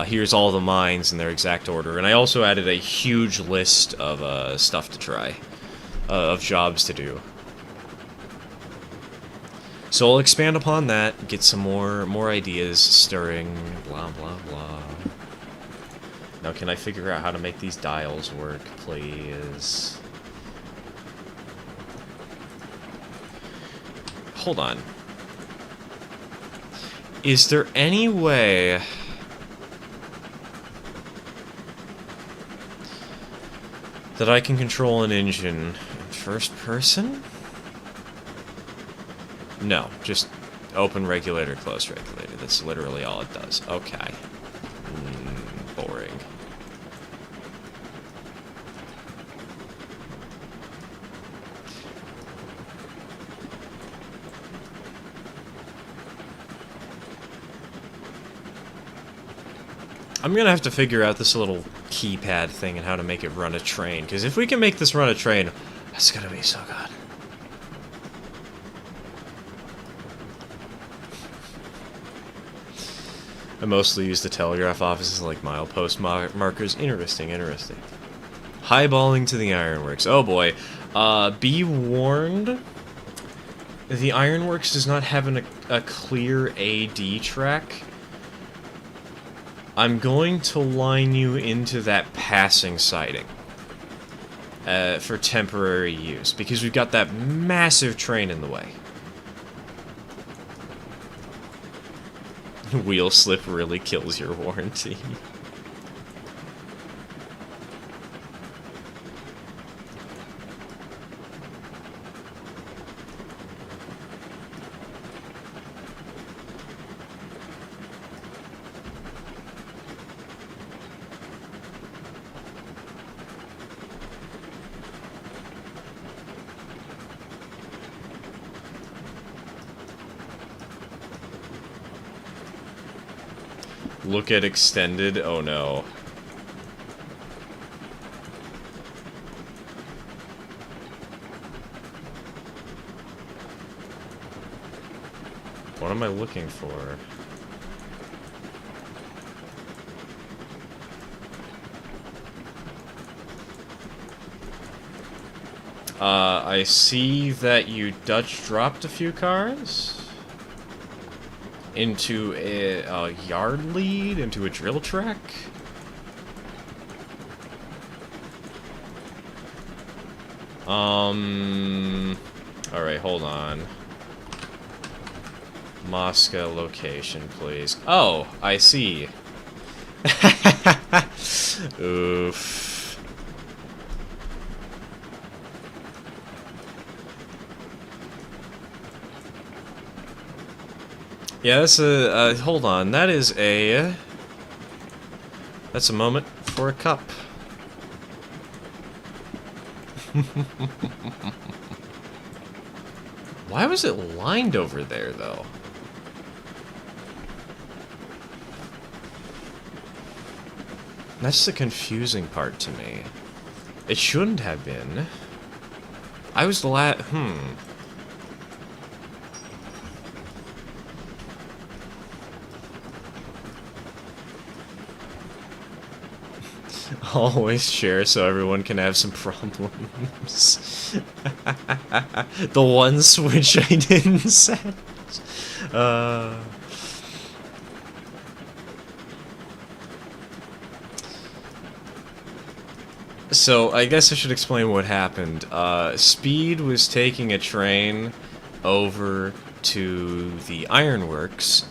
Here's all the mines in their exact order. And I also added a huge list of stuff to try. Of jobs to do. So I'll expand upon that, get some more ideas stirring, blah blah blah. Now can I figure out how to make these dials work, please? Hold on. Is there any way that I can control an engine in first person? No, just open regulator, close regulator. That's literally all it does. Okay. Boring. I'm gonna have to figure out this little keypad thing and how to make it run a train, because if we can make this run a train, that's gonna be so good. I mostly use the telegraph offices like milepost markers. Interesting, interesting. Highballing to the ironworks. Oh boy. Be warned. The ironworks does not have a clear AD track. I'm going to line you into that passing siding. for temporary use, because we've got that massive train in the way. Wheel slip really kills your warranty. Look at extended. Oh no. What am I looking for? I see that you Dutch dropped a few cars into a yard lead, into a drill track. Alright, hold on. Moscow location, please. Oh, I see. Oof. Yeah, that's a, hold on, that is a... That's a moment for a cup. Why was it lined over there, though? That's the confusing part to me. It shouldn't have been. I was the Always share so everyone can have some problems. The one switch I didn't set. So, I guess I should explain what happened. Speed was taking a train over to the ironworks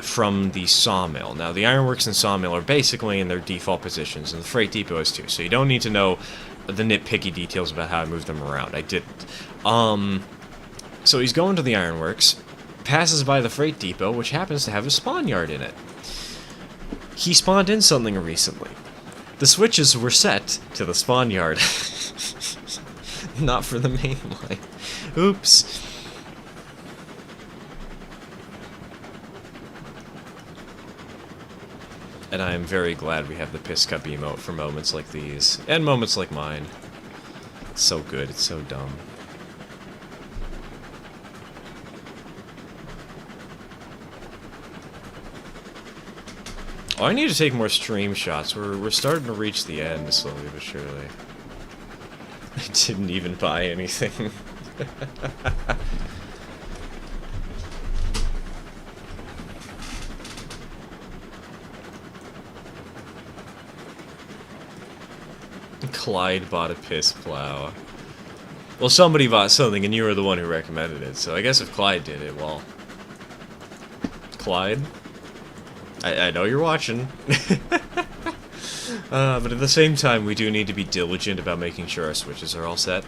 from the sawmill. Now, the ironworks and sawmill are basically in their default positions, and the freight depot is too, so you don't need to know the nitpicky details about how I moved them around. I didn't. So he's going to the ironworks, passes by the freight depot, which happens to have a spawn yard in it. He spawned in something recently. The switches were set to the spawn yard. Not for the main line. Oops. And I am very glad we have the piss cup emote for moments like these. And moments like mine. It's so good, it's so dumb. Oh, I need to take more stream shots. We're starting to reach the end slowly but surely. I didn't even buy anything. Clyde bought a piss plow. Well, somebody bought something and you were the one who recommended it, so I guess if Clyde did it, well... Clyde? I know you're watching. But at the same time, we do need to be diligent about making sure our switches are all set.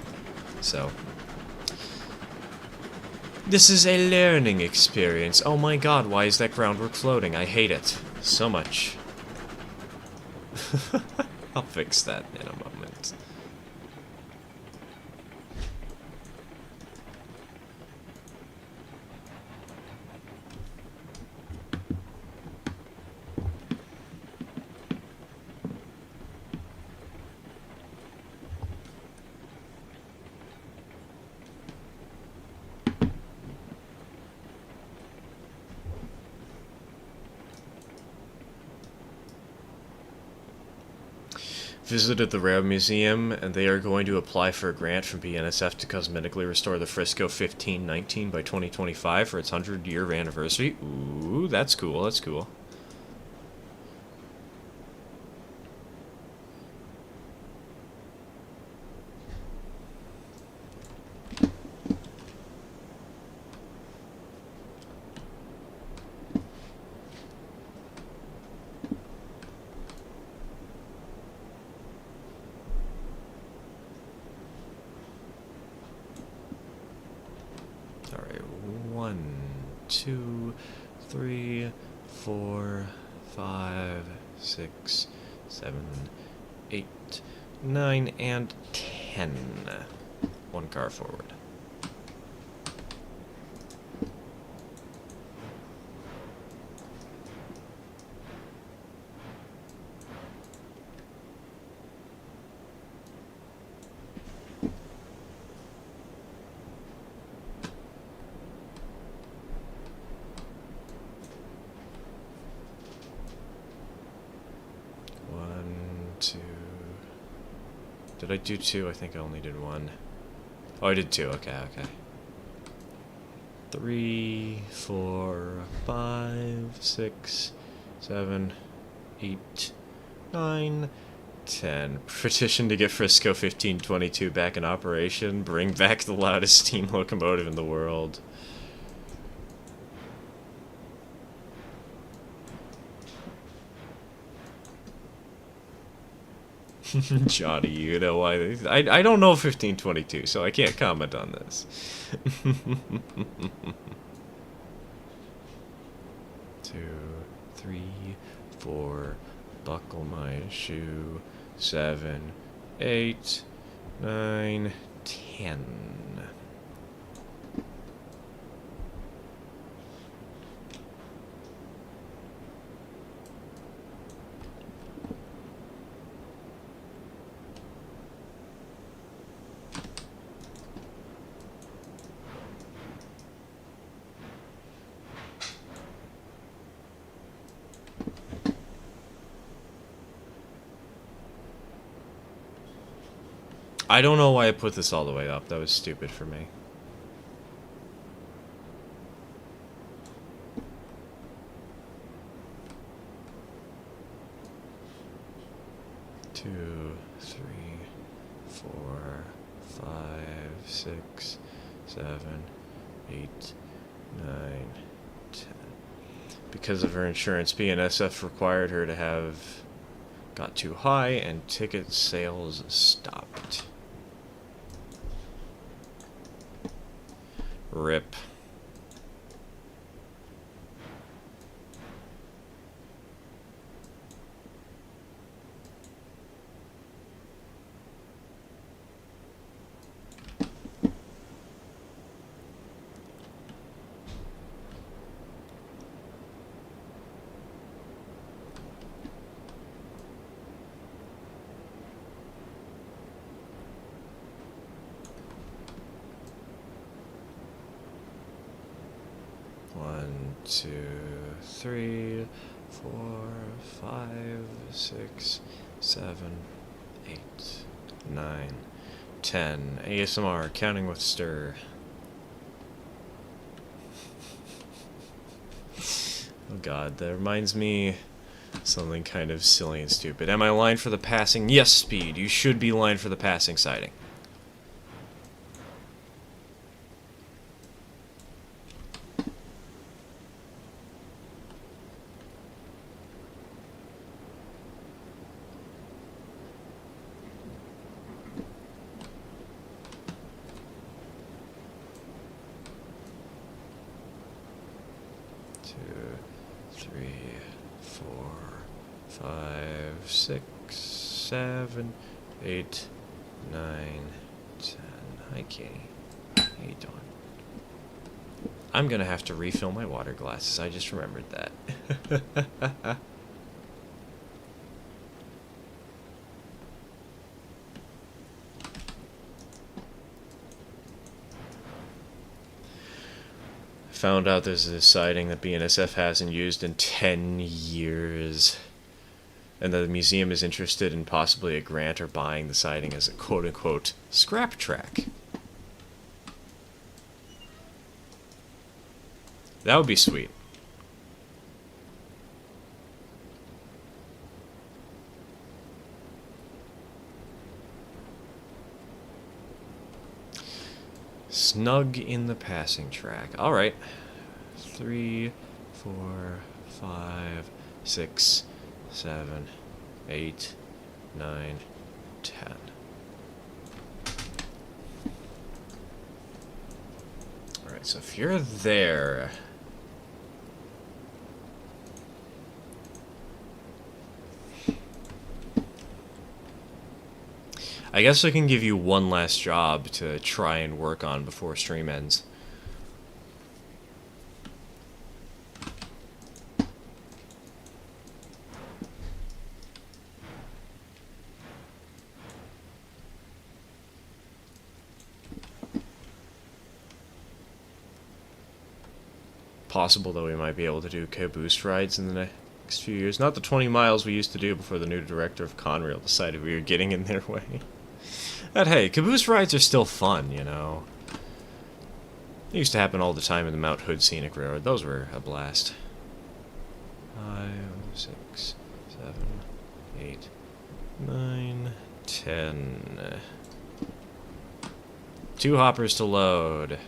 So... This is a learning experience. Oh my god, why is that groundwork floating? I hate it so much. I'll fix that in a moment. Visited the Rail Museum, and they are going to apply for a grant from BNSF to cosmetically restore the Frisco 1519 by 2025 for its 100-year anniversary. Ooh, that's cool, that's cool. 1, 2, 3, 4, 5, 6, 7, 8, 9, and 10. One car forward. Did I do 2? I think I only did 1. Oh, I did 2. Okay, okay. 3, 4, 5, 6, 7, 8, 9, 10. Petition to get Frisco 1522 back in operation. Bring back the loudest steam locomotive in the world. Johnny, you know why? I don't know 1522, so I can't comment on this. 2, 3, 4, buckle my shoe. 7, 8, 9, 10. I don't know why I put this all the way up. That was stupid for me. Two, 3, 4, 5, 6, 7, 8, 9, 10. Because of her insurance, BNSF required her to have got too high and ticket sales stopped. RIP. One, 2, 3, 4, 5, 6, 7, 8, 9, 10. ASMR, counting with stir. Oh god, that reminds me something kind of silly and stupid. Am I lined for the passing? Yes, Speed. You should be lined for the passing sighting. Three, 4, 5, 6, 7, 8, 9, 10. Hi, Kitty. How you doing? I'm gonna have to refill my water glasses. I just remembered that. Found out there's a siding that BNSF hasn't used in 10 years. And the museum is interested in possibly a grant or buying the siding as a quote-unquote scrap track. That would be sweet. Snug in the passing track. Alright. 3, 4, 5, 6, 7, 8, 9, 10. Alright, Alright, so if you're there... I guess I can give you one last job to try and work on before stream ends. Possible that we might be able to do caboose rides in the next few years. Not the 20 miles we used to do before the new director of Conrail decided we were getting in their way. But hey, caboose rides are still fun, you know. It used to happen all the time in the Mount Hood Scenic Railroad. Those were a blast. 5, 6, 7, 8, 9, 10. 2 hoppers to load.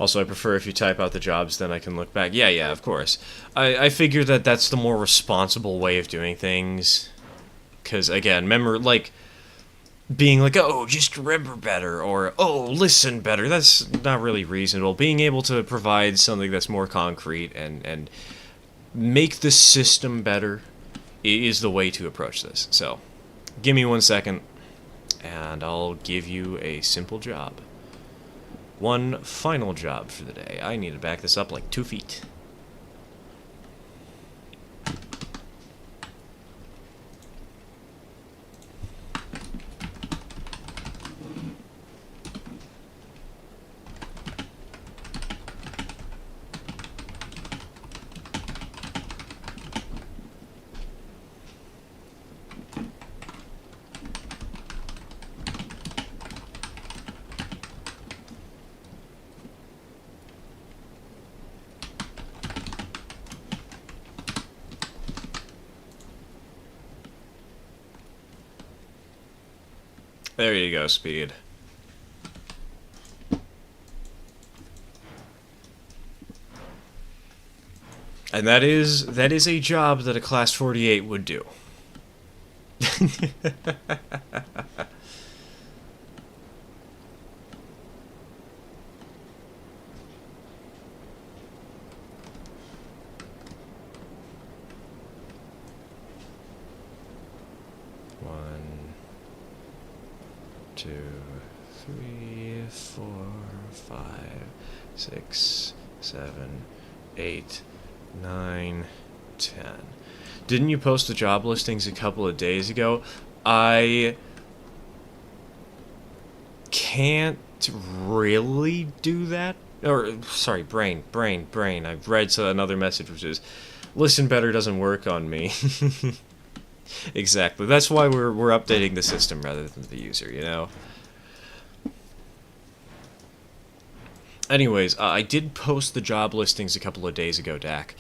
Also, I prefer if you type out the jobs, then I can look back. Yeah, of course. I figure that that's the more responsible way of doing things. Because, again, remember, like, being like, oh, just remember better, or, oh, listen better, that's not really reasonable. Being able to provide something that's more concrete and make the system better is the way to approach this. So, give me 1 second, and I'll give you a simple job. One final job for the day. I need to back this up like 2 feet. There you go, Speed. And that is a job that a Class 48 would do. One, 2, 3, 4, 5, 6, 7, 8, 9, 10. Didn't you post the job listings a couple of days ago? I can't really do that. Or, sorry, brain. I've read another message which is, listen better doesn't work on me. Exactly. That's why we're updating the system rather than the user, you know? Anyways, I did post the job listings a couple of days ago, Dak.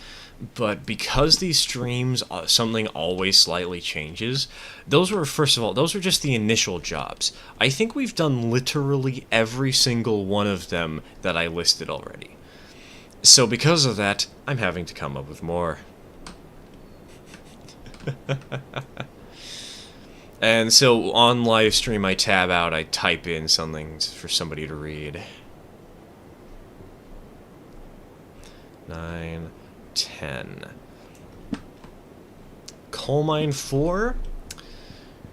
But because these streams, something always slightly changes, those were, first of all, those were just the initial jobs. I think we've done literally every single one of them that I listed already. So because of that, I'm having to come up with more. And so on live stream, I tab out, I type in something for somebody to read. 9, 10. Coal mine 4.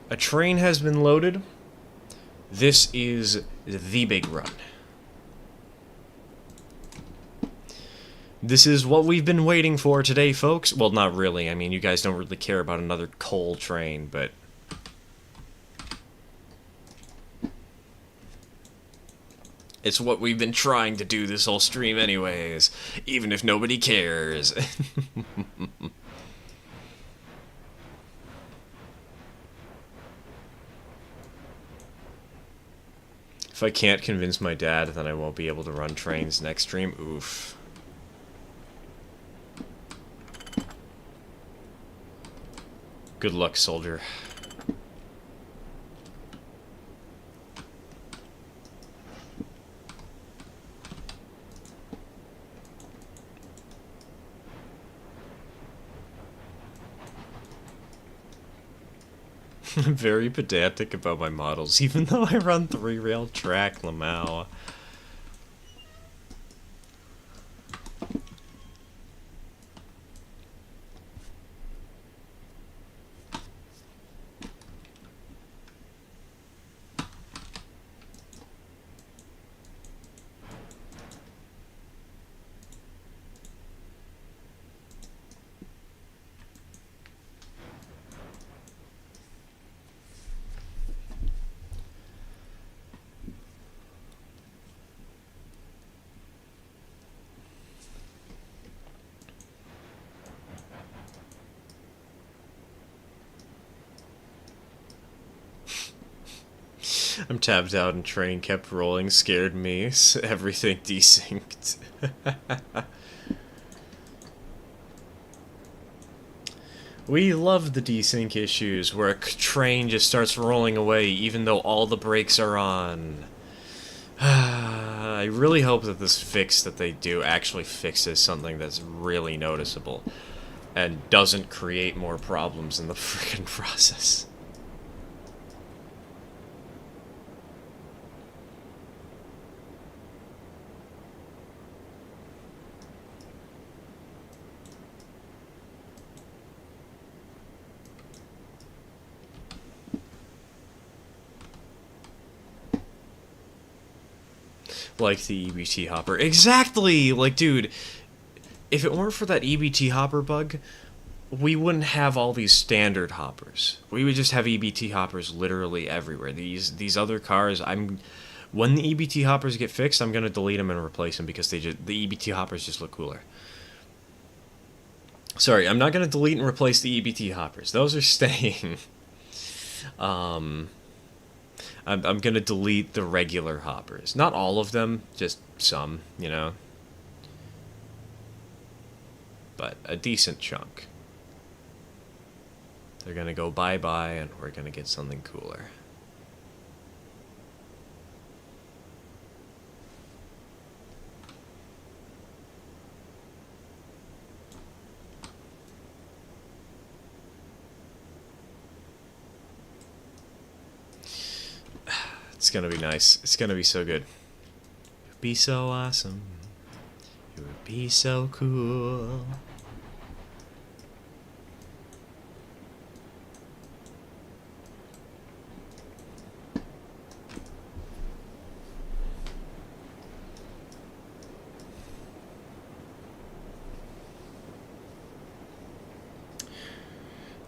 A train has been loaded. This is the big run. This is what we've been waiting for today, folks. Well, not really. I mean, you guys don't really care about another coal train, but... it's what we've been trying to do this whole stream anyways, even if nobody cares. If I can't convince my dad, then I won't be able to run trains next stream. Oof. Good luck, soldier. I'm very pedantic about my models, even though I run 3-rail track, Lamau. I'm tapped out and train kept rolling, scared me. Everything desynced. We love the desync issues where a train just starts rolling away even though all the brakes are on. I really hope that this fix that they do actually fixes something that's really noticeable and doesn't create more problems in the freaking process. Like the EBT hopper. Exactly! Like, dude, if it weren't for that EBT hopper bug, we wouldn't have all these standard hoppers. We would just have EBT hoppers literally everywhere. These other cars, when the EBT hoppers get fixed, I'm gonna delete them and replace them because the EBT hoppers just look cooler. Sorry, I'm not gonna delete and replace the EBT hoppers. Those are staying. I'm gonna delete the regular hoppers. Not all of them, just some, you know. But a decent chunk. They're gonna go bye-bye, and we're gonna get something cooler. It's gonna be nice. It's gonna be so good. It would be so awesome. It would be so cool.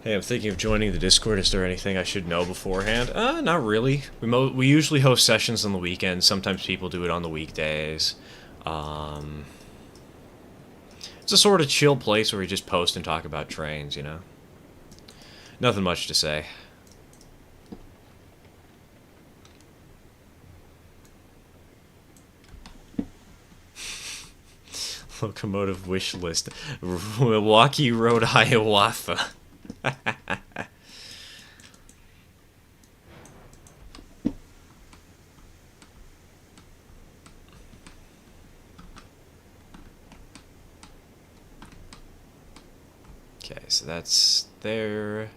Hey, I'm thinking of joining the Discord. Is there anything I should know beforehand? Not really. We usually host sessions on the weekends. Sometimes people do it on the weekdays. It's a sort of chill place where we just post and talk about trains, you know? Nothing much to say. Locomotive wish list. Milwaukee Road, Hiawatha. Okay, so that's there.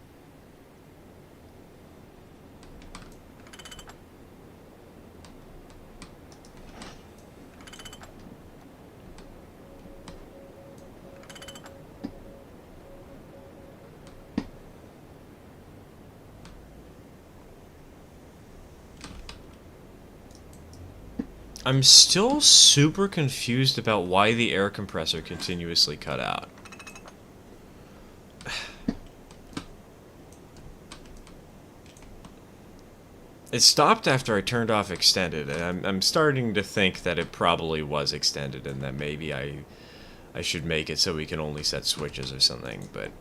I'm still super confused about why the air compressor continuously cut out. It stopped after I turned off extended, and I'm starting to think that it probably was extended and that maybe I should make it so we can only set switches or something, but...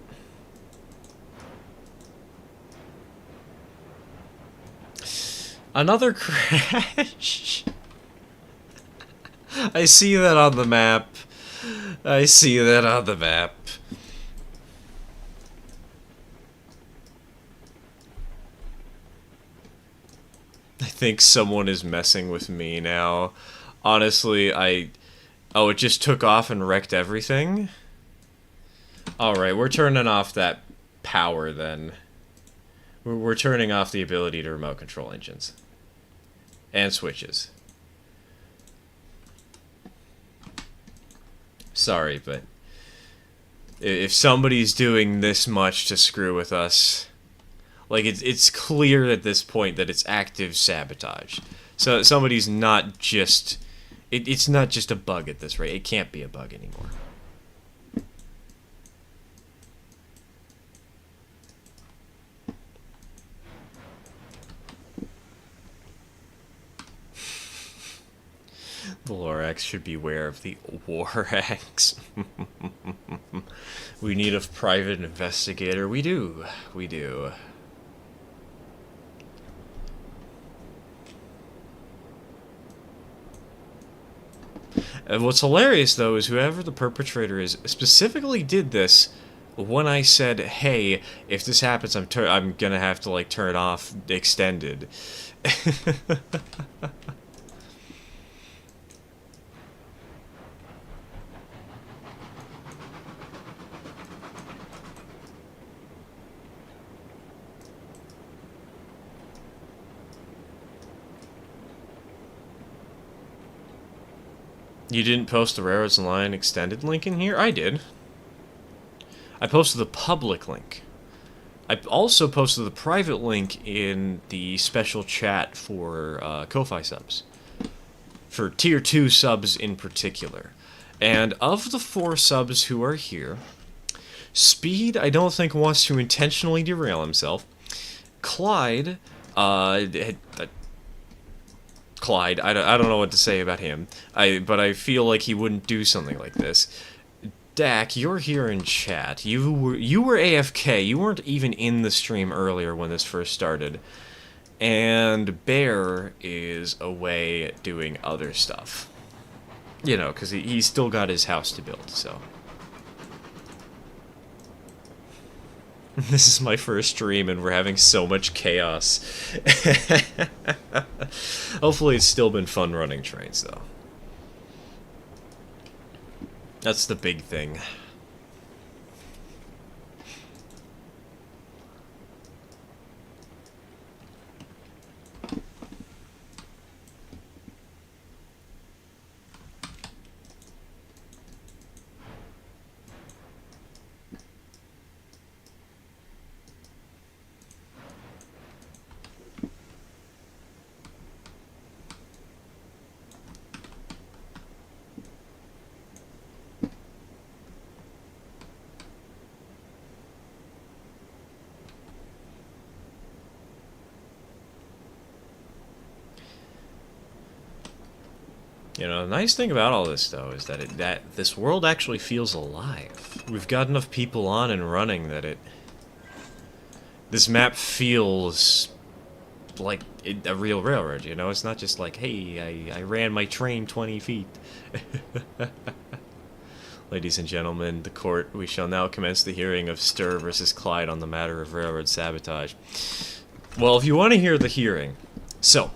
Another crash! I see that on the map. I see that on the map. I think someone is messing with me now. Honestly, Oh, it just took off and wrecked everything? Alright, we're turning off that power then. We're turning off the ability to remote control engines. And switches. Sorry, but if somebody's doing this much to screw with us, like it's clear at this point that it's active sabotage. So somebody's not just it's not just a bug at this rate. It can't be a bug anymore. The Lorax should beware of the Warax. We need a private investigator. We do. We do. And what's hilarious, though, is whoever the perpetrator is specifically did this when I said, hey, if this happens, I'm gonna have to, like, turn off extended. You didn't post the Railroads Online extended link in here? I did. I posted the public link. I also posted the private link in the special chat for Ko-Fi subs. For Tier 2 subs in particular. And of the 4 subs who are here, Speed, I don't think, wants to intentionally derail himself. Clyde, Clyde, I don't know what to say about him, but I feel like he wouldn't do something like this. Dak, you're here in chat. You were AFK. You weren't even in the stream earlier when this first started. And Bear is away doing other stuff. You know, because he's still got his house to build, so. This is my first stream and we're having so much chaos. Hopefully it's still been fun running trains, though. That's the big thing. You know, the nice thing about all this, though, is that this world actually feels alive. We've got enough people on and running that this map feels like a real railroad, you know? It's not just like, hey, I ran my train 20 feet. Ladies and gentlemen, the court, we shall now commence the hearing of Stir versus Clyde on the matter of railroad sabotage. Well, if you want to hear the hearing, so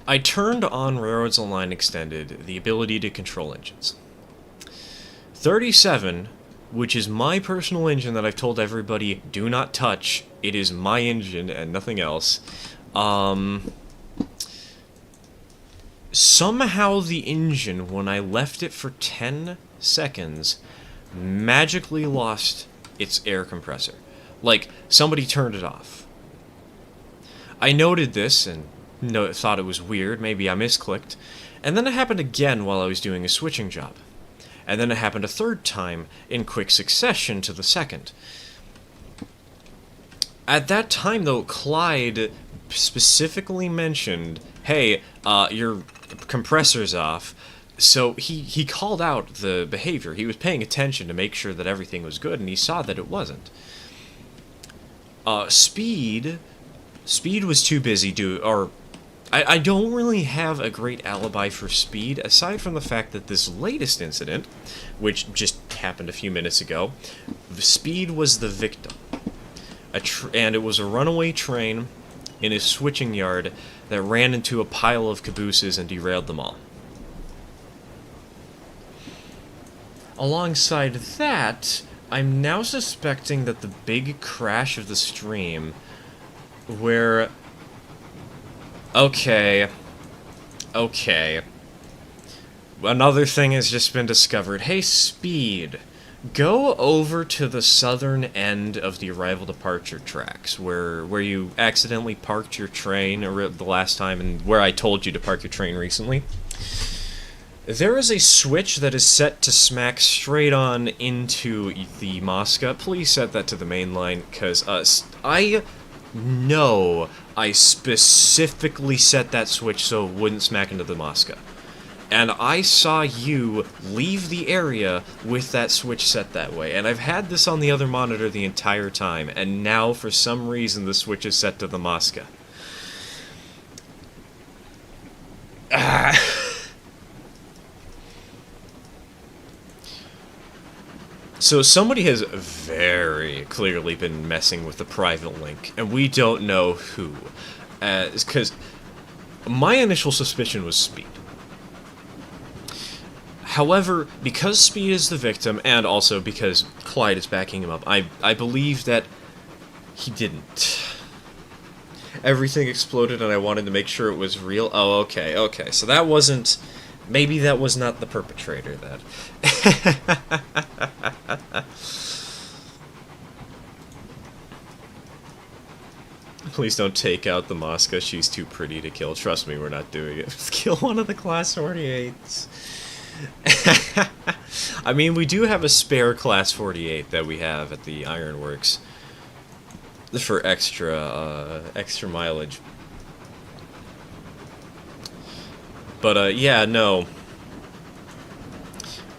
I turned on Railroads Online Extended the ability to control engines. 37, which is my personal engine that I've told everybody, do not touch, it is my engine and nothing else. Somehow the engine, when I left it for 10 seconds, magically lost its air compressor. Like, somebody turned it off. I noted this and thought it was weird, maybe I misclicked, and then it happened again while I was doing a switching job. And then it happened a third time in quick succession to the second. At that time, though, Clyde specifically mentioned, hey, your compressor's off, so he called out the behavior. He was paying attention to make sure that everything was good, and he saw that it wasn't. Speed was too busy I don't really have a great alibi for Speed, aside from the fact that this latest incident, which just happened a few minutes ago, Speed was the victim. And it was a runaway train in his switching yard that ran into a pile of cabooses and derailed them all. Alongside that, I'm now suspecting that the big crash of the stream, where... Okay. Another thing has just been discovered. Hey, Speed, go over to the southern end of the arrival departure tracks, where you accidentally parked your train the last time, and where I told you to park your train recently. There is a switch that is set to smack straight on into the Mosca. Please set that to the main line, because I know I specifically set that switch so it wouldn't smack into the Mosca. And I saw you leave the area with that switch set that way. And I've had this on the other monitor the entire time, and now, for some reason, the switch is set to the Mosca. So somebody has very clearly been messing with the private link, and we don't know who. Because my initial suspicion was Speed. However, because Speed is the victim, and also because Clyde is backing him up, I believe that he didn't. Everything exploded and I wanted to make sure it was real. Oh, okay. So that wasn't... Maybe that was not the perpetrator, then. Please don't take out the Mosca. She's too pretty to kill. Trust me, we're not doing it. Kill one of the Class 48s. I mean, we do have a spare Class 48 that we have at the Ironworks for extra mileage. But, yeah, no.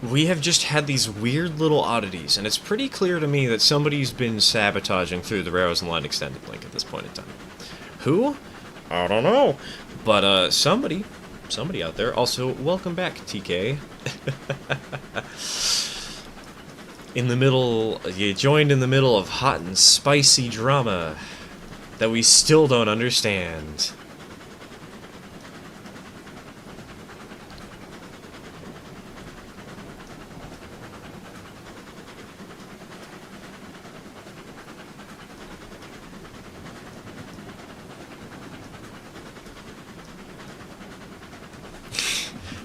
We have just had these weird little oddities, and it's pretty clear to me that somebody's been sabotaging through the Railroads Online Extended link at this point in time. Who? I don't know. But, somebody out there. Also, welcome back, TK. You joined in the middle of hot and spicy drama that we still don't understand.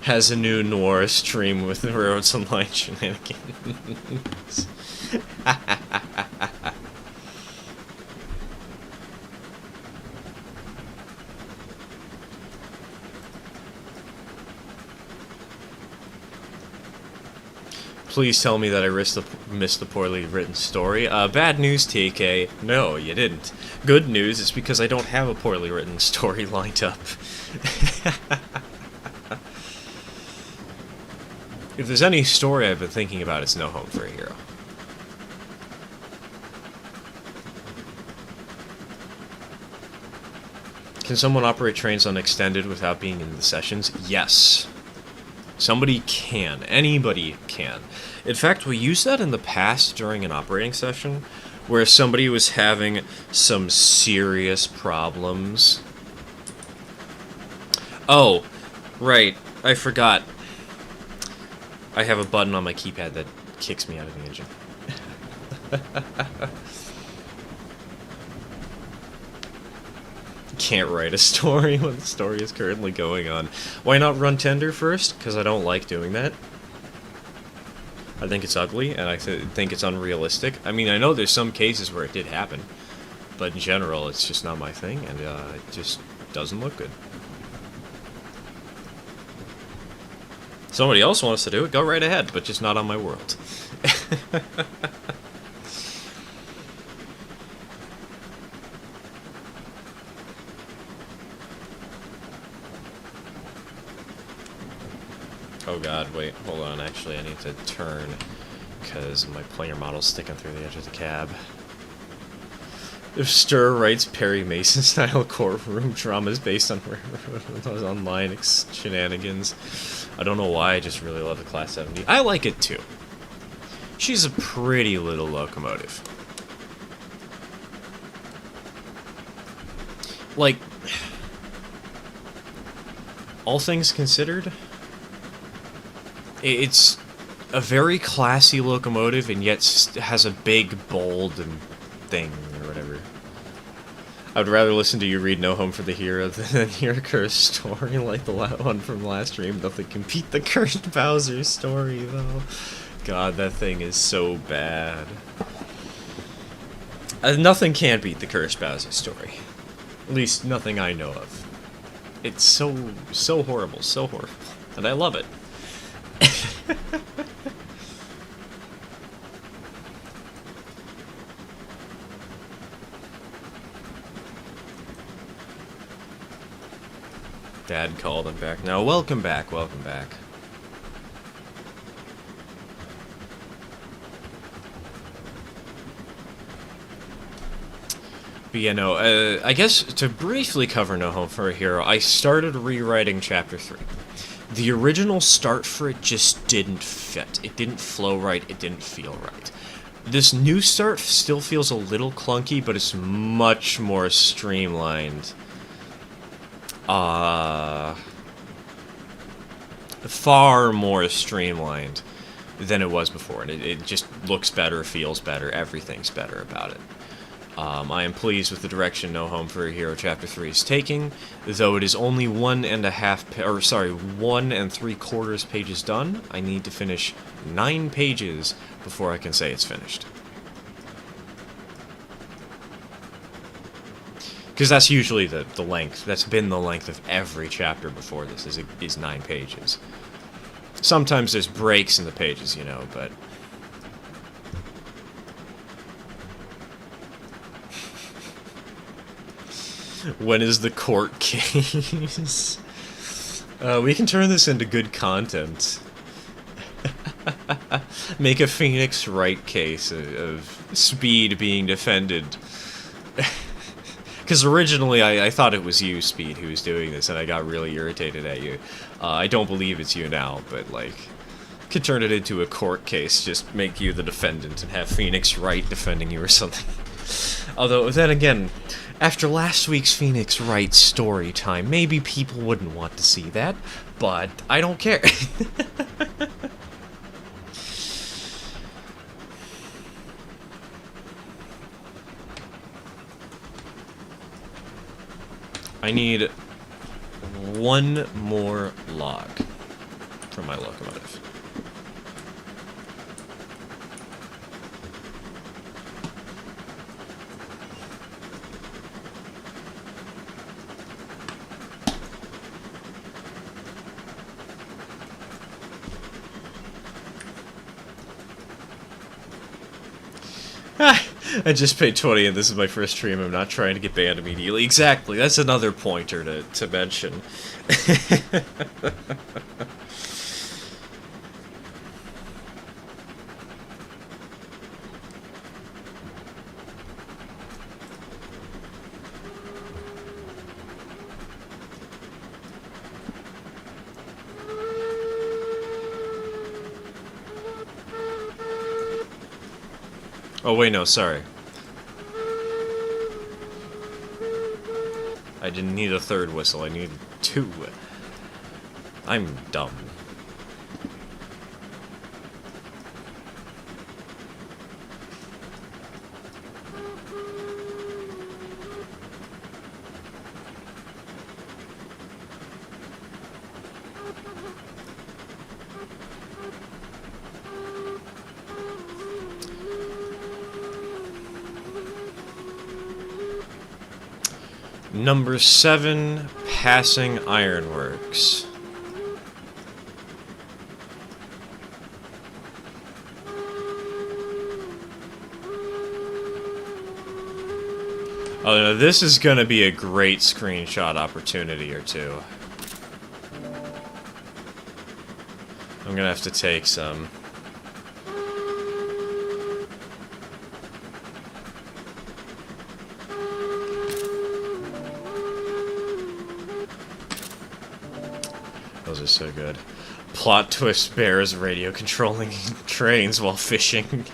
Has a new noir stream with the Railroads Online shenanigans. Please tell me that I missed the poorly written story. Bad news, TK. No, you didn't. Good news is because I don't have a poorly written story lined up. If there's any story I've been thinking about, it's No Home for a Hero. Can someone operate trains on Extended without being in the sessions? Yes. Somebody can. Anybody can. In fact, we used that in the past during an operating session, where somebody was having some serious problems. Oh, right. I forgot. I have a button on my keypad that kicks me out of the engine. Can't write a story when the story is currently going on. Why not run tender first? Because I don't like doing that. I think it's ugly, and I think it's unrealistic. I mean, I know there's some cases where it did happen, but in general, it's just not my thing, and it just doesn't look good. Somebody else wants to do it, go right ahead, but just not on my world. Oh god, wait, hold on, actually I need to turn, because my player model's sticking through the edge of the cab. If Stir writes Perry Mason-style courtroom dramas based on those online shenanigans. I don't know why, I just really love the Class 70. I like it too. She's a pretty little locomotive. Like, all things considered, it's a very classy locomotive, and yet has a big, bold and thing or whatever. I would rather listen to you read No Home for the Hero than hear a cursed story like the one from last stream. Nothing can beat the cursed Bowser story, though. God, that thing is so bad. Nothing can beat the cursed Bowser story. At least, nothing I know of. It's so horrible, so horrible. And I love it. Dad called him back. Now, welcome back, welcome back. But yeah, no, I guess to briefly cover No Home for a Hero, I started rewriting Chapter 3. The original start for it just didn't fit. It didn't flow right, it didn't feel right. This new start still feels a little clunky, but it's much more streamlined. Far more streamlined than it was before. And it just looks better, feels better, everything's better about it. I am pleased with the direction No Home for a Hero Chapter 3 is taking, though it is only 1 3/4 pages done. I need to finish 9 pages before I can say it's finished. Because that's usually the length. That's been the length of every chapter before this, is 9 pages. Sometimes there's breaks in the pages, you know, but... When is the court case? We can turn this into good content. Make a Phoenix Wright case of Speed being defended. Because originally I thought it was you, Speed, who was doing this, and I got really irritated at you. I don't believe it's you now, but, like, could turn it into a court case, just make you the defendant and have Phoenix Wright defending you or something. Although, then again, after last week's Phoenix Wright story time, maybe people wouldn't want to see that, but I don't care. I need 1 more log from my locomotive. I just paid 20 and this is my first stream. I'm not trying to get banned immediately. Exactly, that's another pointer to mention. Oh wait, no, sorry. I didn't need a 3rd whistle, I needed 2. I'm dumb. Number 7, Passing Ironworks. Oh no, this is gonna be a great screenshot opportunity or two. I'm gonna have to take some. Those are so good. Plot twist: bears radio controlling trains while fishing.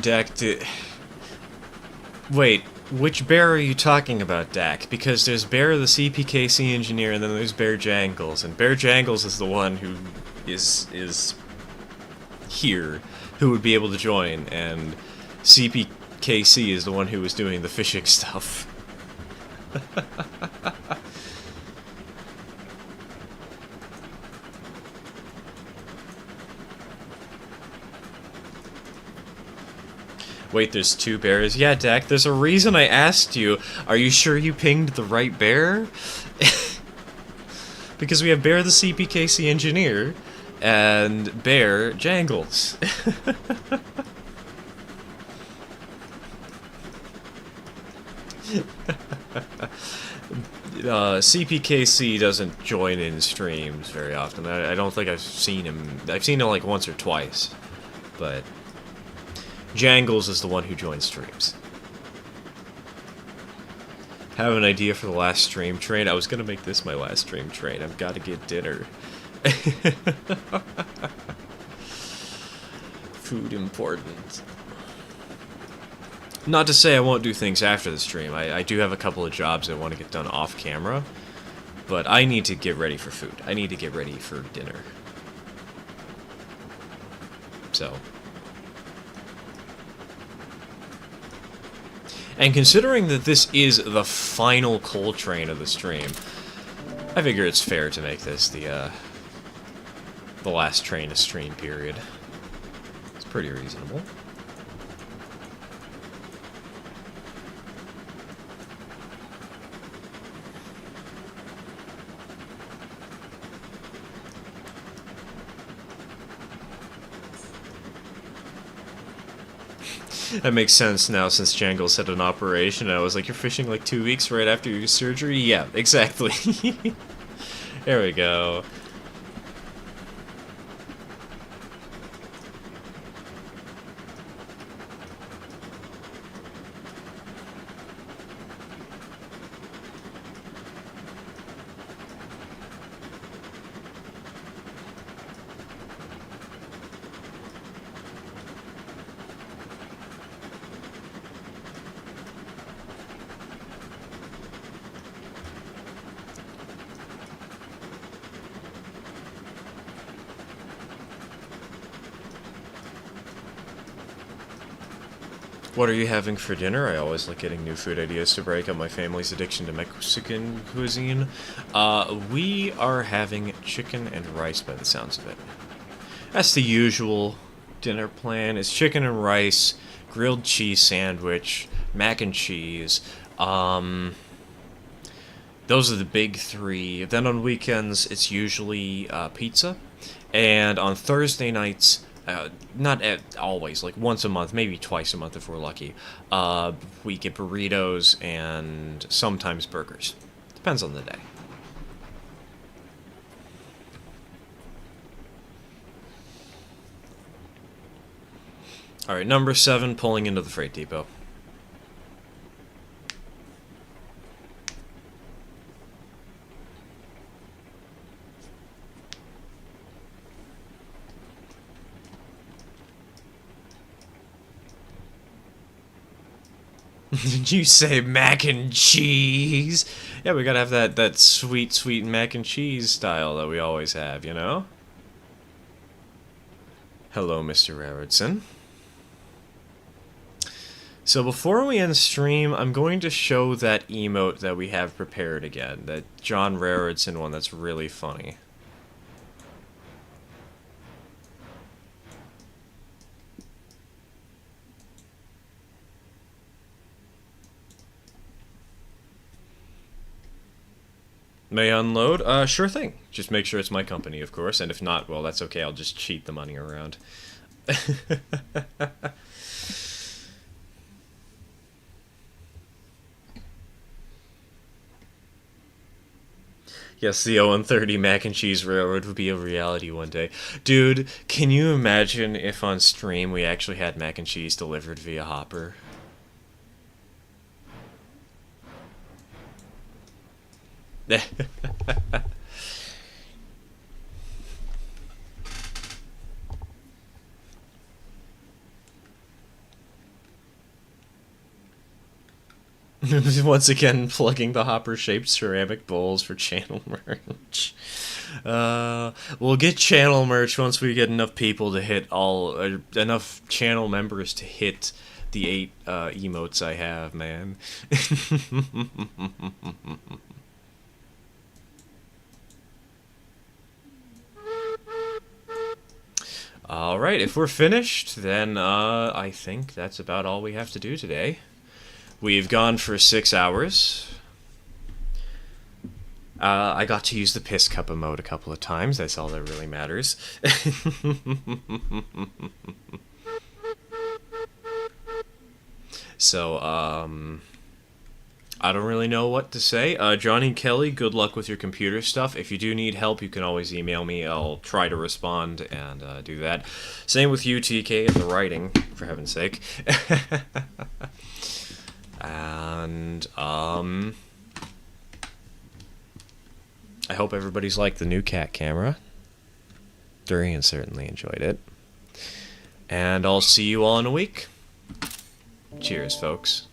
Deck, Wait, which bear are you talking about, Dak? Because there's Bear the CPKC engineer, and then there's Bear Jangles, and Bear Jangles is the one who is here, who would be able to join, and CPKC is the one who was doing the fishing stuff. Wait, there's two bears? Yeah, Dak, there's a reason I asked you, are you sure you pinged the right bear? Because we have Bear the CPKC engineer, and Bear Jangles. CPKC doesn't join in streams very often. I don't think I've seen him. I've seen him like once or twice, but Jangles is the one who joins streams. Have an idea for the last stream train? I was gonna make this my last stream train. I've got to get dinner. Food important. Not to say I won't do things after the stream. I do have a couple of jobs I want to get done off camera, but I need to get ready for food. I need to get ready for dinner. So. And considering that this is the final coal train of the stream, I figure it's fair to make this the last train of stream period. It's pretty reasonable. That makes sense now since Jangles had an operation. I was like, you're fishing like 2 weeks right after your surgery? Yeah, exactly. There we go. What are you having for dinner? I always like getting new food ideas to break up my family's addiction to Mexican cuisine. We are having chicken and rice by the sounds of it. That's the usual dinner plan. It's chicken and rice, grilled cheese sandwich, mac and cheese. Those are the big three. Then on weekends, it's usually pizza. And on Thursday nights, not always, like once a month, maybe twice a month if we're lucky, we get burritos and sometimes burgers. Depends on the day. Alright, number 7, pulling into the freight depot. Did you say mac and cheese? Yeah, we gotta have that sweet, sweet mac and cheese style that we always have, you know? Hello, Mr. Rarardson. So before we end stream, I'm going to show that emote that we have prepared again. That John Rarardson one that's really funny. May I unload? Sure thing. Just make sure it's my company, of course, and if not, well, that's okay. I'll just cheat the money around. Yes, the 0-30 mac and cheese railroad would be a reality one day. Dude, can you imagine if on stream we actually had mac and cheese delivered via hopper? Once again, plugging the hopper-shaped ceramic bowls for channel merch. We'll get channel merch once we get enough people to hit enough channel members to hit the 8 emotes I have, man. Alright, if we're finished, then I think that's about all we have to do today. We've gone for 6 hours. I got to use the piss cup emote a couple of times. That's all that really matters. So, I don't really know what to say. Johnny and Kelly, good luck with your computer stuff. If you do need help, you can always email me. I'll try to respond and do that. Same with you, TK, and the writing, for heaven's sake. And, I hope everybody's liked the new cat camera. Durian certainly enjoyed it. And I'll see you all in a week. Cheers, folks.